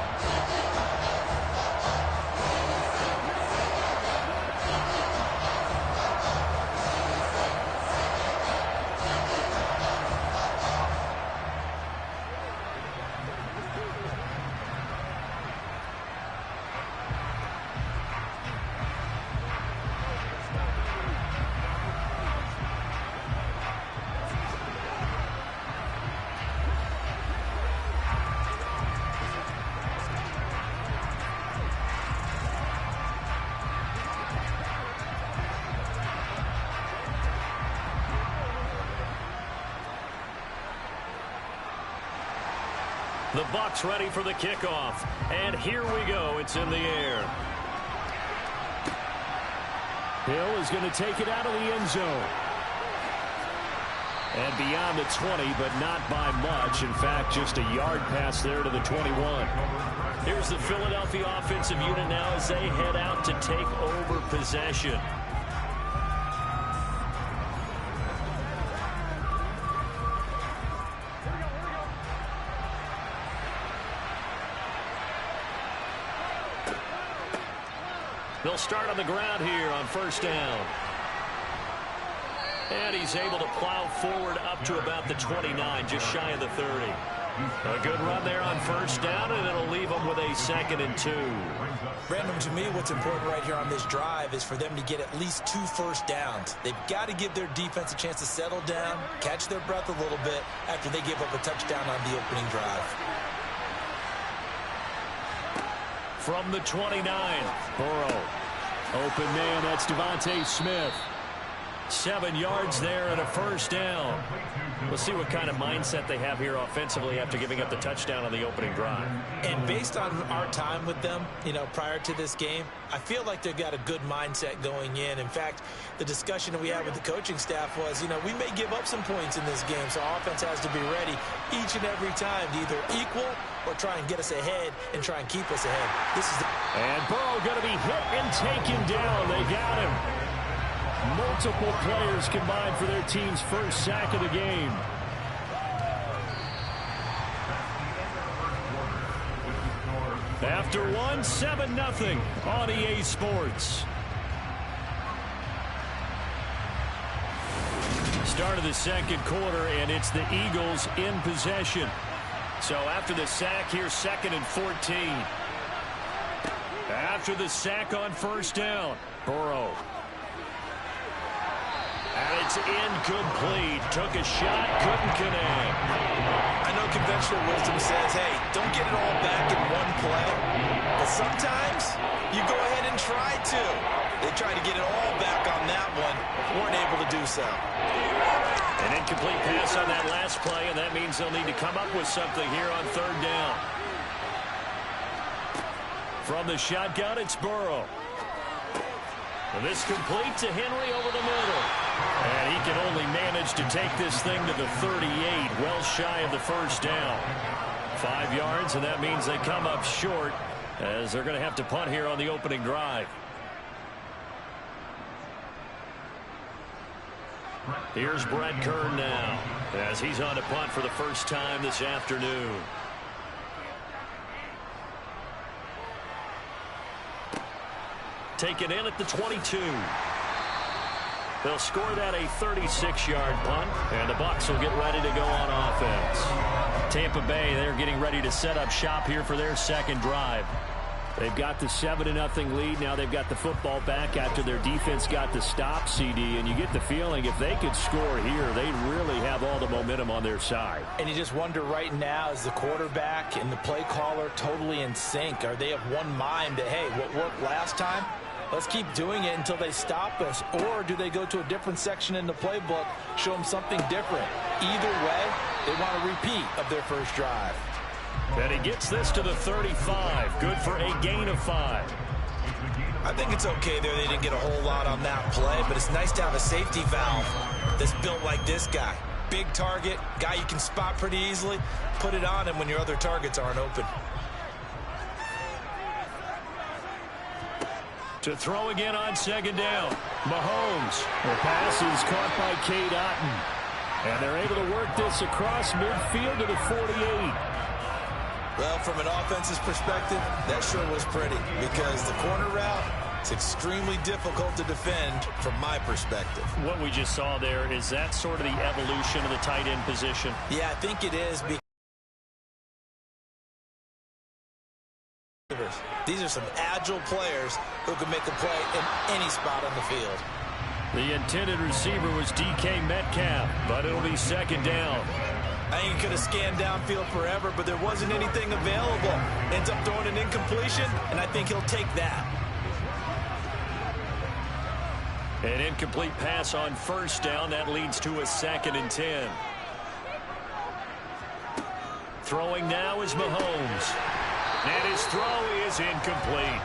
The Bucs ready for the kickoff. And here we go. It's in the air. Hill is going to take it out of the end zone. And beyond the 20, but not by much. In fact, just a yard pass there to the 21. Here's the Philadelphia offensive unit now as they head out to take over possession. They'll start on the ground here on first down. And he's able to plow forward up to about the 29, just shy of the 30. A good run there on first down, and it'll leave them with a 2nd and 2. Brandon, to me, what's important right here on this drive is for them to get at least 2 first downs. They've got to give their defense a chance to settle down, catch their breath a little bit after they give up a touchdown on the opening drive. From the 29, Burrow. Open man, that's Devontae Smith. 7 yards there and a first down. We'll see what kind of mindset they have here offensively after giving up the touchdown on the opening drive. And based on our time with them, prior to this game, I feel like they've got a good mindset going in. In fact, the discussion that we had with the coaching staff was, we may give up some points in this game, so our offense has to be ready each and every time to either equal or try and get us ahead and try and keep us ahead. And Burrow going to be hit and taken down. They got him. Multiple players combined for their team's first sack of the game. After one, 7-0 on EA Sports. Start of the second quarter, and it's the Eagles in possession. So after the sack, here's 2nd and 14. After the sack on first down, Burrow. And it's incomplete. Took a shot, couldn't connect. I know conventional wisdom says, hey, don't get it all back in one play. But sometimes you go ahead and try to. They tried to get it all back on that one. Weren't able to do so. An incomplete pass on that last play, and that means they'll need to come up with something here on third down. From the shotgun, it's Burrow. And this complete to Henry over the middle. And he can only manage to take this thing to the 38, well shy of the first down. 5 yards, and that means they come up short as they're going to have to punt here on the opening drive. Here's Brett Kern now as he's on to punt for the first time this afternoon. Taken in at the 22. They'll score that a 36-yard punt, and the Bucs will get ready to go on offense. Tampa Bay, they're getting ready to set up shop here for their second drive. They've got the 7-0 lead. Now they've got the football back after their defense got the stop, CD. And you get the feeling if they could score here, they'd really have all the momentum on their side. And you just wonder right now, is the quarterback and the play caller totally in sync? Are they of one mind that, hey, what worked last time? Let's keep doing it until they stop us. Or do they go to a different section in the playbook, show them something different? Either way, they want a repeat of their first drive. And he gets this to the 35. Good for a gain of 5. I think it's okay there. They didn't get a whole lot on that play, but it's nice to have a safety valve that's built like this guy. Big target, guy you can spot pretty easily. Put it on him when your other targets aren't open. To throw again on second down. Mahomes. The pass is caught by Cade Otton. And they're able to work this across midfield to the 48. Well, from an offense's perspective, that sure was pretty because the corner route is extremely difficult to defend from my perspective. What we just saw there, is that sort of the evolution of the tight end position? Yeah, I think it is. These are some agile players who can make a play in any spot on the field. The intended receiver was DK Metcalf, but it'll be second down. I think he could have scanned downfield forever, but there wasn't anything available. Ends up throwing an incompletion, and I think he'll take that. An incomplete pass on first down. That leads to a 2nd and 10. Throwing now is Mahomes. And his throw is incomplete.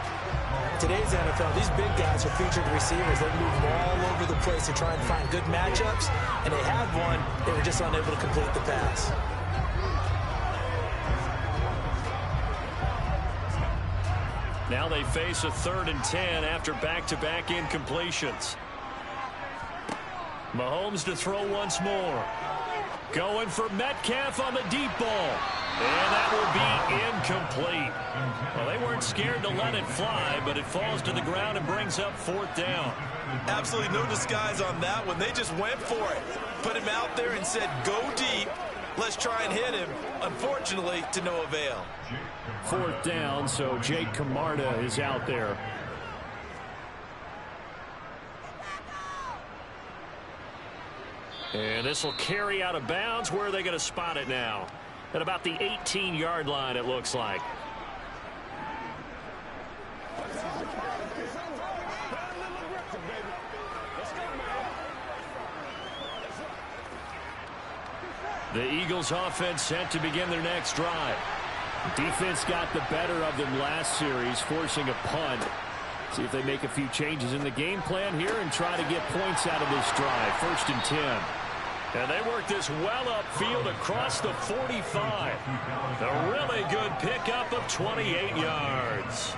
Today's NFL, these big guys are featured receivers. They move all over the place to try and find good matchups, and they had one. They were just unable to complete the pass. Now they face a 3rd and 10 after back-to-back incompletions. Mahomes to throw once more. Going for Metcalf on the deep ball. And that will be incomplete. Well, they weren't scared to let it fly, but it falls to the ground and brings up 4th down. Absolutely no disguise on that one. They just went for it. Put him out there and said, go deep. Let's try and hit him. Unfortunately, to no avail. 4th down, so Jake Camarda is out there. And this will carry out of bounds. Where are they going to spot it now? At about the 18-yard line, it looks like. The Eagles offense set to begin their next drive. Defense got the better of them last series, forcing a punt. See if they make a few changes in the game plan here and try to get points out of this drive. 1st and 10. And they work this well upfield across the 45. A really good pickup of 28 yards.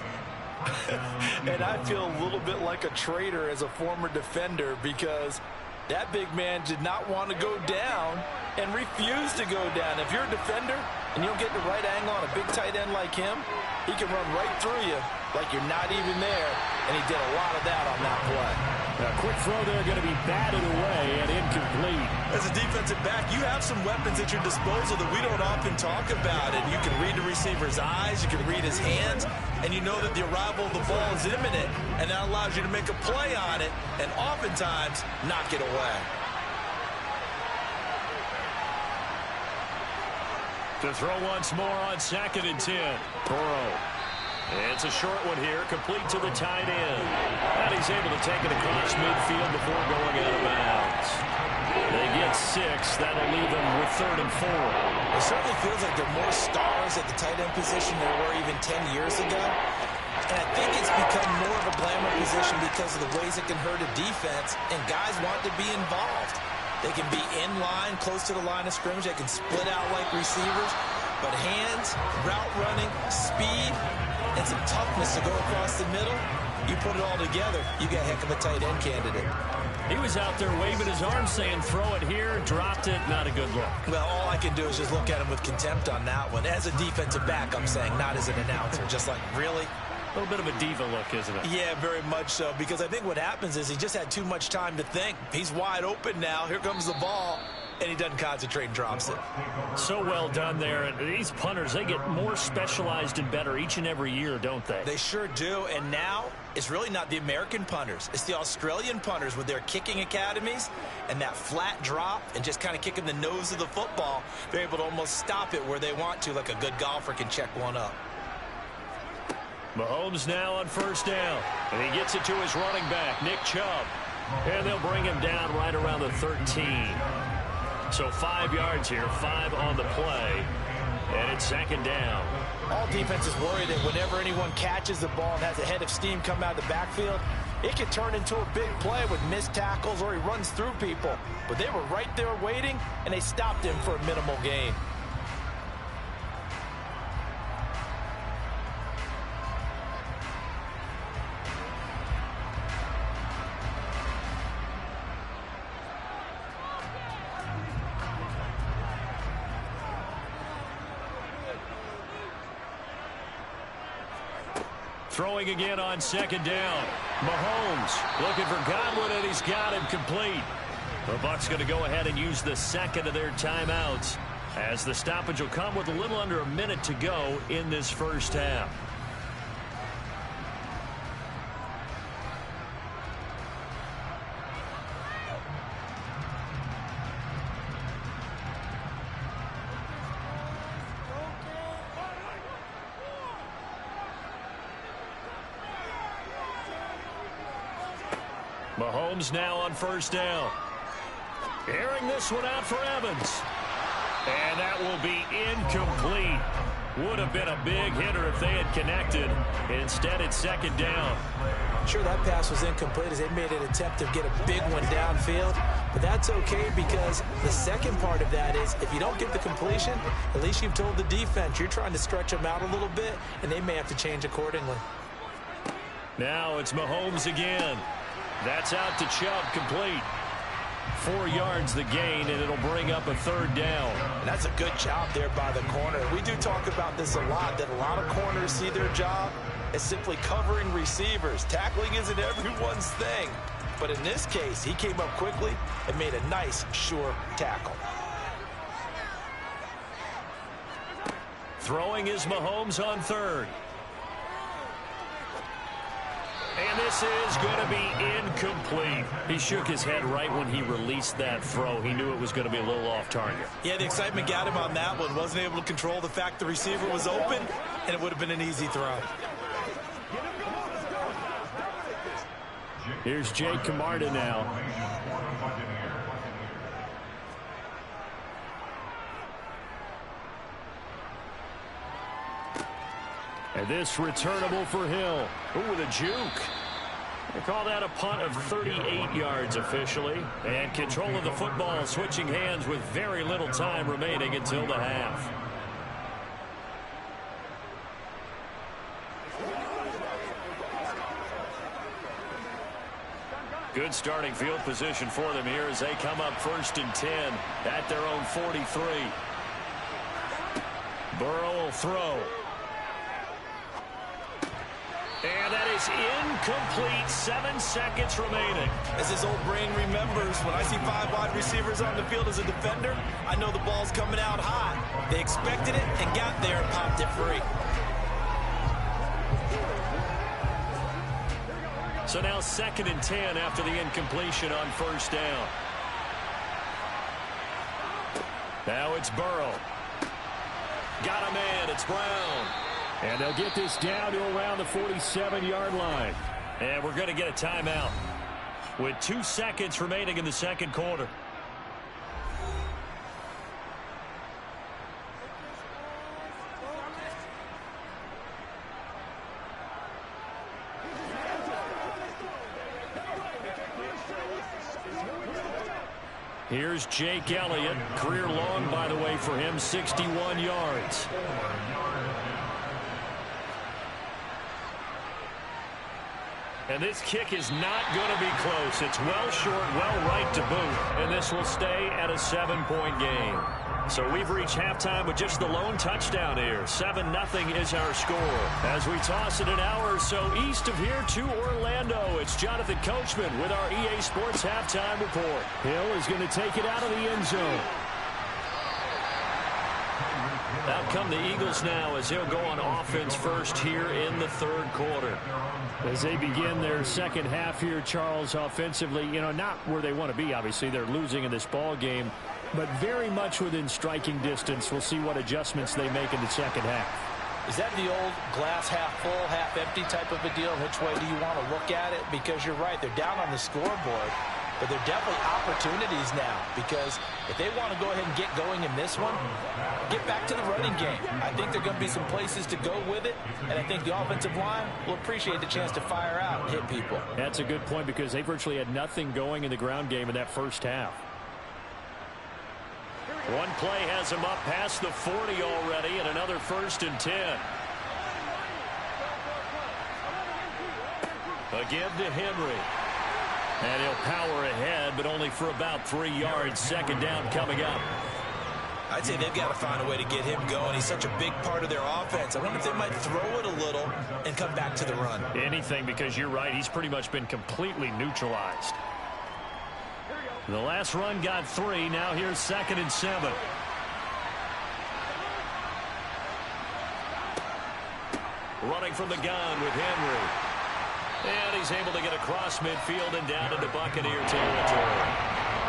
And I feel a little bit like a traitor as a former defender because that big man did not want to go down and refused to go down. If you're a defender and you don't get the right angle on a big tight end like him, he can run right through you like you're not even there, and he did a lot of that on that play. A quick throw there going to be batted away and incomplete. As a defensive back, you have some weapons at your disposal that we don't often talk about. And you can read the receiver's eyes, you can read his hands, and you know that the arrival of the ball is imminent, and that allows you to make a play on it and oftentimes knock it away. To throw once more on 2nd and 10. Burrow. It's a short one here, complete to the tight end. And he's able to take it across midfield before going out of bounds. They get 6. That'll leave them with 3rd and 4. It certainly feels like there are more stars at the tight end position than there were even 10 years ago. And I think it's become more of a glamour position because of the ways it can hurt a defense, and guys want to be involved. They can be in line, close to the line of scrimmage. They can split out like receivers. But hands, route running, speed, and some toughness to go across the middle, you put it all together, you got a heck of a tight end candidate. He was out there waving his arm saying, throw it here, dropped it, not a good look. Well, all I can do is just look at him with contempt on that one. As a defensive back, I'm saying, not as an announcer. Just like, really? A little bit of a diva look, isn't it? Yeah, very much so, because I think what happens is he just had too much time to think. He's wide open now. Here comes the ball. And he doesn't concentrate and drops it. So well done there. And these punters, they get more specialized and better each and every year, don't they? They sure do. And now it's really not the American punters. It's the Australian punters with their kicking academies and that flat drop and just kind of kicking the nose of the football. They're able to almost stop it where they want to, like a good golfer can check one up. Mahomes now on 1st down. And he gets it to his running back, Nick Chubb. And they'll bring him down right around the 13. So 5 yards here, 5 on the play, and it's 2nd down. All defenses worry that whenever anyone catches the ball and has a head of steam come out of the backfield, it can turn into a big play with missed tackles or he runs through people. But they were right there waiting, and they stopped him for a minimal gain. Throwing again on 2nd down. Mahomes looking for Godwin, and he's got him complete. The Bucs going to go ahead and use the 2nd of their timeouts, as the stoppage will come with a little under a minute to go in this first half. Mahomes now on 1st down. Airing this one out for Evans. And that will be incomplete. Would have been a big hitter if they had connected. Instead, it's second down. Sure, that pass was incomplete as they made an attempt to get a big one downfield. But that's okay because the second part of that is if you don't get the completion, at least you've told the defense you're trying to stretch them out a little bit, and they may have to change accordingly. Now it's Mahomes again. That's out to Chubb, complete. 4 yards the gain, and it'll bring up a third down. And that's a good job there by the corner. We do talk about this a lot, that a lot of corners see their job as simply covering receivers. Tackling isn't everyone's thing. But in this case, he came up quickly and made a nice, sure tackle. Throwing is Mahomes on third. And this is going to be incomplete. He shook his head right when he released that throw. He knew it was going to be a little off target. Yeah, the excitement got him on that one. Wasn't able to control the fact the receiver was open, and it would have been an easy throw. Here's Jake Camarda now. And this returnable for Hill. Ooh, with a juke. They call that a punt of 38 yards officially. And control of the football switching hands with very little time remaining until the half. Good starting field position for them here as they come up 1st and 10 at their own 43. Burrow will throw. And that is incomplete. 7 seconds remaining. As his old brain remembers, when I see 5 wide receivers on the field as a defender, I know the ball's coming out hot. They expected it and got there and popped it free. So now 2nd and 10 after the incompletion on 1st down. Now it's Burrow. Got a man. It's Brown. And they'll get this down to around the 47-yard line. And we're going to get a timeout with 2 seconds remaining in the second quarter. Here's Jake Elliott. Career long, by the way, for him, 61 yards. And this kick is not going to be close. It's well short, well right to boot. And this will stay at a 7-point game. So we've reached halftime with just the lone touchdown here. 7-0 is our score. As we toss it an hour or so east of here to Orlando, it's Jonathan Coachman with our EA Sports Halftime Report. Hill is going to take it out of the end zone. Out come the Eagles now as he'll go on offense first here in the third quarter. As they begin their second half here, Charles, offensively, not where they want to be, obviously. They're losing in this ball game, but very much within striking distance. We'll see what adjustments they make in the second half. Is that the old glass half full, half empty type of a deal? Which way do you want to look at it? Because you're right, they're down on the scoreboard. But there are definitely opportunities now because if they want to go ahead and get going in this one, get back to the running game. I think there are going to be some places to go with it, and I think the offensive line will appreciate the chance to fire out and hit people. That's a good point because they virtually had nothing going in the ground game in that first half. One play has him up past the 40 already, and another 1st and 10. Again to Henry. And he'll power ahead, but only for about 3 yards. Second down coming up. I'd say they've got to find a way to get him going. He's such a big part of their offense. I wonder if they might throw it a little and come back to the run. Anything, because you're right. He's pretty much been completely neutralized. The last run got 3. Now here's 2nd and 7. Running from the gun with Henry. And he's able to get across midfield and down into Buccaneer territory.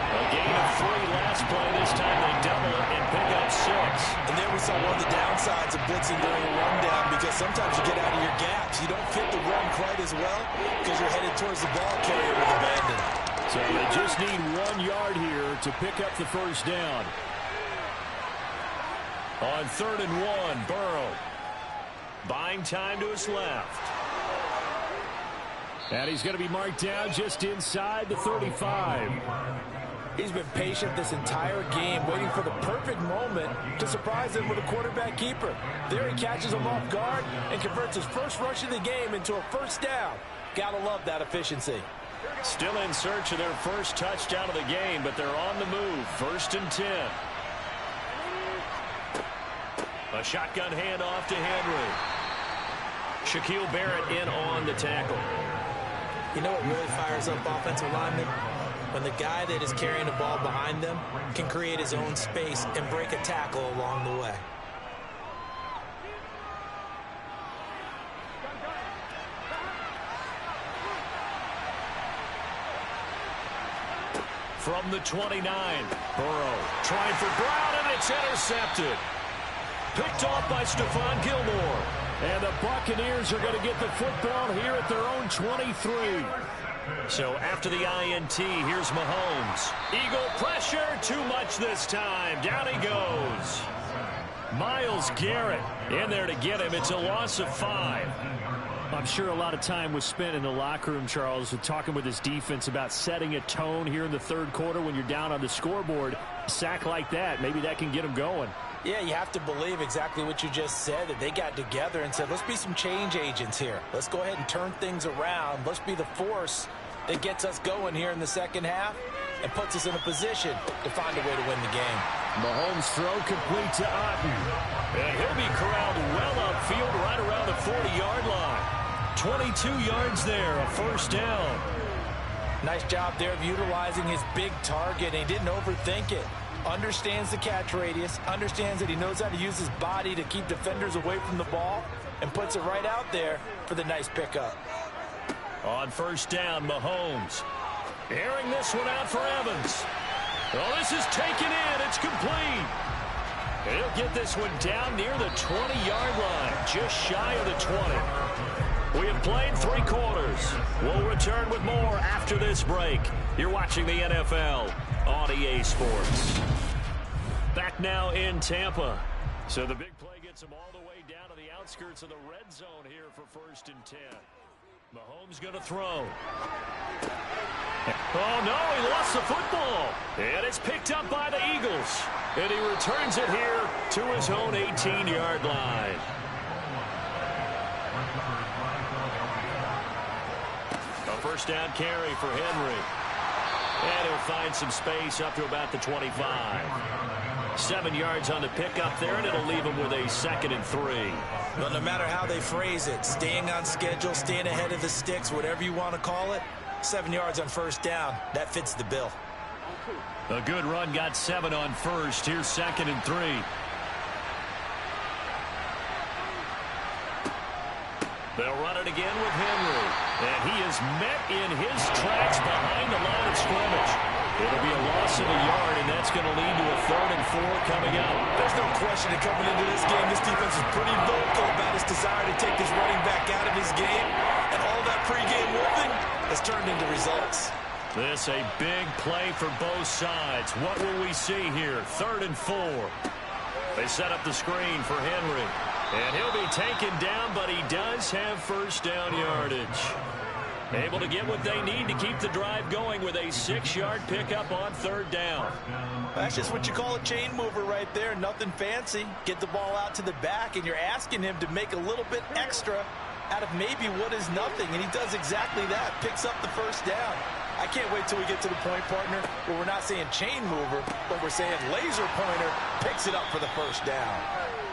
A gain of 3 last play. This time they double it and pick up 6. And there we saw one of the downsides of blitzing during a rundown because sometimes you get out of your gaps. You don't fit the run quite as well because you're headed towards the ball carrier with abandon. So they just need 1 yard here to pick up the first down. On 3rd and 1, Burrow. Buying time to his left. And he's going to be marked down just inside the 35. He's been patient this entire game, waiting for the perfect moment to surprise him with a quarterback keeper. There he catches him off guard and converts his first rush of the game into a first down. Gotta love that efficiency. Still in search of their first touchdown of the game, but they're on the move. 1st and 10. A shotgun handoff to Henry. Shaquille Barrett in on the tackle. You know what really fires up offensive linemen? When the guy that is carrying the ball behind them can create his own space and break a tackle along the way. From the 29, Burrow trying for Brown, and it's intercepted. Picked off by Stephon Gilmore. And the Buccaneers are going to get the football here at their own 23. So after the INT, here's Mahomes. Eagle pressure, too much this time. Down he goes. Myles Garrett in there to get him. It's a loss of 5. I'm sure a lot of time was spent in the locker room, Charles, talking with his defense about setting a tone here in the 3rd quarter when you're down on the scoreboard. A sack like that, maybe that can get him going. Yeah, you have to believe exactly what you just said, that they got together and said, let's be some change agents here. Let's go ahead and turn things around. Let's be the force that gets us going here in the 2nd half and puts us in a position to find a way to win the game. Mahomes' throw complete to Otton. And he'll be corralled well upfield right around the 40-yard line. 22 yards there, a first down. Nice job there of utilizing his big target, and he didn't overthink it. Understands the catch radius, understands that he knows how to use his body to keep defenders away from the ball, and puts it right out there for the nice pickup. On first down, Mahomes. Airing this one out for Evans. Oh, this is taken in. It's complete. And he'll get this one down near the 20-yard line, just shy of the 20. We have played 3 quarters. We'll return with more after this break. You're watching the NFL on EA Sports. Back now in Tampa. So the big play gets him all the way down to the outskirts of the red zone here for 1st and 10. Mahomes going to throw. Oh, no, he lost the football. And it's picked up by the Eagles. And he returns it here to his own 18-yard line. A first down carry for Henry. And he'll find some space up to about the 25. 7 yards on the pickup there, and it'll leave him with a 2nd and 3. Well, no matter how they phrase it, staying on schedule, staying ahead of the sticks, whatever you want to call it, 7 yards on first down, that fits the bill. A good run, got 7 on first. Here's 2nd and 3. They'll run it again with Henry. And he is met in his tracks behind the line of scrimmage. It'll be a loss of a yard, and that's going to lead to a 3rd and 4 coming up. There's no question that coming into this game, this defense is pretty vocal about his desire to take this running back out of his game. And all that pregame whooping has turned into results. This a big play for both sides. What will we see here? 3rd and 4. They set up the screen for Henry. And he'll be taken down, but he does have first down yardage. Able to get what they need to keep the drive going with a 6-yard pickup on 3rd down. That's just what you call a chain mover right there. Nothing fancy. Get the ball out to the back, and you're asking him to make a little bit extra out of maybe what is nothing, and he does exactly that. Picks up the first down. I can't wait till we get to the point, partner, where we're not saying chain mover, but we're saying laser pointer picks it up for the first down.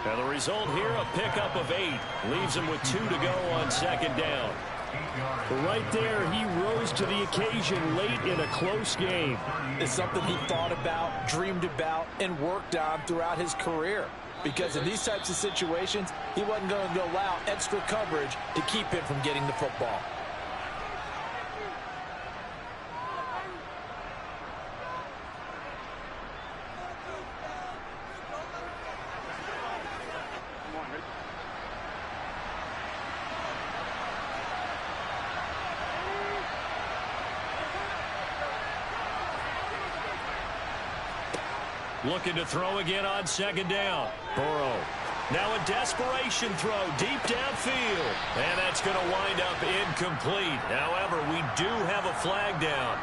And the result here, a pickup of 8. Leaves him with 2 to go on 2nd down. Right there, he rose to the occasion late in a close game. It's something he thought about, dreamed about, and worked on throughout his career. Because in these types of situations, he wasn't going to allow extra coverage to keep him from getting the football. looking to throw again on second down. Burrow. Now a desperation throw deep downfield. And that's going to wind up incomplete. However, we do have a flag down.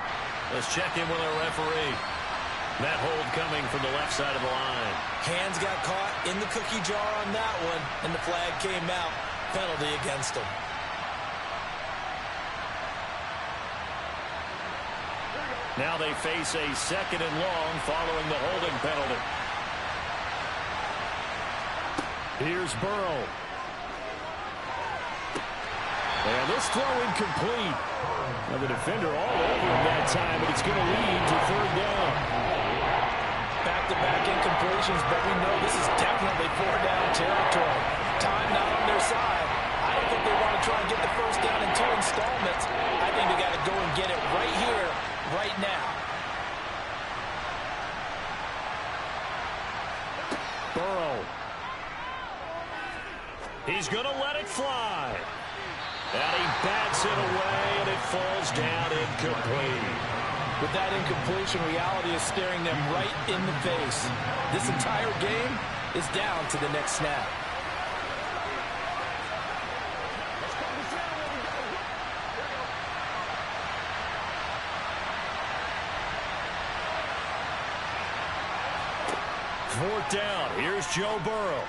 Let's check in with our referee. That hold coming from the left side of the line. Hands got caught in the cookie jar on that one, and the flag came out. Penalty against him. Now they face a second and long following the holding penalty. Here's Burrow. And this throw incomplete. Now the defender all over him that time, but it's going to lead to third down. Back-to-back incompletions, but we know this is definitely four-down territory. Time not on their side. I don't think they want to try and get the first down in 2 installments. I think they got to go and get it right here, right now. Burrow. He's going to let it fly. And he bats it away, and it falls down incomplete. With that incompletion, reality is staring them right in the face. This entire game is down to the next snap. Fourth down. Here's Joe Burrow.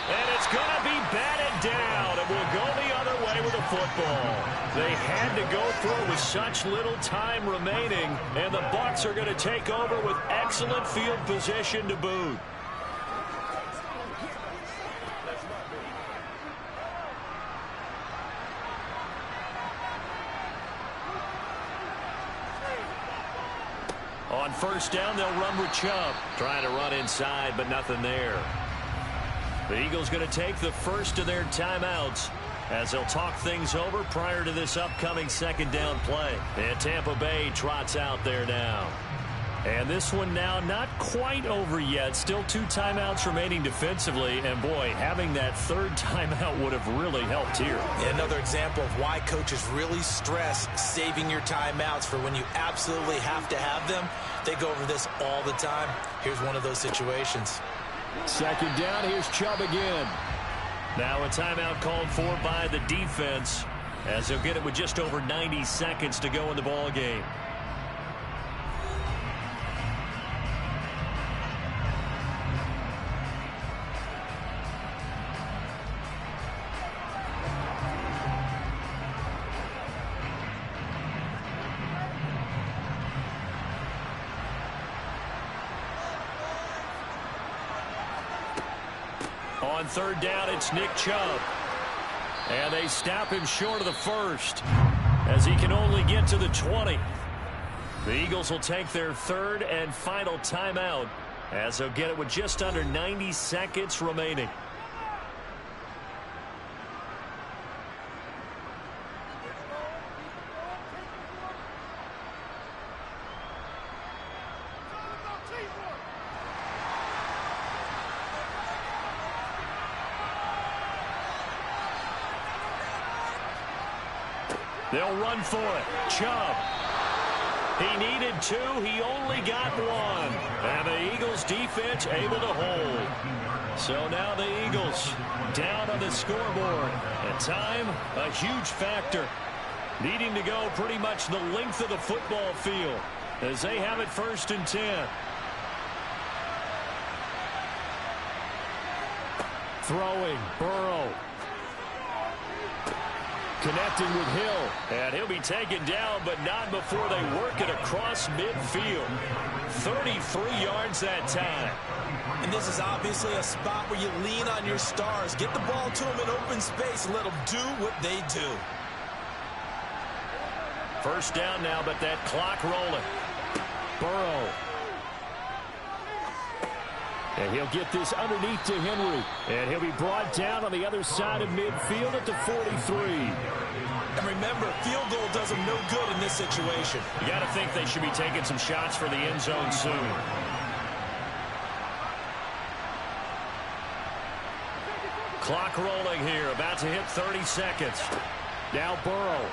And it's going to be batted down, and will go the other way with the football. They had to go through with such little time remaining, and the Bucs are going to take over with excellent field position to boot. On first down, they'll run with Chubb. Trying to run inside, but nothing there. The Eagles going to take the first of their timeouts as they'll talk things over prior to this upcoming second down play. And Tampa Bay trots out there now. And this one now not quite over yet. Still 2 timeouts remaining defensively. And, boy, having that third timeout would have really helped here. Yeah, another example of why coaches really stress saving your timeouts for when you absolutely have to have them. They go over this all the time. Here's one of those situations. Second down, here's Chubb again. Now a timeout called for by the defense as they'll get it with just over 90 seconds to go in the ball game. On third down, it's Nick Chubb. And they stop him short of the first as he can only get to the 20. The Eagles will take their third and final timeout as they'll get it with just under 90 seconds remaining. They'll run for it. Chubb. He needed 2. He only got 1. And the Eagles defense able to hold. So now the Eagles down on the scoreboard. And time, a huge factor. Needing to go pretty much the length of the football field as they have it first and 10. Throwing, Burrow. Connecting with Hill. And he'll be taken down, but not before they work it across midfield. 33 yards that time. And this is obviously a spot where you lean on your stars. Get the ball to them in open space and let them do what they do. First down now, but that clock rolling. Burrow. And he'll get this underneath to Henry. And he'll be brought down on the other side of midfield at the 43. And remember, field goal does them no good in this situation. You got to think they should be taking some shots for the end zone soon. Clock rolling here, about to hit 30 seconds. Now Burrow.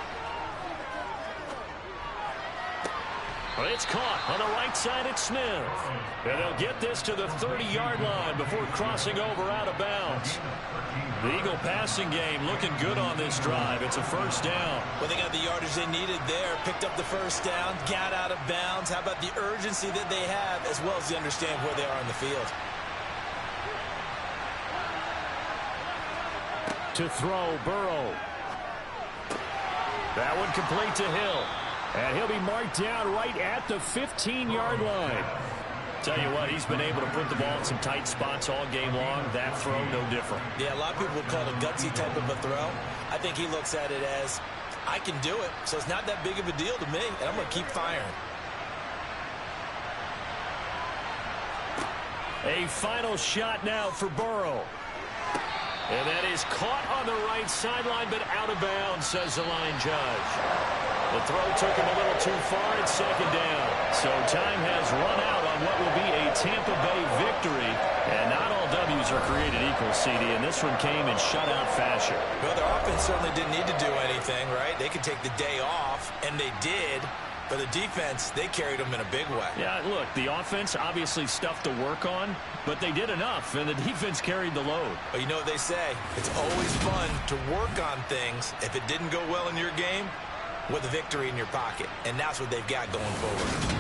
It's caught on the right side at Smith. And they'll get this to the 30-yard line before crossing over out of bounds. The Eagle passing game looking good on this drive. It's a first down. Well, they got the yardage they needed there. Picked up the first down, got out of bounds. How about the urgency that they have, as well as they understand where they are in the field. To throw, Burrow. That one complete to Hill. And he'll be marked down right at the 15-yard line. Tell you what, he's been able to put the ball in some tight spots all game long. That throw, no different. Yeah, a lot of people would call it a gutsy type of a throw. I think he looks at it as, I can do it, so it's not that big of a deal to me, and I'm going to keep firing. A final shot now for Burrow. And that is caught on the right sideline, but out of bounds, says the line judge. The throw took him a little too far at second down. So time has run out on what will be a Tampa Bay victory. And not all W's are created equal, CD, and this one came in shutout fashion. Well, their offense certainly didn't need to do anything, right? They could take the day off, and they did. But the defense, they carried them in a big way. Yeah, look, the offense obviously stuff to work on, but they did enough, and the defense carried the load. But you know what they say? It's always fun to work on things if it didn't go well in your game with a victory in your pocket. And that's what they've got going forward.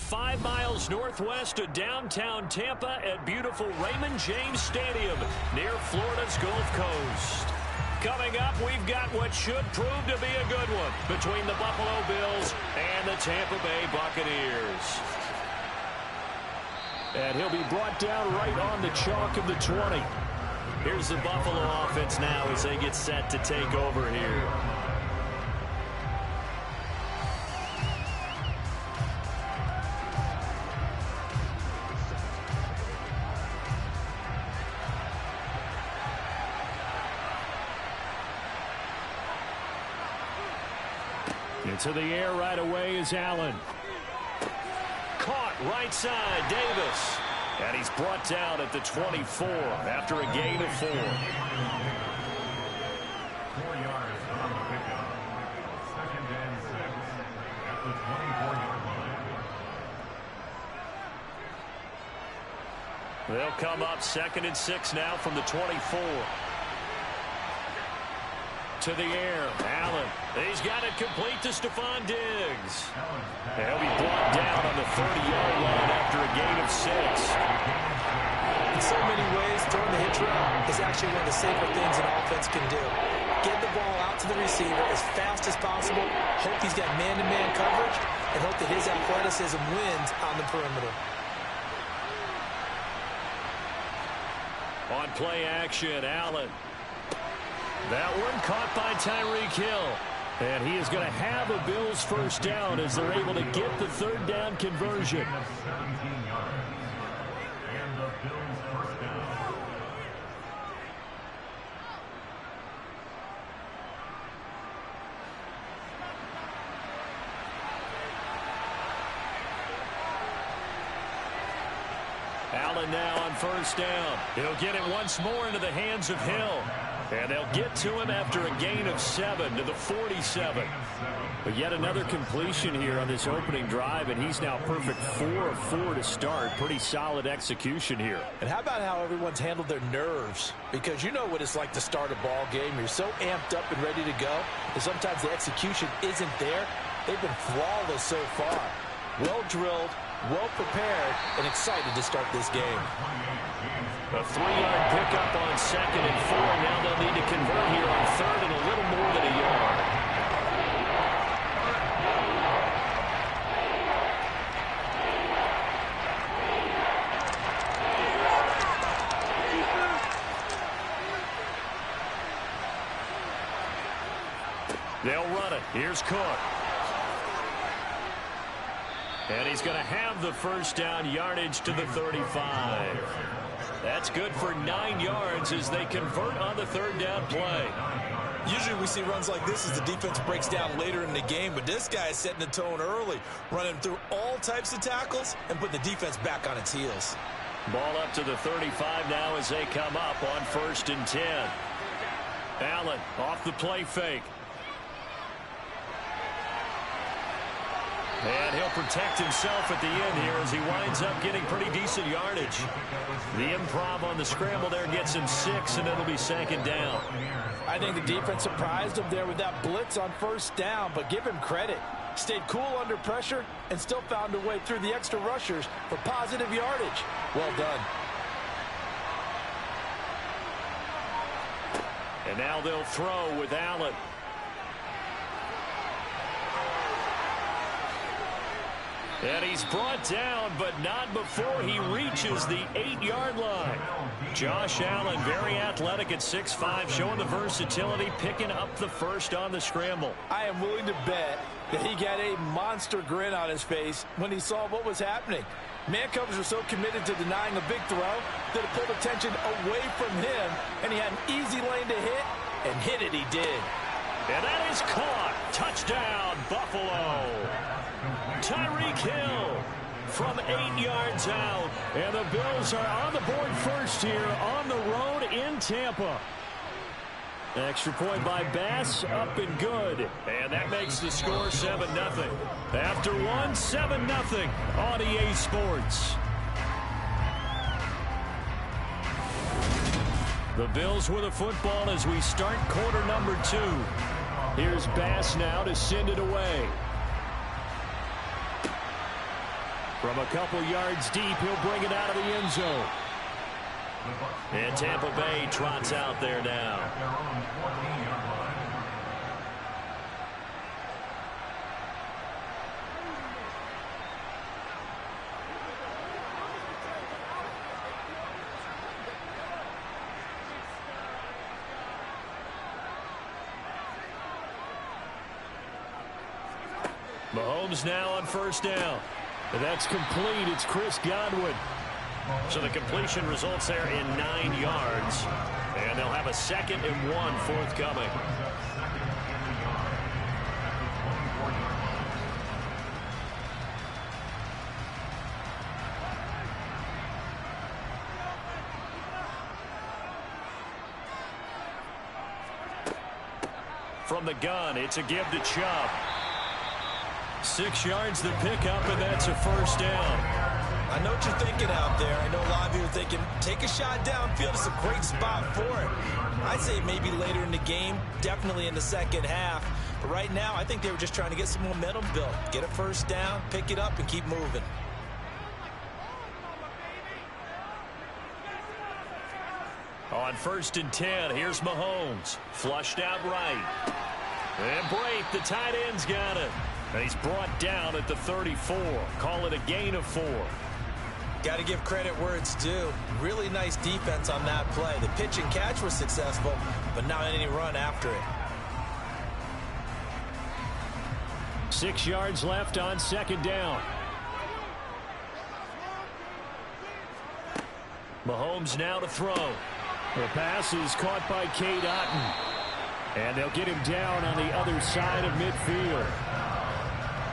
5 miles northwest of downtown Tampa at beautiful Raymond James Stadium near Florida's Gulf Coast. Coming up, we've got what should prove to be a good one between the Buffalo Bills and the Tampa Bay Buccaneers. And he'll be brought down right on the chalk of the 20. Here's the Buffalo offense now as they get set to take over here. Into the air right away is Allen. Caught right side, Davis. And he's brought down at the 24 after a gain of 4. 4 yards on the pickup. 2nd and 6 at the 24-yard line. They'll come up 2nd and 6 now from the 24. To the air, Allen. He's got it complete to Stephon Diggs. He'll be brought down on the 30-yard line after a gain of 6. In so many ways, throwing the hitch route is actually one of the safer things an offense can do. Get the ball out to the receiver as fast as possible, hope he's got man-to-man coverage, and hope that his athleticism wins on the perimeter. On play action, Allen. That one caught by Tyreek Hill. And he is going to have a Bills first down as they're able to get the 3rd down conversion. 17 yards. And the Bills first down. Allen now on first down. He'll get it once more into the hands of Hill. And they'll get to him after a gain of 7 to the 47. But yet another completion here on this opening drive, and he's now perfect 4 of 4 to start. Pretty solid execution here. And how about how everyone's handled their nerves? Because you know what it's like to start a ball game. You're so amped up and ready to go, and sometimes the execution isn't there. They've been flawless so far. Well drilled, well prepared, and excited to start this game. A 3-yard pickup on 2nd and 4. Now they'll need to convert here on 3rd and a little more than a yard. They'll run it. Here's Cook. And he's going to have the first down, yardage to the 35. That's good for 9 yards as they convert on the 3rd down play. Usually we see runs like this as the defense breaks down later in the game, but this guy is setting the tone early, running through all types of tackles and putting the defense back on its heels. Ball up to the 35 now as they come up on 1st and 10. Allen off the play fake. And he'll protect himself at the end here as he winds up getting pretty decent yardage. The improv on the scramble there gets him 6, and it'll be 2nd down. I think the defense surprised him there with that blitz on 1st down, but give him credit. Stayed cool under pressure and still found a way through the extra rushers for positive yardage. Well done. And now they'll throw with Allen. And he's brought down, but not before he reaches the 8-yard line. Josh Allen, very athletic at 6'5", showing the versatility, picking up the first on the scramble. I am willing to bet that he got a monster grin on his face when he saw what was happening. Man coverage was so committed to denying a big throw that it pulled attention away from him, and he had an easy lane to hit, and hit it he did. And that is caught. Touchdown, Buffalo. Tyreek Hill from 8 yards out. And the Bills are on the board first here on the road in Tampa. Extra point by Bass, up and good. And that makes the score 7-0. After one, 7-0 on EA Sports. The Bills with a football as we start quarter number 2. Here's Bass now to send it away. From a couple yards deep, he'll bring it out of the end zone. And Tampa Bay trots out there now. Their own 14-yard line. Mahomes now on first down. And that's complete. It's Chris Godwin. So the completion results there in 9 yards. And they'll have a 2nd and 1 forthcoming. From the gun, it's a give to Chubb. 6 yards the pickup, and that's a first down. I know what you're thinking out there. I know a lot of you are thinking, take a shot downfield. It's a great spot for it. I'd say maybe later in the game, definitely in the second half. But right now, I think they were just trying to get some momentum built. Get a first down, pick it up, and keep moving. On 1st and 10, here's Mahomes. Flushed out right. And Brate, the tight end's got it. And he's brought down at the 34. Call it a gain of 4. Got to give credit where it's due. Really nice defense on that play. The pitch and catch was successful, but not any run after it. 6 yards left on 2nd down. Mahomes now to throw. The pass is caught by Cade Otton. And they'll get him down on the other side of midfield.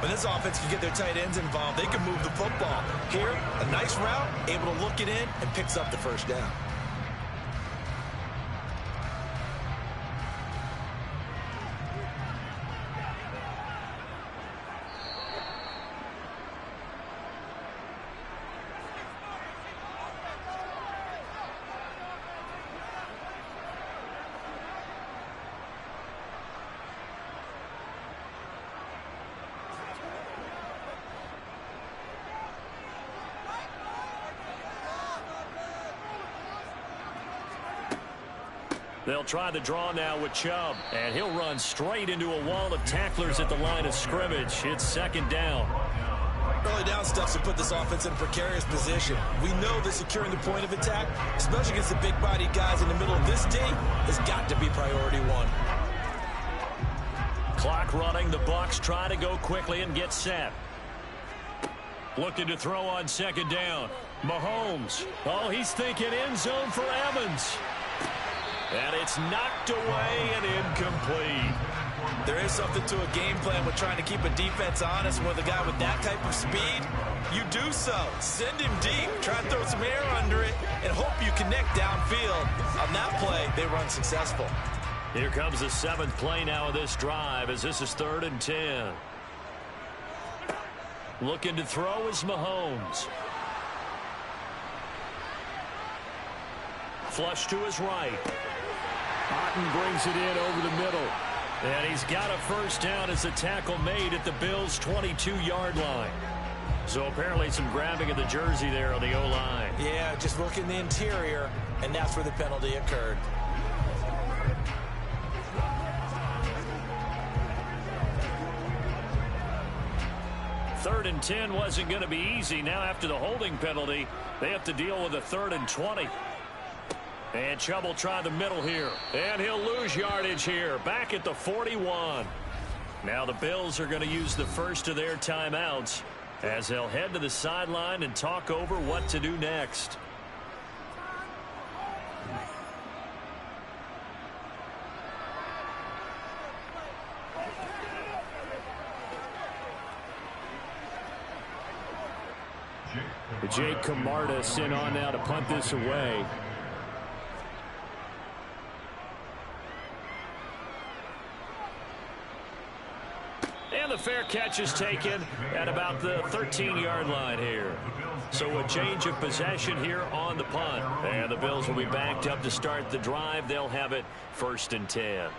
When this offense can get their tight ends involved, they can move the football. Here, a nice route, able to look it in, and picks up the first down. They'll try the draw now with Chubb, and he'll run straight into a wall of tacklers at the line of scrimmage. It's 2nd down. Early down stuff to put this offense in a precarious position. We know that securing the point of attack, especially against the big-bodied guys in the middle of this D, has got to be priority 1. Clock running. The Bucs try to go quickly and get set. Looking to throw on 2nd down. Mahomes. Oh, he's thinking end zone for Evans. And it's knocked away and incomplete. There is something to a game plan with trying to keep a defense honest. With a guy with that type of speed, you do so. Send him deep. Try and throw some air under it and hope you connect downfield. On that play, they run successful. Here comes the 7th play now of this drive as this is 3rd and 10. Looking to throw is Mahomes. Flush to his right. Otton brings it in over the middle. And he's got a first down as the tackle made at the Bills' 22-yard line. So apparently some grabbing of the jersey there on the O-line. Yeah, just look in the interior, and that's where the penalty occurred. Third and 10 wasn't going to be easy. Now after the holding penalty, they have to deal with a 3rd and 20. And Chubb will try the middle here. And he'll lose yardage here. Back at the 41. Now the Bills are going to use the first of their timeouts as they'll head to the sideline and talk over what to do next. Jake Camarda sent on now to punt this away. And the fair catch is taken at about the 13-yard line here. So a change of possession here on the punt. And the Bills will be backed up to start the drive. They'll have it 1st and 10.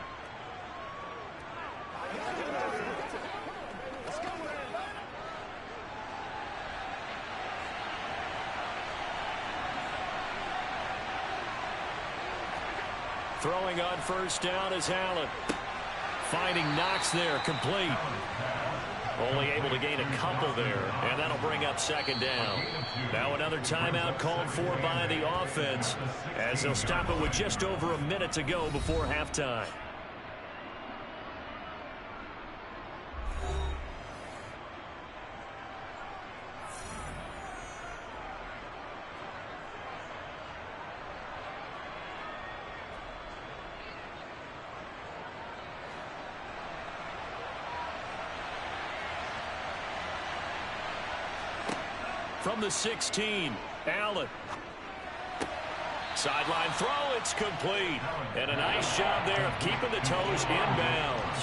Throwing on first down is Allen. Finding Knox there, complete. Only able to gain a couple there, and that'll bring up second down. Now another timeout called for by the offense, as they'll stop it with just over a minute to go before halftime. From the 16, Allen. Sideline throw, it's complete. And a nice job there of keeping the toes inbounds.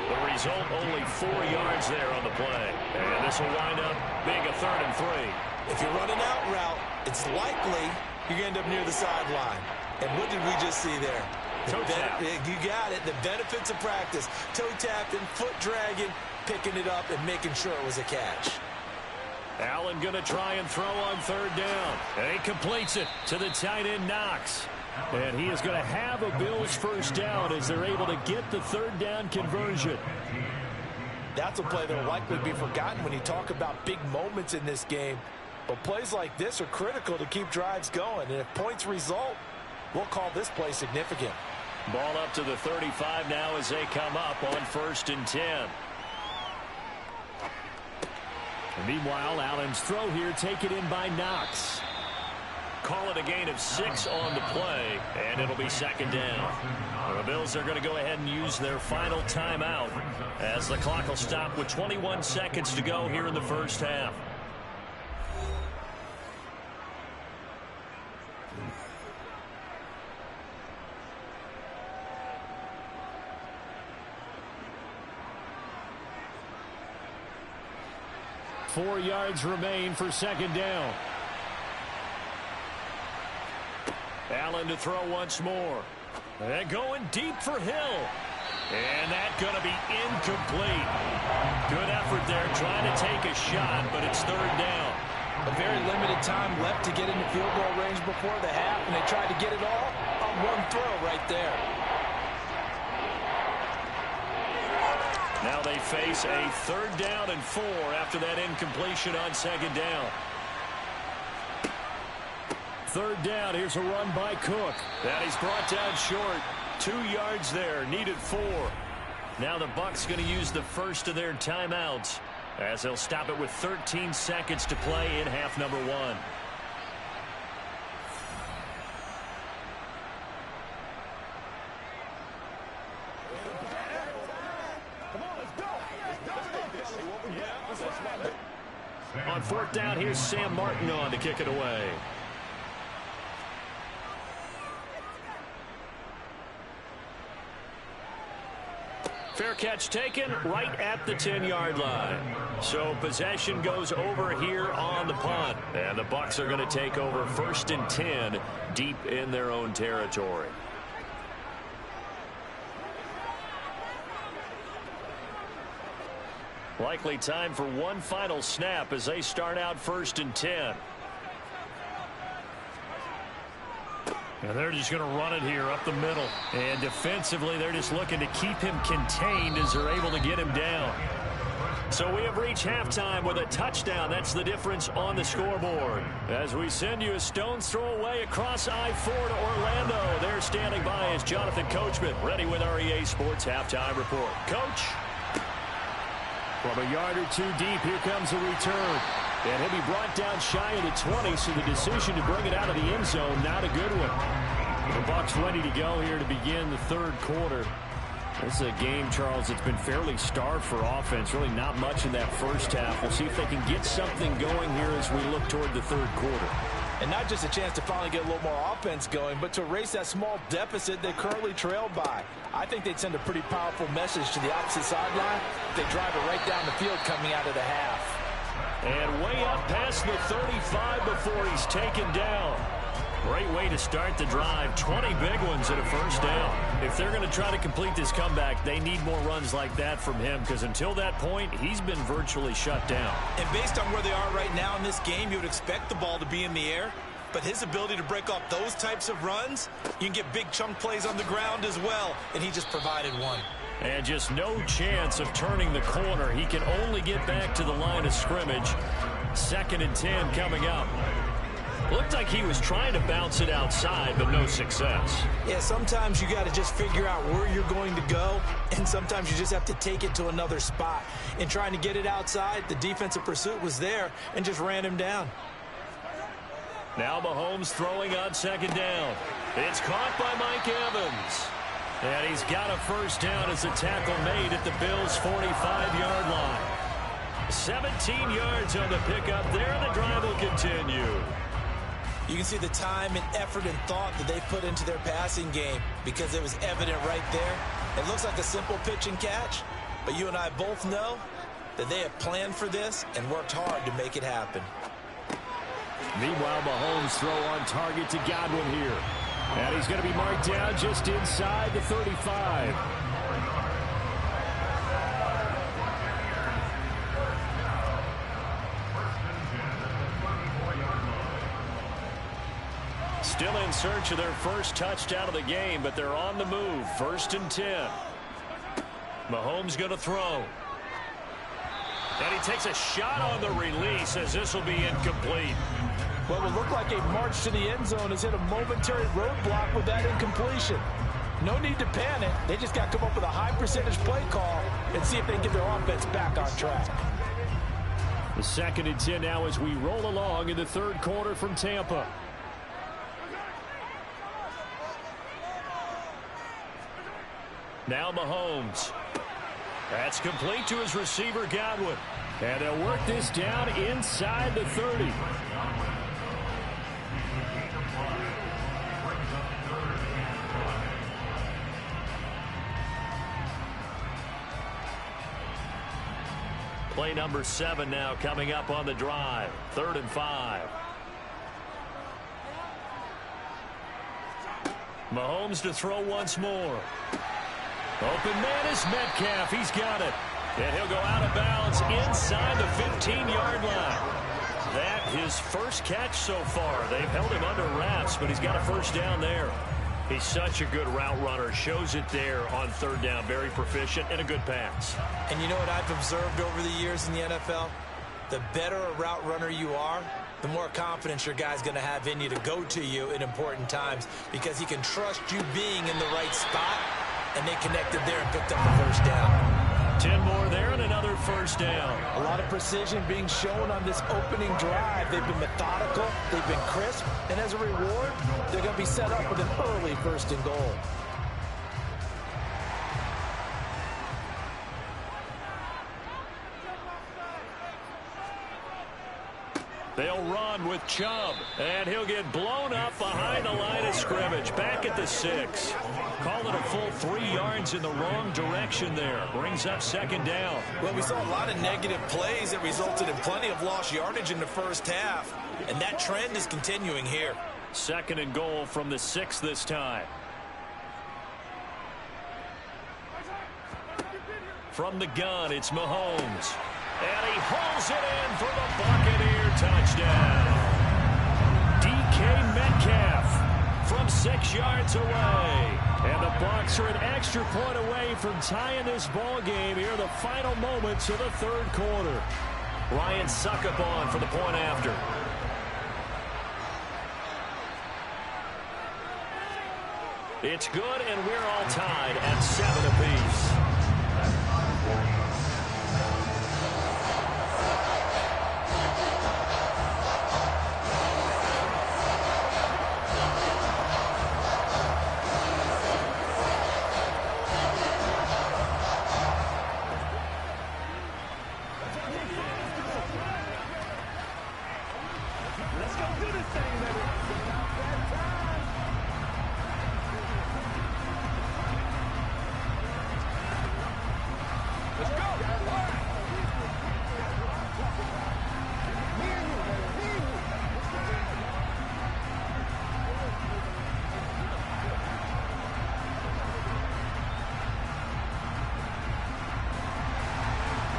The result, only 4 yards there on the play. And this will wind up being a 3rd and 3. If you're running out route, it's likely you're going to end up near the sideline. And what did we just see there? Toe tap. You got it. The benefits of practice. Toe tapping, foot dragging, picking it up, and making sure it was a catch. Allen going to try and throw on 3rd down. And he completes it to the tight end, Knox. And he is going to have a Bills first down as they're able to get the 3rd down conversion. That's a play that will likely be forgotten when you talk about big moments in this game. But plays like this are critical to keep drives going. And if points result, we'll call this play significant. Ball up to the 35 now as they come up on 1st and 10. And meanwhile, Allen's throw here taken in by Knox. Call it a gain of 6 on the play, and it'll be 2nd down. The Bills are going to go ahead and use their final timeout as the clock will stop with 21 seconds to go here in the first half. Four yards remain for 2nd down. Allen to throw once more. And going deep for Hill. And that's going to be incomplete. Good effort there trying to take a shot, but it's 3rd down. A very limited time left to get into field goal range before the half, and they tried to get it all on one throw right there. Now they face a 3rd down and 4 after that incompletion on 2nd down. 3rd down. Here's a run by Cook. That is brought down short. 2 yards there. Needed 4. Now the Bucs going to use the first of their timeouts as they'll stop it with 13 seconds to play in half number 1. On 4th down, here's Sam Martin on to kick it away. Fair catch taken right at the 10-yard line. So possession goes over here on the punt. And the Bucs are going to take over 1st and 10 deep in their own territory. Likely time for one final snap as they start out 1st and 10. And they're just going to run it here up the middle. And defensively, they're just looking to keep him contained as they're able to get him down. So we have reached halftime with a touchdown. That's the difference on the scoreboard. As we send you a stone's throw away across I-4 to Orlando. There standing by is Jonathan Coachman, ready with our EA Sports Halftime Report. Coach. From a yard or 2 deep, here comes a return. And he'll be brought down shy of the 20, so the decision to bring it out of the end zone, not a good one. The Bucs ready to go here to begin the 3rd quarter. This is a game, Charles, that's been fairly starved for offense. Really not much in that first half. We'll see if they can get something going here as we look toward the 3rd quarter. And not just a chance to finally get a little more offense going, but to erase that small deficit they currently trailed by. I think they'd send a pretty powerful message to the opposite sideline if they drive it right down the field coming out of the half. And way up past the 35 before he's taken down. Great way to start the drive. 20 big ones at a first down. If they're going to try to complete this comeback, they need more runs like that from him, because until that point, he's been virtually shut down. And based on where they are right now in this game, you would expect the ball to be in the air. But his ability to break off those types of runs, you can get big chunk plays on the ground as well, and he just provided one. And just no chance of turning the corner. He can only get back to the line of scrimmage. 2nd and 10 coming up. Looked like he was trying to bounce it outside, but no success. Yeah, sometimes you got to just figure out where you're going to go, and sometimes you just have to take it to another spot. In trying to get it outside, the defensive pursuit was there and just ran him down. Now Mahomes throwing on 2nd down. It's caught by Mike Evans. And he's got a first down as a tackle made at the Bills' 45-yard line. 17 yards on the pickup there, and the drive will continue. You can see the time and effort and thought that they put into their passing game because it was evident right there. It looks like a simple pitch and catch, but you and I both know that they have planned for this and worked hard to make it happen. Meanwhile, Mahomes throw on target to Godwin here. And he's going to be marked down just inside the 35. Still in search of their first touchdown of the game, but they're on the move. 1st and 10. Mahomes going to throw. And he takes a shot on the release as this will be incomplete. What will look like a march to the end zone has hit a momentary roadblock with that incompletion. No need to panic. They just got to come up with a high percentage play call and see if they can get their offense back on track. The 2nd and 10 now as we roll along in the 3rd quarter from Tampa. Now Mahomes. That's complete to his receiver, Godwin. And they'll work this down inside the 30. Play number 7 now coming up on the drive. 3rd and 5. Mahomes to throw once more. Open man is Metcalf. He's got it. And he'll go out of bounds inside the 15-yard line. That his first catch so far. They've held him under wraps, but he's got a first down there. He's such a good route runner. Shows it there on 3rd down. Very proficient and a good pass. And you know what I've observed over the years in the NFL? The better a route runner you are, the more confidence your guy's going to have in you to go to you in important times because he can trust you being in the right spot, and they connected there and picked up the first down. 10 more there and another first down. A lot of precision being shown on this opening drive. They've been methodical, they've been crisp, and as a reward, they're going to be set up with an early 1st and goal. They'll run with Chubb, and he'll get blown up behind the line of scrimmage. Back at the 6. Call it a full 3 yards in the wrong direction there. Brings up 2nd down. Well, we saw a lot of negative plays that resulted in plenty of lost yardage in the first half, and that trend is continuing here. 2nd and goal from the 6 this time. From the gun, it's Mahomes. And he hauls it in for the Buccaneer touchdown. DK Metcalf from 6 yards away. And the Bucs are an extra point away from tying this ball game here in the final moments of the 3rd quarter. Ryan Succop on for the point after. It's good, and we're all tied at 7 apiece.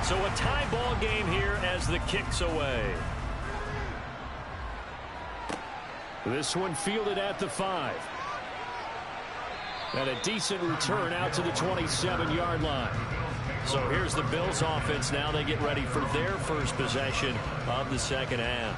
So a tie ball game here as the kick's away. This one fielded at the 5. And a decent return out to the 27-yard line. So here's the Bills offense now. They get ready for their first possession of the second half.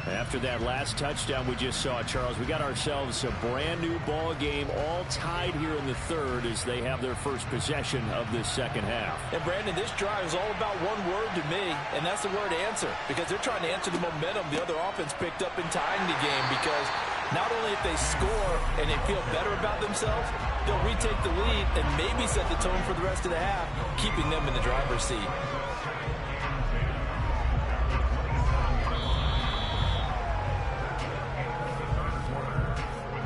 After that last touchdown we just saw, Charles, we got ourselves a brand new ball game, all tied here in the third as they have their first possession of this second half. And Brandon, this drive is all about one word to me, and that's the word answer, because they're trying to answer the momentum the other offense picked up in tying the game, because not only if they score and they feel better about themselves, they'll retake the lead and maybe set the tone for the rest of the half, keeping them in the driver's seat.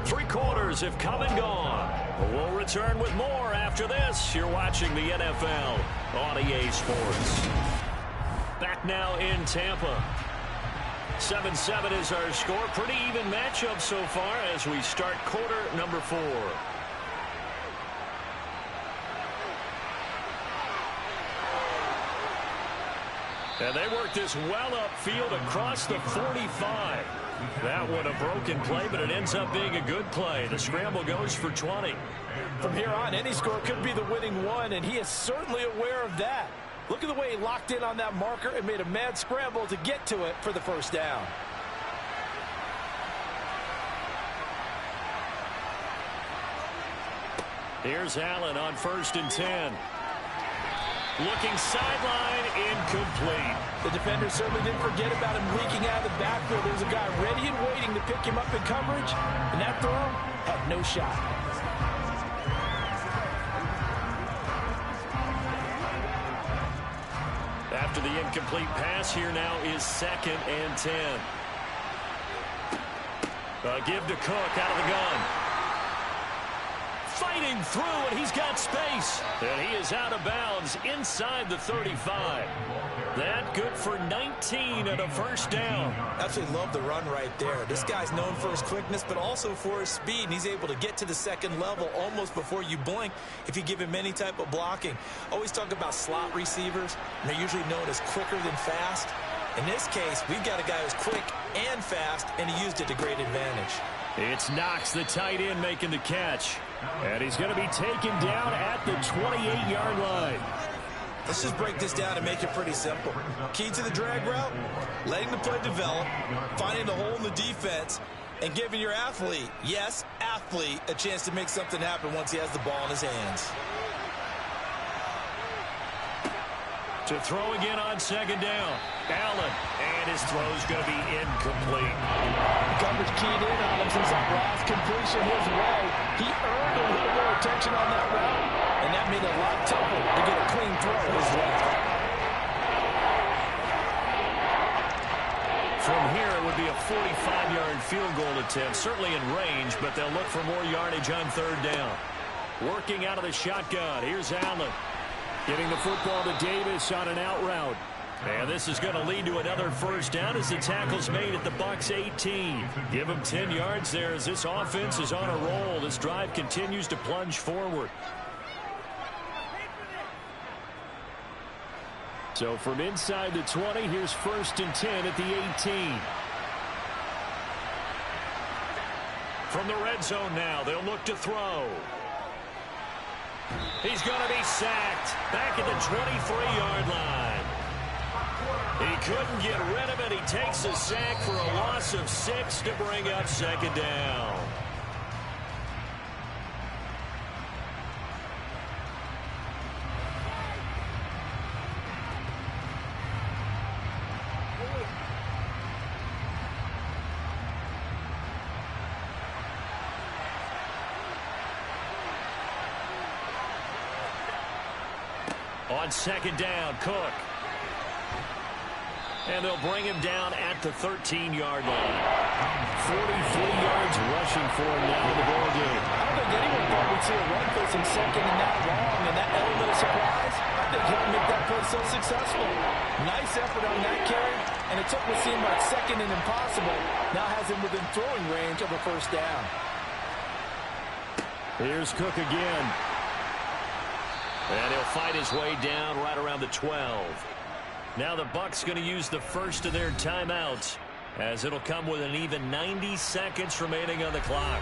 Three quarters have come and gone. We'll return with more after this. You're watching the NFL on EA Sports. Back now in Tampa. 7-7 is our score. Pretty even matchup so far as we start quarter number 4. And they work this well upfield across the 45. That one a broken play, but it ends up being a good play. The scramble goes for 20. From here on, any score could be the winning one, and he is certainly aware of that. Look at the way he locked in on that marker and made a mad scramble to get to it for the first down. Here's Allen on 1st and 10. Looking sideline, incomplete. The defender certainly didn't forget about him leaking out of the backfield. There's a guy ready and waiting to pick him up in coverage, and that throw had no shot. After the incomplete pass, here now is 2nd and 10. A give to Cook out of the gun. Fighting through, and he's got space. And he is out of bounds inside the 35. That good for 19 and a first down. Absolutely love the run right there. This guy's known for his quickness, but also for his speed. And he's able to get to the second level almost before you blink if you give him any type of blocking. Always talk about slot receivers, and they're usually known as quicker than fast. In this case, we've got a guy who's quick and fast, and he used it to great advantage. It's Knox, the tight end, making the catch. And he's going to be taken down at the 28-yard line. Let's just break this down and make it pretty simple. Key to the drag route, letting the play develop, finding the hole in the defense, and giving your athlete, yes, athlete, a chance to make something happen once he has the ball in his hands. To throw again on 2nd down. Allen, and his throw's going to be incomplete. Coverage keyed in on him since that last completion his way. He earned a little more attention on that route, and that made it a lot tougher to get a clean throw his way. From here, it would be a 45-yard field goal attempt, certainly in range, but they'll look for more yardage on 3rd down. Working out of the shotgun, here's Allen. Giving the football to Davis on an out route. And this is going to lead to another first down as the tackle's made at the Bucs 18. Give them 10 yards there as this offense is on a roll. This drive continues to plunge forward. So from inside the 20, here's 1st and 10 at the 18. From the red zone now, they'll look to throw. He's going to be sacked back at the 23-yard line. He couldn't get rid of it. He takes a sack for a loss of 6 to bring up 2nd down. On 2nd down, Cook. And they'll bring him down at the 13-yard line. 43 yards rushing for him now in the ball game. I don't think anyone thought we'd see a run for some 2nd and that long, and that element of surprise, I think helped make that play so successful. Nice effort on that carry, and it took what seemed like 2nd and impossible. Now has him within throwing range of a first down. Here's Cook again. And he'll fight his way down right around the 12. Now the Bucs going to use the first of their timeouts. as it'll come with an even 90 seconds remaining on the clock.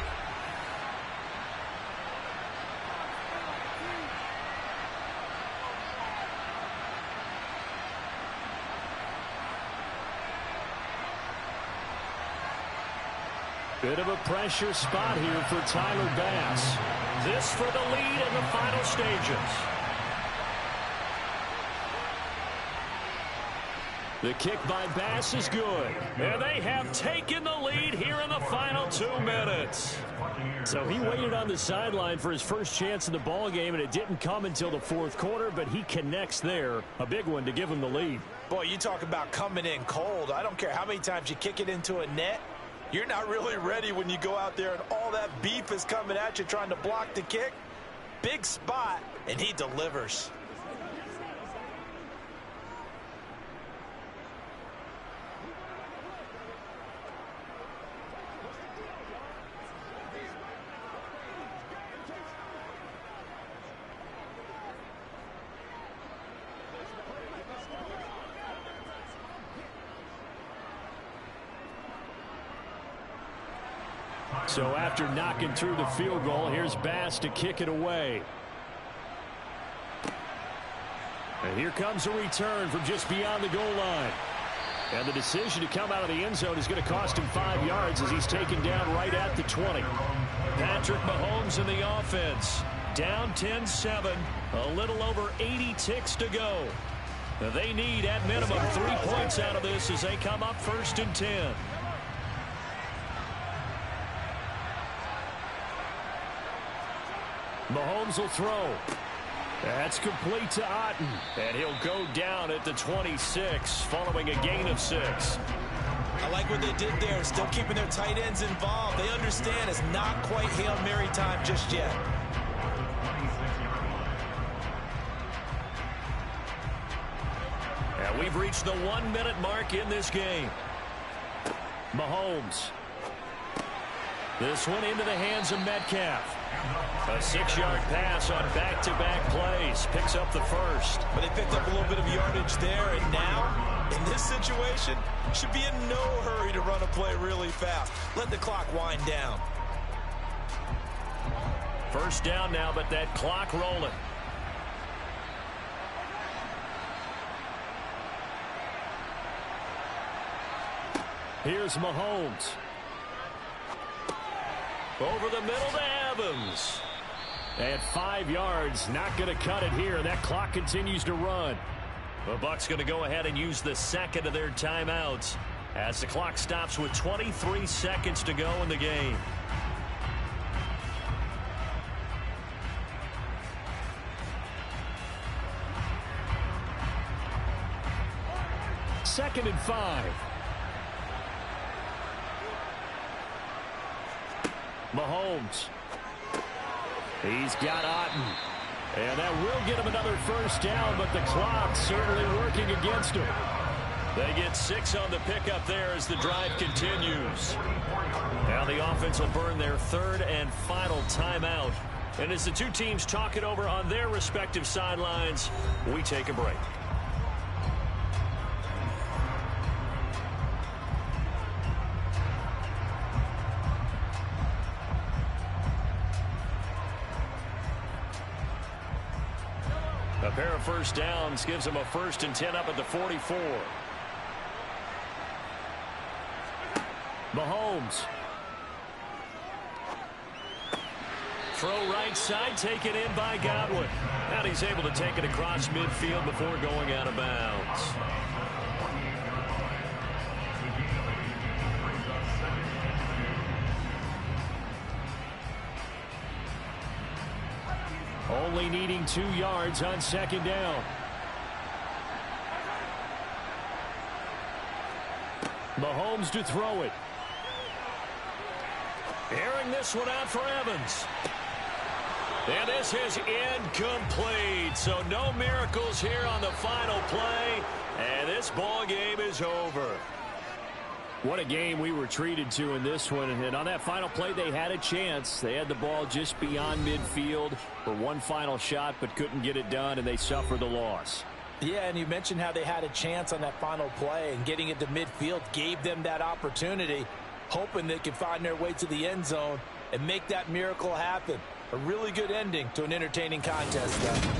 Bit of a pressure spot here for Tyler Bass. This for the lead in the final stages. The kick by Bass is good. And they have taken the lead here in the final 2 minutes. So he waited on the sideline for his first chance in the ball game, and it didn't come until the fourth quarter, but he connects there. A big one to give him the lead. Boy, you talk about coming in cold. I don't care how many times you kick it into a net. You're not really ready when you go out there and all that beef is coming at you trying to block the kick. Big spot, and he delivers. So after knocking through the field goal, here's Bass to kick it away. And here comes a return from just beyond the goal line. And the decision to come out of the end zone is going to cost him 5 yards as he's taken down right at the 20. Patrick Mahomes in the offense. Down 10-7. A little over 80 ticks to go. They need at minimum 3 points out of this as they come up 1st and 10. Mahomes will throw. That's complete to Otten. And he'll go down at the 26 following a gain of 6. I like what they did there, still keeping their tight ends involved. They understand it's not quite Hail Mary time just yet. And we've reached the 1-minute mark in this game. Mahomes. This one into the hands of Metcalf. A 6-yard pass on back-to-back plays. Picks up the first. But they picked up a little bit of yardage there, and now, in this situation, should be in no hurry to run a play really fast. Let the clock wind down. First down now, but that clock rolling. Here's Mahomes. Over the middle to Evans. At 5 yards, not going to cut it here. That clock continues to run. The Bucs going to go ahead and use the second of their timeouts as the clock stops with 23 seconds to go in the game. Second and 5. Mahomes. He's got Otten. And that will get him another first down, but the clock's certainly working against him. They get 6 on the pickup there as the drive continues. Now the offense will burn their third and final timeout. And as the two teams talk it over on their respective sidelines, we take a break. A pair of first downs gives them a 1st and 10 up at the 44. Mahomes. Throw right side, taken in by Godwin. And he's able to take it across midfield before going out of bounds. Only needing 2 yards on second down. Mahomes to throw it. Airing this one out for Evans. And this is incomplete. So no miracles here on the final play. And this ball game is over. What a game we were treated to in this one. And on that final play, they had a chance. They had the ball just beyond midfield for one final shot, but couldn't get it done, and they suffered the loss. Yeah, and you mentioned how they had a chance on that final play, and getting into midfield gave them that opportunity, hoping they could find their way to the end zone and make that miracle happen. A really good ending to an entertaining contest, though.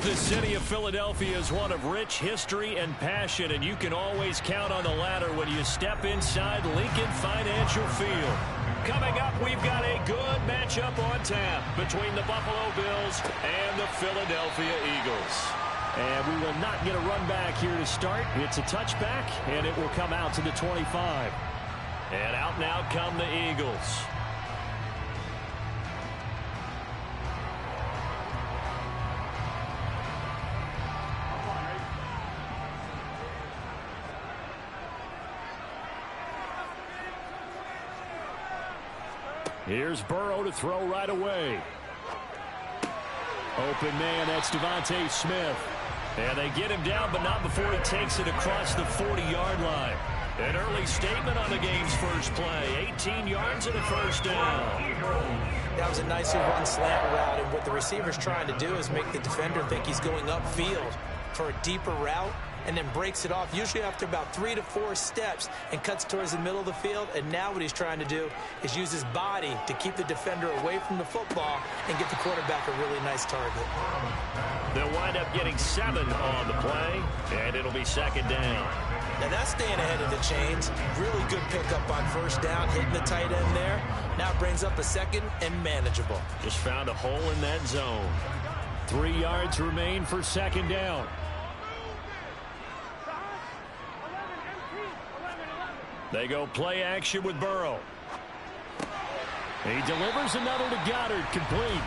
The city of Philadelphia is one of rich history and passion, and you can always count on the latter when you step inside Lincoln Financial Field. Coming up, we've got a good matchup on tap between the Buffalo Bills and the Philadelphia Eagles. And we will not get a run back here to start. It's a touchback, and it will come out to the 25. And out now come the Eagles. Here's Burrow to throw right away. Open man, that's Devontae Smith. And they get him down, but not before he takes it across the 40-yard line. An early statement on the game's first play. 18 yards and a first down. That was a nicely run slant route, and what the receiver's trying to do is make the defender think he's going upfield for a deeper route, and then breaks it off, usually after about 3 to 4 steps, and cuts towards the middle of the field. And now what he's trying to do is use his body to keep the defender away from the football and get the quarterback a really nice target. They'll wind up getting 7 on the play, and it'll be second down. Now that's staying ahead of the chains. Really good pickup on first down, hitting the tight end there. Now brings up a second and manageable. Just found a hole in that zone. 3 yards remain for second down. They go play action with Burrow. He delivers another to Goddard, complete.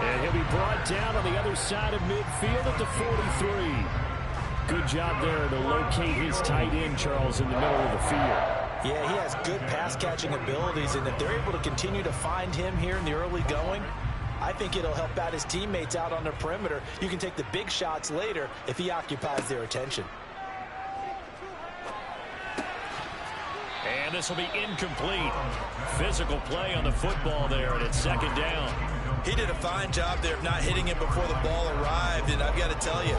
And he'll be brought down on the other side of midfield at the 43. Good job there to locate his tight end, Charles, in the middle of the field. Yeah, he has good pass-catching abilities, and if they're able to continue to find him here in the early going, I think it'll help out his teammates out on the perimeter. You can take the big shots later if he occupies their attention. And this will be incomplete. Physical play on the football there, and it's second down. He did a fine job there of not hitting it before the ball arrived, and I've got to tell you,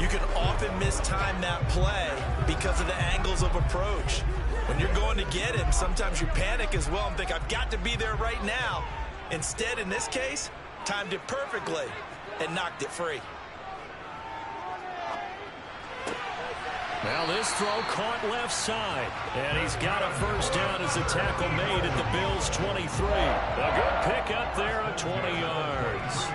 you can often mistime that play because of the angles of approach. When you're going to get him, sometimes you panic as well and think, I've got to be there right now. Instead, in this case, timed it perfectly and knocked it free. Now this throw caught left side. And he's got a first down as the tackle made at the Bills' 23. A good pickup there on 20 yards.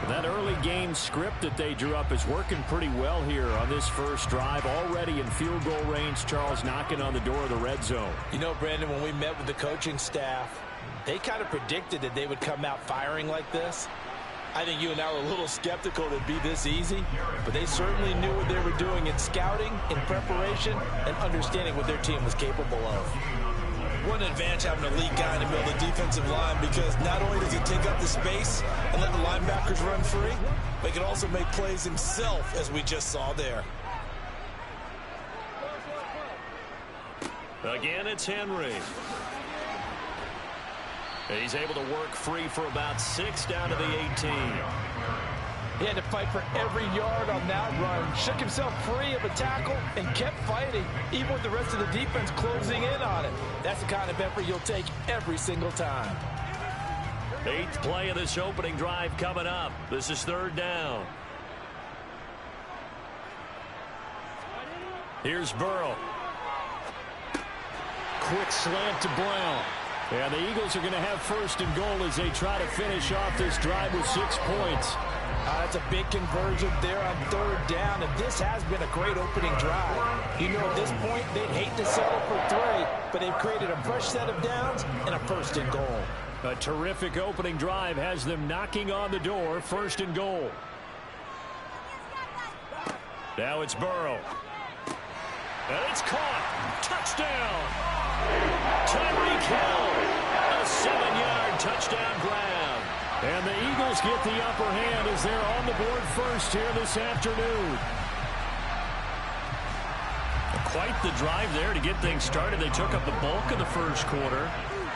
That early game script that they drew up is working pretty well here on this first drive. Already in field goal range, Charles, knocking on the door of the red zone. You know, Brandon, when we met with the coaching staff, they kind of predicted that they would come out firing like this. I think you and I were a little skeptical it'd be this easy, but they certainly knew what they were doing in scouting, in preparation, and understanding what their team was capable of. What an advantage having a lead guy in the middle of the defensive line, because not only does he take up the space and let the linebackers run free, but he can also make plays himself, as we just saw there. Again, it's Henry. He's able to work free for about 6 down to the 18. He had to fight for every yard on that run. Shook himself free of a tackle and kept fighting, even with the rest of the defense closing in on it. That's the kind of effort you'll take every single time. 8th play of this opening drive coming up. This is third down. Here's Burrow. Quick slant to Brown. And the Eagles are going to have first and goal as they try to finish off this drive with 6 points. That's a big conversion there on third down, and this has been a great opening drive. You know, at this point, they'd hate to settle for 3, but they've created a fresh set of downs and a first and goal. A terrific opening drive has them knocking on the door, first and goal. Now it's Burrow. And it's caught. Touchdown. Tyreek Hill. A 7-yard touchdown grab. And the Eagles get the upper hand as they're on the board first here this afternoon. Quite the drive there to get things started. They took up the bulk of the first quarter,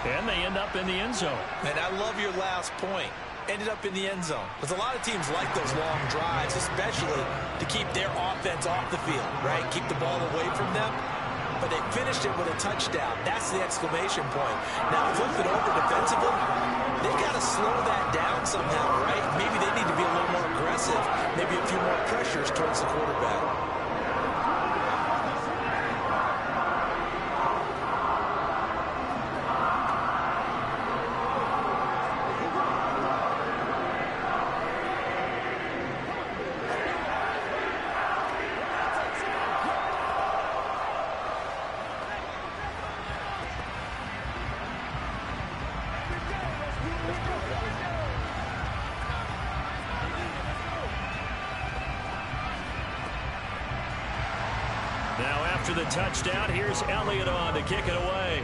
and they end up in the end zone. And I love your last point. Ended up in the end zone. Because a lot of teams like those long drives, especially to keep their offense off the field, right? Keep the ball away from them. but they finished it with a touchdown. That's the exclamation point. Now, flip it over defensively. They got to slow that down somehow, right? Maybe they need to be a little more aggressive. Maybe a few more pressures towards the quarterback. Now after the touchdown, here's Elliott on to kick it away.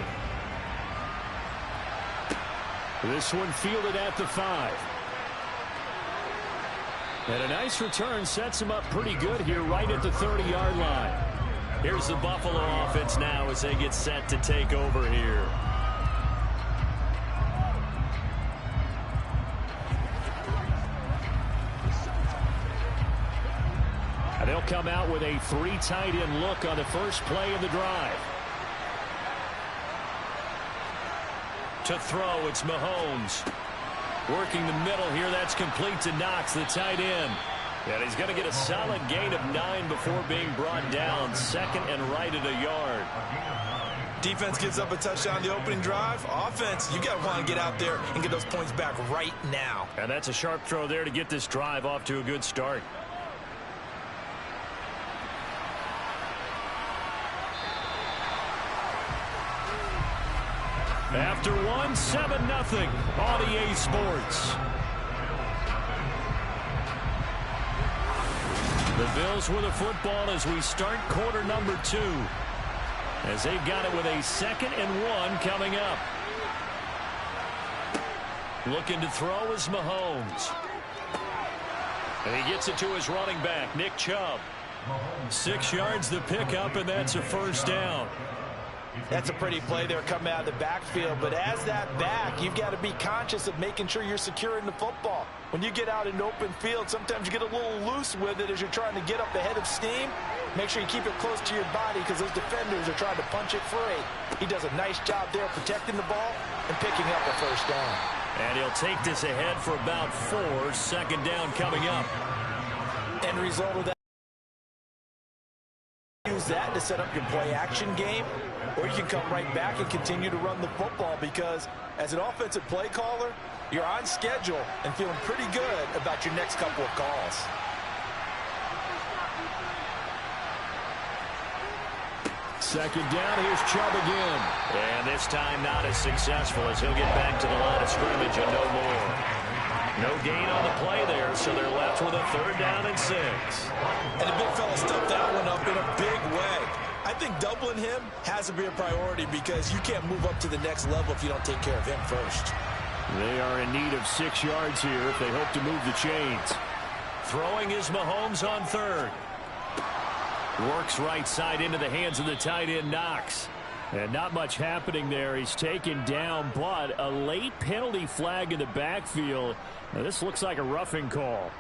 This one fielded at the 5. And a nice return sets him up pretty good here right at the 30-yard line. Here's the Buffalo offense now as they get set to take over here. And they'll come out with a 3 tight end look on the first play of the drive. To throw, it's Mahomes. Working the middle here, that's complete to Knox, the tight end. And he's going to get a solid gain of 9 before being brought down. Second and right at a yard. Defense gives up a touchdown the opening drive. Offense, you got to want to get out there and get those points back right now. And that's a sharp throw there to get this drive off to a good start. After one, 7-0 on EA Sports. The Bills with the football as we start quarter number 2. As they've got it with a 2nd and 1 coming up. Looking to throw is Mahomes. And he gets it to his running back, Nick Chubb. 6 yards the pickup, and that's a first down. That's a pretty play there coming out of the backfield. But as that back, you've got to be conscious of making sure you're securing the football. When you get out in open field, sometimes you get a little loose with it as you're trying to get up ahead of steam. Make sure you keep it close to your body because those defenders are trying to punch it free. He does a nice job there protecting the ball and picking up a first down. And he'll take this ahead for about 4. 2nd down coming up. End result of that. Use that to set up your play action game, or you can come right back and continue to run the football because as an offensive play caller, you're on schedule and feeling pretty good about your next couple of calls. Second down, here's Chubb again. And this time not as successful as he'll get back to the line of scrimmage and no more. No gain on the play there, so they're left with a 3rd down and 6. And the big fella stuffed that one up in a big way. I think doubling him has to be a priority because you can't move up to the next level if you don't take care of him first. They are in need of 6 yards here if they hope to move the chains. Throwing is Mahomes on 3rd. Works right side into the hands of the tight end Knox. And not much happening there. He's taken down, but a late penalty flag in the backfield. Now, this looks like a roughing call.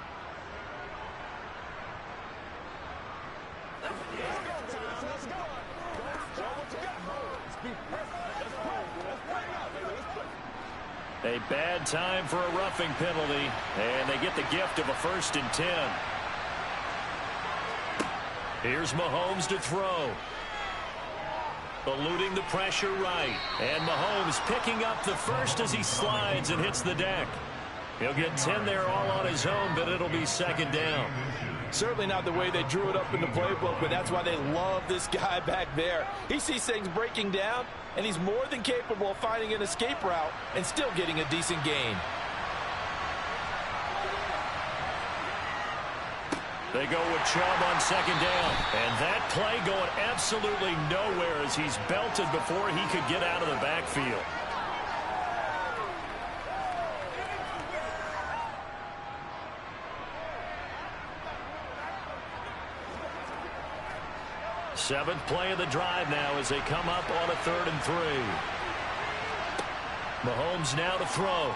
A bad time for a roughing penalty, and they get the gift of a 1st and 10. Here's Mahomes to throw. Eluding the pressure right. And Mahomes picking up the first as he slides and hits the deck. He'll get 10 there all on his own, but it'll be 2nd down. Certainly not the way they drew it up in the playbook, but that's why they love this guy back there. He sees things breaking down, and he's more than capable of finding an escape route and still getting a decent gain. They go with Chubb on 2nd down. And that play going absolutely nowhere as he's belted before he could get out of the backfield. Seventh play of the drive now as they come up on a 3rd and 3. Mahomes now to throw.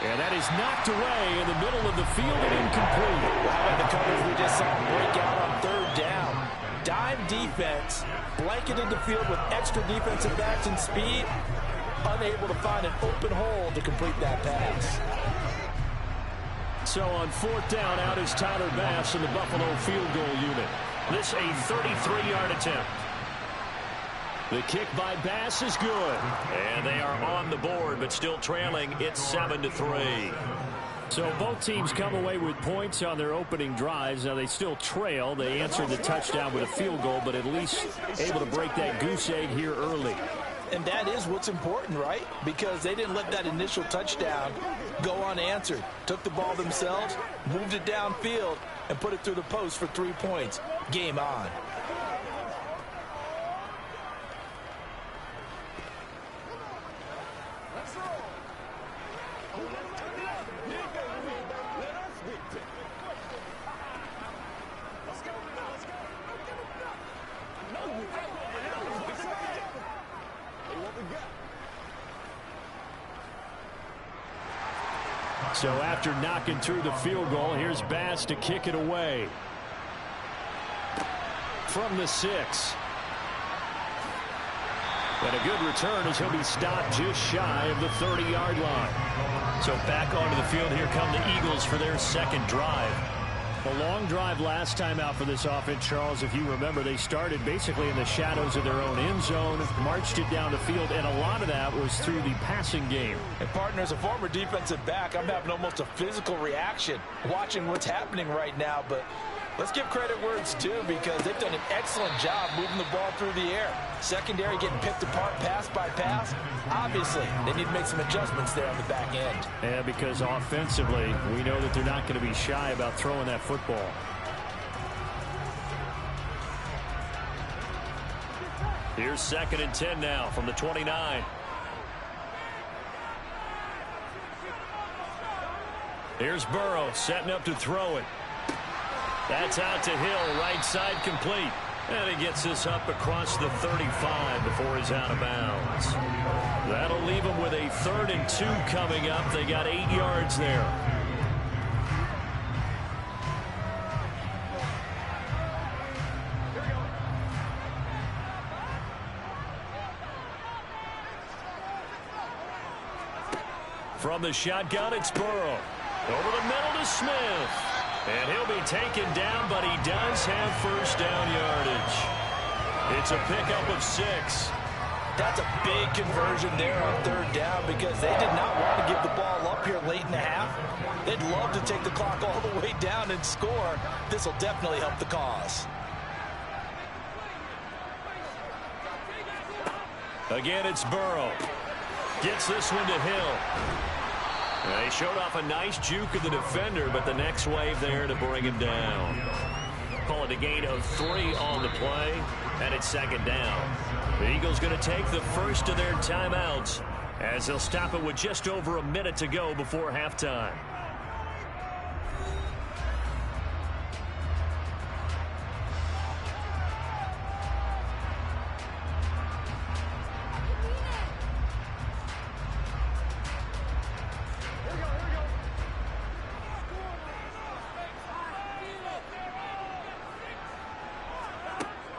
And that is knocked away in the middle of the field and incomplete. How about the coverage we just saw break out on 3rd down? dime defense, blanketed the field with extra defensive backs and speed, unable to find an open hole to complete that pass. So on fourth down, out is Tyler Bass in the Buffalo field goal unit. This a 33-yard attempt. The kick by Bass is good. And they are on the board, but still trailing. It's 7-3. So both teams come away with points on their opening drives. Now they still trail. They answered the touchdown with a field goal, but at least able to break that goose egg here early. And that is what's important, right? Because they didn't let that initial touchdown go unanswered. Took the ball themselves, moved it downfield, and put it through the post for 3 points. Game on. So after knocking through the field goal, here's Bass to kick it away. From the 6. And a good return as he'll be stopped just shy of the 30-yard line. So back onto the field, here come the Eagles for their second drive. A long drive last time out for this offense, Charles. If you remember, they started basically in the shadows of their own end zone, marched it down the field, and a lot of that was through the passing game. And partner, as a former defensive back, I'm having almost a physical reaction watching what's happening right now. But let's give credit where it's due, because they've done an excellent job moving the ball through the air. Secondary getting picked apart pass by pass. Obviously, they need to make some adjustments there on the back end. Yeah, because offensively, we know that they're not going to be shy about throwing that football. Here's 2nd and 10 now from the 29. Here's Burrow setting up to throw it. That's out to Hill, right side complete. And he gets this up across the 35 before he's out of bounds. That'll leave him with a 3rd and 2 coming up. They got 8 yards there. From the shotgun, it's Burrow. Over the middle to Smith. And he'll be taken down, but he does have first down yardage. It's a pickup of 6. That's a big conversion there on 3rd down, because they did not want to give the ball up here late in the half. They'd love to take the clock all the way down and score. This will definitely help the cause. Again, it's Burrow. Gets this one to Hill. They showed off a nice juke of the defender, but the next wave there to bring him down. Call it a gain of 3 on the play, and it's 2nd down. The Eagles going to take the first of their timeouts as they'll stop it with just over a minute to go before halftime.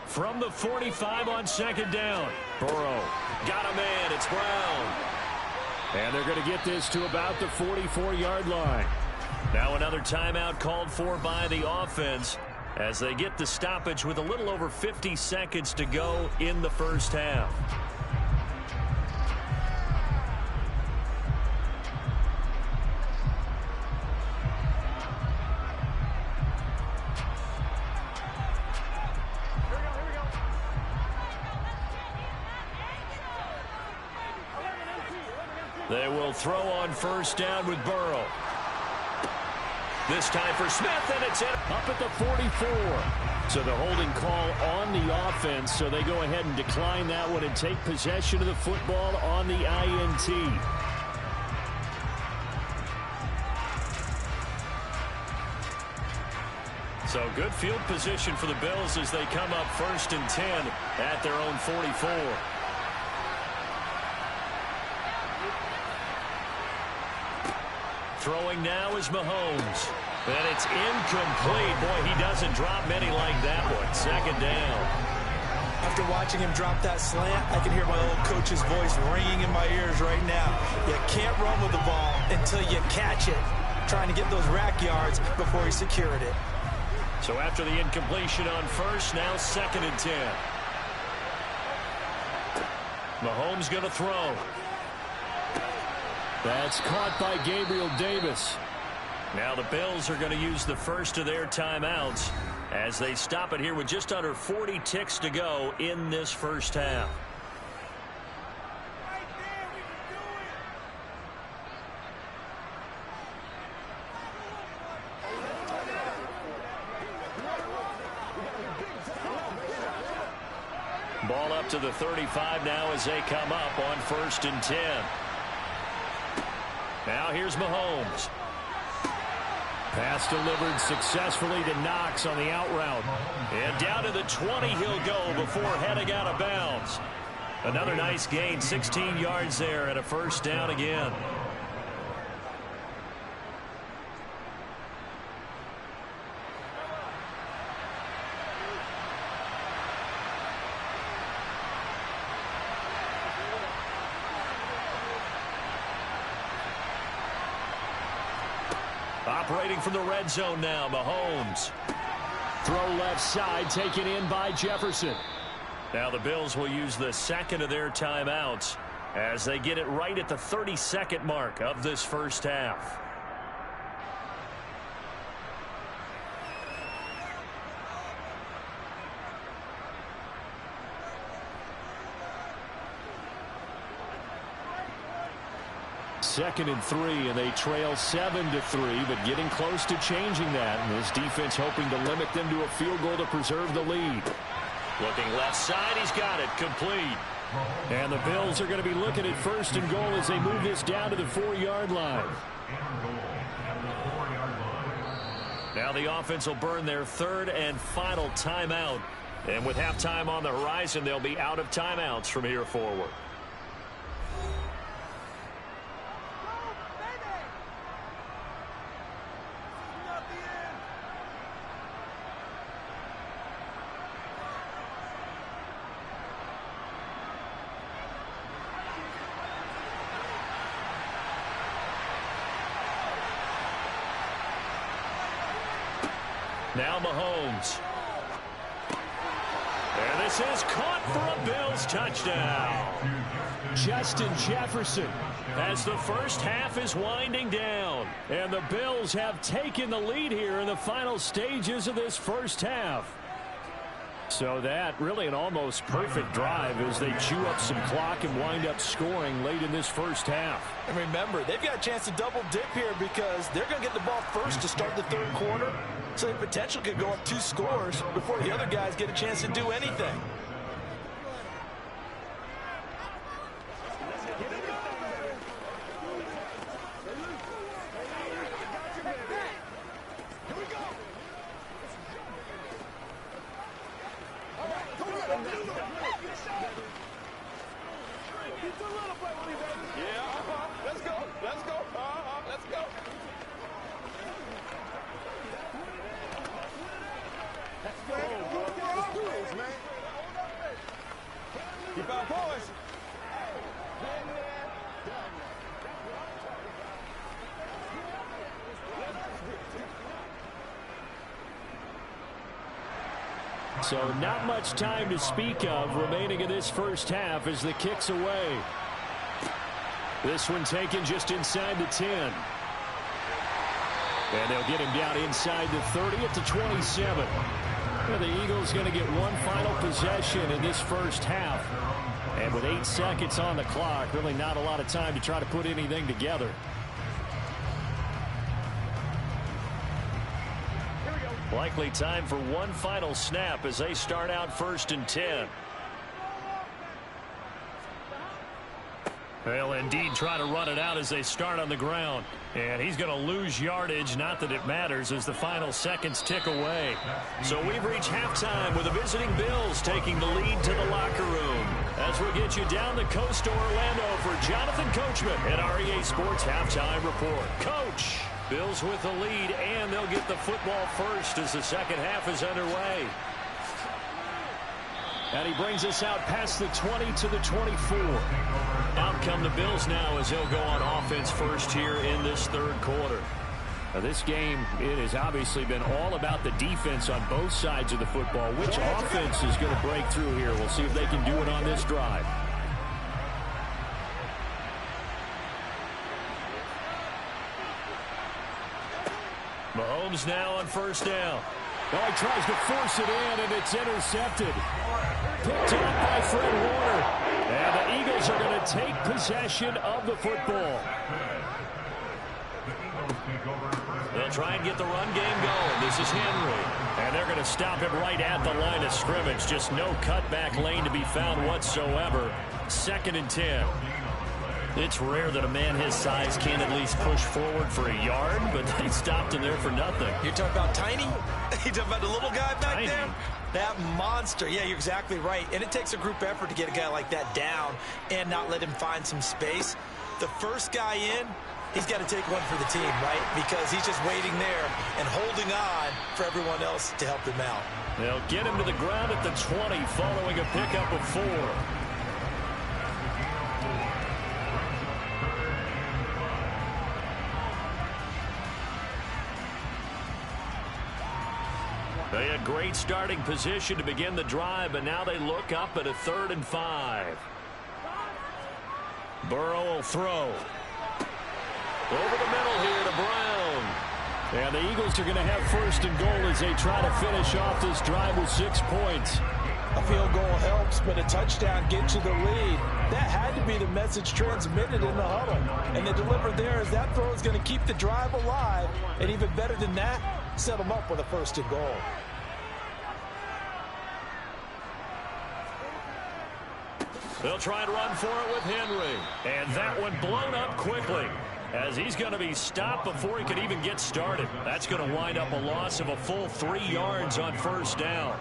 From the 45 on 2nd down. Burrow got a man. It's Brown. And they're going to get this to about the 44-yard line. Now another timeout called for by the offense as they get the stoppage with a little over 50 seconds to go in the first half. They will throw on first down with Burrow. This time for Smith, and it's in. Up at the 44. So the holding call on the offense, so they go ahead and decline that one and take possession of the football on the INT. So good field position for the Bills as they come up 1st and 10 at their own 44. Throwing now is Mahomes. And it's incomplete. Boy, he doesn't drop many like that one. Second down. After watching him drop that slant, I can hear my old coach's voice ringing in my ears right now. You can't run with the ball until you catch it. Trying to get those rack yards before he secured it. So after the incompletion on first, now 2nd and 10. Mahomes going to throw. That's caught by Gabriel Davis. Now the Bills are going to use the first of their timeouts as they stop it here with just under 40 ticks to go in this first half. Ball up to the 35 now as they come up on 1st and 10. Now here's Mahomes. Pass delivered successfully to Knox on the out route. And down to the 20 he'll go before heading out of bounds. Another nice gain, 16 yards there and a first down again. Operating from the red zone now, Mahomes. Throw left side, taken in by Jefferson. Now the Bills will use the 2nd of their timeouts as they get it right at the 32nd mark of this first half. Second and 3, and they trail 7-3, but getting close to changing that. And this defense hoping to limit them to a field goal to preserve the lead. Looking left side, he's got it complete. And the Bills are going to be looking at 1st and goal as they move this down to the 4-yard line. Now the offense will burn their 3rd and final timeout. And with halftime on the horizon, they'll be out of timeouts from here forward. Now Mahomes. And this is caught for a Bills touchdown. Justin Jefferson. As the first half is winding down. And the Bills have taken the lead here in the final stages of this first half. So that really an almost perfect drive as they chew up some clock and wind up scoring late in this first half. And remember, they've got a chance to double dip here because they're going to get the ball first to start the 3rd quarter. So the potential could go up 2 scores before the other guys get a chance to do anything. So not much time to speak of remaining in this first half as the kick's away. This one taken just inside the 10. And they'll get him down inside the 30 at the 27. And the Eagles going to get one final possession in this first half. And with 8 seconds on the clock, really not a lot of time to try to put anything together. Likely time for one final snap as they start out 1st and 10. They'll indeed try to run it out as they start on the ground. And he's going to lose yardage, not that it matters, as the final seconds tick away. So we've reached halftime with the visiting Bills taking the lead to the locker room. As we get you down the coast to Orlando for Jonathan Coachman at REA Sports Halftime Report. Coach. Bills with the lead, and they'll get the football first as the second half is underway. And he brings us out past the 20 to the 24. Out come the Bills now as they'll go on offense first here in this third quarter. Now this game, it has obviously been all about the defense on both sides of the football. Which offense is going to break through here? We'll see if they can do it on this drive. Mahomes now on first down. Oh, he tries to force it in, and it's intercepted. Picked up by Fred Warner. And the Eagles are going to take possession of the football. They'll try and get the run game going. This is Henry. And they're going to stop it right at the line of scrimmage. Just no cutback lane to be found whatsoever. 2nd and 10. It's rare that a man his size can't at least push forward for a yard, but they stopped him there for nothing. You're talking about Tiny? You're talking about the little guy back Tiny. there? That monster. Yeah, you're exactly right. And it takes a group effort to get a guy like that down and not let him find some space. The first guy in, he's got to take one for the team, right? Because he's just waiting there and holding on for everyone else to help him out. They'll get him to the ground at the 20 following a pickup of 4. They had great starting position to begin the drive, but now they look up at a 3rd and 5. Burrow will throw. Over the middle here to Brown. And the Eagles are going to have 1st and goal as they try to finish off this drive with 6 points. A field goal helps, but a touchdown gets you the lead. That had to be the message transmitted in the huddle. And they delivered there as that throw is going to keep the drive alive. And even better than that, set them up with a 1st and goal. They'll try and run for it with Henry. And that one blown up quickly as he's going to be stopped before he can even get started. That's going to wind up a loss of a full 3 yards on 1st down.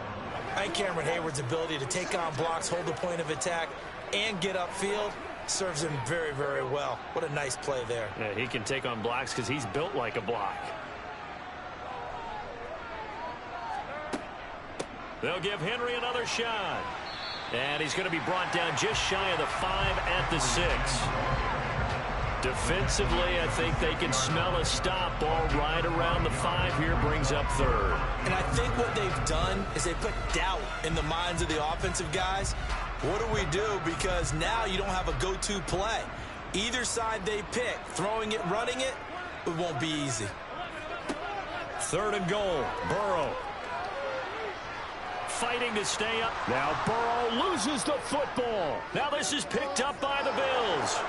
I think Cameron Hayward's ability to take on blocks, hold the point of attack, and get upfield serves him very, very well. What a nice play there. Yeah, he can take on blocks because he's built like a block. They'll give Henry another shot. And he's going to be brought down just shy of the 5 at the 6. Defensively, I think they can smell a stop. Ball right around the 5 here, brings up 3rd. And I think what they've done is they put doubt in the minds of the offensive guys. What do we do? Because now you don't have a go-to play. Either side they pick, throwing it, running it, it won't be easy. 3rd and goal, Burrow. Fighting to stay up. Now Burrow loses the football. Now this is picked up by the Bills.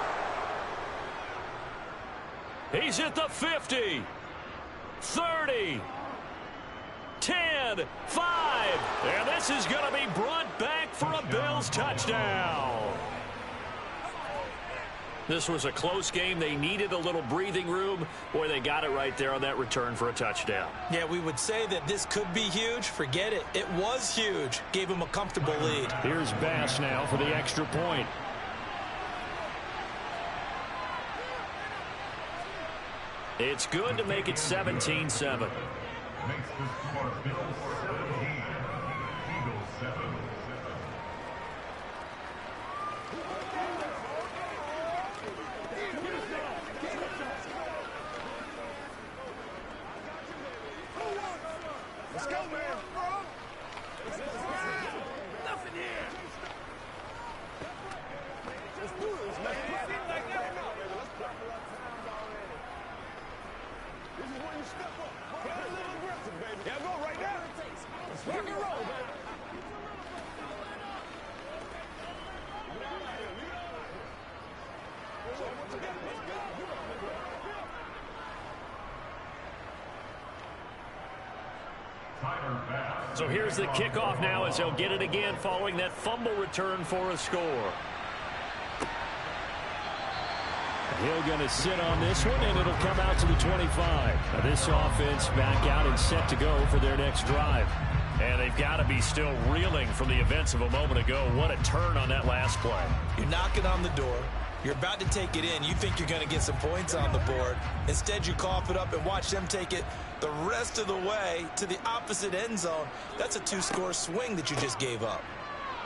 He's at the 50, 30, 10, 5. And this is going to be brought back for a Bills touchdown. This was a close game. They needed a little breathing room. Boy, they got it right there on that return for a touchdown. Yeah, we would say that this could be huge. Forget it. It was huge. Gave him a comfortable lead. Here's Bass now for the extra point. It's good to make it 17-7. Makes the score Bills 17, Eagles 7. Let's go, man. Nothing here. Let's do this, man. This is when you step up. Get a little aggressive, baby. Yeah, go right now. Let's rock and roll, man. So here's the kickoff now as they'll get it again following that fumble return for a score. Hill going to sit on this one, and it'll come out to the 25. Now this offense back out and set to go for their next drive. And they've got to be still reeling from the events of a moment ago. What a turn on that last play. You're knocking on the door. You're about to take it in. You think you're going to get some points on the board. Instead, you cough it up and watch them take it the rest of the way to the opposite end zone. That's a 2-score swing that you just gave up.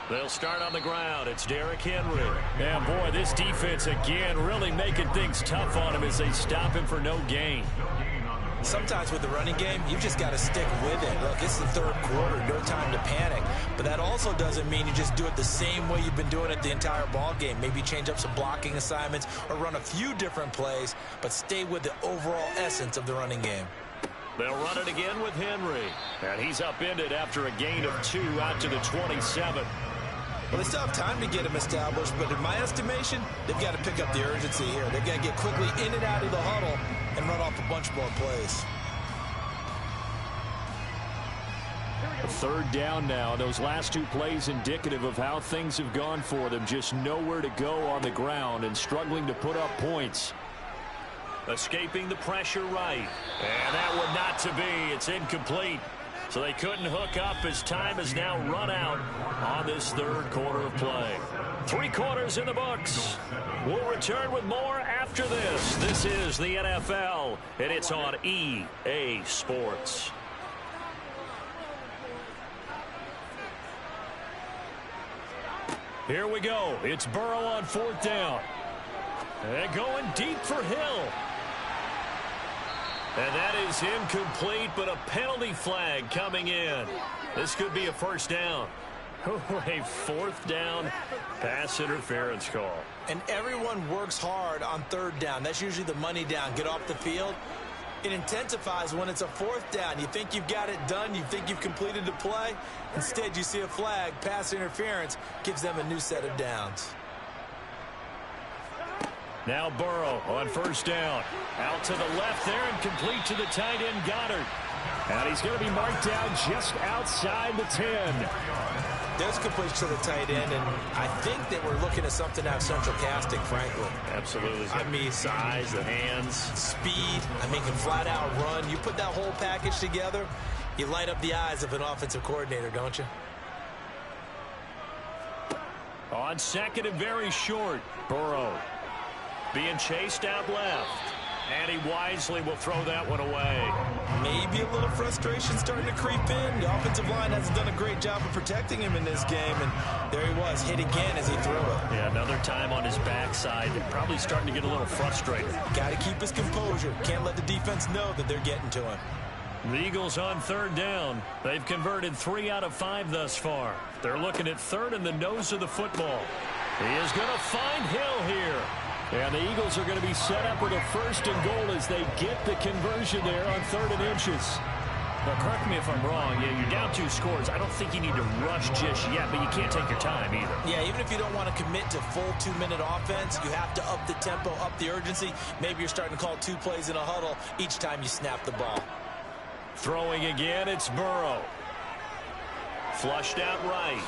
They'll start on the ground. It's Derrick Henry. Yeah, boy, this defense again really making things tough on him as they stop him for no gain. Sometimes with the running game, you've just got to stick with it. Look, it's the third quarter, no time to panic. But that also doesn't mean you just do it the same way you've been doing it the entire ball game. Maybe change up some blocking assignments or run a few different plays, but stay with the overall essence of the running game. They'll run it again with Henry. And he's upended after a gain of 2 out to the 27. Well, they still have time to get him established, but in my estimation, they've got to pick up the urgency here. They've got to get quickly in and out of the huddle and run off a bunch more plays. Third down now. Those last 2 plays indicative of how things have gone for them. Just nowhere to go on the ground and struggling to put up points. Escaping the pressure right. And that one not to be. It's incomplete. So they couldn't hook up as time has now run out on this third quarter of play. 3 quarters in the books. We'll return with more after this. This is the NFL, and it's on EA Sports. Here we go. It's Burrow on 4th down. And going deep for Hill. And that is incomplete, but a penalty flag coming in. This could be a first down. A 4th down pass interference call. And everyone works hard on 3rd down. That's usually the money down. Get off the field. It intensifies when it's a 4th down. You think you've got it done. You think you've completed the play. Instead, you see a flag. Pass interference gives them a new set of downs. Now Burrow on 1st down. Out to the left there and complete to the tight end Goddard. And he's going to be marked down just outside the 10. There's a completion to the tight end, and I think that we're looking at something out of central casting, frankly. Absolutely. I mean, size, the hands. Speed. I mean, can flat out run. You put that whole package together, you light up the eyes of an offensive coordinator, don't you? On 2nd and very short, Burrow being chased out left. And he wisely will throw that one away. Maybe a little frustration starting to creep in. The offensive line hasn't done a great job of protecting him in this game. And there he was, hit again as he threw it. Yeah, another time on his backside. Probably starting to get a little frustrated. Got to keep his composure. Can't let the defense know that they're getting to him. The Eagles on 3rd down. They've converted 3 out of 5 thus far. They're looking at 3rd and the nose of the football. He is going to find Hill here. And the Eagles are going to be set up with a 1st and goal as they get the conversion there on 3rd and inches. Now, correct me if I'm wrong. Yeah, you're down 2 scores. I don't think you need to rush just yet, but you can't take your time either. Yeah, even if you don't want to commit to full 2-minute offense, you have to up the tempo, up the urgency. Maybe you're starting to call 2 plays in a huddle each time you snap the ball. Throwing again, it's Burrow. Flushed out right.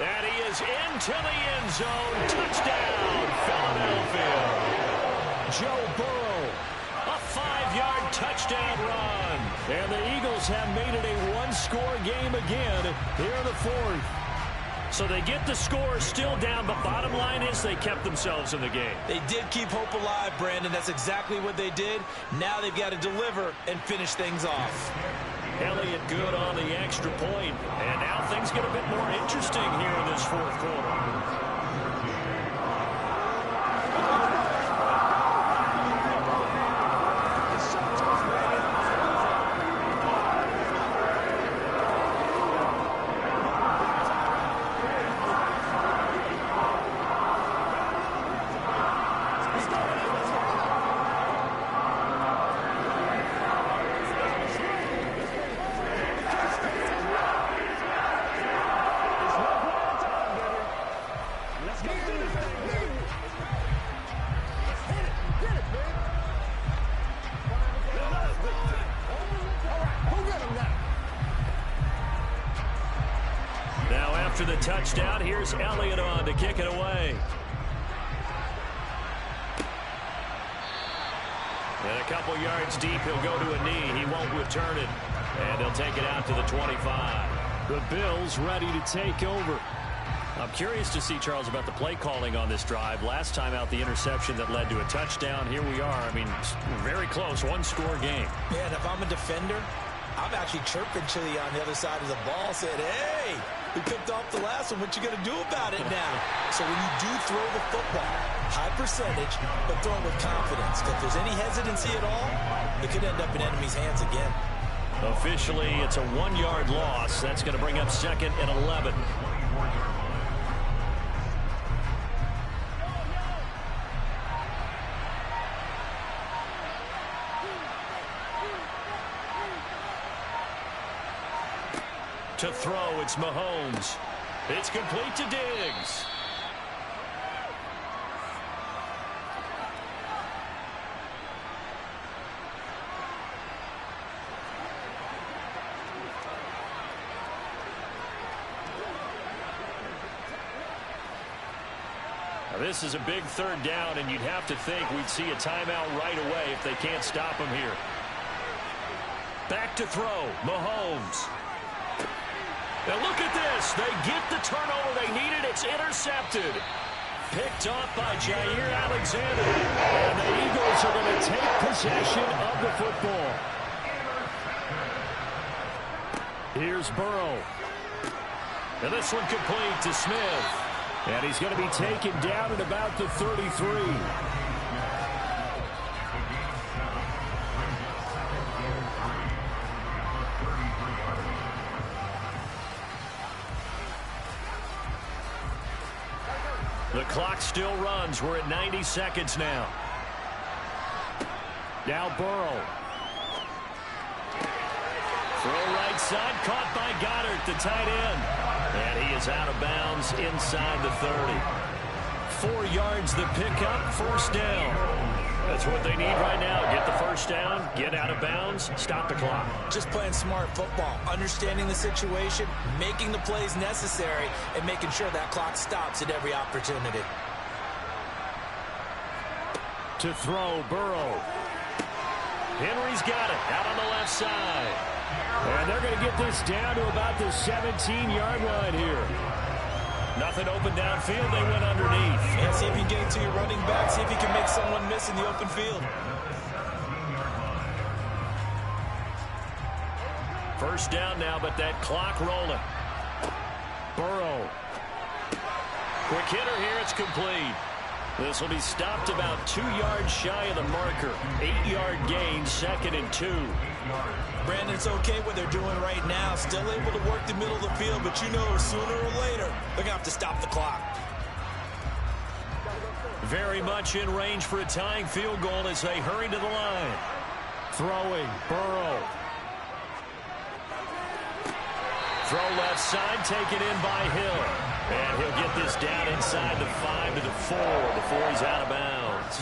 And he is into the end zone. Touchdown, Philadelphia. Joe Burrow, a 5-yard touchdown run. And the Eagles have made it a 1-score game again here in the 4th. So they get the score still down, but bottom line is they kept themselves in the game. They did keep hope alive, Brandon. That's exactly what they did. Now they've got to deliver and finish things off. Elliott good on the extra point. And now things get a bit more interesting here in this 4th quarter. After the touchdown, here's Elliott on to kick it away. And a couple yards deep, he'll go to a knee. He won't return it. And they'll take it out to the 25. The Bills ready to take over. I'm curious to see, Charles, about the play calling on this drive. Last time out, the interception that led to a touchdown. Here we are. I mean, very close, one-score game. Yeah, and if I'm a defender, I'm actually chirping Chili on the other side of the ball, saying, hey, we picked off the last one. What you going to do about it now? So when you do throw the football, high percentage, but throw it with confidence. If there's any hesitancy at all, it could end up in enemy's hands again. Officially, it's a 1-yard loss. That's going to bring up 2nd and 11. To throw, it's Mahomes. It's complete to Diggs. Now, this is a big 3rd down, and you'd have to think we'd see a timeout right away if they can't stop him here. Back to throw, Mahomes. Now look at this. They get the turnover they needed. It's intercepted. Picked off by Jair Alexander. And the Eagles are going to take possession of the football. Here's Burrow. And this one complete to Smith. And he's going to be taken down at about the 33. The clock still runs. We're at 90 seconds now. Now Burrow. Throw right side, caught by Goddard, the tight end. And he is out of bounds inside the 30. 4 yards the pickup, 1st down. That's what they need right now. Get the 1st down, get out of bounds, stop the clock. Just playing smart football, understanding the situation, making the plays necessary, and making sure that clock stops at every opportunity. To throw, Burrow. Henry's got it out on the left side. And they're going to get this down to about the 17-yard line here. Nothing open downfield. They went underneath. And see if you can get it to your running back. See if you can make someone miss in the open field. 1st down now, but that clock rolling. Burrow. Quick hitter here. It's complete. This will be stopped about 2 yards shy of the marker. 8-yard gain, 2nd and 2. Brandon, it's okay what they're doing right now. Still able to work the middle of the field, but you know sooner or later they're going to have to stop the clock. Very much in range for a tying field goal as they hurry to the line. Throwing, Burrow. Throw left side, taken in by Hill. And he'll get this down inside the 5 to the 4 before he's out of bounds.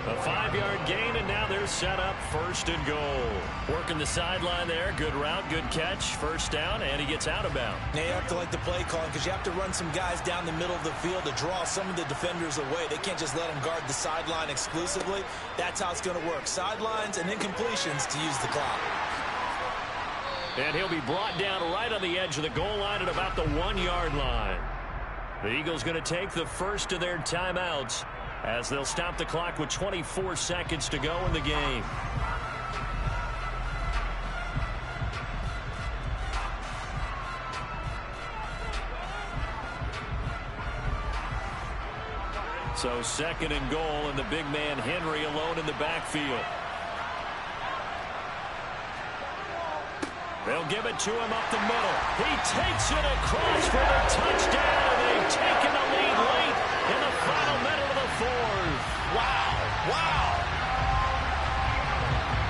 A 5-yard gain, and now they're set up 1st and goal. Working the sideline there. Good route, good catch. 1st down, and he gets out of bounds. Now you have to like the play calling because you have to run some guys down the middle of the field to draw some of the defenders away. They can't just let them guard the sideline exclusively. That's how it's going to work. Sidelines and incompletions to use the clock. And he'll be brought down right on the edge of the goal line at about the 1-yard line. The Eagles going to take the first of their timeouts as they'll stop the clock with 24 seconds to go in the game. So 2nd and goal, and the big man Henry alone in the backfield. They'll give it to him up the middle. He takes it across for the touchdown, and they've taken the lead late in the final minute of the 4th. Wow. Wow.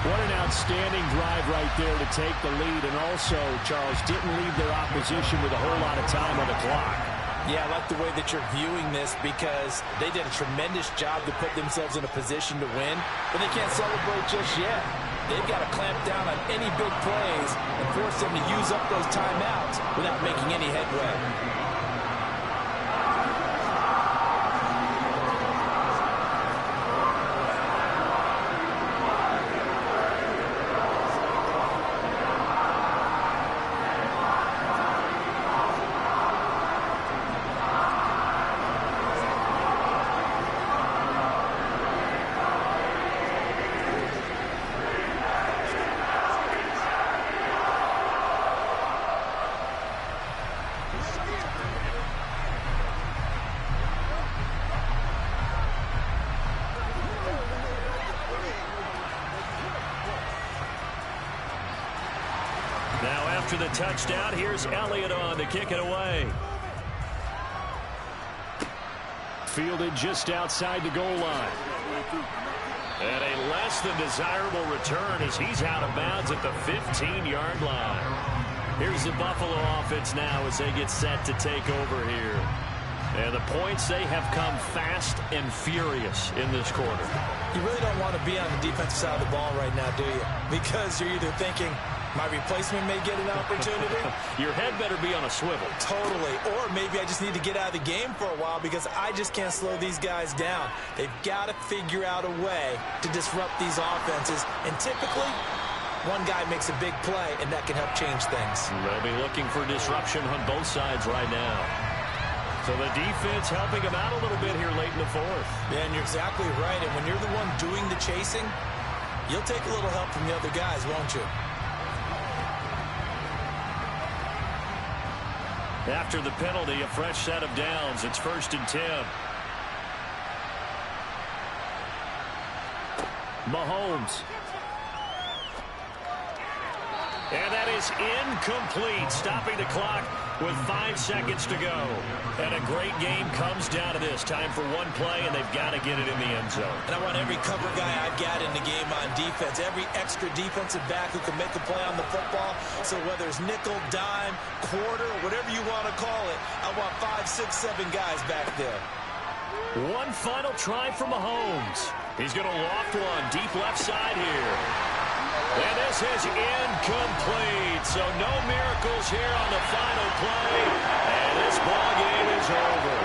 What an outstanding drive right there to take the lead, and also, Charles, didn't leave their opposition with a whole lot of time on the clock. Yeah, I like the way that you're viewing this because they did a tremendous job to put themselves in a position to win, but they can't celebrate just yet. They've got to clamp down on any big plays and force them to use up those timeouts without making any headway. after the touchdown. Here's Elliott on to kick it away. Fielded just outside the goal line. And a less than desirable return as he's out of bounds at the 15-yard line. Here's the Buffalo offense now as they get set to take over here. And the points, they have come fast and furious in this quarter. You really don't want to be on the defensive side of the ball right now, do you? Because you're either thinking, my replacement may get an opportunity. Your head better be on a swivel. Totally. Or maybe I just need to get out of the game for a while because I just can't slow these guys down. They've got to figure out a way to disrupt these offenses. And typically, one guy makes a big play, and that can help change things. They'll be looking for disruption on both sides right now. So the defense helping them out a little bit here late in the fourth. Yeah, and you're exactly right. And when you're the one doing the chasing, you'll take a little help from the other guys, won't you? After the penalty, a fresh set of downs. It's 1st and 10. Mahomes. And that is incomplete, stopping the clock with 5 seconds to go. And a great game comes down to this. Time for one play, and they've got to get it in the end zone. And I want every cover guy I've got in the game on defense, every extra defensive back who can make a play on the football. So whether it's nickel, dime, quarter, whatever you want to call it, I want 5, 6, 7 guys back there. One final try for Mahomes. He's going to loft one deep left side here. And this is incomplete. So no miracles here on the final play. And this ball game is over.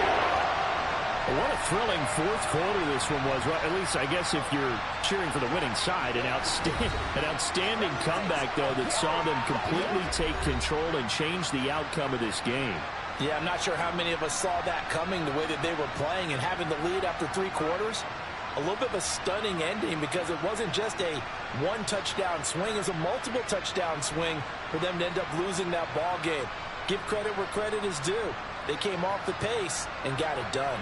What a thrilling fourth quarter this one was. Well, at least, I guess, if you're cheering for the winning side. An outstanding comeback, though, that saw them completely take control and change the outcome of this game. Yeah, I'm not sure how many of us saw that coming, the way that they were playing and having the lead after 3 quarters. A little bit of a stunning ending because it wasn't just a one-touchdown swing. It was a multiple touchdown swing for them to end up losing that ball game. Give credit where credit is due. They came off the pace and got it done.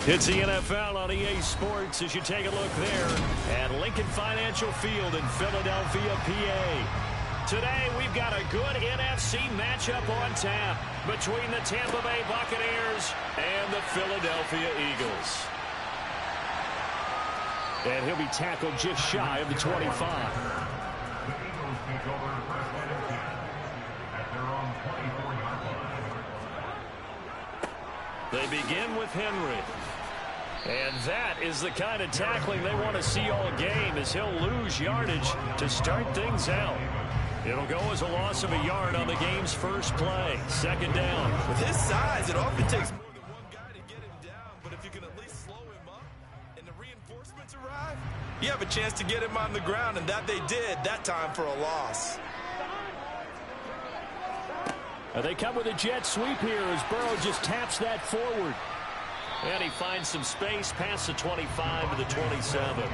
It's the NFL on EA Sports as you take a look there at Lincoln Financial Field in Philadelphia, PA. Today, we've got a good NFC matchup on tap between the Tampa Bay Buccaneers and the Philadelphia Eagles. And he'll be tackled just shy of the 25. The Eagles take over first and 10 at their own 24-yard line. They begin with Henry. And that is the kind of tackling they want to see all game, as he'll lose yardage to start things out. It'll go as a loss of a yard on the game's first play. Second down. With his size, it often takes more than one guy to get him down. But if you can at least slow him up and the reinforcements arrive, you have a chance to get him on the ground, and that they did that time for a loss. They come with a jet sweep here as Burrow just taps that forward. And he finds some space past the 25 to the 27.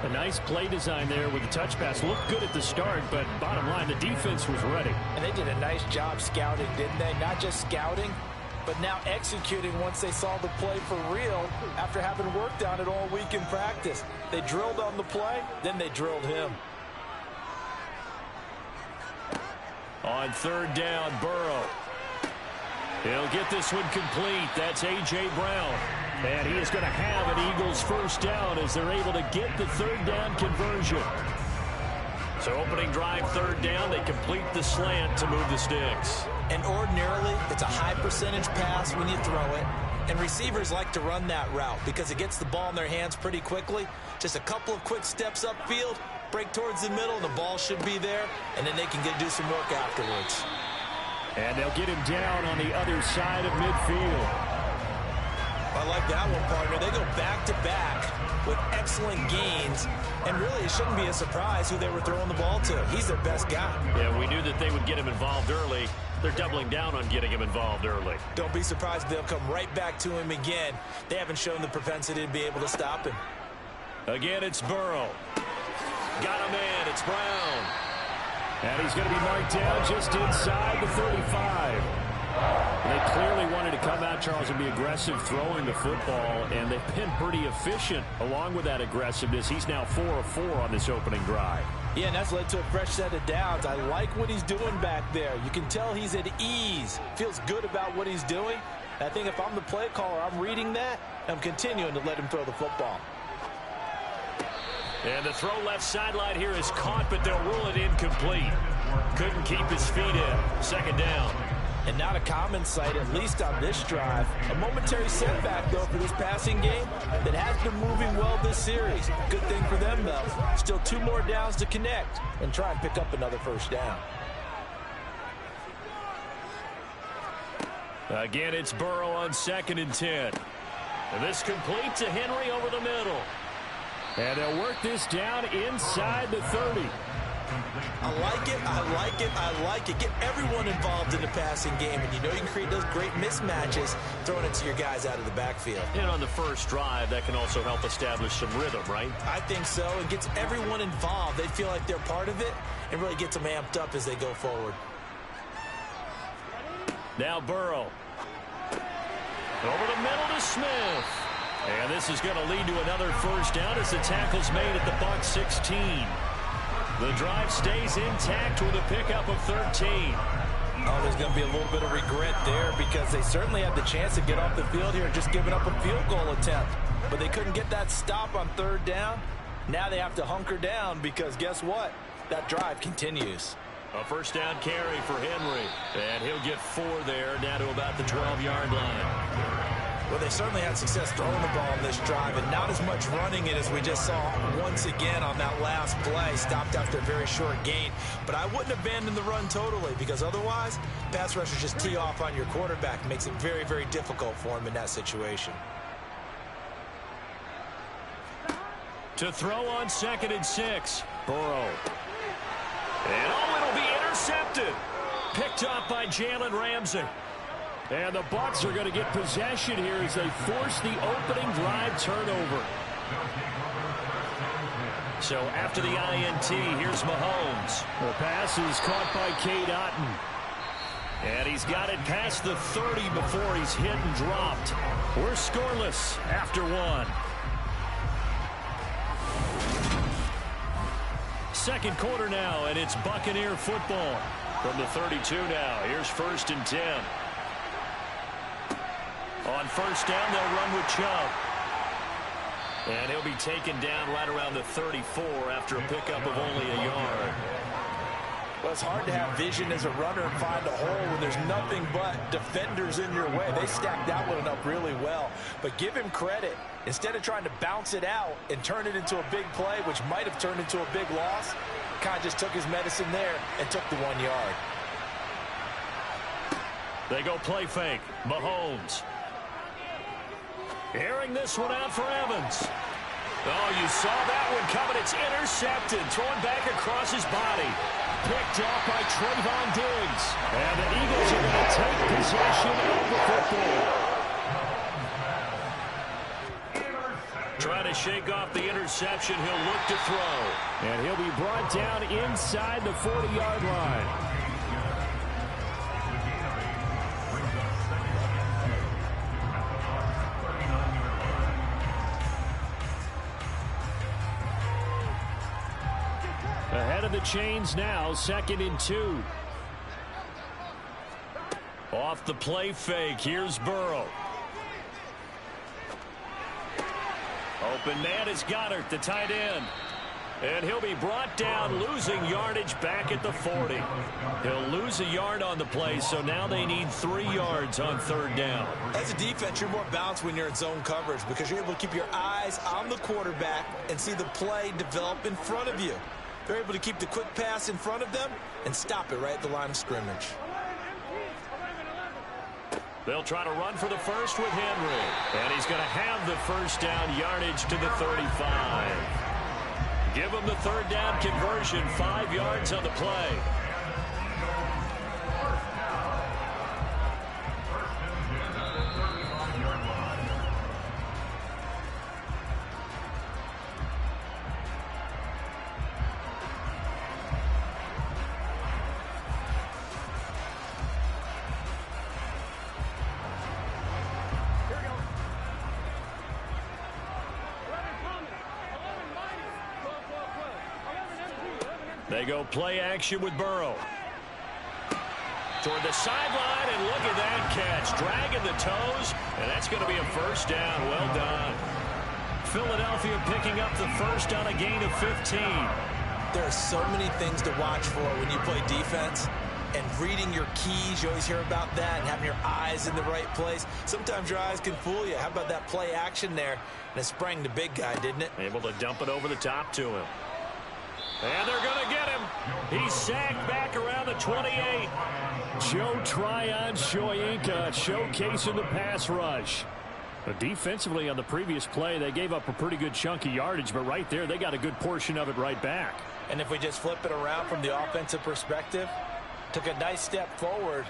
A nice play design there with the touch pass. Looked good at the start, but bottom line, the defense was ready. And they did a nice job scouting, didn't they? Not just scouting, but now executing once they saw the play for real after having worked on it all week in practice. They drilled on the play, then they drilled him. On third down, Burrow. He'll get this one complete. That's A.J. Brown. And he is going to have an Eagles first down as they're able to get the third down conversion. So opening drive, third down, they complete the slant to move the sticks. And ordinarily, it's a high percentage pass when you throw it. And receivers like to run that route because it gets the ball in their hands pretty quickly. Just a couple of quick steps upfield, break towards the middle, and the ball should be there. And then they can do some work afterwards. And they'll get him down on the other side of midfield. I like that one, partner. They go back-to-back with excellent gains. And really, it shouldn't be a surprise who they were throwing the ball to. He's their best guy. Yeah, we knew that they would get him involved early. They're doubling down on getting him involved early. Don't be surprised if they'll come right back to him again. They haven't shown the propensity to be able to stop him. Again, it's Burrow. Got him in. It's Brown. And he's going to be marked down just inside the 35. They clearly wanted to come out, Charles, and be aggressive throwing the football, and they've been pretty efficient along with that aggressiveness. He's now 4 of 4 on this opening drive. Yeah, and that's led to a fresh set of downs. I like what he's doing back there. You can tell he's at ease, feels good about what he's doing. And I think if I'm the play caller, I'm reading that, and I'm continuing to let him throw the football. And the throw left sideline here is caught, but they'll rule it incomplete. Couldn't keep his feet in. Second down. And not a common sight, at least on this drive. A momentary setback, though, for this passing game that has been moving well this series. Good thing for them, though. Still 2 more downs to connect and try and pick up another first down. Again, it's Burrow on 2nd and 10. And this complete to Henry over the middle. And they'll work this down inside the 30. I like it, I like it, I like it. Get everyone involved in the passing game, and you know you can create those great mismatches throwing it to your guys out of the backfield. And on the first drive, that can also help establish some rhythm, right? I think so. It gets everyone involved. They feel like they're part of it and really gets them amped up as they go forward. Now Burrow. Over the middle to Smith. And this is going to lead to another first down as the tackle's made at the Bucs 16. The drive stays intact with a pickup of 13. Oh, there's going to be a little bit of regret there because they certainly had the chance to get off the field here, just giving up a field goal attempt. But they couldn't get that stop on third down. Now they have to hunker down because guess what? That drive continues. A first down carry for Henry. And he'll get 4 there, down to about the 12-yard line. Well, they certainly had success throwing the ball in this drive and not as much running it as we just saw once again on that last play. Stopped after a very short gain. But I wouldn't abandon the run totally because otherwise, pass rushers just tee off on your quarterback. Makes it very, very difficult for him in that situation. To throw on 2nd and 6. Burrow. And it'll be intercepted. Picked up by Jalen Ramsey. And the Bucs are going to get possession here as they force the opening drive turnover. So after the INT, here's Mahomes. The pass is caught by Cade Otton. And he's got it past the 30 before he's hit and dropped. We're scoreless after one. Second quarter now, and it's Buccaneer football. From the 32 now, here's 1st and 10. On first down, they'll run with Chubb. And he'll be taken down right around the 34 after a pickup of only a yard. Well, it's hard to have vision as a runner and find a hole when there's nothing but defenders in your way. They stacked that one up really well. But give him credit. Instead of trying to bounce it out and turn it into a big play, which might have turned into a big loss, kind of just took his medicine there and took the 1 yard. They go play fake. Mahomes. Airing this one out for Evans. Oh, you saw that one coming. It's intercepted. Throwing back across his body. Picked off by Trayvon Diggs. And the Eagles are going to take possession of the football. Trying to shake off the interception. He'll look to throw. And he'll be brought down inside the 40-yard line. Ahead of the chains now, 2nd and 2. Off the play fake, here's Burrow. Open man is Goddard, the tight end. And he'll be brought down, losing yardage back at the 40. He'll lose a yard on the play, so now they need 3 yards on 3rd down. As a defense, you're more balanced when you're in zone coverage because you're able to keep your eyes on the quarterback and see the play develop in front of you. They're able to keep the quick pass in front of them and stop it right at the line of scrimmage. They'll try to run for the first with Henry. And he's going to have the first down yardage to the 35. Give him the 3rd down conversion, 5 yards on the play. They go play action with Burrow. Toward the sideline, and look at that catch. Dragging the toes, and that's going to be a first down. Well done. Philadelphia picking up the first on a gain of 15. There are so many things to watch for when you play defense. And reading your keys, you always hear about that, and having your eyes in the right place. Sometimes your eyes can fool you. How about that play action there? And it sprang the big guy, didn't it? Able to dump it over the top to him. And they're going to get him. He's sacked back around the 28. Joe Tryon-Shoyinka showcasing the pass rush. But defensively on the previous play, they gave up a pretty good chunk of yardage, but right there, they got a good portion of it right back. And if we just flip it around from the offensive perspective, took a nice step forward,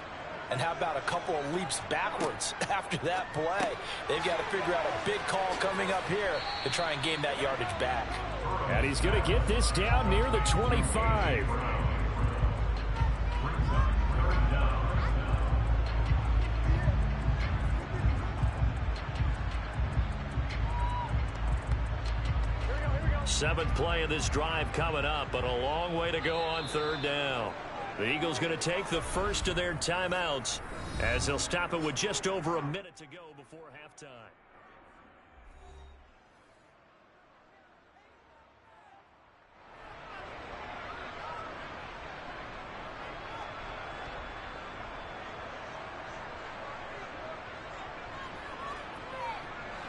and how about a couple of leaps backwards after that play? They've got to figure out a big call coming up here to try and gain that yardage back. And he's going to get this down near the 25. Seventh play of this drive coming up, but a long way to go on 3rd down. The Eagles going to take the first of their timeouts as they'll stop it with just over a minute to go before halftime.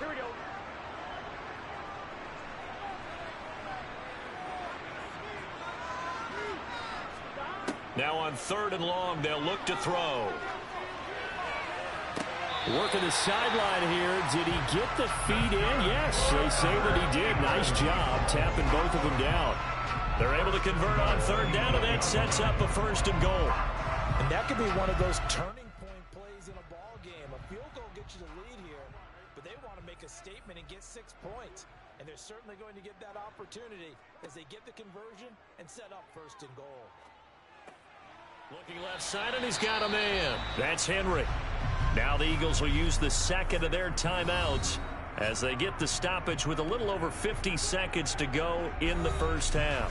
Here we go. Now on 3rd and long, they'll look to throw. Working the sideline here. Did he get the feet in? Yes, they say that he did. Nice job tapping both of them down. They're able to convert on 3rd down, and that sets up a 1st and goal. And that could be one of those turning point plays in a ball game. A field goal gets you the lead here, but they want to make a statement and get 6 points. And they're certainly going to get that opportunity as they get the conversion and set up 1st and goal. Looking left side, and he's got a man. That's Henry. Now the Eagles will use the second of their timeouts as they get the stoppage with a little over 50 seconds to go in the first half.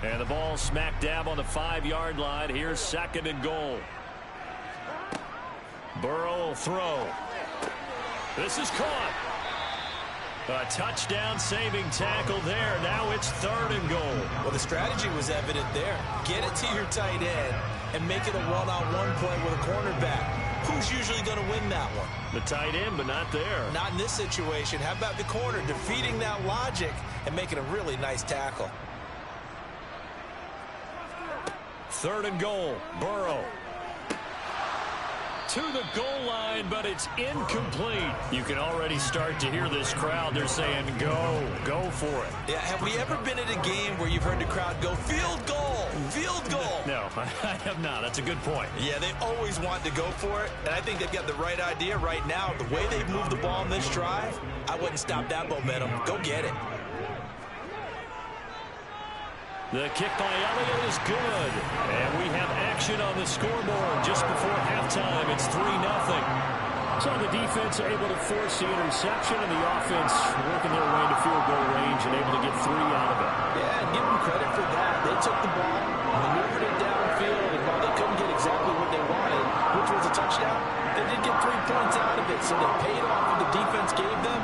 And the ball smack dab on the 5-yard line. Here's second and goal. Burrow will throw. This is caught. A touchdown saving tackle there. Now it's third and goal. Well, the strategy was evident there. Get it to your tight end and make it a one-on-one play with a cornerback. Who's usually going to win that one? The tight end, but not there. Not in this situation. How about the corner defeating that logic and making a really nice tackle? Third and goal. Burrow. To the goal line, but it's incomplete. You can already start to hear this crowd. They're saying, go for it. Yeah, have we ever been at a game where you've heard the crowd go, field goal, field goal? No, I have not. That's a good point. Yeah, they always want to go for it, and I think they've got the right idea right now. The way they've moved the ball in this drive, I wouldn't stop that momentum. Go get it. The kick by Elliott is good. And we have action on the scoreboard just before halftime. It's 3-0. So the defense able to force the interception, and the offense working their way into field goal range and able to get 3 out of it. Yeah, and give them credit for that. They took the ball, maneuvered it downfield, and while they couldn't get exactly what they wanted, which was a touchdown, they did get 3 points out of it. So they paid off what the defense gave them.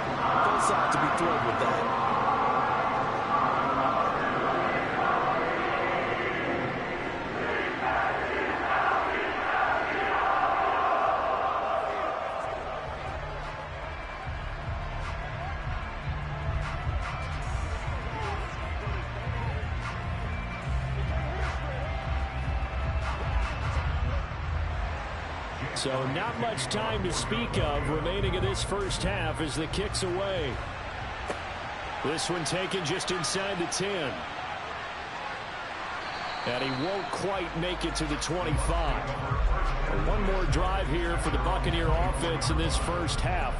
Both sides to be thrilled with that. So not much time to speak of remaining in this first half as the kick's away. This one taken just inside the 10. And he won't quite make it to the 25. One more drive here for the Buccaneer offense in this first half.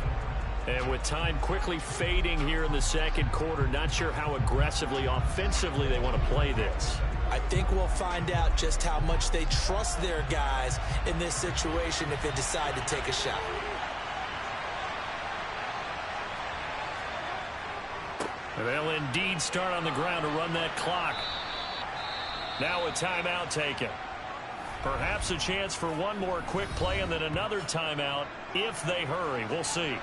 And with time quickly fading here in the second quarter, not sure how aggressively, offensively they want to play this. I think we'll find out just how much they trust their guys in this situation if they decide to take a shot. They'll indeed start on the ground to run that clock. Now a timeout taken. Perhaps a chance for one more quick play and then another timeout if they hurry. We'll see.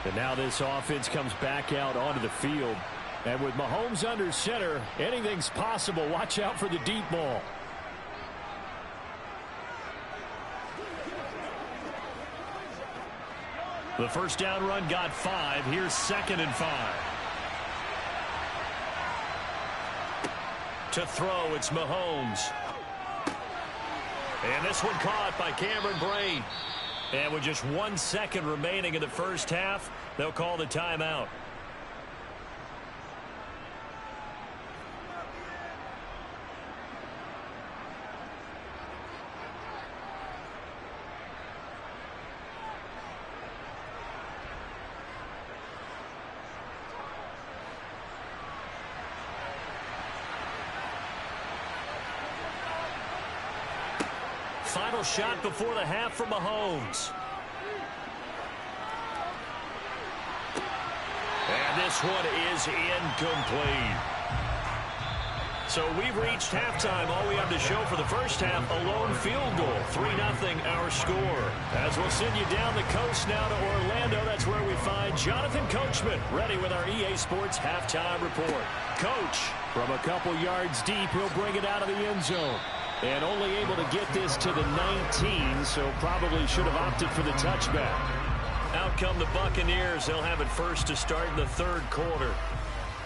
And now this offense comes back out onto the field. And with Mahomes under center, anything's possible. Watch out for the deep ball. The first down run got 5. Here's 2nd and 5. To throw, it's Mahomes. And this one caught by Cameron Brate. And with just 1 second remaining in the first half, they'll call the timeout. Final shot before the half from Mahomes. And this one is incomplete. So we've reached halftime. All we have to show for the first half, a lone field goal. 3-0 our score. As we'll send you down the coast now to Orlando, that's where we find Jonathan Coachman, ready with our EA Sports halftime report. Coach, from a couple yards deep, he'll bring it out of the end zone. And only able to get this to the 19, so probably should have opted for the touchback. Out come the Buccaneers. They'll have it first to start in the third quarter.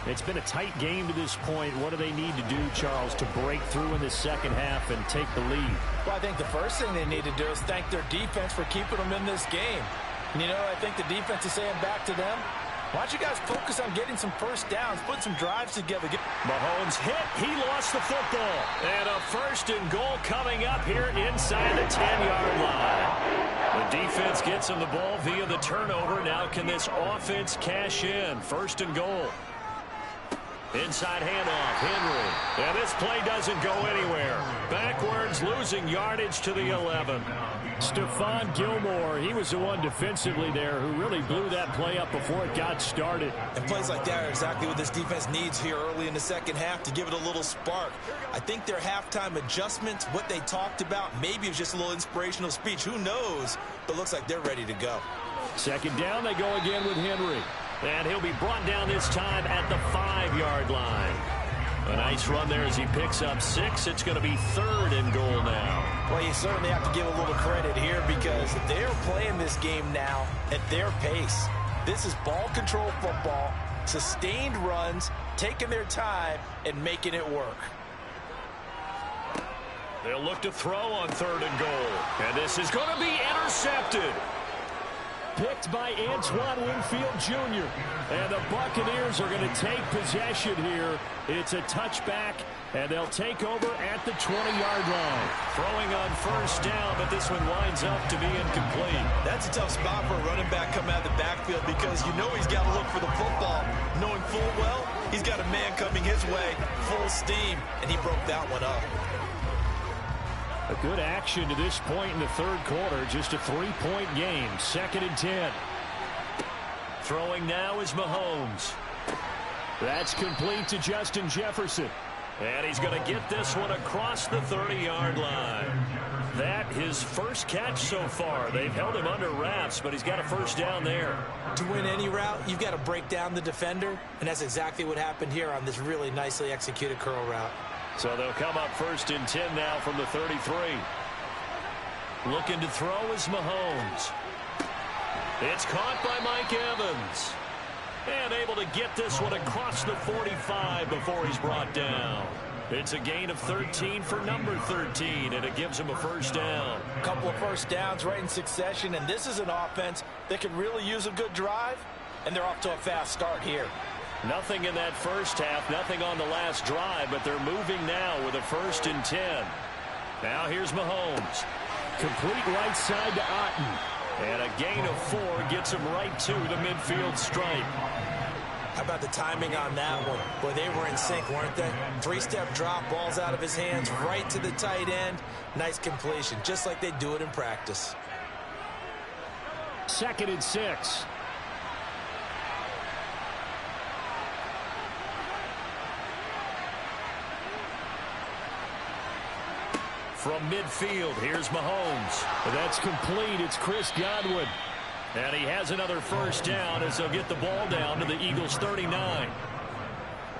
It's been a tight game to this point. What do they need to do, Charles, to break through in the second half and take the lead? Well, I think the first thing they need to do is thank their defense for keeping them in this game. And, you know, I think the defense is saying back to them, Why don't you guys focus on getting some first downs, put some drives together. Mahomes hit. He lost the football. And a first and goal coming up here inside the 10-yard line. The defense gets him the ball via the turnover. Now can this offense cash in? First and goal. Inside handoff, Henry. And this play doesn't go anywhere. Backwards, losing yardage to the 11. Stephon Gilmore, he was the one defensively there who really blew that play up before it got started. And plays like that are exactly what this defense needs here early in the second half to give it a little spark. I think their halftime adjustments, what they talked about, maybe it was just a little inspirational speech. Who knows? But looks like they're ready to go. Second down, they go again with Henry. And he'll be brought down this time at the 5-yard line. A nice run there as he picks up 6. It's going to be third and goal now. Well, you certainly have to give a little credit here because they're playing this game now at their pace. This is ball control football, sustained runs, taking their time, and making it work. They'll look to throw on third and goal. And this is going to be intercepted. Picked by Antoine Winfield Jr. And the Buccaneers are going to take possession here. It's a touchback, and they'll take over at the 20-yard line. Throwing on first down, but this one winds up to be incomplete. That's a tough spot for a running back coming out of the backfield because you know he's got to look for the football, knowing full well he's got a man coming his way, full steam, and he broke that one up. A good action to this point in the third quarter. Just a 3-point game. Second and 10. Throwing now is Mahomes. That's complete to Justin Jefferson. And he's going to get this one across the 30-yard line. That his first catch so far. They've held him under wraps, but he's got a first down there. To win any route, you've got to break down the defender, and that's exactly what happened here on this really nicely executed curl route. So they'll come up first and 10 now from the 33. Looking to throw is Mahomes. It's caught by Mike Evans. And able to get this one across the 45 before he's brought down. It's a gain of 13 for number 13, and it gives him a first down. A couple of first downs right in succession, and this is an offense that could really use a good drive, and they're off to a fast start here. Nothing in that first half, nothing on the last drive, but they're moving now with a first and 10. Now here's Mahomes. Complete right side to Otten. And a gain of 4 gets him right to the midfield stripe. How about the timing on that one? Boy, they were in sync, weren't they? 3-step drop, ball's out of his hands, right to the tight end. Nice completion, just like they do it in practice. Second and 6. From midfield, here's Mahomes. That's complete. It's Chris Godwin. And he has another first down as they'll get the ball down to the Eagles' 39.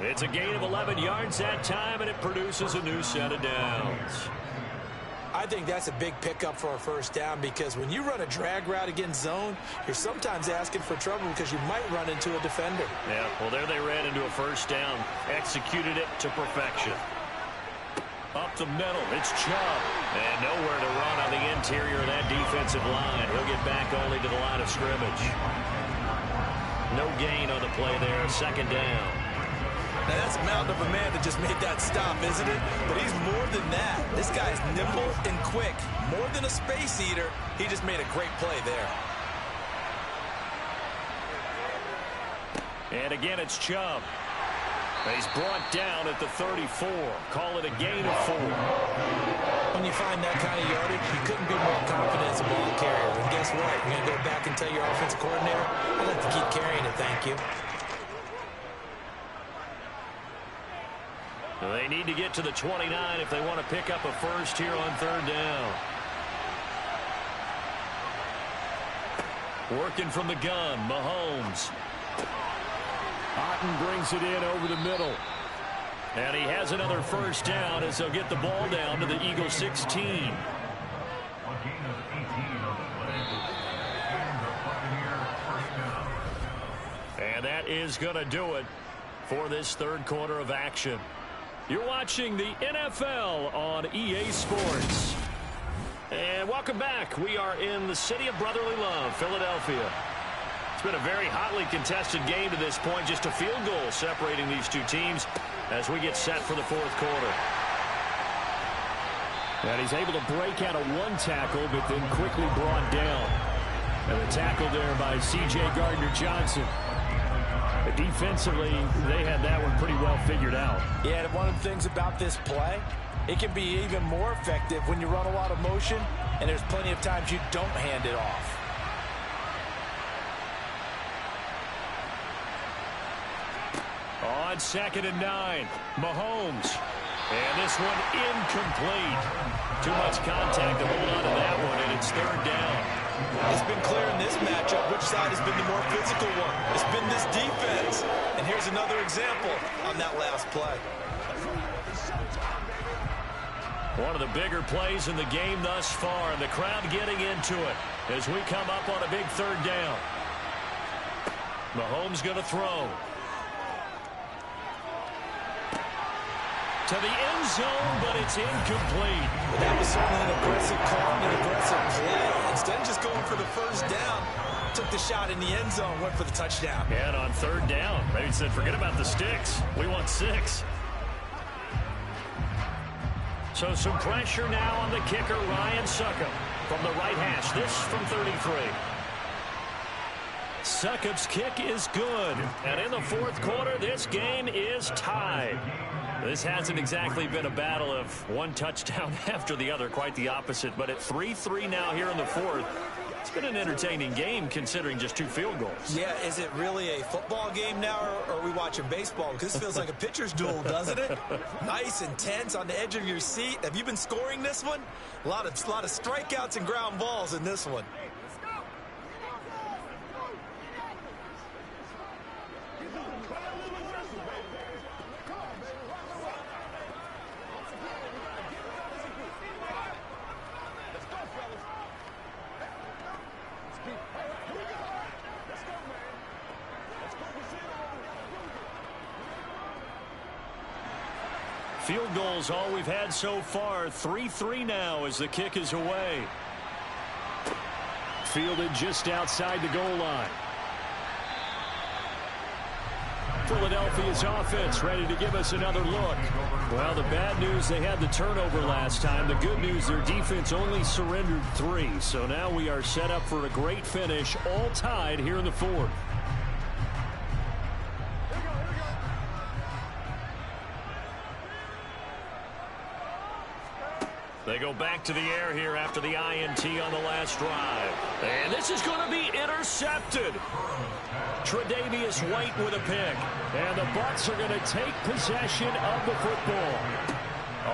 It's a gain of 11 yards that time, and it produces a new set of downs. I think that's a big pickup for a first down because when you run a drag route against zone, you're sometimes asking for trouble because you might run into a defender. Yeah, well, there they ran into a first down, executed it to perfection. Up the middle, it's Chubb. And nowhere to run on the interior of that defensive line. He'll get back only to the line of scrimmage. No gain on the play there, second down. Now that's a mountain of a man that just made that stop, isn't it? But he's more than that. This guy's nimble and quick. More than a space eater, he just made a great play there. And again, it's Chubb. He's brought down at the 34. Call it a gain of 4. When you find that kind of yardage, you couldn't be more confident as a ball carrier. And guess what? You're going to go back and tell your offensive coordinator, I'd like to keep carrying it, thank you. They need to get to the 29 if they want to pick up a first here on third down. Working from the gun, Mahomes. Otten brings it in over the middle. And he has another first down as they'll get the ball down to the Eagles' 16. And that is going to do it for this third quarter of action. You're watching the NFL on EA Sports. And welcome back. We are in the city of brotherly love, Philadelphia. It's been a very hotly contested game to this point. Just a field goal separating these two teams as we get set for the fourth quarter. And he's able to break out of one tackle, but then quickly brought down. And the tackle there by C.J. Gardner-Johnson. Defensively, they had that one pretty well figured out. Yeah, and one of the things about this play, it can be even more effective when you run a lot of motion, and there's plenty of times you don't hand it off. On 2nd and 9, Mahomes. And this one incomplete. Too much contact to hold on to that one, and it's 3rd down. It's been clear in this matchup which side has been the more physical one. It's been this defense. And here's another example on that last play. One of the bigger plays in the game thus far, and the crowd getting into it as we come up on a big 3rd down. Mahomes going to throw. To the end zone, but it's incomplete. Well, that was certainly an aggressive call and an aggressive play. Instead of just going for the first down, took the shot in the end zone, went for the touchdown. And on 3rd down, maybe said, forget about the sticks. We want 6. So some pressure now on the kicker, Ryan Succop, from the right hash. This from 33. Succop's kick is good. And in the fourth quarter, this game is tied. This hasn't exactly been a battle of one touchdown after the other, quite the opposite. But at 3-3 now here in the fourth, it's been an entertaining game considering just 2 field goals. Yeah, is it really a football game now, or are we watching baseball? Because this feels like a pitcher's duel, doesn't it? Nice and tense on the edge of your seat. Have you been scoring this one? A lot of strikeouts and ground balls in this one. Field goals all we've had so far. 3-3 now as the kick is away. Fielded just outside the goal line. Philadelphia's offense ready to give us another look. Well, the bad news, they had the turnover last time. The good news, their defense only surrendered 3. So now we are set up for a great finish, all tied here in the fourth. They go back to the air here after the INT on the last drive. And this is going to be intercepted. Tre'Davious White with a pick. And the Bucs are going to take possession of the football.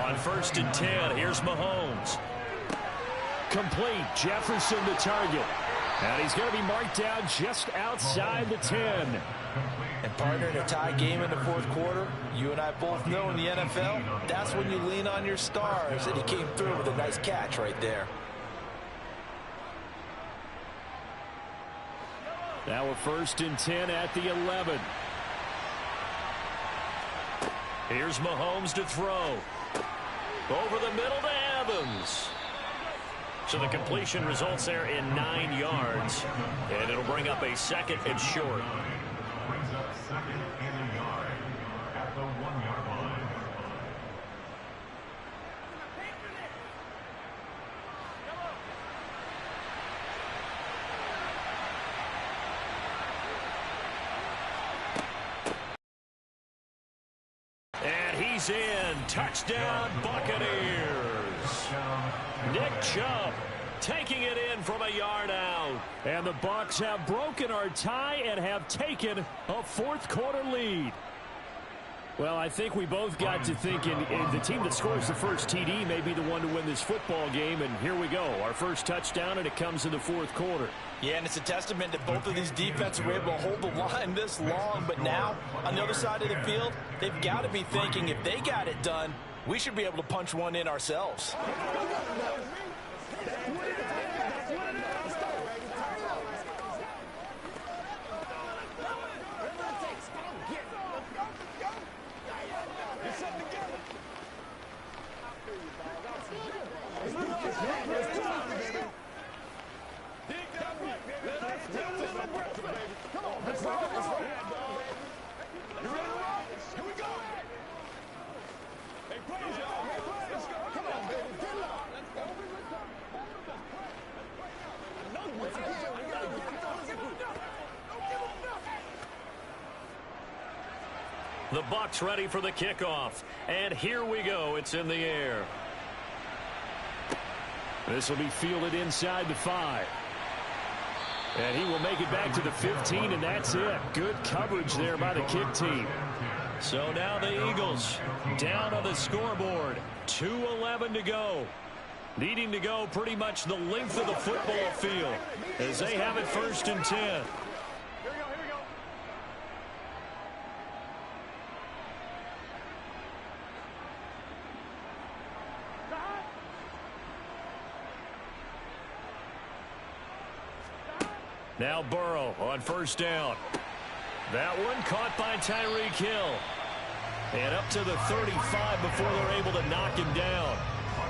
On 1st and 10, here's Mahomes. Complete. Jefferson the target. And he's going to be marked down just outside the 10. And partner, in a tie game in the fourth quarter, you and I both know in the NFL, that's when you lean on your stars, and he came through with a nice catch right there. Now we're 1st and 10 at the 11. Here's Mahomes to throw. Over the middle to Evans. So the completion results there in 9 yards. And it'll bring up a 2nd and short. Brings up 2nd and a yard at the 1-yard line. And he's in. Touchdown, Buccaneers. Nick Chubb taking it in from a yard out. And the Bucs have broken our tie and have taken a fourth quarter lead. Well, I think we both got to thinking the team that scores the first TD may be the one to win this football game. And here we go. Our first touchdown, and it comes in the fourth quarter. Yeah, and it's a testament that both of these defenses were able to hold the line this long. But now, on the other side of the field, they've got to be thinking if they got it done, we should be able to punch one in ourselves. The Bucs ready for the kickoff. And here we go. It's in the air. This will be fielded inside the 5. And he will make it back to the 15, and that's it. Good coverage there by the kick team. So now the Eagles down on the scoreboard. 2:11 to go. Needing to go pretty much the length of the football field as they have it 1st and 10. Now Burrow on 1st down. That one caught by Tyreek Hill. And up to the 35 before they're able to knock him down.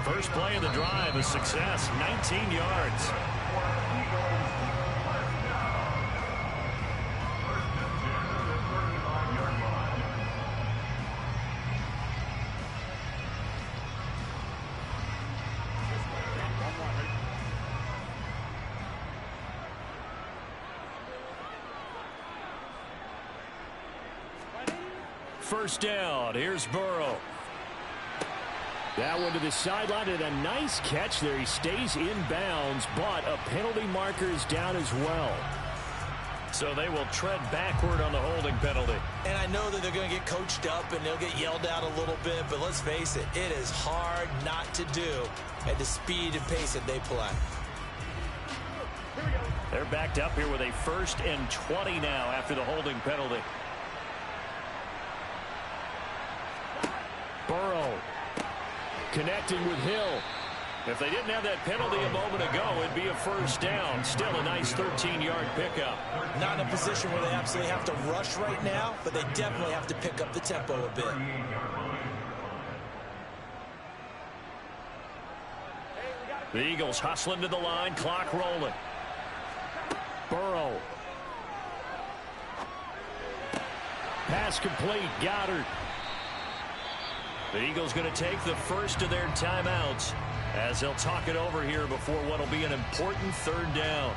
First play of the drive, a success, 19 yards. First down, here's Burrow. That one to the sideline, and a nice catch there. He stays in bounds, but a penalty marker is down as well. So they will tread backward on the holding penalty. And I know that they're going to get coached up and they'll get yelled at a little bit, but let's face it, it is hard not to do at the speed and pace that they play. They're backed up here with a 1st and 20 now after the holding penalty. Burrow connecting with Hill. If they didn't have that penalty a moment ago, it'd be a 1st down. Still a nice 13-yard pickup. Not in a position where they absolutely have to rush right now, but they definitely have to pick up the tempo a bit. The Eagles hustling to the line, clock rolling. Burrow. Pass complete, Goddard. The Eagles going to take the first of their timeouts as they'll talk it over here before what will be an important 3rd down.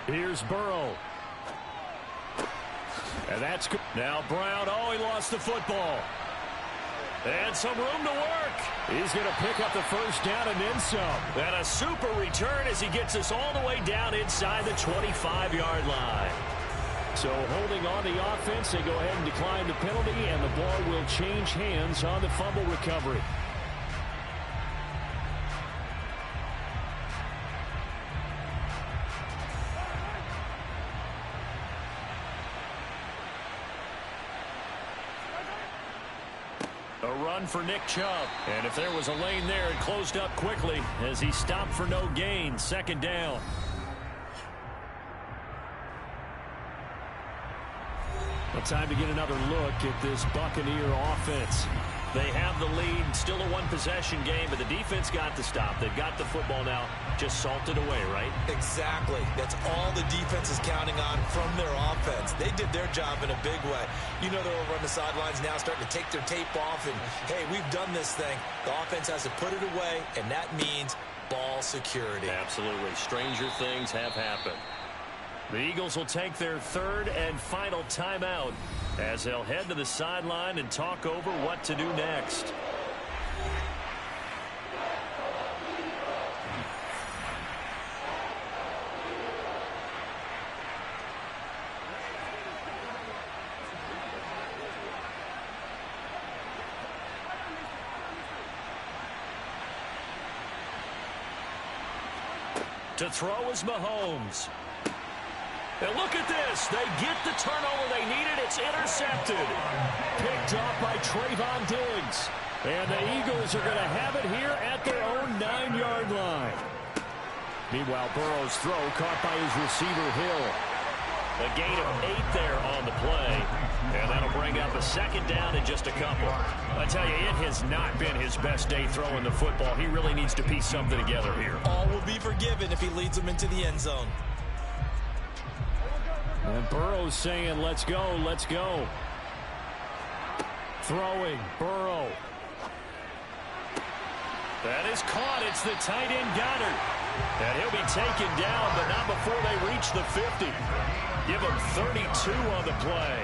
Here's Burrow. And that's good. Now Brown, he lost the football. And some room to work. He's going to pick up the 1st down and then some. And a super return as he gets us all the way down inside the 25-yard line. So holding on the offense, they go ahead and decline the penalty, and the ball will change hands on the fumble recovery. A run for Nick Chubb. And if there was a lane there, it closed up quickly as he stopped for no gain. 2nd down. Well, time to get another look at this Buccaneer offense. They have the lead, still a one-possession game, but the defense got the stop. They've got the football now, just salted away, right? Exactly. That's all the defense is counting on from their offense. They did their job in a big way. You know they're over on the sidelines now starting to take their tape off, and, hey, we've done this thing. The offense has to put it away, and that means ball security. Absolutely. Stranger things have happened. The Eagles will take their 3rd and final timeout as they'll head to the sideline and talk over what to do next. To throw is Mahomes. And look at this. They get the turnover they needed. It's intercepted. Picked off by Trayvon Diggs. And the Eagles are going to have it here at their own 9-yard line. Meanwhile, Burrow's throw caught by his receiver, Hill. A gain of 8 there on the play. And that'll bring up a 2nd down in just a couple. I tell you, it has not been his best day throwing the football. He really needs to piece something together here. All will be forgiven if he leads them into the end zone. And Burrow's saying, let's go, let's go. Throwing, Burrow. That is caught. It's the tight end Goddard. And he'll be taken down, but not before they reach the 50. Give him 32 on the play.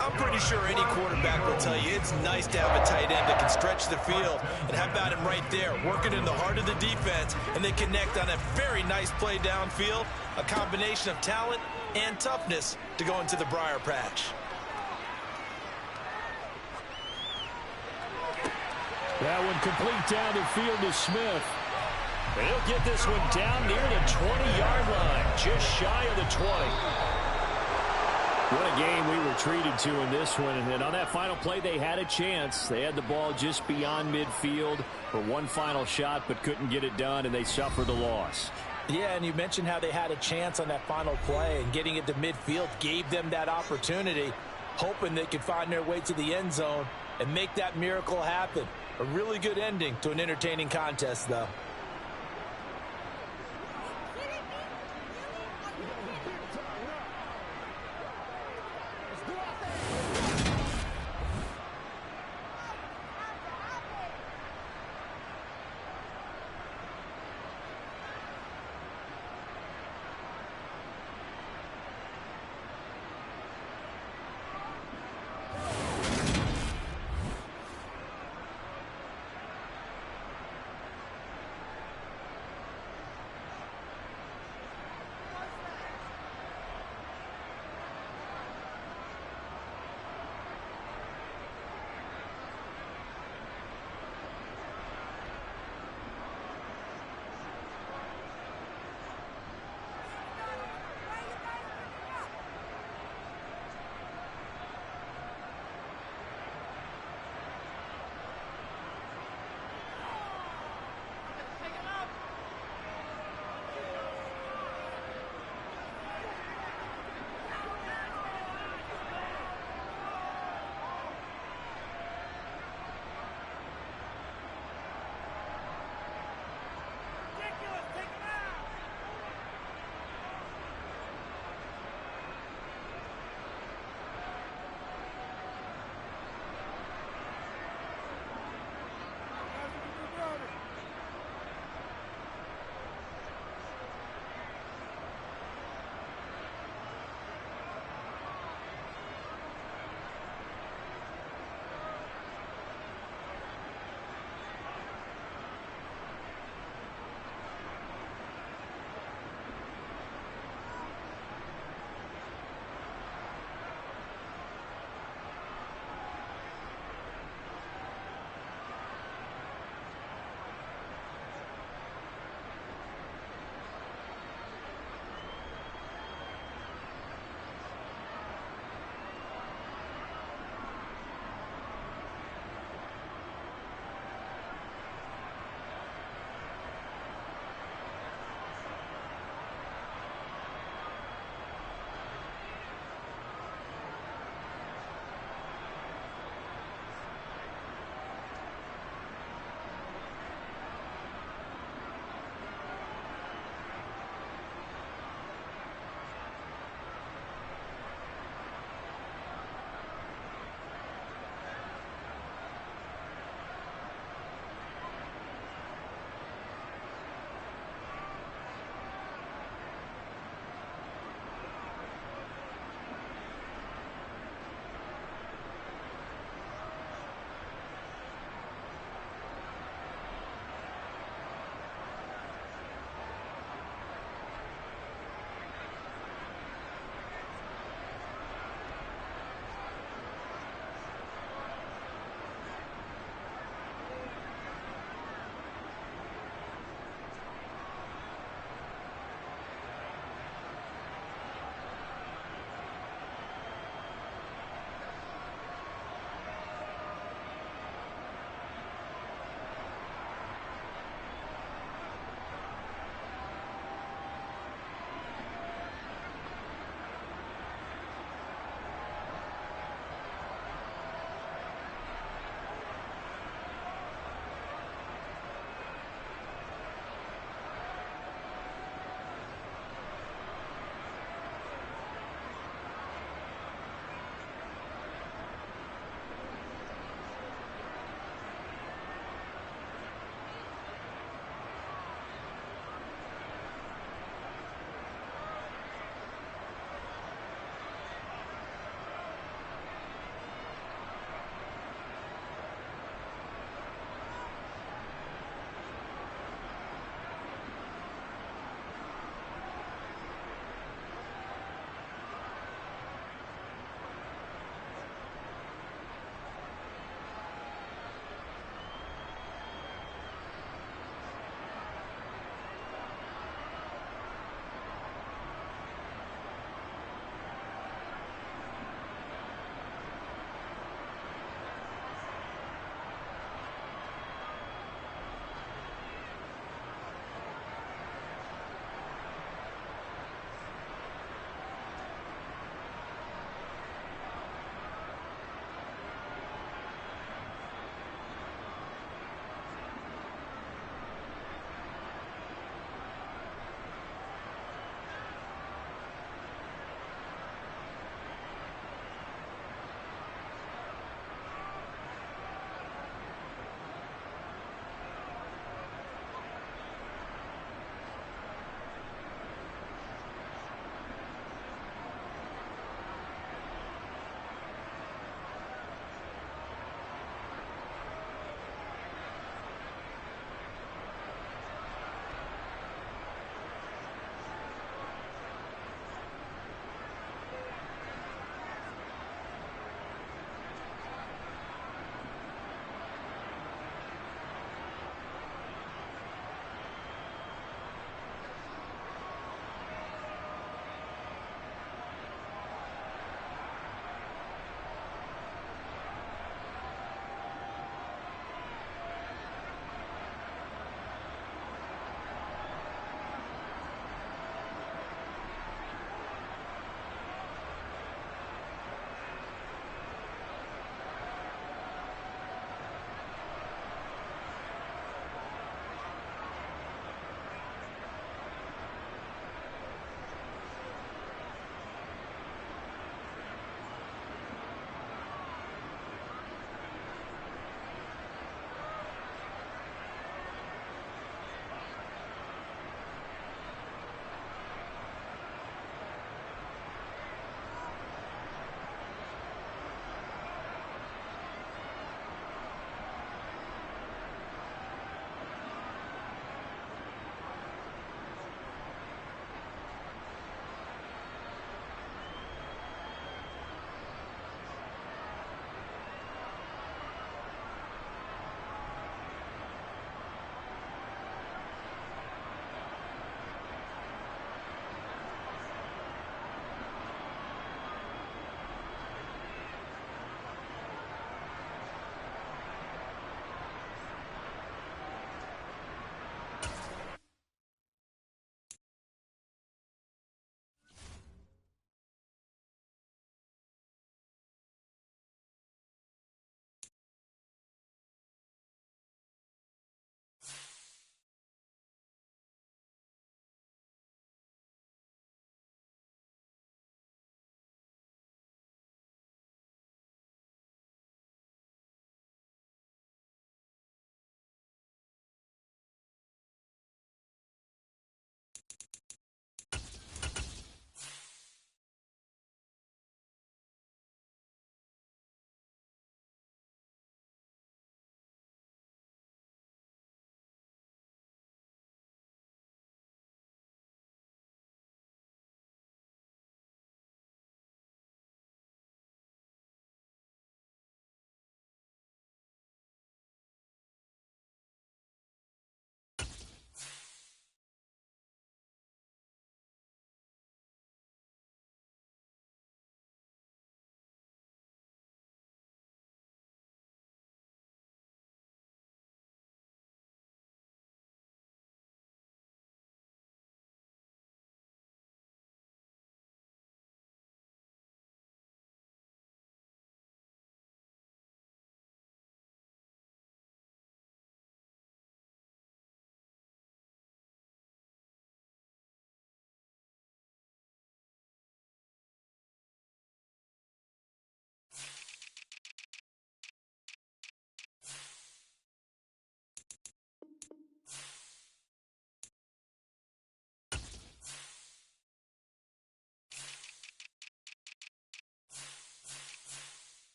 I'm pretty sure any quarterback will tell you it's nice to have a tight end that can stretch the field. And how about him right there, working in the heart of the defense, and they connect on a very nice play downfield, a combination of talent and toughness to go into the briar patch. That one complete down the field to Smith. And he'll get this one down near the 20-yard line, just shy of the 20. What a game we were treated to in this one. And on that final play, they had a chance. They had the ball just beyond midfield for one final shot, but couldn't get it done, and they suffered the loss. Yeah, and you mentioned how they had a chance on that final play, and getting it to midfield gave them that opportunity, hoping they could find their way to the end zone and make that miracle happen. A really good ending to an entertaining contest, though.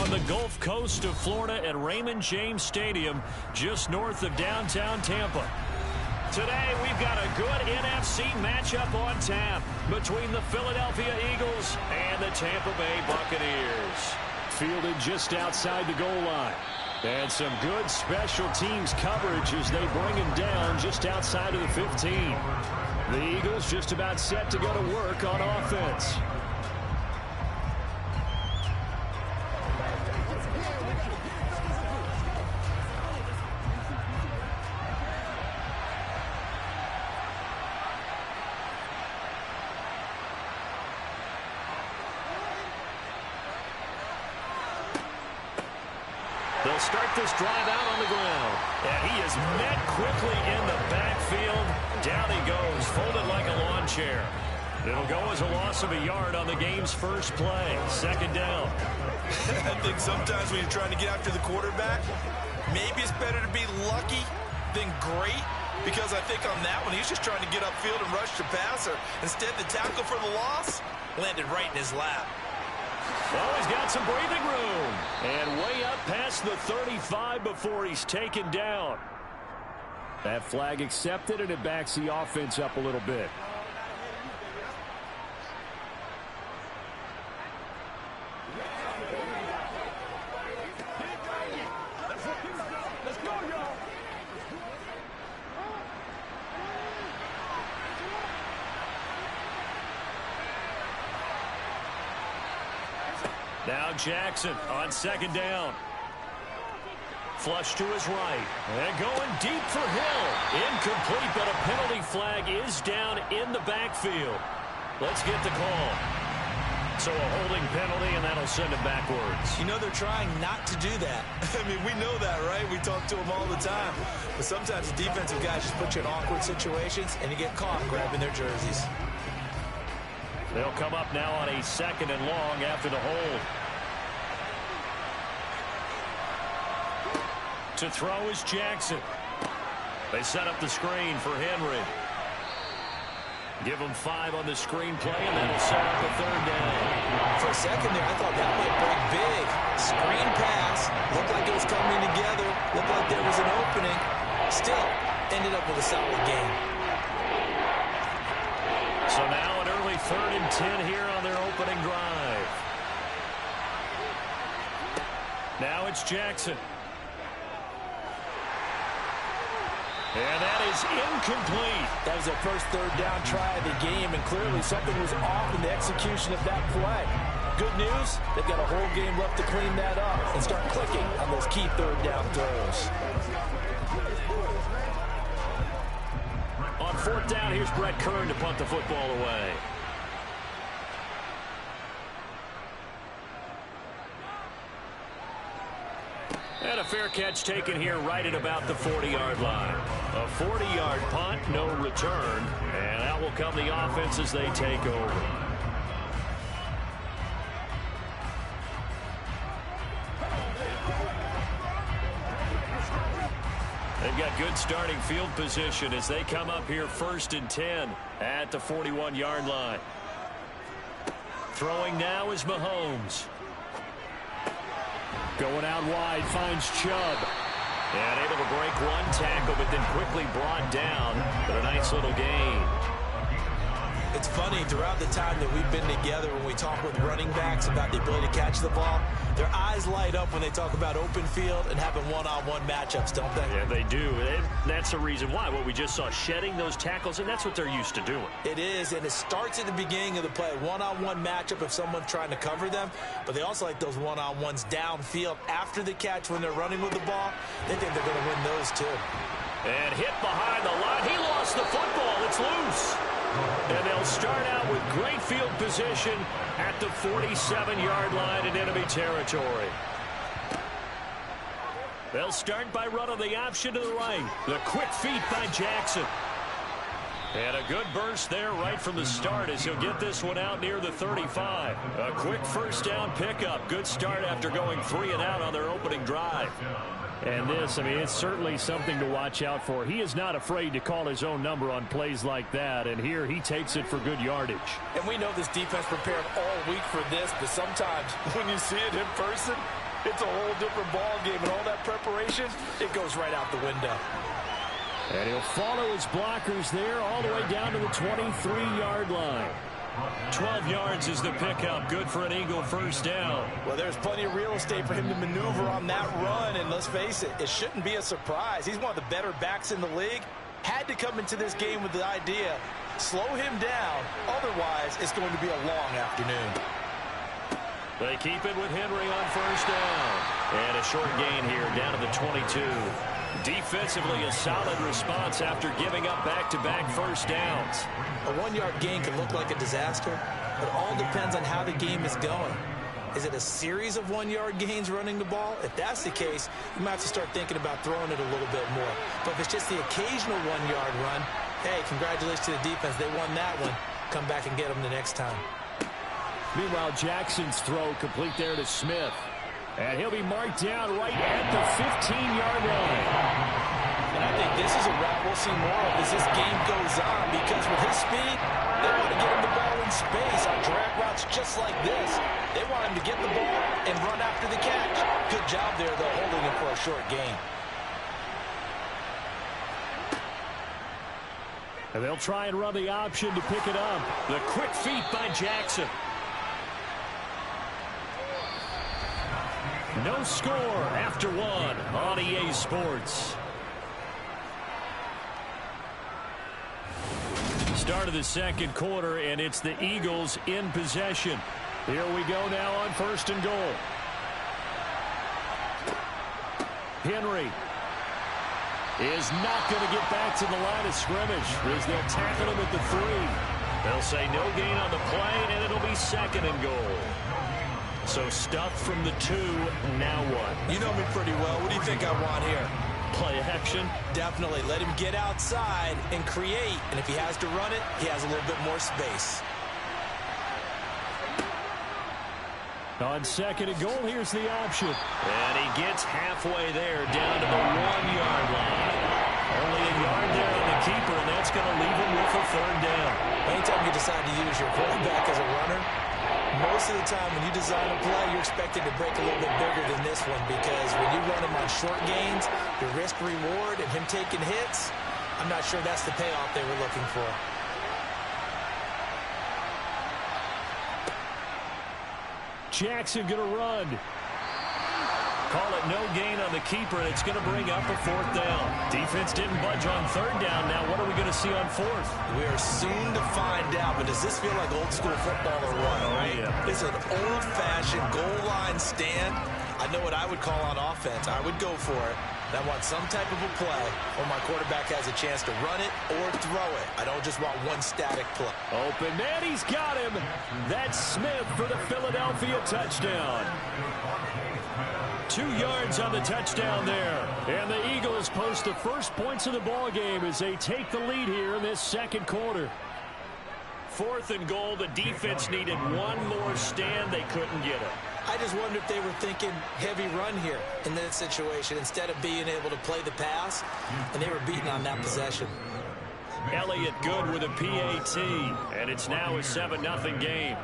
from the Gulf Coast of Florida at Raymond James Stadium, just north of downtown Tampa. Today, we've got a good NFC matchup on tap between the Philadelphia Eagles and the Tampa Bay Buccaneers. Fielded just outside the goal line. And some good special teams coverage as they bring him down just outside of the 15. The Eagles just about set to go to work on offense. They'll start this drive out on the ground. And he is met quickly in the backfield. Down he goes, folded like a lawn chair. It'll go as a loss of a yard on the game's first play. Second down. I think sometimes when you're trying to get after the quarterback, maybe it's better to be lucky than great. Because I think on that one, he's just trying to get upfield and rush the passer. Instead, the tackle for the loss landed right in his lap. Oh, he's got some breathing room. And way up past the 35 before he's taken down. That flag accepted, and it backs the offense up a little bit. Let's go, y'all. Now Jackson on second down. Flush to his right. And going deep for Hill. Incomplete, but a penalty flag is down in the backfield. Let's get the call. So a holding penalty, and that'll send it backwards. You know, they're trying not to do that. I mean, we know that, right? We talk to them all the time. But sometimes the defensive guys just put you in awkward situations, and you get caught grabbing their jerseys. They'll come up now on a second and long after the hold. To throw is Jackson. They set up the screen for Henry. Give him 5 on the screen play, and that'll set up a third down. For a second there, I thought that might break big. Screen pass. Looked like it was coming together. Looked like there was an opening. Still, ended up with a solid game. So now an early 3rd and 10 here on their opening drive. Now it's Jackson. And that is incomplete. That was their first third down try of the game, and clearly something was off in the execution of that play. Good news, they've got a whole game left to clean that up and start clicking on those key third down throws. On 4th down, here's Brett Kern to punt the football away. And a fair catch taken here right at about the 40-yard line. A 40-yard punt, no return. And out will come the offense as they take over. They've got good starting field position as they come up here 1st and 10 at the 41-yard line. Throwing now is Mahomes. Going out wide, finds Chubb. And able to break one tackle, but then quickly brought down. But a nice little gain. It's funny, throughout the time that we've been together, when we talk with running backs about the ability to catch the ball, their eyes light up when they talk about open field and having one-on-one matchups, don't they? Yeah, they do. That's the reason why. What we just saw, shedding those tackles, and that's what they're used to doing. It is, and it starts at the beginning of the play. One-on-one matchup if someone's trying to cover them, but they also like those one-on-ones downfield after the catch when they're running with the ball. They think they're going to win those, too. And hit behind the line. He lost the football. It's loose. And they'll start out with great field position at the 47-yard line in enemy territory. They'll start by running the option to the right. The quick feet by Jackson. And a good burst there right from the start as he'll get this one out near the 35. A quick first down pickup. Good start after going 3 and out on their opening drive. And this, I mean, it's certainly something to watch out for. He is not afraid to call his own number on plays like that, and here he takes it for good yardage. And we know this defense prepared all week for this, but sometimes when you see it in person, it's a whole different ball game, and all that preparation, it goes right out the window. And he'll follow his blockers there all the way down to the 23-yard line. 12 yards is the pickup. Good for an Eagle first down. Well, there's plenty of real estate for him to maneuver on that run, and let's face it, it shouldn't be a surprise. He's one of the better backs in the league. Had to come into this game with the idea, slow him down, otherwise it's going to be a long afternoon. They keep it with Henry on first down. And a short gain here down to the 22. Defensively, a solid response after giving up back-to-back first downs. A 1-yard gain can look like a disaster, but it all depends on how the game is going. Is it a series of 1-yard gains running the ball? If that's the case, you might have to start thinking about throwing it a little bit more. But if it's just the occasional 1-yard run, hey, congratulations to the defense. They won that one. Come back and get them the next time. Meanwhile, Jackson's throw complete there to Smith. And he'll be marked down right at the 15-yard line. And I think this is a route we'll see more of as this game goes on, because with his speed, they want to get him the ball in space on drag routes just like this. They want him to get the ball and run after the catch. Good job there, though, holding him for a short gain. And they'll try and run the option to pick it up. The quick feet by Jackson. No score after one on EA Sports. Start of the second quarter, and it's the Eagles in possession. Here we go now on first and goal. Henry is not going to get back to the line of scrimmage as they'll tackle him at the 3. They'll say no gain on the play, and it'll be second and goal. So stuff from the 2, now what? You know me pretty well. What do you think I want here? Play action? Definitely. Let him get outside and create. And if he has to run it, he has a little bit more space. On second and goal, here's the option. And he gets halfway there, down to the 1-yard line. Only a yard there on the keeper, and that's going to leave him with a third down. Anytime you decide to use your quarterback as a runner, most of the time when you design a play, you're expected to break a little bit bigger than this one, because when you run him on short gains, your risk-reward and him taking hits, I'm not sure that's the payoff they were looking for. Jackson going to run. Call it no gain on the keeper, and it's going to bring up a fourth down. Defense didn't budge on third down. Now what are we going to see on fourth? We are soon to find out, but does this feel like old school football or what? Oh, yeah. It's an old-fashioned goal line stand. I know what I would call on offense. I would go for it. I want some type of a play where my quarterback has a chance to run it or throw it. I don't just want one static play. Open man, he's got him. That's Smith for the Philadelphia touchdown. 2 yards on the touchdown there. And the Eagles post the first points of the ball game as they take the lead here in this second quarter. Fourth and goal. The defense needed one more stand. They couldn't get it. I just wonder if they were thinking heavy run here in that situation instead of being able to play the pass, and they were beaten on that possession. Elliott good with a PAT, and it's now a 7-0 game.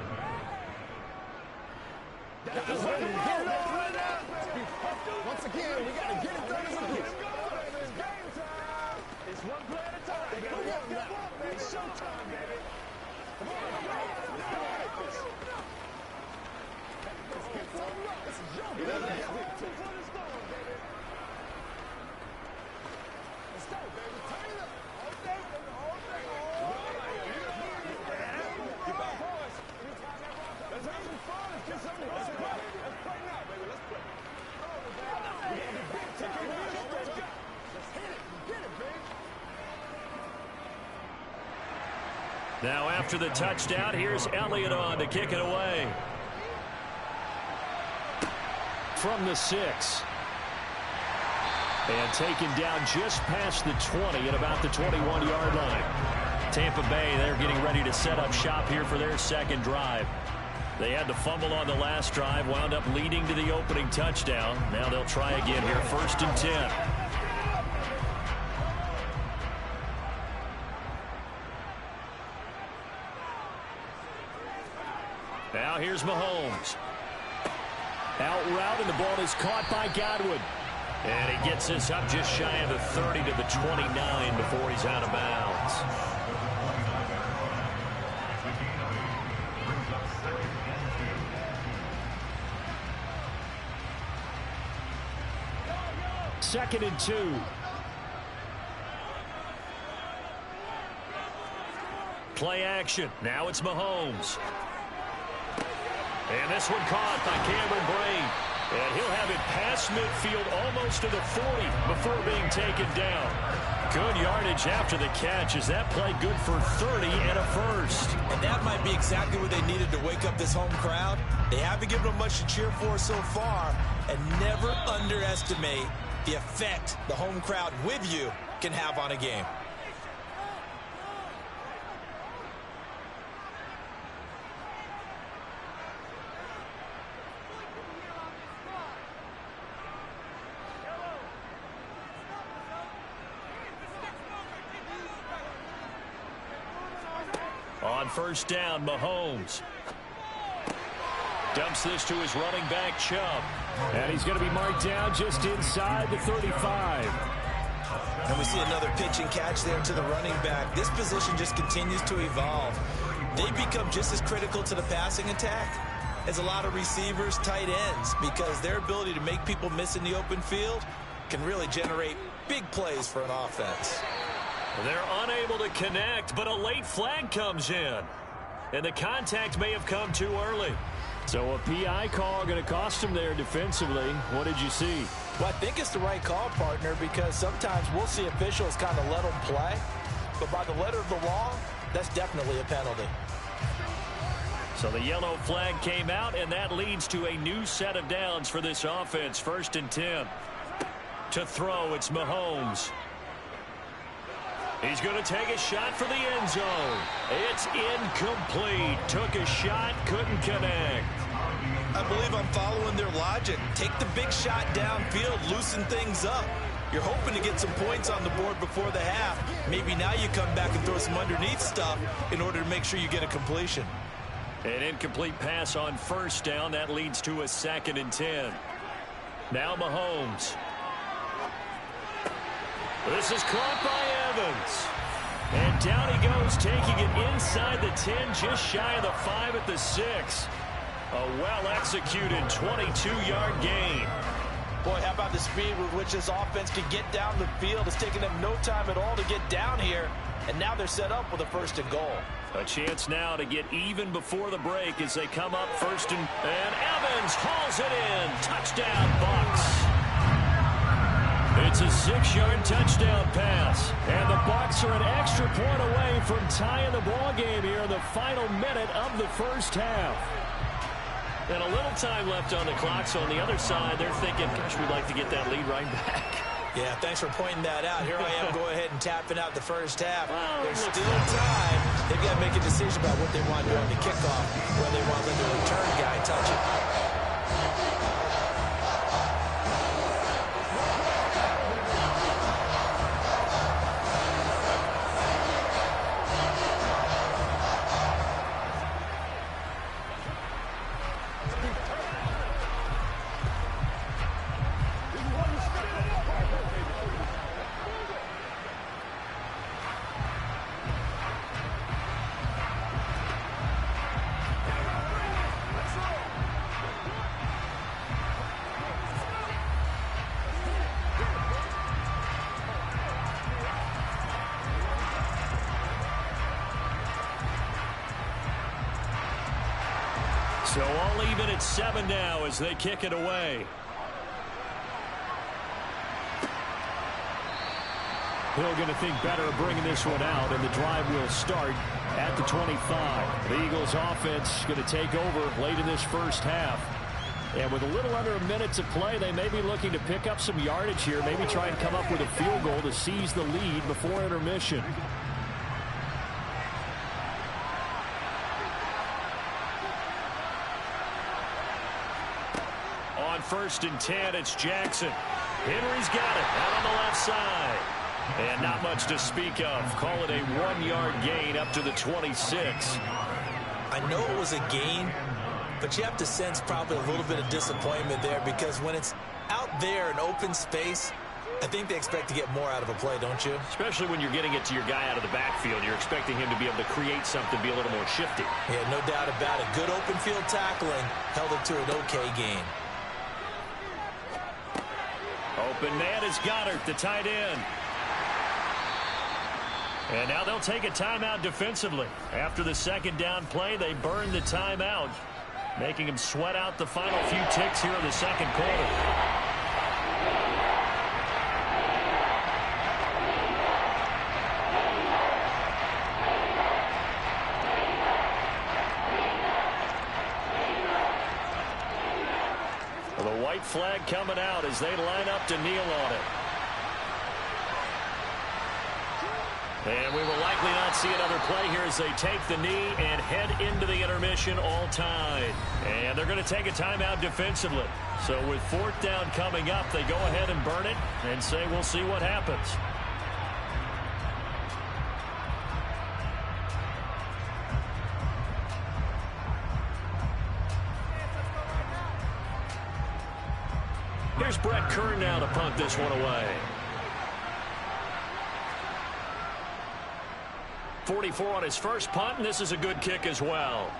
Once again, we got to get it done. It's game time. It's one play at a time. They got to walk now. It's showtime, baby. Come on, let's go like this. Let's get something up. This is your game. 2 for the storm, baby. Let's go, baby. Turn it up. All day, baby. All day. Keep our voice. Let's have some fun. Let's get something. Let's play. Let's play now, baby. Let's play. Now after the touchdown, here's Elliott on to kick it away. From the 6. And taken down just past the 20 at about the 21-yard line. Tampa Bay, they're getting ready to set up shop here for their second drive. They had the fumble on the last drive, wound up leading to the opening touchdown. Now they'll try again here, 1st and 10. Now here's Mahomes. Out route, and the ball is caught by Godwin. And he gets this up just shy of the 30 to the 29 before he's out of bounds. Second and 2. Play action. Now it's Mahomes. And this one caught by Cameron Brate. And he'll have it past midfield almost to the 40 before being taken down. Good yardage after the catch. Is that play good for 30 and a first? And that might be exactly what they needed to wake up this home crowd. They haven't given them much to cheer for so far. And never underestimate the effect the home crowd with you can have on a game. On first down, Mahomes dumps this to his running back, Chubb. And he's going to be marked down just inside the 35. And we see another pitch and catch there to the running back. This position just continues to evolve. They become just as critical to the passing attack as a lot of receivers, tight ends, because their ability to make people miss in the open field can really generate big plays for an offense. They're unable to connect, but a late flag comes in. And the contact may have come too early. So a PI call going to cost him there defensively. What did you see? Well, I think it's the right call, partner, because sometimes we'll see officials kind of let them play. But by the letter of the law, that's definitely a penalty. So the yellow flag came out, and that leads to a new set of downs for this offense. First and 10. To throw, it's Mahomes. He's going to take a shot for the end zone. It's incomplete. Took a shot, couldn't connect. I believe I'm following their logic. Take the big shot downfield, loosen things up. You're hoping to get some points on the board before the half. Maybe now you come back and throw some underneath stuff in order to make sure you get a completion. An incomplete pass on first down. That leads to a second and 10. Now Mahomes. This is caught by Evans. And down he goes, taking it inside the 10, just shy of the 5 at the 6. A well-executed 22-yard gain. Boy, how about the speed with which this offense can get down the field? It's taken them no time at all to get down here. And now they're set up with a first and goal. A chance now to get even before the break as they come up first and Evans hauls it in. Touchdown, Bucs. It's a 6-yard touchdown pass. And the Bucs are an extra point away from tying the ball game here in the final minute of the first half. And a little time left on the clock, so on the other side, they're thinking, gosh, we'd like to get that lead right back. Yeah, thanks for pointing that out. Here I am, go ahead and tapping out the first half. There's still time. They've got to make a decision about what they want to do on the kickoff, whether they want to let the return guy touch it. So all even at 7 now as they kick it away. Hill going to think better of bringing this one out, and the drive will start at the 25. The Eagles offense going to take over late in this first half. And with a little under a minute to play, they may be looking to pick up some yardage here, maybe try and come up with a field goal to seize the lead before intermission. On first and 10, it's Jackson. Henry's got it out on the left side. And not much to speak of. Call it a 1-yard gain up to the 26. I know it was a gain, But you have to sense probably a little bit of disappointment there, because when it's out there in open space, I think they expect to get more out of a play, don't you? Especially when you're getting it to your guy out of the backfield. You're expecting him to be able to create something, be a little more shifty. Yeah, no doubt about it. Good open field tackling held it to an okay gain. Open man is Goddard, the tight end. And now they'll take a timeout defensively. After the second down play, they burn the timeout, making them sweat out the final few ticks here in the second quarter. The white flag coming out as they line up to kneel on it. And we will likely not see another play here as they take the knee and head into the intermission all tied. And they're going to take a timeout defensively. So with fourth down coming up, they go ahead and burn it and say we'll see what happens. Here's Brett Kern now to punt this one away. 44 on his first punt, and this is a good kick as well.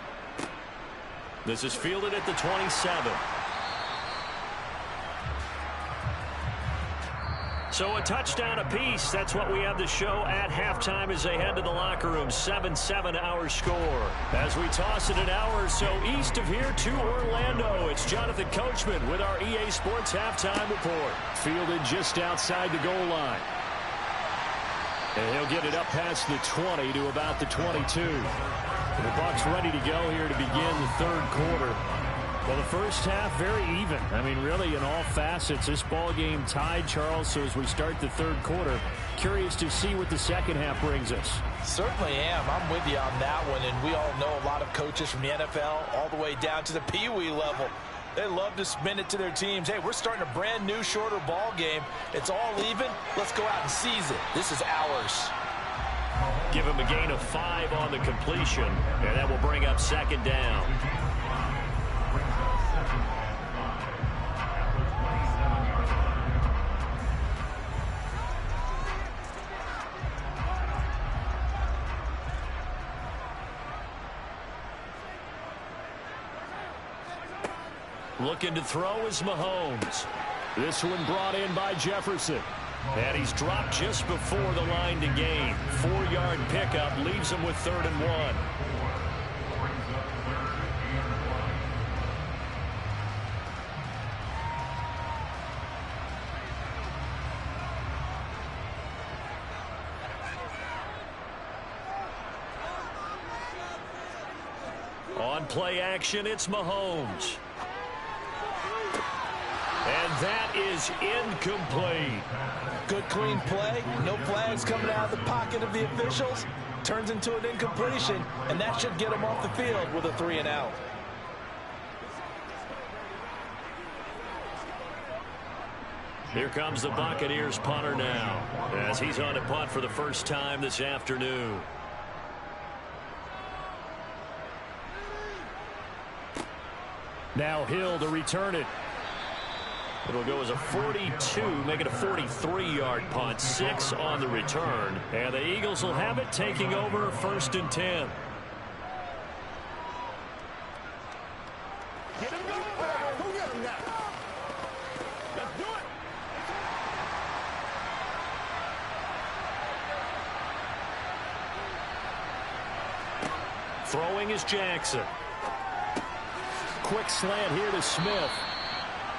This is fielded at the 27. So a touchdown apiece. That's what we have to show at halftime as they head to the locker room. 7-7 our score. As we toss it an hour or so east of here to Orlando, it's Jonathan Coachman with our EA Sports Halftime Report. Fielded just outside the goal line. And he'll get it up past the 20 to about the 22. The Bucs ready to go here to begin the third quarter. Well, the first half, very even. I mean, really, in all facets, this ball game tied, Charles. So as we start the third quarter, curious to see what the second half brings us. Certainly am. I'm with you on that one. And we all know a lot of coaches from the NFL all the way down to the Pee Wee level. They love to spin it to their teams. Hey, we're starting a brand new, shorter ball game. It's all even. Let's go out and seize it. This is ours. Give him a gain of 5 on the completion, and that will bring up second down. Looking to throw is Mahomes. This one brought in by Jefferson. And he's dropped just before the line to gain. 4-yard pickup leaves him with 3rd and 1. On play action, it's Mahomes. And that is incomplete. Good, clean play. No flags coming out of the pocket of the officials. Turns into an incompletion, and that should get him off the field with a 3 and out. Here comes the Buccaneers punter now, as he's on to punt for the first time this afternoon. Now Hill to return it. It'll go as a 42, make it a 43-yard punt, 6 on the return. And the Eagles will have it, taking over 1st and 10. Get him going. Go get him now. Let's do it. Throwing is Jackson. Quick slant here to Smith.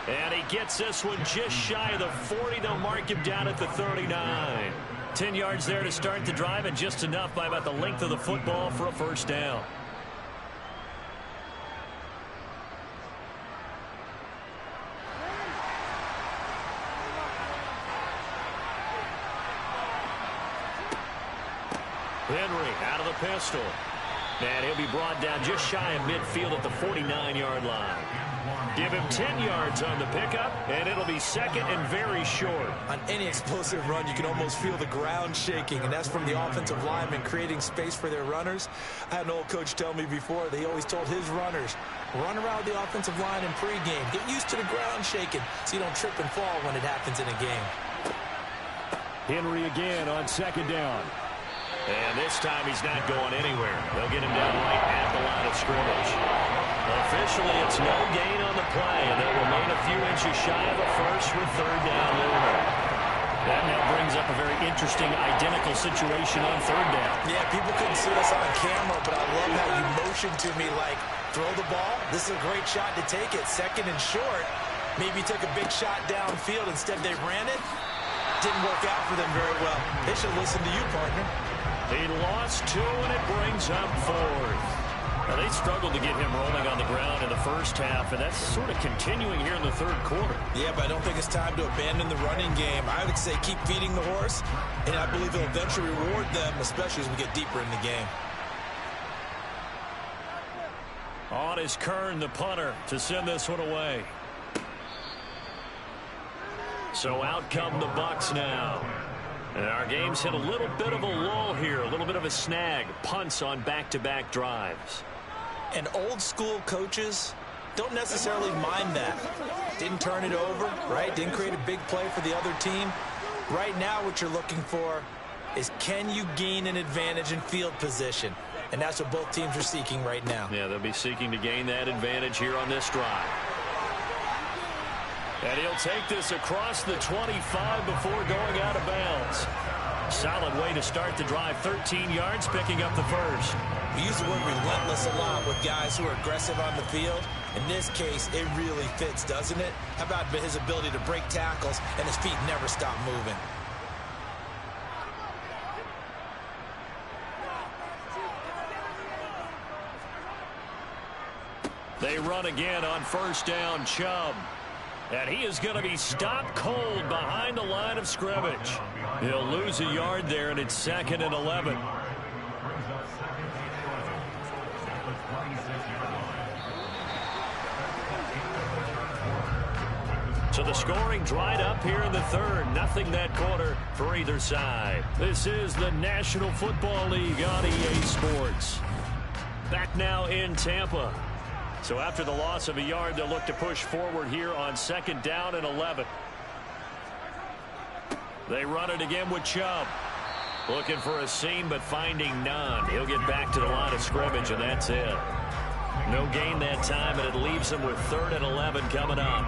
And he gets this one just shy of the 40. They'll mark him down at the 39. 10 yards there to start the drive, and just enough by about the length of the football for a first down. Henry out of the pistol. And he'll be brought down just shy of midfield at the 49-yard line. Give him 10 yards on the pickup, and it'll be second and very short. On any explosive run, you can almost feel the ground shaking, and that's from the offensive linemen creating space for their runners. I had an old coach tell me before, they always told his runners, run around the offensive line in pregame. Get used to the ground shaking so you don't trip and fall when it happens in a game. Henry again on second down. And this time he's not going anywhere. They'll get him down right at the line of scrimmage. Officially, it's no gain on the play, and they'll remain a few inches shy of a first with third down looming. That now brings up a very interesting identical situation on third down. Yeah, people couldn't see us on camera, but I love how you motioned to me like, throw the ball. This is a great shot to take it. Second and short. Maybe take a big shot downfield. Instead, they ran it. Didn't work out for them very well. They should listen to you, partner. He lost 2, and it brings up 4th. Now, they struggled to get him rolling on the ground in the first half, and that's sort of continuing here in the third quarter. Yeah, but I don't think it's time to abandon the running game. I would say keep feeding the horse, and I believe he'll eventually reward them, especially as we get deeper in the game. On is Kern, the punter, to send this one away. So out come the Bucs now. And our game's hit a little bit of a lull here, a little bit of a snag. Punts on back-to-back drives. And old-school coaches don't necessarily mind that. Didn't turn it over, right? Didn't create a big play for the other team. Right now what you're looking for is can you gain an advantage in field position? And that's what both teams are seeking right now. Yeah, they'll be seeking to gain that advantage here on this drive. And he'll take this across the 25 before going out of bounds. Solid way to start the drive. 13 yards, picking up the first. We use the word relentless a lot with guys who are aggressive on the field. In this case, it really fits, doesn't it? How about his ability to break tackles and his feet never stop moving? They run again on first down, Chubb. And he is going to be stopped cold behind the line of scrimmage. He'll lose a yard there, and it's second and 11. So the scoring dried up here in the third. Nothing that quarter for either side. This is the National Football League on EA Sports. Back now in Tampa. So after the loss of a yard, they'll look to push forward here on second down and 11. They run it again with Chubb. Looking for a seam, but finding none. He'll get back to the line of scrimmage, and that's it. No gain that time, and it leaves them with third and 11 coming up.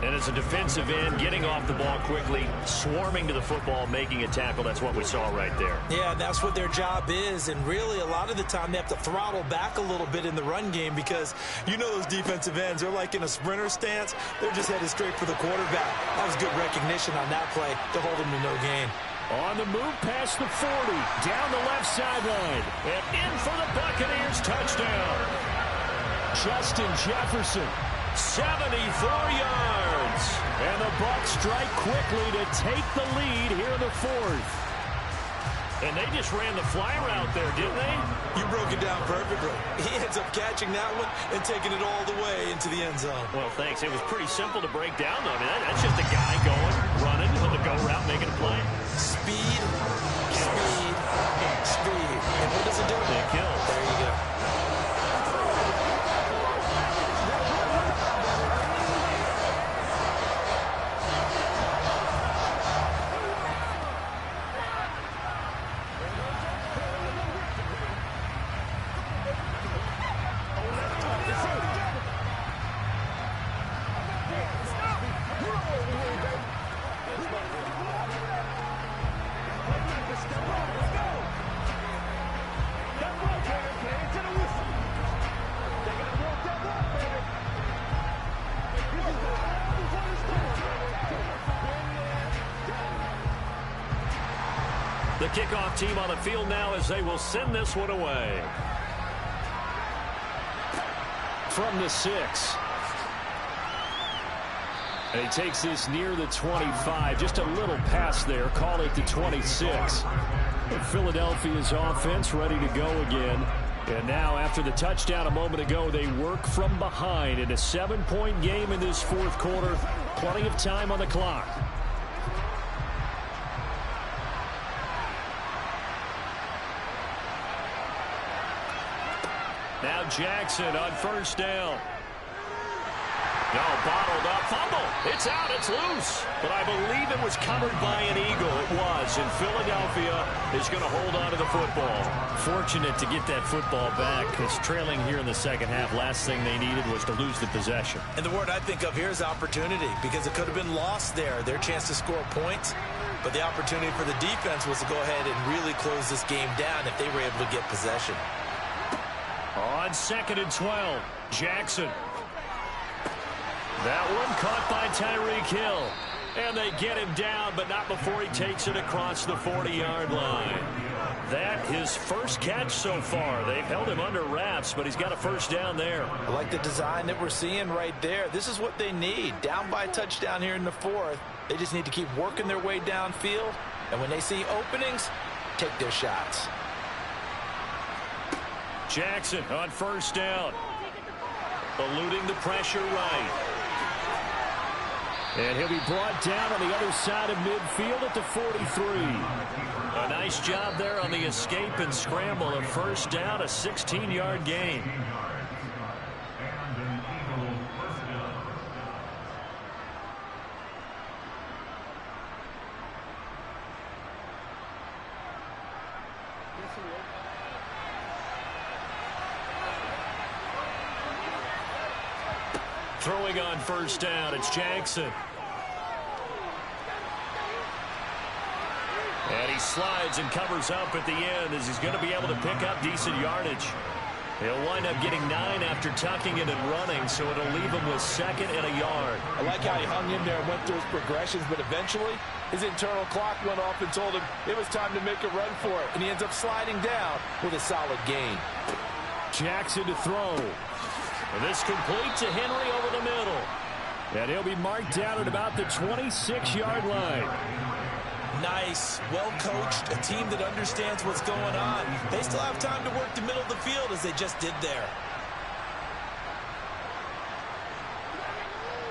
And as a defensive end, getting off the ball quickly, swarming to the football, making a tackle. That's what we saw right there. Yeah, that's what their job is. And really, a lot of the time, they have to throttle back a little bit in the run game because you know those defensive ends, they're like in a sprinter stance. They're just headed straight for the quarterback. That was good recognition on that play to hold him to no gain. On the move past the 40, down the left sideline, and in for the Buccaneers touchdown. Justin Jefferson. 74 yards. And the Bucs strike quickly to take the lead here in the fourth. And they just ran the fly route there, didn't they? You broke it down perfectly. He ends up catching that one and taking it all the way into the end zone. Well, thanks. It was pretty simple to break down, though. I mean, that's just a guy going, running on the go route, making a play. Speed, speed, speed. And what does it do? It kills. There you go. The kickoff team on the field now as they will send this one away. From the 6. And he takes this near the 25. Just a little pass there. Call it the 26. And Philadelphia's offense ready to go again. And now, after the touchdown a moment ago, they work from behind in a 7-point game in this fourth quarter. Plenty of time on the clock. Now Jackson on first down. No, bottled up, fumble. It's out, it's loose. But I believe it was covered by an Eagle. It was, and Philadelphia is going to hold on to the football. Fortunate to get that football back, because trailing here in the second half, last thing they needed was to lose the possession. And the word I think of here is opportunity, because it could have been lost there, their chance to score points. But the opportunity for the defense was to go ahead and really close this game down if they were able to get possession. On 2nd and 12, Jackson. That one caught by Tyreek Hill. And they get him down, but not before he takes it across the 40-yard line. That his first catch so far. They've held him under wraps, but he's got a first down there. I like the design that we're seeing right there. This is what they need. Down by a touchdown here in the fourth. They just need to keep working their way downfield. And when they see openings, take their shots. Jackson on first down. Eluding the pressure right. And he'll be brought down on the other side of midfield at the 43. A nice job there on the escape and scramble. A first down, a 16-yard gain. Throwing on first down, it's Jackson. And he slides and covers up at the end as he's going to be able to pick up decent yardage. He'll wind up getting 9 after tucking it and running, so it'll leave him with 2nd and a yard. I like how he hung in there and went through his progressions, but eventually his internal clock went off and told him it was time to make a run for it, and he ends up sliding down with a solid gain. Jackson to throw. And this complete to Henry over the middle. And he'll be marked down at about the 26-yard line. Nice, well-coached, a team that understands what's going on. They still have time to work the middle of the field as they just did there.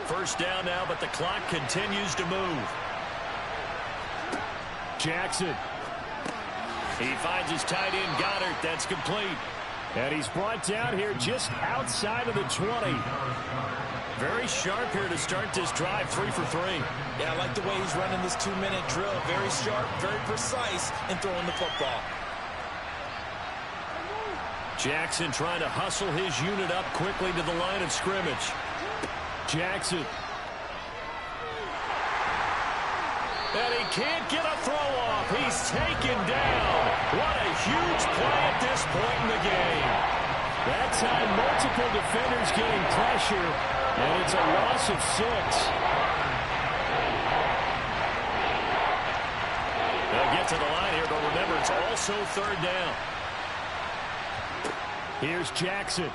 First down now, but the clock continues to move. Jackson. He finds his tight end, Goddard. That's complete. And he's brought down here just outside of the 20. Very sharp here to start this drive, 3 for 3. Yeah, I like the way he's running this 2-minute drill. Very sharp, very precise in throwing the football. Jackson trying to hustle his unit up quickly to the line of scrimmage. Jackson. And he can't get a throw off. He's taken down. What a huge play at this point in the game. That time, multiple defenders getting pressure, and it's a loss of 6. They'll get to the line here, but remember, it's also 3rd down. Here's Jackson.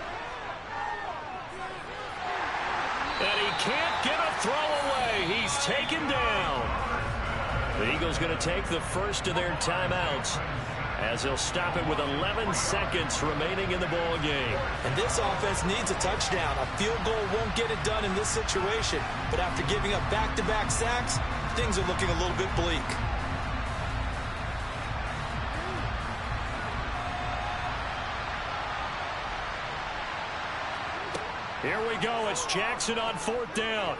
And he can't get a throw away. He's taken down. The Eagles going to take the first of their timeouts as they'll stop it with 11 seconds remaining in the ball game. And this offense needs a touchdown. A field goal won't get it done in this situation. But after giving up back-to-back sacks, things are looking a little bit bleak. Here we go. It's Jackson on 4th down.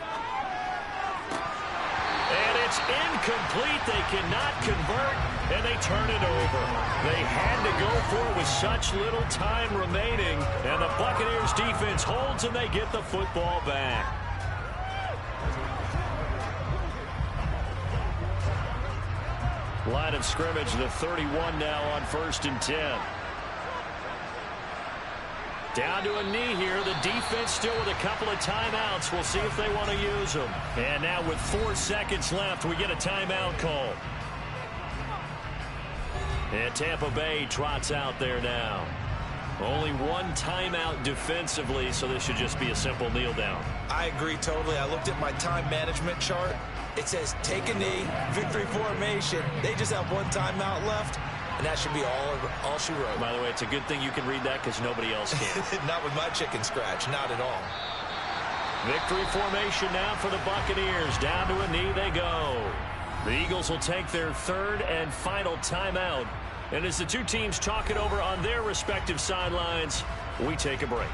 And it's incomplete. They cannot convert, and they turn it over. They had to go for it with such little time remaining, and the Buccaneers defense holds, and they get the football back. Line of scrimmage, the 31 now on 1st and 10. Down to a knee here. The defense still with a couple of timeouts. We'll see if they want to use them. And now with 4 seconds left, we get a timeout call. And Tampa Bay trots out there now. Only 1 timeout defensively, so this should just be a simple kneel down. I agree totally. I looked at my time management chart. It says take a knee, victory formation. They just have 1 timeout left. and that should be all she wrote. By the way, it's a good thing you can read that because nobody else can. Not with my chicken scratch. Not at all. Victory formation now for the Buccaneers. Down to a knee they go. The Eagles will take their third and final timeout. And as the two teams talk it over on their respective sidelines, we take a break.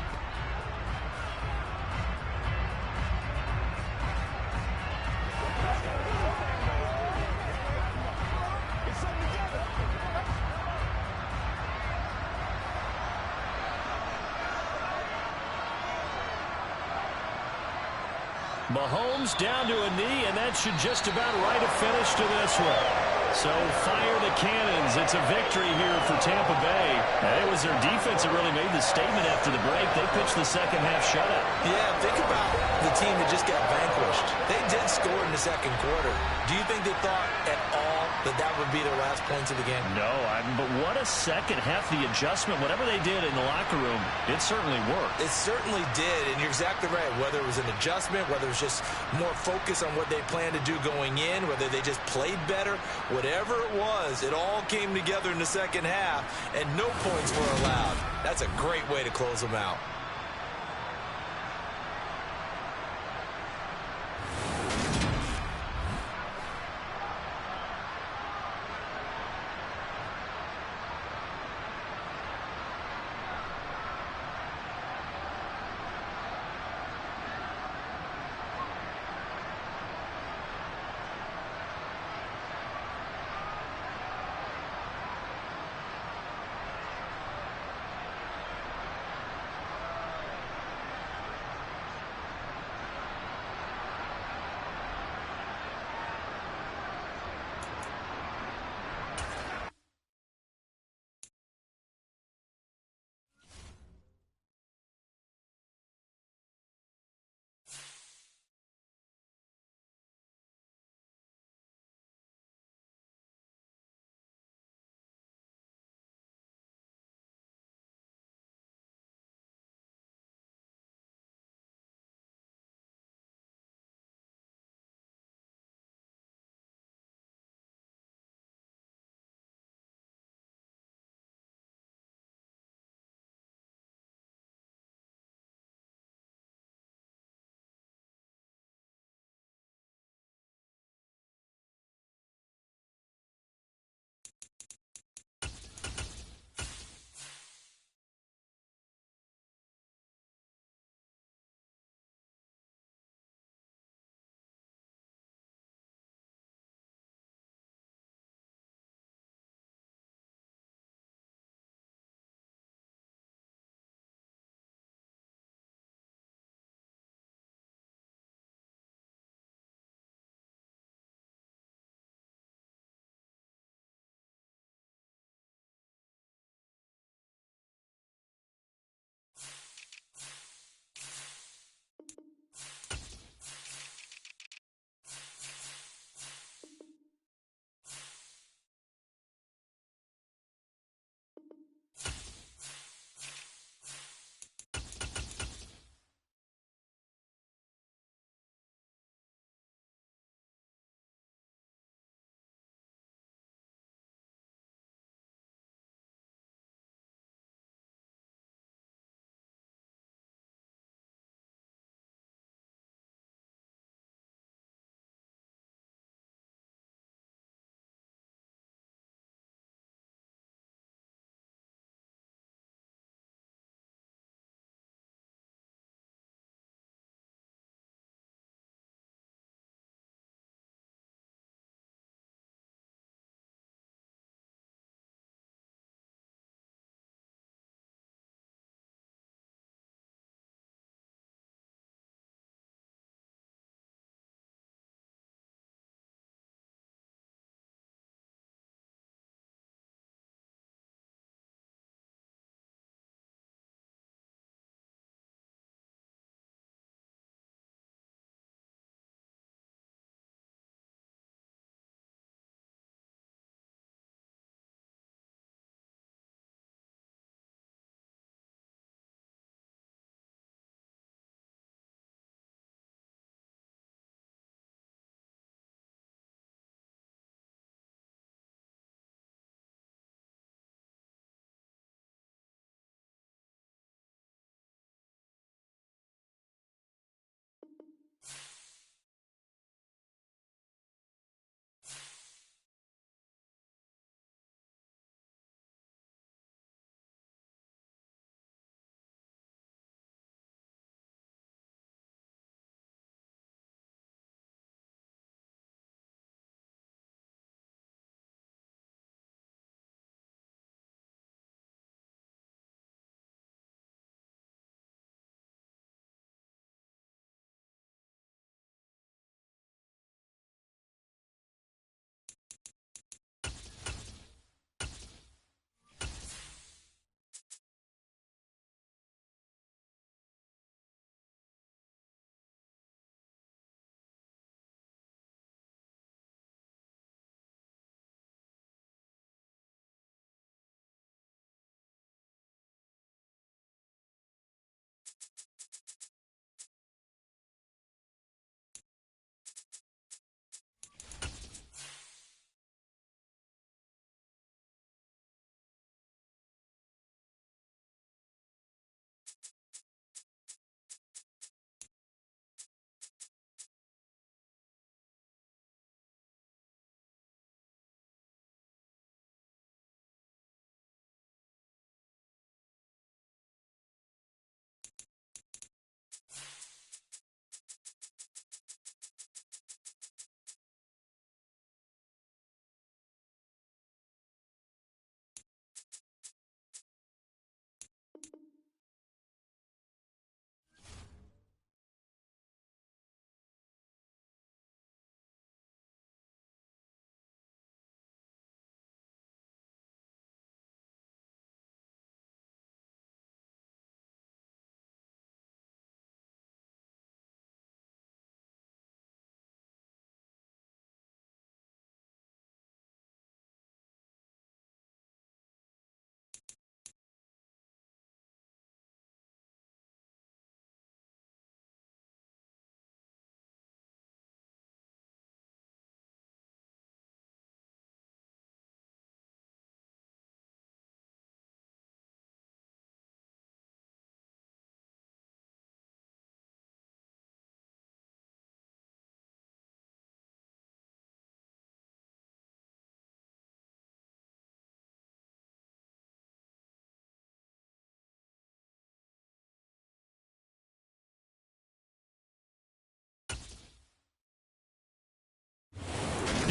Mahomes down to a knee, and that should just about write a finish to this one. So fire the cannons. It's a victory here for Tampa Bay. And it was their defense that really made the statement after the break. They pitched the second half shutout. Yeah, think about the team that just got vanquished. They did score in the second quarter. Do you think they thought at all that that would be their last points of the game? No, but what a second half. The adjustment, whatever they did in the locker room, it certainly worked. It certainly did, and you're exactly right. Whether it was an adjustment, whether it was just more focus on what they planned to do going in, whether they just played better, whatever it was, it all came together in the second half, and no points were allowed. That's a great way to close them out.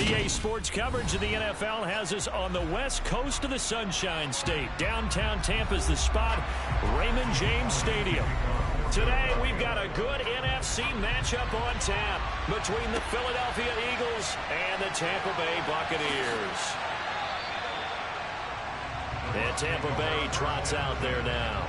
EA Sports coverage of the NFL has us on the west coast of the Sunshine State. Downtown Tampa's the spot, Raymond James Stadium. Today, we've got a good NFC matchup on tap between the Philadelphia Eagles and the Tampa Bay Buccaneers. And Tampa Bay trots out there now.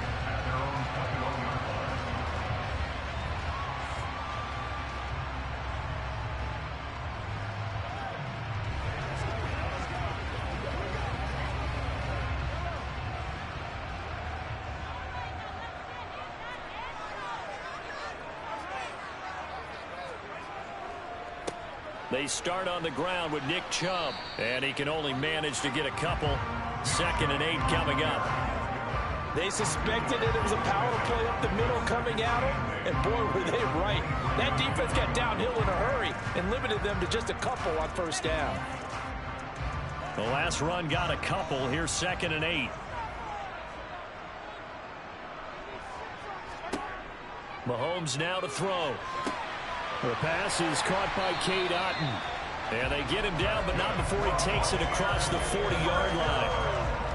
They start on the ground with Nick Chubb, and he can only manage to get a couple. 2nd and 8 coming up. They suspected it was a power play up the middle coming at them, and boy, were they right. That defense got downhill in a hurry and limited them to just a couple on 1st down. The last run got a couple. Here's 2nd and 8. Mahomes now to throw. The pass is caught by Cade Otton. And they get him down, but not before he takes it across the 40-yard line.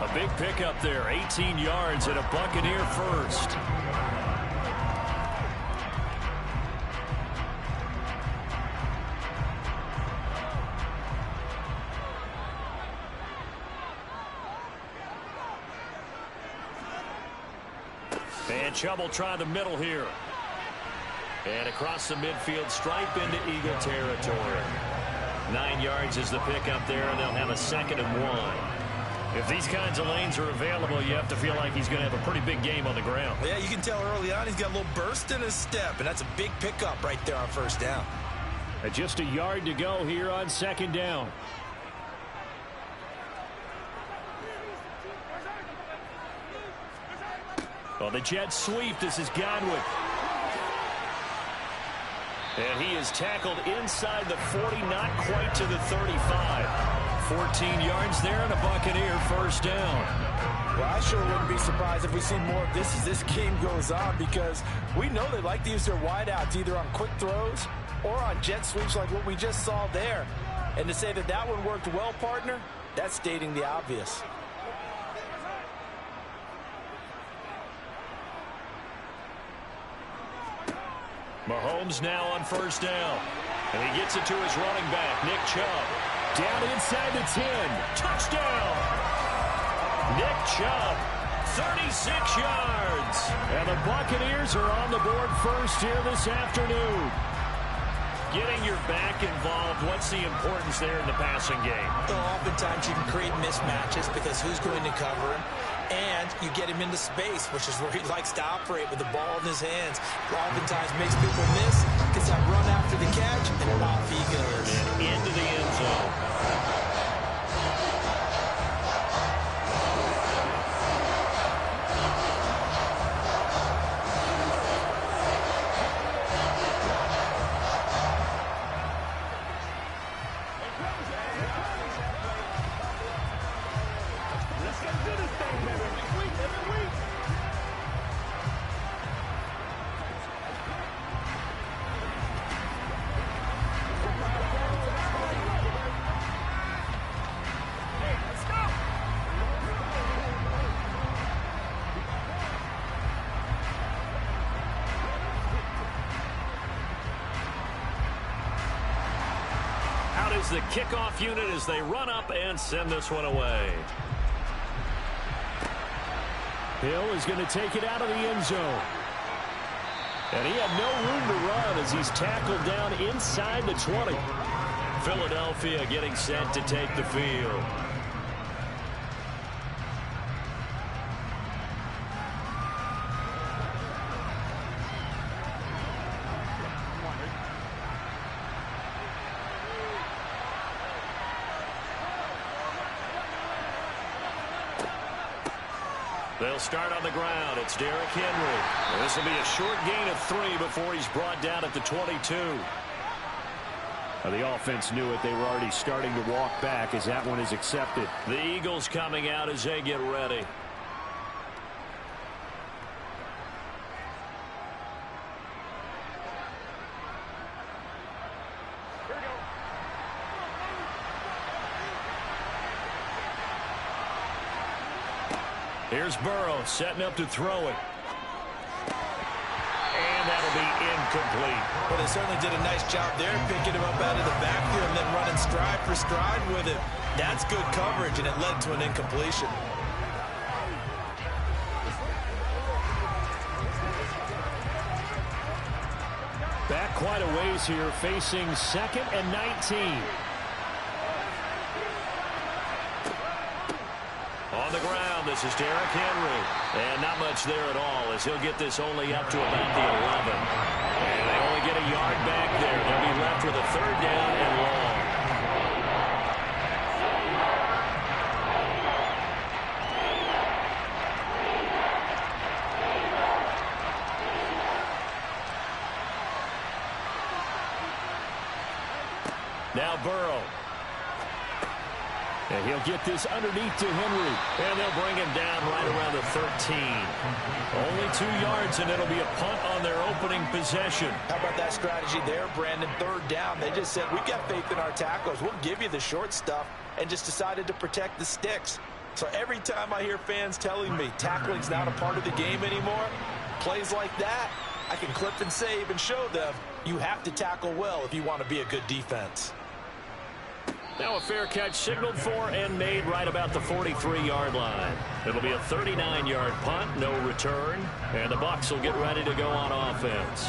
A big pickup there, 18 yards and a Buccaneer first. And Chubb will try the middle here. And across the midfield stripe into Eagle territory. 9 yards is the pickup there, and they'll have a 2nd and 1. If these kinds of lanes are available, you have to feel like he's going to have a pretty big game on the ground. Yeah, you can tell early on he's got a little burst in his step, and that's a big pickup right there on 1st down. And just a yard to go here on 2nd down. Well, the jet sweep. This is Godwin. And he is tackled inside the 40, not quite to the 35. 14 yards there and a Buccaneer 1st down. Well, I sure wouldn't be surprised if we see more of this as this game goes on, because we know they like to use their wideouts either on quick throws or on jet sweeps like what we just saw there. And to say that that one worked well, partner, that's stating the obvious. Mahomes now on 1st down. And he gets it to his running back, Nick Chubb. Down inside the 10. Touchdown! Nick Chubb, 36 yards. And the Buccaneers are on the board first here this afternoon. Getting your back involved, what's the importance there in the passing game? Well, oftentimes you can create mismatches because who's going to cover him? And you get him into space, which is where he likes to operate with the ball in his hands. Oftentimes makes people miss, gets that run after the catch, and off he goes. And into the end zone. Is the kickoff unit as they run up and send this one away. Hill is going to take it out of the end zone. And he had no room to run as he's tackled down inside the 20. Philadelphia getting set to take the field. They'll start on the ground. It's Derrick Henry. This will be a short gain of 3 before he's brought down at the 22. The offense knew it. They were already starting to walk back as that one is accepted. The Eagles coming out as they get ready. Here's Burrow setting up to throw it. And that'll be incomplete. Well, they certainly did a nice job there, picking him up out of the backfield and then running stride for stride with him. That's good coverage, and it led to an incompletion. Back quite a ways here, facing 2nd and 19. On the ground, this is Derrick Henry. And not much there at all, as he'll get this only up to about the 11. And they only get a yard back there. They'll be left with a 3rd down and long. Now Burrow. And he'll get this underneath to Henry. And they'll bring him down right around the 13. Only 2 yards, and it'll be a punt on their opening possession. How about that strategy there, Brandon? 3rd down. They just said, we've got faith in our tackles. We'll give you the short stuff, and just decided to protect the sticks. So every time I hear fans telling me tackling's not a part of the game anymore, plays like that, I can clip and save and show them you have to tackle well if you want to be a good defense. Now a fair catch signaled for and made right about the 43-yard line. It'll be a 39-yard punt, no return, and the Bucs will get ready to go on offense.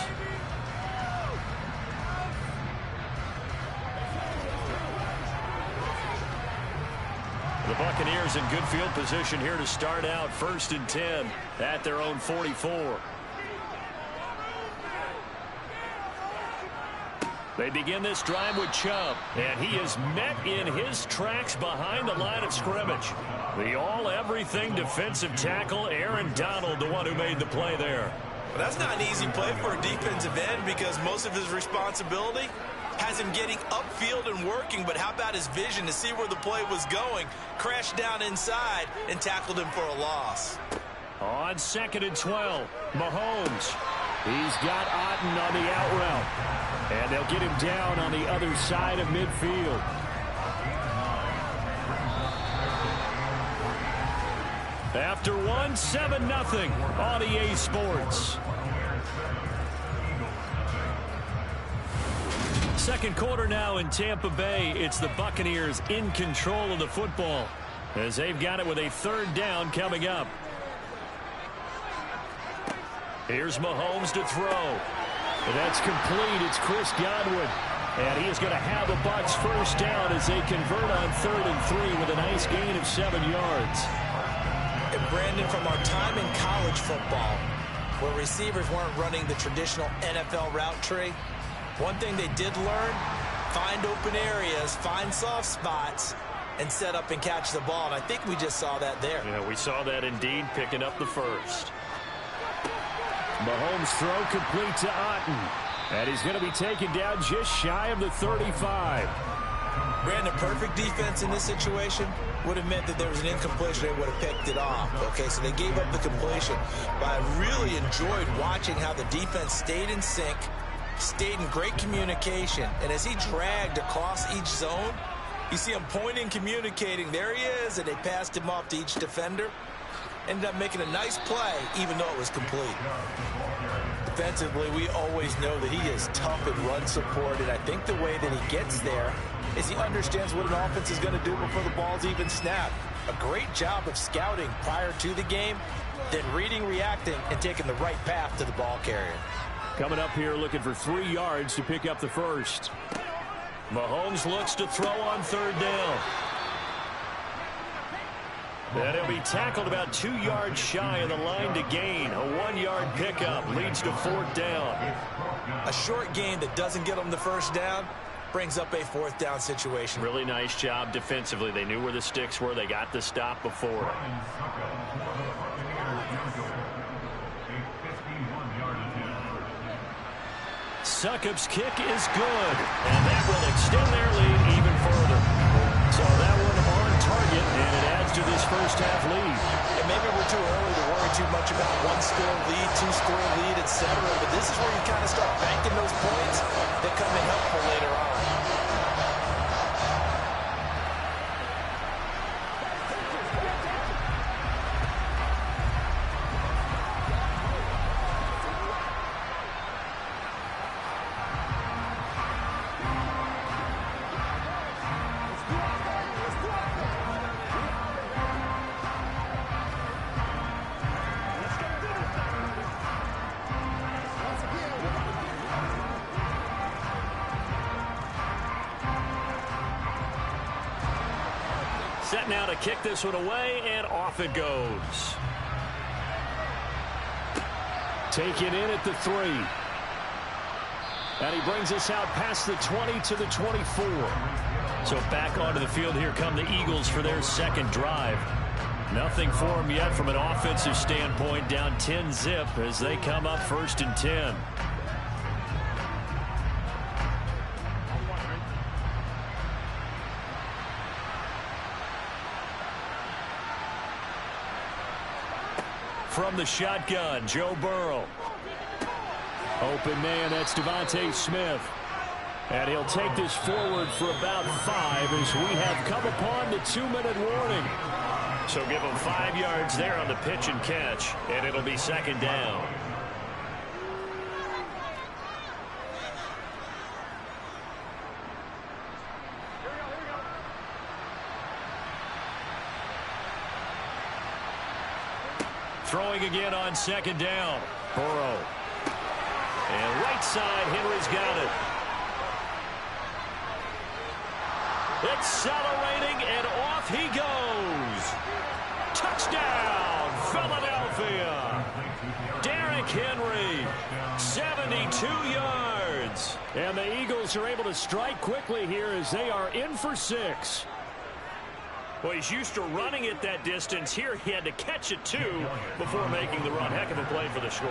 The Buccaneers in good field position here to start out 1st and 10 at their own 44. They begin this drive with Chubb, and he is met in his tracks behind the line of scrimmage. The all-everything defensive tackle, Aaron Donald, the one who made the play there. Well, that's not an easy play for a defensive end because most of his responsibility has him getting upfield and working, but how about his vision to see where the play was going, crashed down inside, and tackled him for a loss. On 2nd and 12, Mahomes. He's got Otten on the out route. And they'll get him down on the other side of midfield. After 7-0 on EA Sports. Second quarter now in Tampa Bay. It's the Buccaneers in control of the football as they've got it with a 3rd down coming up. Here's Mahomes to throw. And that's complete. It's Chris Godwin. And he is going to have the Bucs 1st down as they convert on 3rd and 3 with a nice gain of 7 yards. And Brandon, from our time in college football, where receivers weren't running the traditional NFL route tree, one thing they did learn, find open areas, find soft spots, and set up and catch the ball. And I think we just saw that there. Yeah, we saw that indeed, picking up the 1st. Mahomes' throw complete to Otten. And he's going to be taken down just shy of the 35. Brandon, perfect defense in this situation would have meant that there was an incompletion. They would have picked it off. Okay, so they gave up the completion. But I really enjoyed watching how the defense stayed in sync, stayed in great communication. And as he dragged across each zone, you see him pointing, communicating. There he is, and they passed him off to each defender. Ended up making a nice play, even though it was complete. Defensively, we always know that he is tough in run support, and I think the way that he gets there is he understands what an offense is going to do before the ball's even snapped. A great job of scouting prior to the game, then reading, reacting, and taking the right path to the ball carrier. Coming up here looking for 3 yards to pick up the 1st. Mahomes looks to throw on 3rd down. And he'll be tackled about 2 yards shy of the line to gain. A 1-yard pickup leads to 4th down. A short gain that doesn't get them the 1st down brings up a 4th down situation. Really nice job defensively. They knew where the sticks were. They got the stop before it. Succop's kick is good. And that will extend their lead even further. So that one on target, and it adds to this 1st half lead. And maybe we're too early to worry too much about 1-score lead, 2-score lead, etc. But this is where you kind of start banking those points that come in helpful later on. Set now to kick this one away, and off it goes. Taken in at the 3. And he brings us out past the 20 to the 24. So back onto the field here come the Eagles for their second drive. Nothing for them yet from an offensive standpoint, down 10-zip as they come up 1st and 10. From the shotgun, Joe Burrow. Open man, that's Devontae Smith. And he'll take this forward for about 5 as we have come upon the 2-minute warning. So give him 5 yards there on the pitch and catch, and it'll be 2nd down. Throwing again on 2nd down. Burrow. And right side, Henry's got it. Accelerating, and off he goes. Touchdown, Philadelphia. Derrick Henry, 72 yards. And the Eagles are able to strike quickly here as they are in for 6. Well, he's used to running it that distance. Here he had to catch it, too, before making the run. Heck of a play for the score.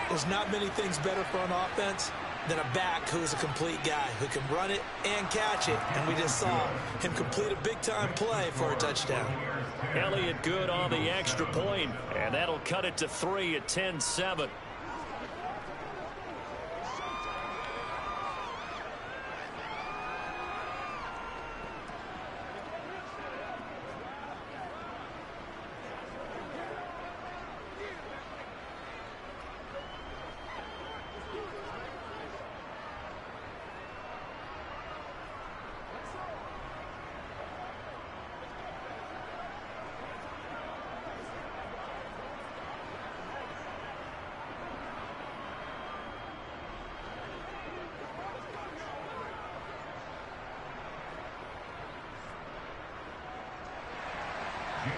There's not many things better for an offense than a back who's a complete guy who can run it and catch it. And we just saw him complete a big-time play for a touchdown. Elliott good on the extra point, and that'll cut it to 3 at 10-7.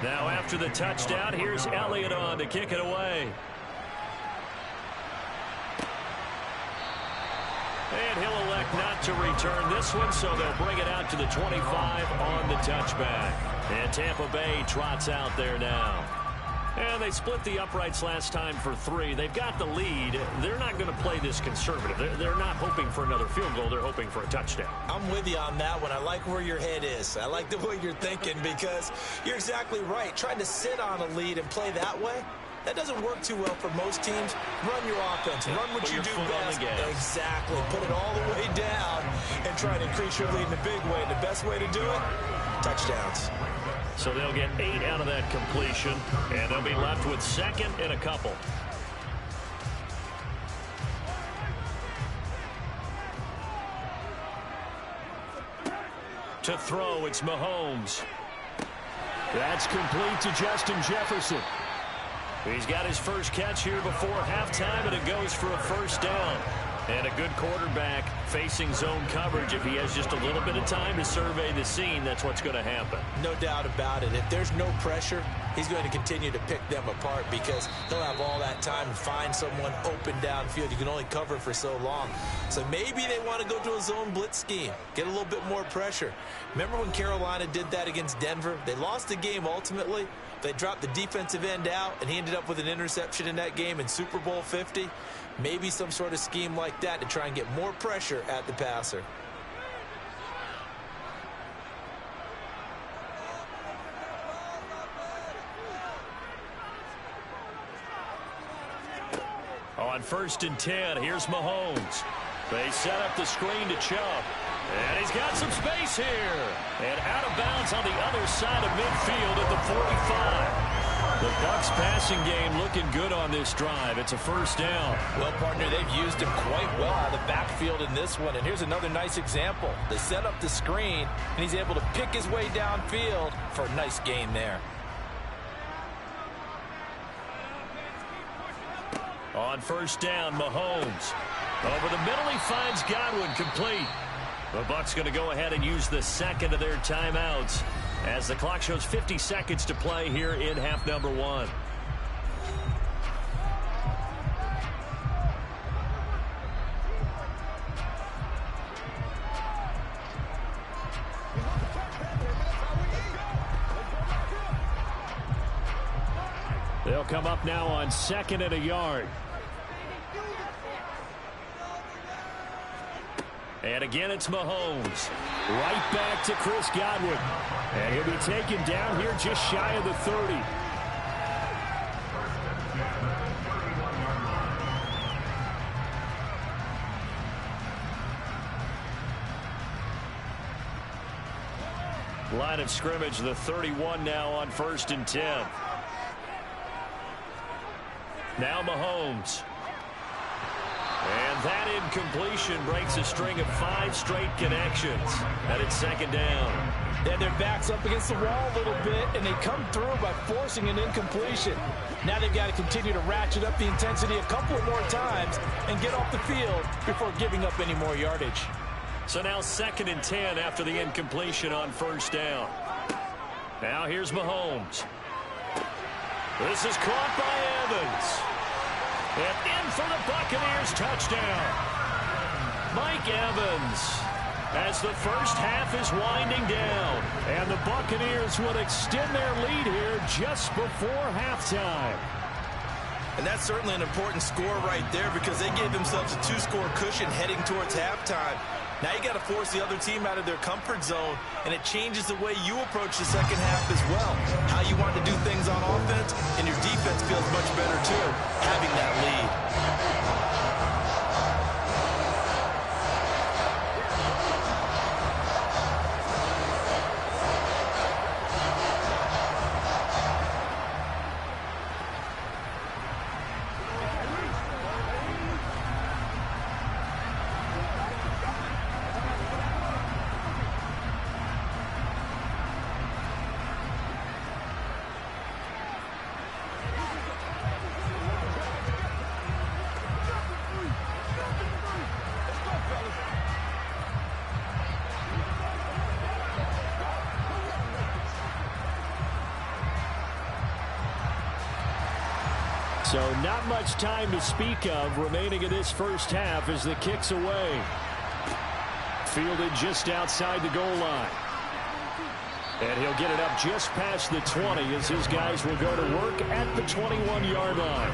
Now after the touchdown, here's Elliott on to kick it away. And he'll elect not to return this one, so they'll bring it out to the 25 on the touchback. And Tampa Bay trots out there now. And they split the uprights last time for 3. They've got the lead. They're not going to play this conservative. They're not hoping for another field goal. They're hoping for a touchdown. I'm with you on that one. I like where your head is. I like the way you're thinking because you're exactly right. Trying to sit on a lead and play that way, that doesn't work too well for most teams. Run your offense. Run what you do best. Exactly. Put it all the way down and try to increase your lead in a big way. And the best way to do it, touchdowns. So they'll get 8 out of that completion, and they'll be left with 2nd and a couple. To throw, it's Mahomes. That's complete to Justin Jefferson. He's got his first catch here before halftime, and it goes for a 1st down. And a good quarterback facing zone coverage. If he has just a little bit of time to survey the scene, that's what's going to happen. No doubt about it. If there's no pressure, he's going to continue to pick them apart because he'll have all that time to find someone open downfield. You can only cover for so long. So maybe they want to go to a zone blitz scheme, get a little bit more pressure. Remember when Carolina did that against Denver? They lost the game ultimately. They dropped the defensive end out, and he ended up with an interception in that game in Super Bowl 50. Maybe some sort of scheme like that to try and get more pressure at the passer. On 1st and 10, here's Mahomes. They set up the screen to Chubb. And he's got some space here. And out of bounds on the other side of midfield at the 45. The Bucs passing game looking good on this drive. It's a 1st down. Well, partner, they've used him quite well out of the backfield in this one. And here's another nice example. They set up the screen, and he's able to pick his way downfield for a nice gain there. On 1st down, Mahomes. Over the middle, he finds Godwin complete. The Bucs going to go ahead and use the 2nd of their timeouts. as the clock shows 50 seconds to play here in half number 1. They'll come up now on 2nd and a yard. And again, it's Mahomes. Right back to Chris Godwin. And he'll be taken down here just shy of the 30. Line of scrimmage, the 31 now on 1st and 10. Now Mahomes. And that incompletion breaks a string of 5 straight connections. And it's 2nd down. Then their back's up against the wall a little bit, and they come through by forcing an incompletion. Now they've got to continue to ratchet up the intensity a couple of more times and get off the field before giving up any more yardage. So now 2nd and 10 after the incompletion on 1st down. Now here's Mahomes. This is caught by Evans. And in for the Buccaneers touchdown. Mike Evans, as the first half is winding down. And the Buccaneers will extend their lead here just before halftime. And that's certainly an important score right there because they gave themselves a 2-score cushion heading towards halftime. Now you got to force the other team out of their comfort zone, and it changes the way you approach the second half as well. How you want to do things on offense, and your defense feels much better too, having that lead. So not much time to speak of remaining in this first half as the kick's away. Fielded just outside the goal line. And he'll get it up just past the 20 as his guys will go to work at the 21-yard line.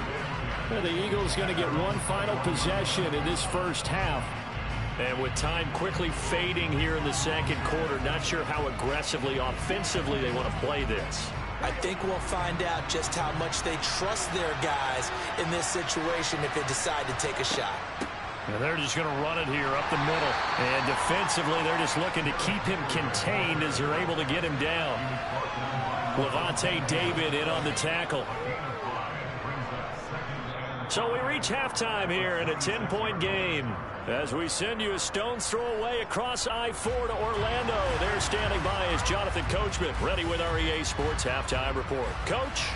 And the Eagles going to get one final possession in this first half. And with time quickly fading here in the second quarter, not sure how aggressively, offensively they want to play this. I think we'll find out just how much they trust their guys in this situation if they decide to take a shot. And they're just going to run it here up the middle. And defensively, they're just looking to keep him contained as they're able to get him down. Levante David in on the tackle. So we reach halftime here in a 10-point game. As we send you a stone's throw away across I-4 to Orlando. There standing by is Jonathan Coachman, ready with our EA Sports Halftime Report. Coach?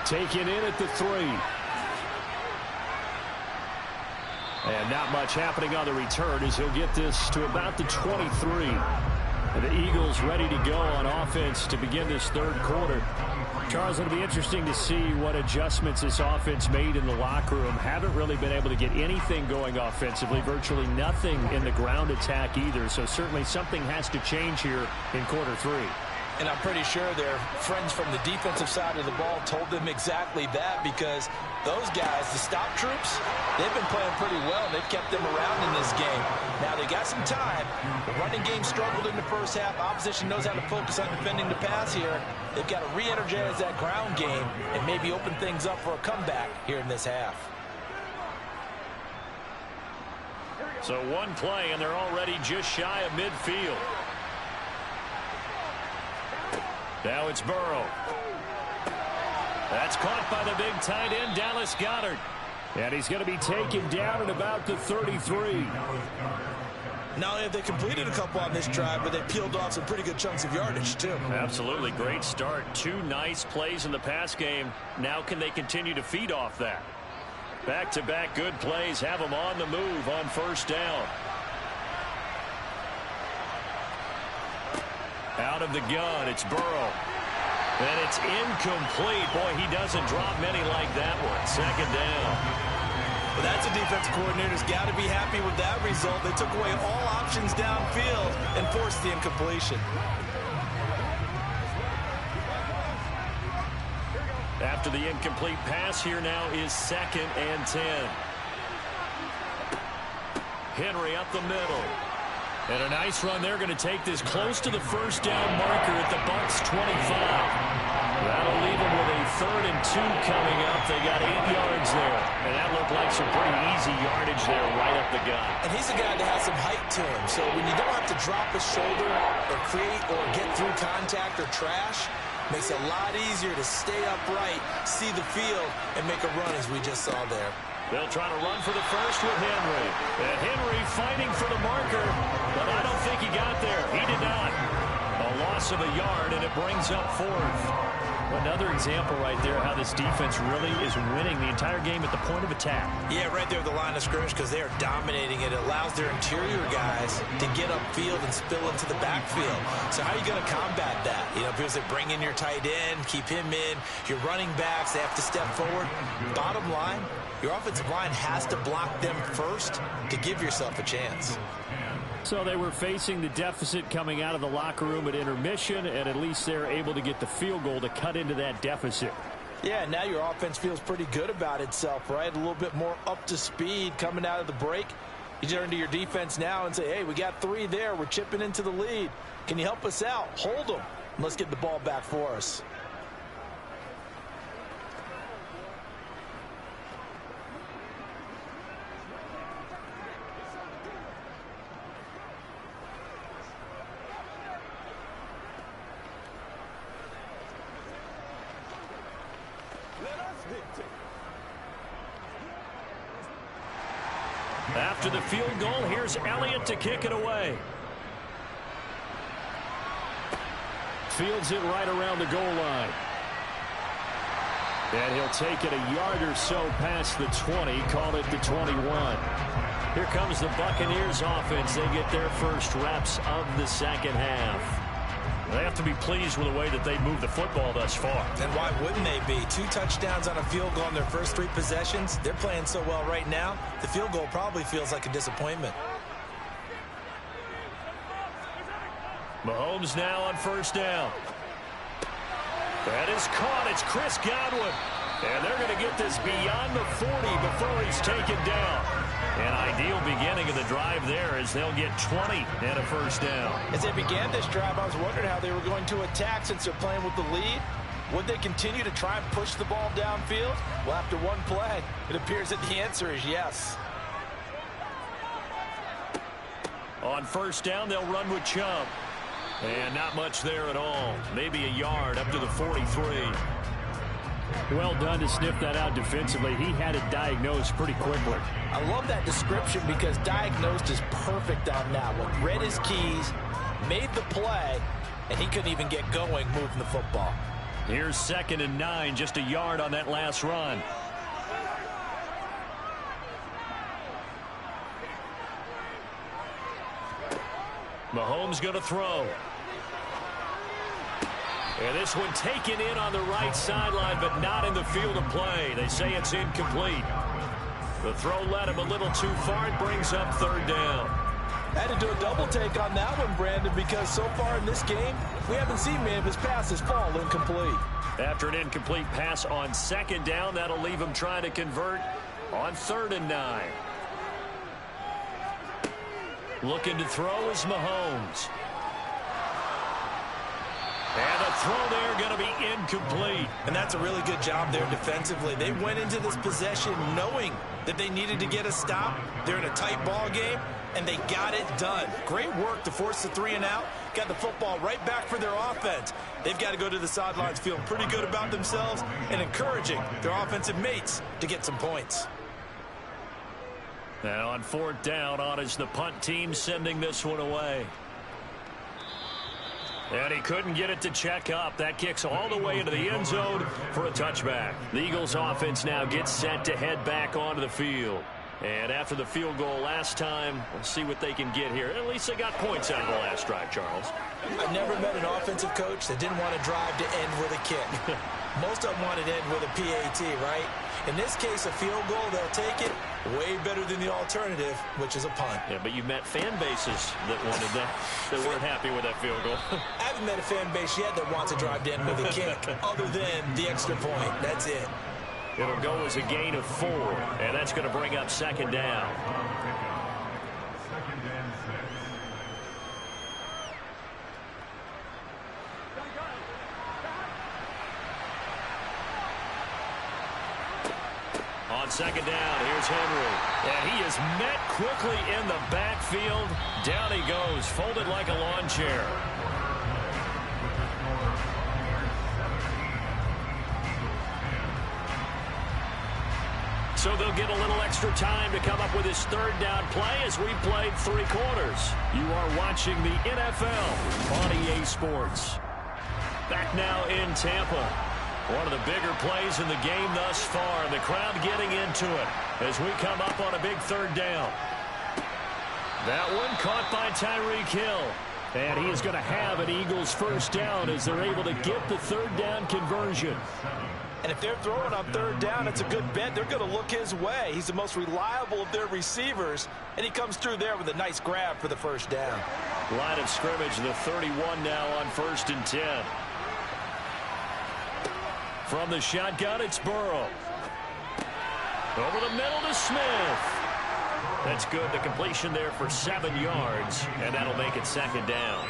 Taken in at the 3. And not much happening on the return as he'll get this to about the 23. And the Eagles ready to go on offense to begin this third quarter. Charles, it'll be interesting to see what adjustments this offense made in the locker room. Haven't really been able to get anything going offensively, virtually nothing in the ground attack either. So certainly something has to change here in quarter 3. And I'm pretty sure their friends from the defensive side of the ball told them exactly that, because those guys, the stop troops, they've been playing pretty well. They've kept them around in this game. Now they got some time. The running game struggled in the first half. Opposition knows how to focus on defending the pass here. They've got to re-energize that ground game and maybe open things up for a comeback here in this half. So one play, and they're already just shy of midfield. Now it's Burrow. That's caught by the big tight end, Dallas Goedert. And he's going to be taken down at about the 33. Not only have they completed a couple on this drive, but they peeled off some pretty good chunks of yardage, too. Absolutely. Great start. 2 nice plays in the pass game. Now can they continue to feed off that? Back-to-back good plays have them on the move on first down. Out of the gun, it's Burrow. And it's incomplete. Boy, he doesn't drop many like that one. Second down. Well, that's a defensive coordinator's got to be happy with that result. They took away all options downfield and forced the incompletion. After the incomplete pass, here now is 2nd and 10. Henry up the middle. And a nice run. They're going to take this close to the first down marker at the Bucs 25. That'll leave them with a 3rd and 2 coming up. They got 8 yards there. And that looked like some pretty easy yardage there right up the gut. And he's a guy that has some height to him. So when you don't have to drop a shoulder or create or get through contact or trash, makes it a lot easier to stay upright, see the field, and make a run as we just saw there. They'll try to run for the first with Henry. And Henry fighting for the marker, but I don't think he got there. He did not. A loss of a yard, and it brings up 4th. Another example right there how this defense really is winning the entire game at the point of attack. Yeah, right there at the line of scrimmage because they are dominating it. It allows their interior guys to get upfield and spill into the backfield. So how are you going to combat that? You know, because they bring in your tight end, keep him in. Your running backs, they have to step forward. Bottom line, your offensive line has to block them first to give yourself a chance. So they were facing the deficit coming out of the locker room at intermission, and at least they're able to get the field goal to cut into that deficit. Yeah, now your offense feels pretty good about itself, right? A little bit more up to speed coming out of the break. You turn to your defense now and say, hey, we got 3 there. We're chipping into the lead. Can you help us out? Hold them. Let's get the ball back for us. After the field goal, here's Elliott to kick it away. Fields it right around the goal line. And he'll take it a yard or so past the 20, call it the 21. Here comes the Buccaneers offense. They get their first reps of the second half. They have to be pleased with the way that they moved the football thus far. And why wouldn't they be? 2 touchdowns on a field goal in their first 3 possessions. They're playing so well right now, the field goal probably feels like a disappointment. Mahomes now on first down. That is caught. It's Chris Godwin. And they're going to get this beyond the 40 before he's taken down. An ideal beginning of the drive there as they'll get 20 and a first down. As they began this drive, I was wondering how they were going to attack since they're playing with the lead. Would they continue to try and push the ball downfield? Well, after one play, it appears that the answer is yes. On first down, they'll run with Chubb. And not much there at all. Maybe a yard up to the 43. Well done to sniff that out defensively. He had it diagnosed pretty quickly. I love that description because diagnosed is perfect on that one. Read his keys, made the play, and he couldn't even get going moving the football. Here's 2nd and 9, just a yard on that last run. Mahomes going to throw. And this one taken in on the right sideline, but not in the field of play. They say it's incomplete. The throw led him a little too far. It brings up 3rd down. Had to do a double take on that one, Brandon, because so far in this game, we haven't seen many of his passes fall incomplete. After an incomplete pass on 2nd down, that'll leave him trying to convert on 3rd and 9. Looking to throw is Mahomes. And the throw there going to be incomplete. And that's a really good job there defensively. They went into this possession knowing that they needed to get a stop. They're in a tight ball game, and they got it done. Great work to force the 3 and out. Got the football right back for their offense. They've got to go to the sidelines feeling pretty good about themselves and encouraging their offensive mates to get some points. Now on 4th down, on is the punt team sending this one away. And he couldn't get it to check up. That kicks all the way into the end zone for a touchback. The Eagles offense now gets set to head back onto the field. And after the field goal last time, we'll see what they can get here. At least they got points out of the last drive, Charles. I've never met an offensive coach that didn't want to drive to end with a kick. Most of them wanted to end with a PAT, right? In this case, a field goal, they'll take it. Way better than the alternative, which is a punt. Yeah, but you've met fan bases that wanted that, that weren't happy with that field goal. I haven't met a fan base yet that wants to drive to end with a kick, other than the extra point. That's it. It'll go as a gain of 4, and that's going to bring up second down. Second and 6. On second down, here's Henry. And he is met quickly in the backfield. Down he goes, folded like a lawn chair. So they'll get a little extra time to come up with his third down play as we've played 3 quarters. You are watching the NFL on EA Sports. Back now in Tampa. One of the bigger plays in the game thus far. The crowd getting into it as we come up on a big third down. That one caught by Tyreek Hill. And he is going to have an Eagles first down as they're able to get the third down conversion. And if they're throwing on third down, it's a good bet. They're going to look his way. He's the most reliable of their receivers, and he comes through there with a nice grab for the first down. Line of scrimmage, the 31 now on 1st and 10. From the shotgun, it's Burrow. Over the middle to Smith. That's good. The completion there for 7 yards, and that'll make it second down.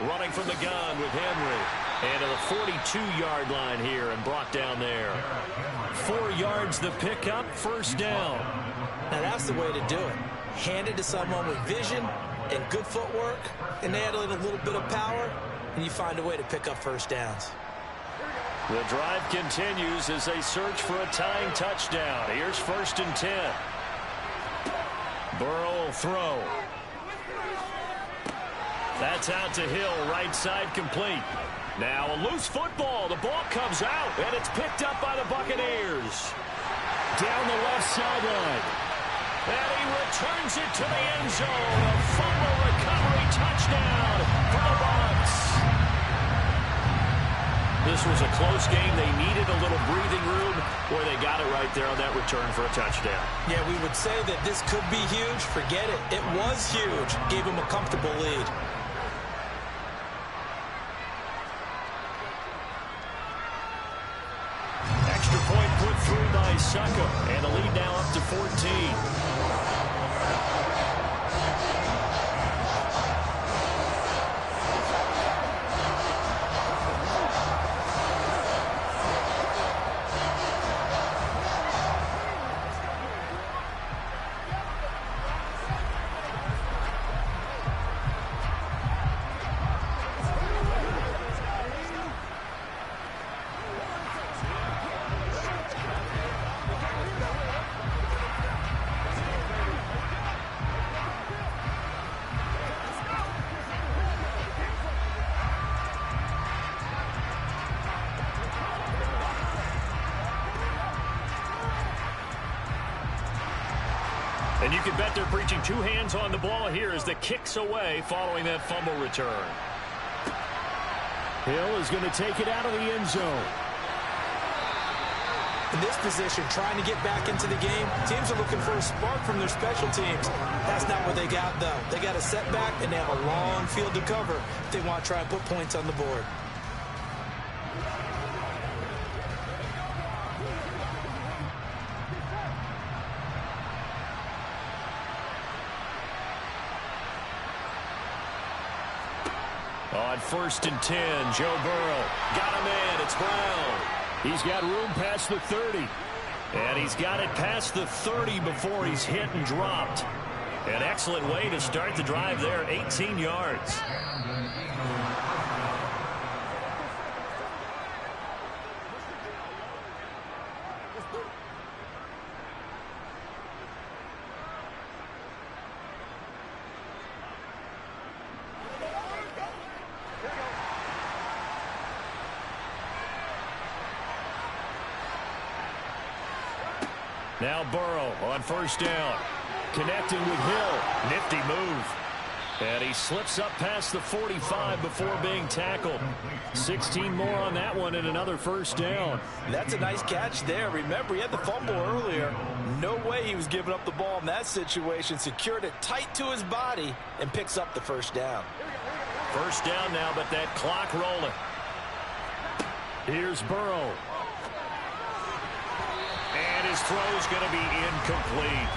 Running from the gun with Henry. And to the 42-yard line here and brought down there. 4 yards the pickup, first down. Now that's the way to do it. Hand it to someone with vision and good footwork, and add in a little bit of power, and you find a way to pick up first downs. The drive continues as they search for a tying touchdown. Here's 1st and 10. Burrow will throw. That's out to Hill, right side complete. Now a loose football. The ball comes out, and it's picked up by the Buccaneers. Down the left sideline. And he returns it to the end zone. A fumble recovery touchdown for the Bucs. This was a close game. They needed a little breathing room. Boy, they got it right there on that return for a touchdown. Yeah, we would say that this could be huge. Forget it. It was huge. Gave him a comfortable lead. Extra point put through by Succop. And the lead now up to 14. And you can bet they're preaching 2 hands on the ball here as the kick's away following that fumble return. Hill is going to take it out of the end zone. In this position, trying to get back into the game, teams are looking for a spark from their special teams. That's not what they got, though. They got a setback, and they have a long field to cover if they want to try and put points on the board. On 1st and 10, Joe Burrow. Got him in. It's Brown. He's got room past the 30. And he's got it past the 30 before he's hit and dropped. An excellent way to start the drive there, 18 yards. Now Burrow on first down. Connecting with Hill. Nifty move. And he slips up past the 45 before being tackled. 16 more on that one and another first down. That's a nice catch there. Remember, he had the fumble earlier. No way he was giving up the ball in that situation. Secured it tight to his body and picks up the first down. First down now, but that clock rolling. Here's Burrow. And his throw's going to be incomplete.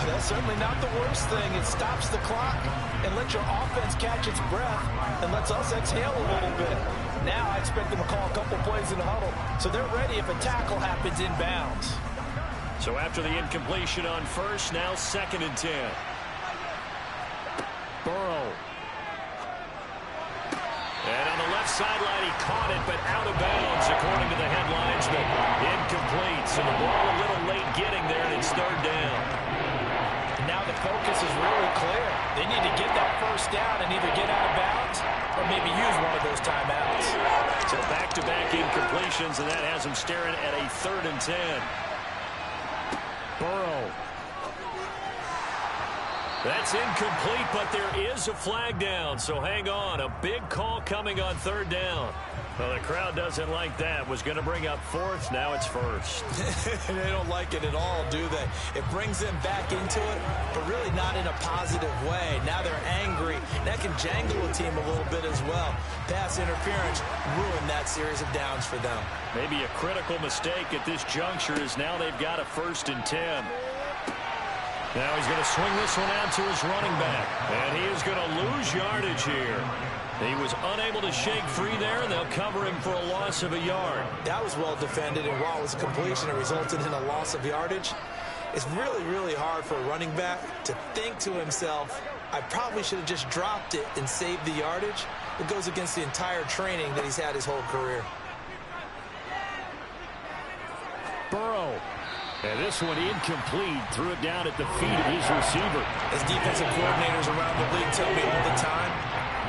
That's certainly not the worst thing. It stops the clock and lets your offense catch its breath and lets us exhale a little bit. Now I expect them to call a couple plays in the huddle, so they're ready if a tackle happens inbounds. So after the incompletion on first, now 2nd and 10. Burrow. And on the left sideline, he caught it, but out of bounds, according to the headlines. But incomplete, so the ball a little late getting there, and it's 3rd down. Now the focus is really clear. They need to get that first down and either get out of bounds or maybe use one of those timeouts. So back-to-back incompletions, and that has them staring at a 3rd and 10. Burrow. That's incomplete, but there is a flag down, so hang on. A big call coming on 3rd down. Well, the crowd doesn't like that. Was going to bring up 4th. Now it's 1st. They don't like it at all, do they? It brings them back into it, but really not in a positive way. Now they're angry. That can jangle a team a little bit as well. Pass interference ruined that series of downs for them. Maybe a critical mistake at this juncture is now they've got a 1st and 10. Now he's going to swing this one out to his running back. And he is going to lose yardage here. He was unable to shake free there, and they'll cover him for a loss of a yard. That was well defended, and while it was a completion, it resulted in a loss of yardage. It's really, really hard for a running back to think to himself, I probably should have just dropped it and saved the yardage. It goes against the entire training that he's had his whole career. Burrow. And this one incomplete. Threw it down at the feet of his receiver. As defensive coordinators around the league tell me all the time,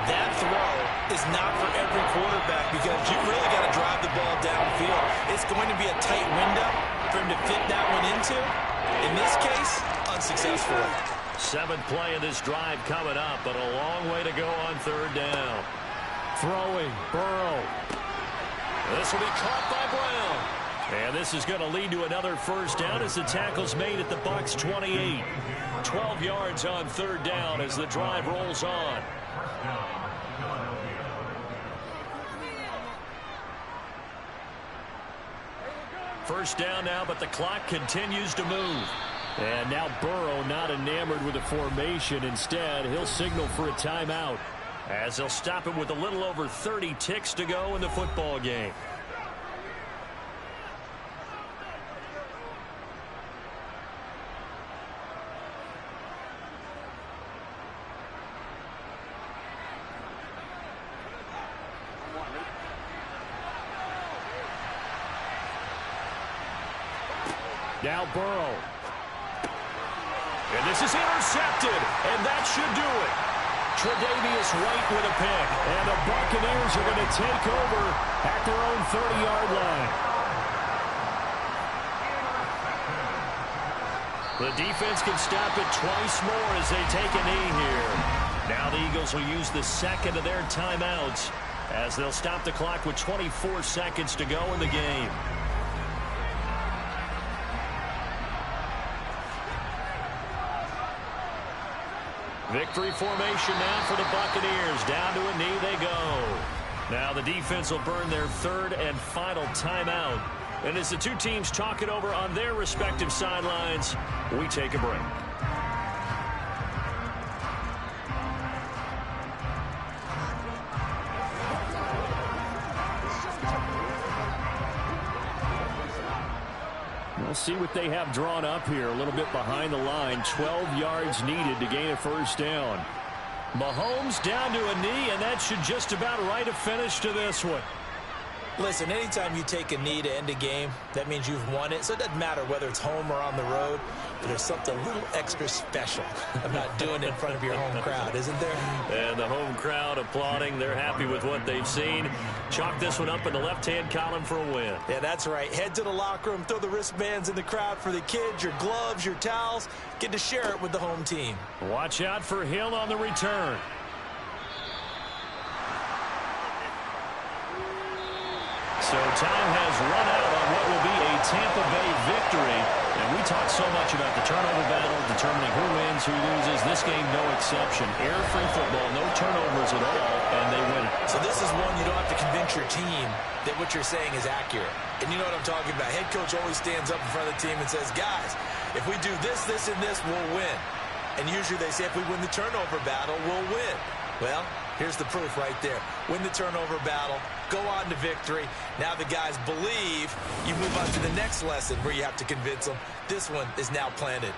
that throw is not for every quarterback because you really got to drive the ball downfield. It's going to be a tight window for him to fit that one into. In this case, unsuccessful. 7th play of this drive coming up, but a long way to go on 3rd down. Throwing, Burrow. This will be caught by Brown. And this is going to lead to another first down as the tackle's made at the Bucs 28. 12 yards on 3rd down as the drive rolls on. First down now, but the clock continues to move. And now Burrow not enamored with the formation. Instead, he'll signal for a timeout as they'll stop him with a little over 30 ticks to go in the football game. Now Burrow. And this is intercepted, and that should do it. Tre'Davious White with a pick, and the Buccaneers are going to take over at their own 30-yard line. The defense can stop it twice more as they take a knee here. Now the Eagles will use the 2nd of their timeouts as they'll stop the clock with 24 seconds to go in the game. Victory formation now for the Buccaneers. Down to a knee they go. Now the defense will burn their 3rd and final timeout. And as the two teams talk it over on their respective sidelines, we take a break. We'll see what they have drawn up here a little bit behind the line. 12 yards needed to gain a first down. Mahomes down to a knee, and that should just about write a finish to this one. Listen, anytime you take a knee to end a game, that means you've won it. So it doesn't matter whether it's home or on the road. There's something a little extra special about doing it in front of your home crowd, isn't there? And the home crowd applauding. They're happy with what they've seen. Chalk this one up in the left-hand column for a win. Yeah, that's right. Head to the locker room, throw the wristbands in the crowd for the kids, your gloves, your towels. Get to share it with the home team. Watch out for Hill on the return. So time has run out on what will be a Tampa Bay victory. And we talked so much about the turnover battle, determining who wins, who loses. This game, no exception. Air-free football, no turnovers at all, and they win it. So this is one you don't have to convince your team that what you're saying is accurate. And you know what I'm talking about. Head coach always stands up in front of the team and says, guys, if we do this, this, and this, we'll win. And usually they say if we win the turnover battle, we'll win. Well, here's the proof right there. Win the turnover battle, go on to victory. Now the guys believe. You move on to the next lesson where you have to convince them. This one is now planted.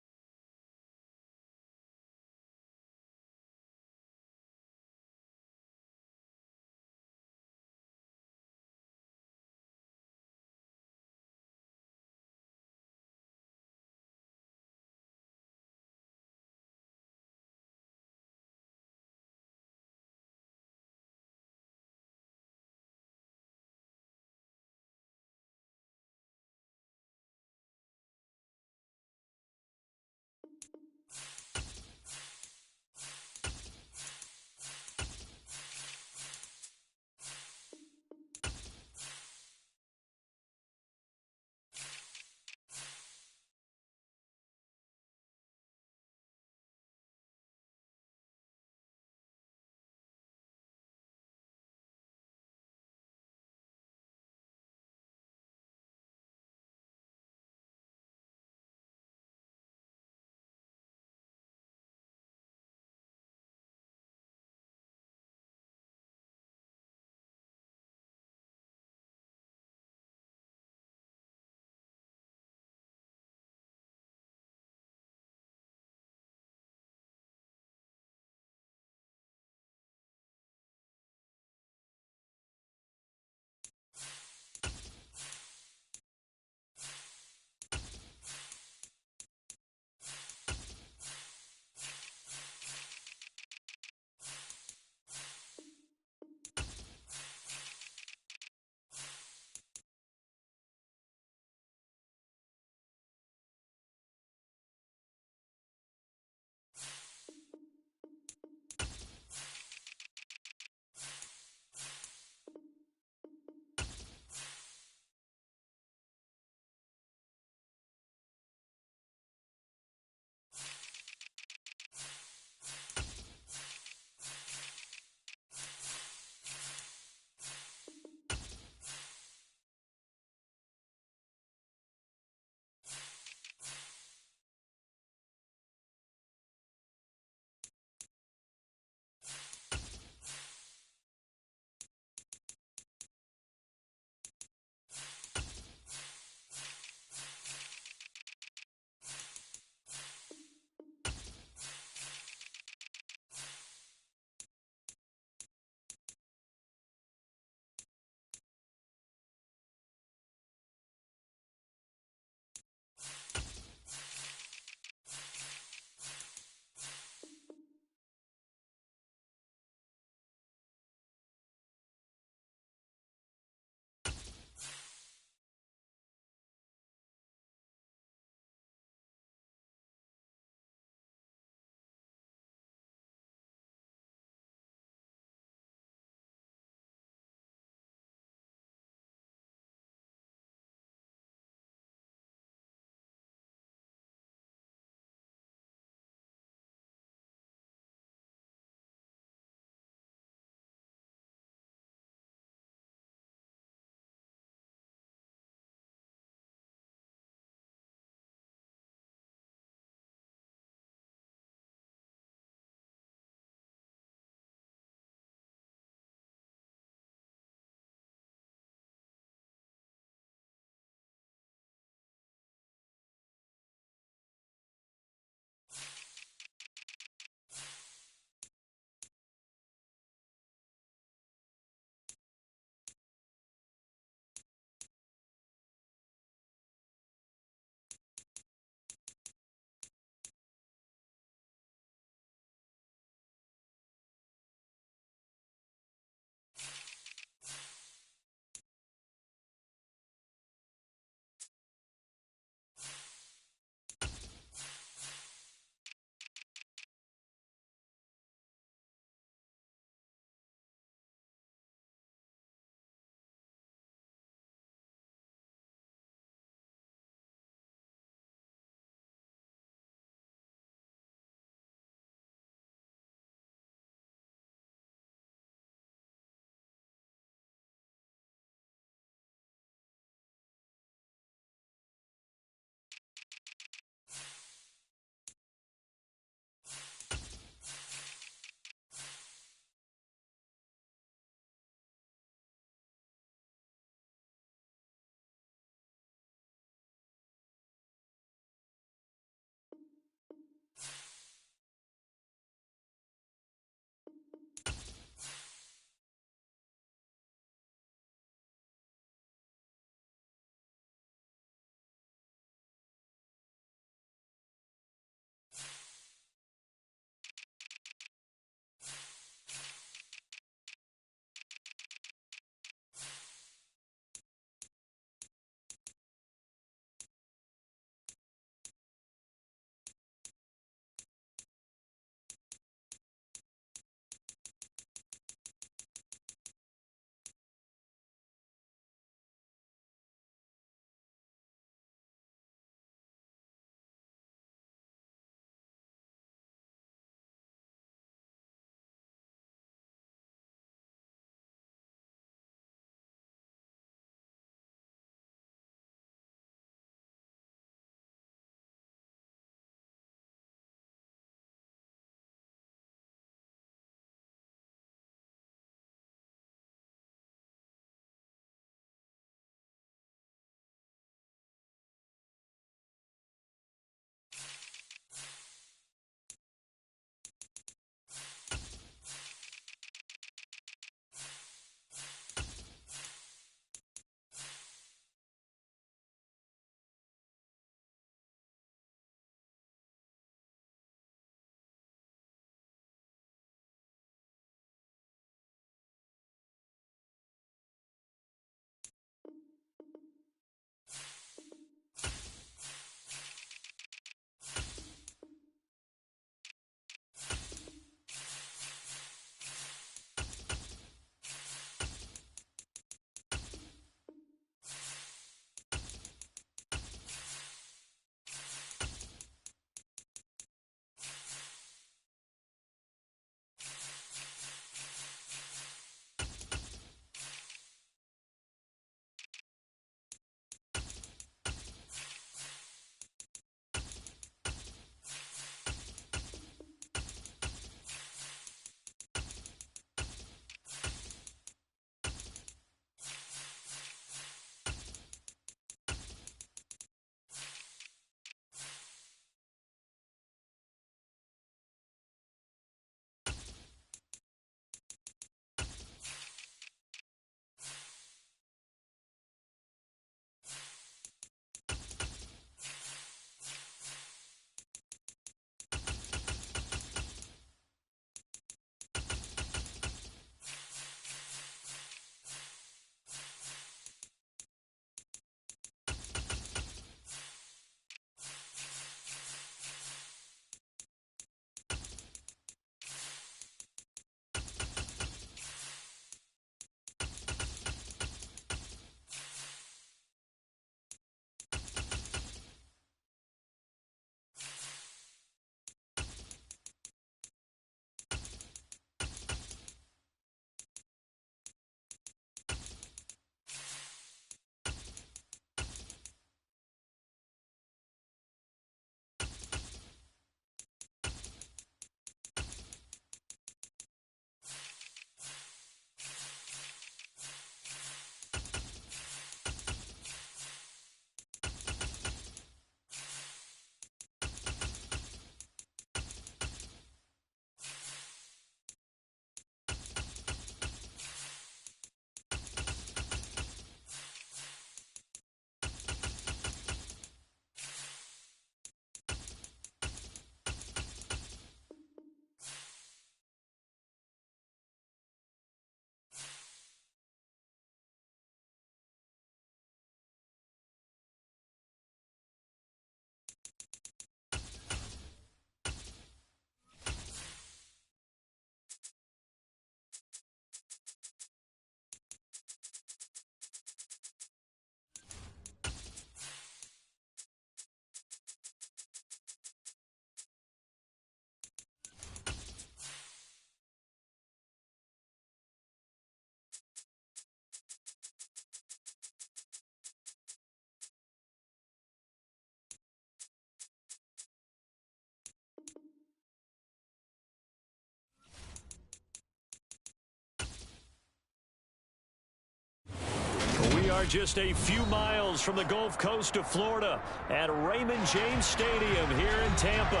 are just a few miles from the Gulf Coast of Florida at Raymond James Stadium here in Tampa.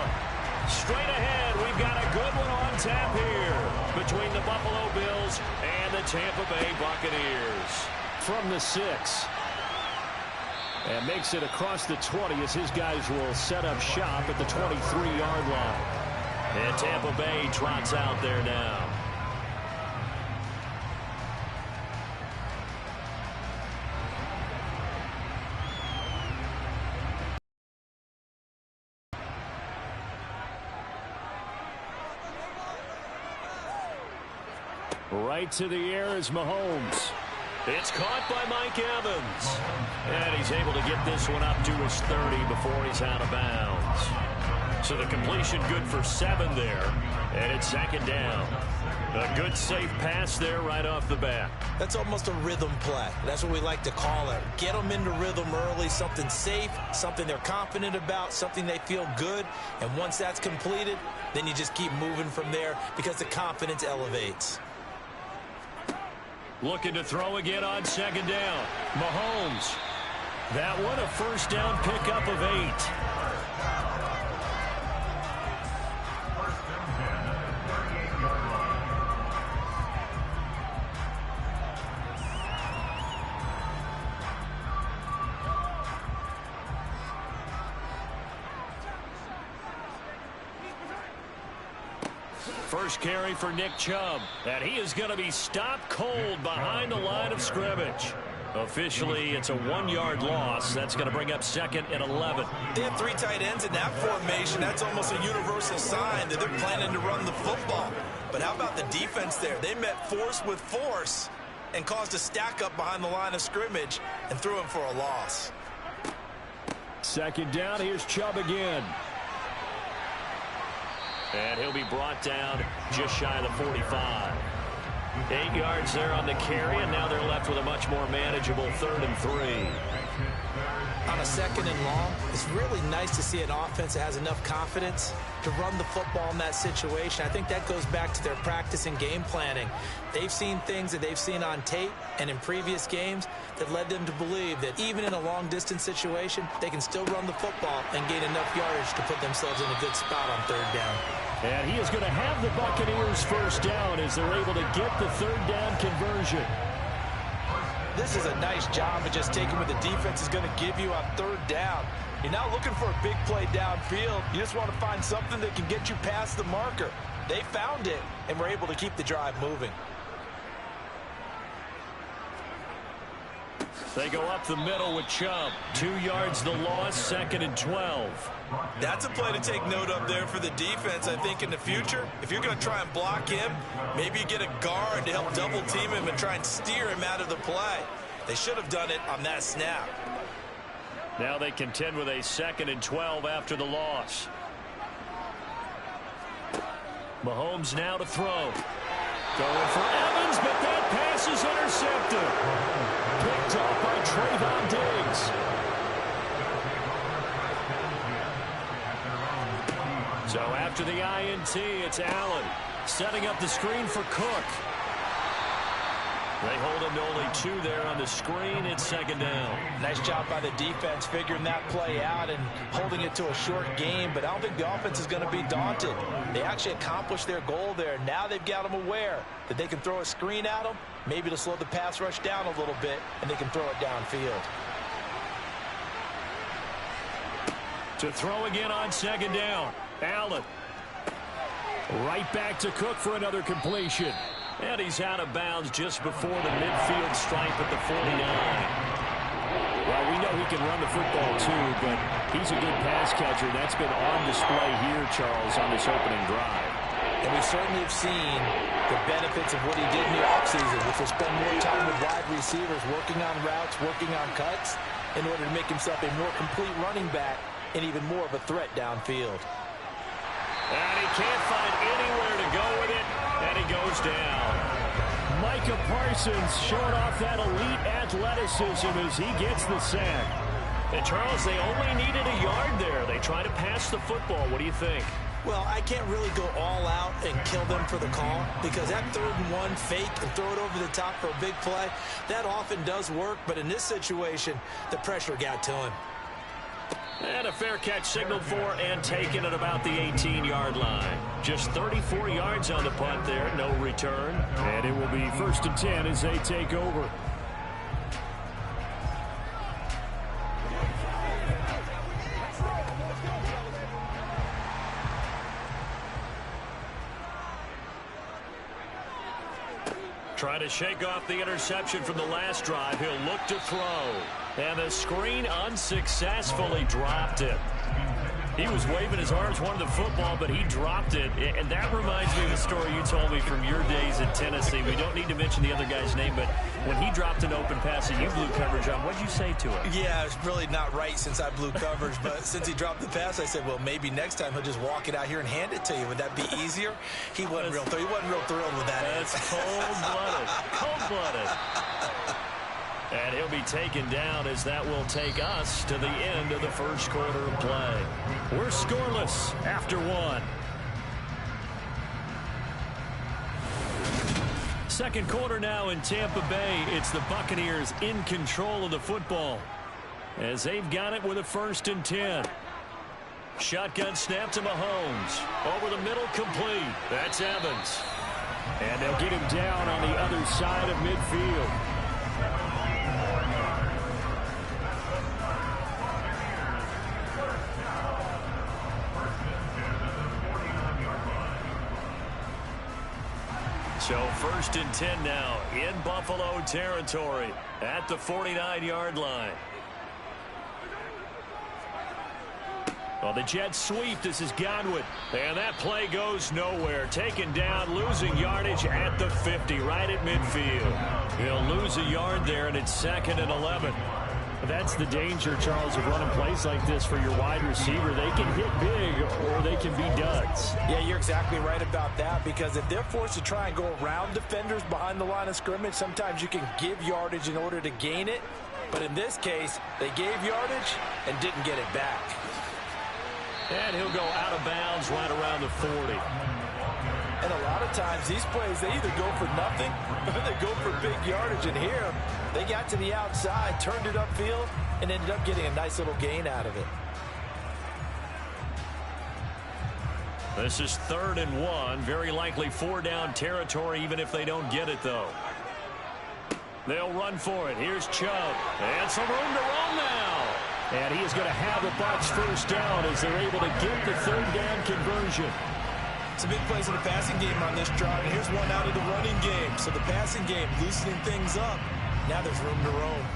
Straight ahead, we've got a good one on tap here between the Buffalo Bills and the Tampa Bay Buccaneers. From the 6. And makes it across the 20 as his guys will set up shop at the 23-yard line. And Tampa Bay trots out there now. Right to the air is Mahomes. It's caught by Mike Evans. And he's able to get this one up to his 30 before he's out of bounds. So the completion good for 7 there. And it's 2nd down. A good safe pass there right off the bat. That's almost a rhythm play. That's what we like to call it. Get them into rhythm early, something safe, something they're confident about, something they feel good. And once that's completed, then you just keep moving from there because the confidence elevates. Looking to throw again on 2nd down. Mahomes. That one a first down pickup of 8. First carry for Nick Chubb, and he is going to be stopped cold behind the line of scrimmage. Officially, it's a 1-yard loss. That's going to bring up 2nd and 11. They have 3 tight ends in that formation. That's almost a universal sign that they're planning to run the football. But how about the defense there? They met force with force and caused a stack up behind the line of scrimmage and threw him for a loss. 2nd down, here's Chubb again. And he'll be brought down just shy of the 45. 8 yards there on the carry, and now they're left with a much more manageable 3rd and 3. On a 2nd and long, it's really nice to see an offense that has enough confidence to run the football in that situation. I think that goes back to their practice and game planning. They've seen things that they've seen on tape and in previous games that led them to believe that even in a long-distance situation, they can still run the football and gain enough yardage to put themselves in a good spot on 3rd down. And he is going to have the Buccaneers first down as they're able to get the 3rd down conversion. This is a nice job of just taking what the defense is going to give you on 3rd down. You're not looking for a big play downfield. You just want to find something that can get you past the marker. They found it and were able to keep the drive moving. They go up the middle with Chubb. 2 yards the loss, 2nd and 12. That's a play to take note of there for the defense, I think, in the future. If you're going to try and block him, maybe you get a guard to help double team him and try and steer him out of the play. They should have done it on that snap. Now they contend with a 2nd and 12 after the loss. Mahomes now to throw. Going for Evans, but that pass is intercepted. Picked off by Trayvon Diggs. So after the INT, it's Allen setting up the screen for Cook. They hold him to only 2 there on the screen. It's 2nd down. Nice job by the defense figuring that play out and holding it to a short game, but I don't think the offense is going to be daunted. They actually accomplished their goal there. Now they've got them aware that they can throw a screen at them, maybe to slow the pass rush down a little bit, and they can throw it downfield. To throw again on 2nd down. Allen. Right back to Cook for another completion. And he's out of bounds just before the midfield stripe at the 49. Well, we know he can run the football too, but he's a good pass catcher. That's been on display here, Charles, on this opening drive. And we certainly have seen the benefits of what he did in the offseason, which was spend more time with wide receivers, working on routes, working on cuts, in order to make himself a more complete running back and even more of a threat downfield. And he can't find anywhere to go with it, and he goes down. Micah Parsons showing off that elite athleticism as he gets the sack. And, Charles, they only needed a yard there. They try to pass the football. What do you think? Well, I can't really go all out and kill them for the call because that 3rd and 1 fake and throw it over the top for a big play, that often does work. But in this situation, the pressure got to him. And a fair catch signaled for and taken at about the 18-yard line. Just 34 yards on the punt there, no return. And it will be 1st and 10 as they take over. Trying to shake off the interception from the last drive. He'll look to throw. And the screen unsuccessfully dropped it. He was waving his arms, wanted the football, but he dropped it. And that reminds me of the story you told me from your days at Tennessee. We don't need to mention the other guy's name, but when he dropped an open pass that you blew coverage on, what did you say to him? Yeah, it's really not right since I blew coverage, but since he dropped the pass, I said, well, maybe next time he'll just walk it out here and hand it to you. Would that be easier? He wasn't real thrilled with that. That's cold-blooded. Cold-blooded. And he'll be taken down as that will take us to the end of the first quarter of play. We're scoreless after 1. Second quarter now in Tampa Bay. It's the Buccaneers in control of the football as they've got it with a 1st and 10. Shotgun snap to Mahomes. Over the middle, complete. That's Evans. And they'll get him down on the other side of midfield. So 1st and 10 now in Buffalo territory at the 49-yard line. Well, the Jets sweep. This is Godwin. And that play goes nowhere. Taken down, losing yardage at the 50, right at midfield. He'll lose a yard there, and it's 2nd and 11. That's the danger, Charles, of running plays like this for your wide receiver. They can hit big or they can be duds. Yeah, you're exactly right about that, because if they're forced to try and go around defenders behind the line of scrimmage, sometimes you can give yardage in order to gain it. But in this case, they gave yardage and didn't get it back. And he'll go out of bounds right around the 40. And a lot of times, these plays, they either go for nothing or they go for big yardage. And here, they got to the outside, turned it upfield, and ended up getting a nice little gain out of it. This is 3rd and 1. Very likely 4-down territory, even if they don't get it, though. They'll run for it. Here's Chubb. And some room to run now. And he is going to have the Bucs 1st down as they're able to get the 3rd down conversion. Some big plays in the passing game on this drive, and here's one out of the running game. So the passing game loosening things up. Now there's room to roam.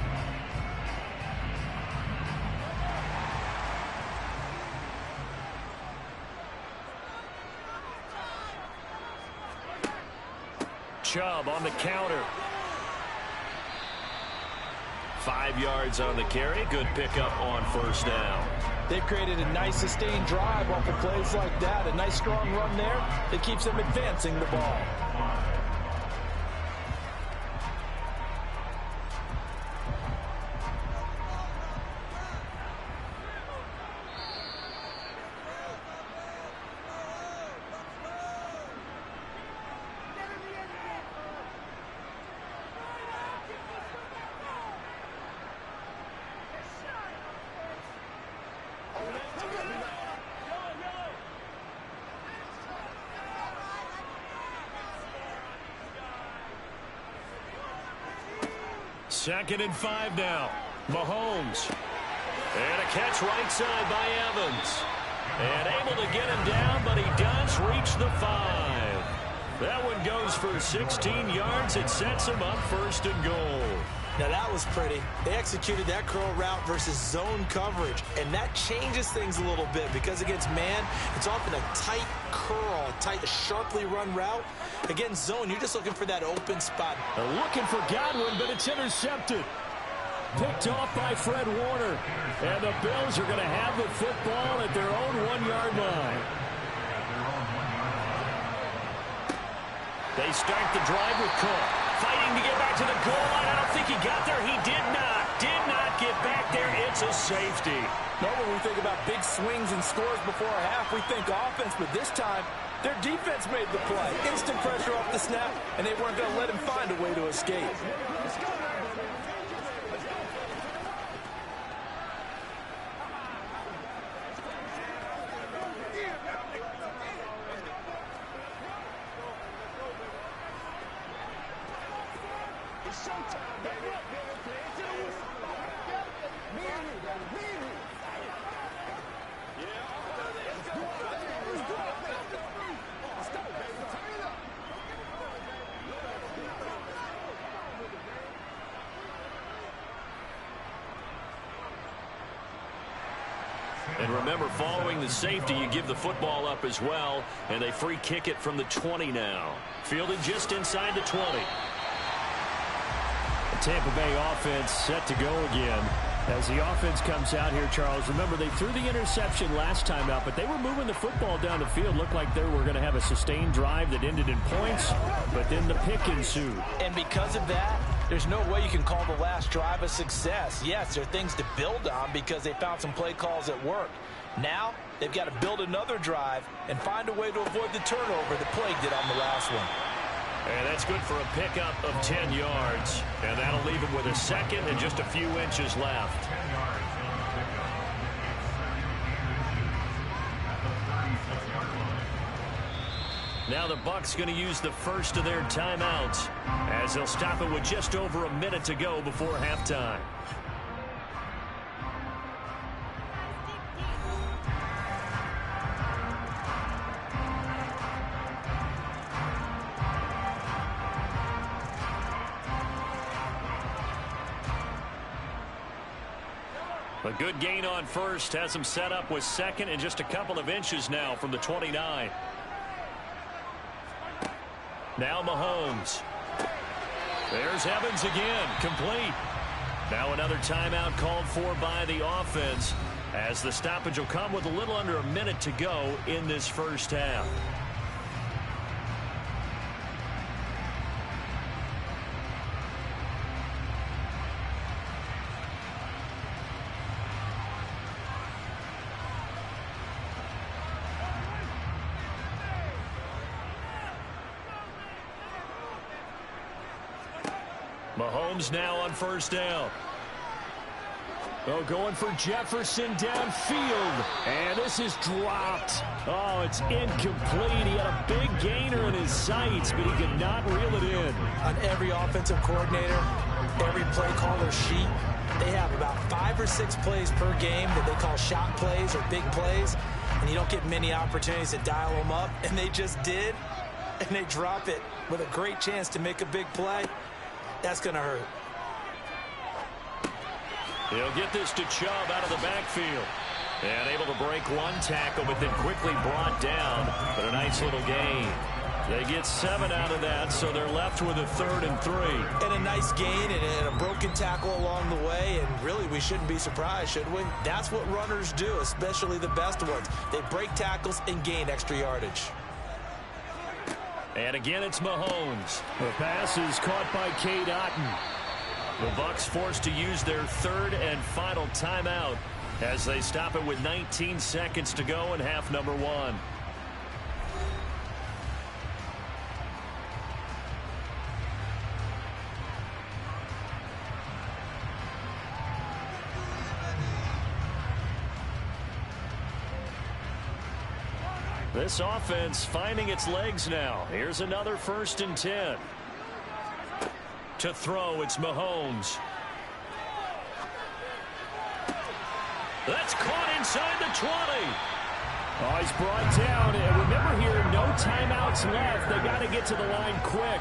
Chubb on the counter. 5 yards on the carry. Good pickup on 1st down. They've created a nice sustained drive off of plays like that. A nice strong run there that keeps them advancing the ball. Second and 5 now. Mahomes. And a catch right side by Evans. And able to get him down, but he does reach the 5. That one goes for 16 yards. It sets him up 1st and goal. Now that was pretty. They executed that curl route versus zone coverage, and that changes things a little bit because against man, it's often a tight curl, tight, sharply run route. Against zone, you're just looking for that open spot. They're looking for Godwin, but it's intercepted. Picked off by Fred Warner. And the Bills are going to have the football at their own 1-yard line. They start the drive with Cook. Fighting to get back to the goal line. I don't think he got there. He did not get back there. It's a safety. Normally, when we think about big swings and scores before a half, we think offense, but this time, their defense made the play. Instant pressure off the snap, and they weren't going to let him find a way to escape. And remember, following the safety, you give the football up as well, and they free kick it from the 20 now. Fielded just inside the 20. The Tampa Bay offense set to go again. As the offense comes out here, Charles, remember they threw the interception last time out, but they were moving the football down the field. Looked like they were going to have a sustained drive that ended in points, but then the pick ensued. And because of that, there's no way you can call the last drive a success. Yes, there are things to build on because they found some play calls that work. Now, they've got to build another drive and find a way to avoid the turnover the play did on the last one. And that's good for a pickup of 10 yards. And that'll leave him with a second and just a few inches left. 10 yards on the pickup. At the 36-yard line. Now the Bucs going to use the first of their timeouts as they'll stop it with just over a minute to go before halftime. A good gain on first has him set up with second and just a couple of inches now from the 29. Now Mahomes. There's Evans again, complete. Now another timeout called for by the offense as the stoppage will come with a little under a minute to go in this first half. Mahomes now on first down. Oh, going for Jefferson downfield. And this is dropped. Oh, it's incomplete. He had a big gainer in his sights, but he could not reel it in. On every offensive coordinator, every play caller sheet, they have about 5 or 6 plays per game that they call shot plays or big plays. And you don't get many opportunities to dial them up. And they just did. And they drop it with a great chance to make a big play. That's going to hurt. He'll get this to Chubb out of the backfield. And able to break one tackle, but then quickly brought down. But a nice little gain. They get 7 out of that, so they're left with a 3rd and 3. And a nice gain and a broken tackle along the way. And really, we shouldn't be surprised, should we? That's what runners do, especially the best ones. They break tackles and gain extra yardage. And again, it's Mahomes. The pass is caught by Cade Otton. The Bucs forced to use their 3rd and final timeout as they stop it with 19 seconds to go in half number 1. This offense finding its legs now. Here's another 1st and 10. To throw, it's Mahomes. That's caught inside the 20. Oh, he's brought down. And remember here, no timeouts left. They got to get to the line quick.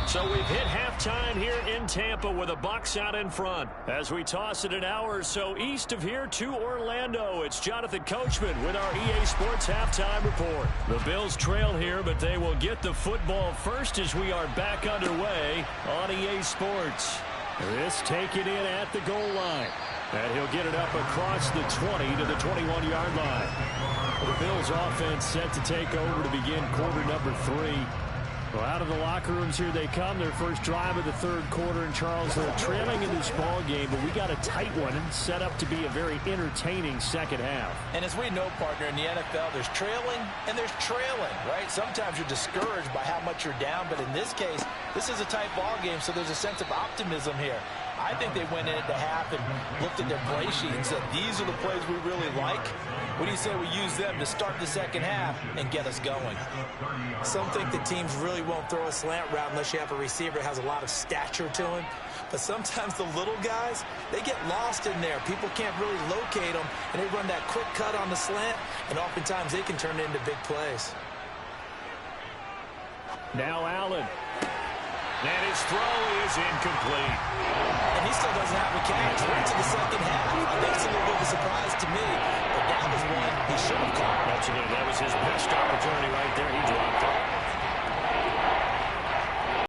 So we've hit halftime here in Tampa with the Bucs out in front. As we toss it an hour or so east of here to Orlando, it's Jonathan Coachman with our EA Sports Halftime Report. The Bills trail here, but they will get the football first as we are back underway on EA Sports. This taken in at the goal line. And he'll get it up across the 20 to the 21-yard line. The Bills offense set to take over to begin quarter number 3. Well, out of the locker rooms here they come. Their first drive of the third quarter. And, Charles, they're trailing in this ball game, but we got a tight one and set up to be a very entertaining second half. And as we know, partner, in the NFL, there's trailing and there's trailing, right? Sometimes you're discouraged by how much you're down, but in this case, this is a tight ball game, so there's a sense of optimism here. I think they went in at the half and looked at their play sheet and said, these are the plays we really like. What do you say we use them to start the second half and get us going? Some think the teams really won't throw a slant route unless you have a receiver that has a lot of stature to him. But sometimes the little guys, they get lost in there. People can't really locate them, and they run that quick cut on the slant, and oftentimes they can turn it into big plays. Now Allen. And his throw is incomplete. And he still doesn't have a catch. We're into the second half. I think it's a little bit of a surprise to me, but that was one he should have caught. Absolutely. That was his best opportunity right there. He dropped it.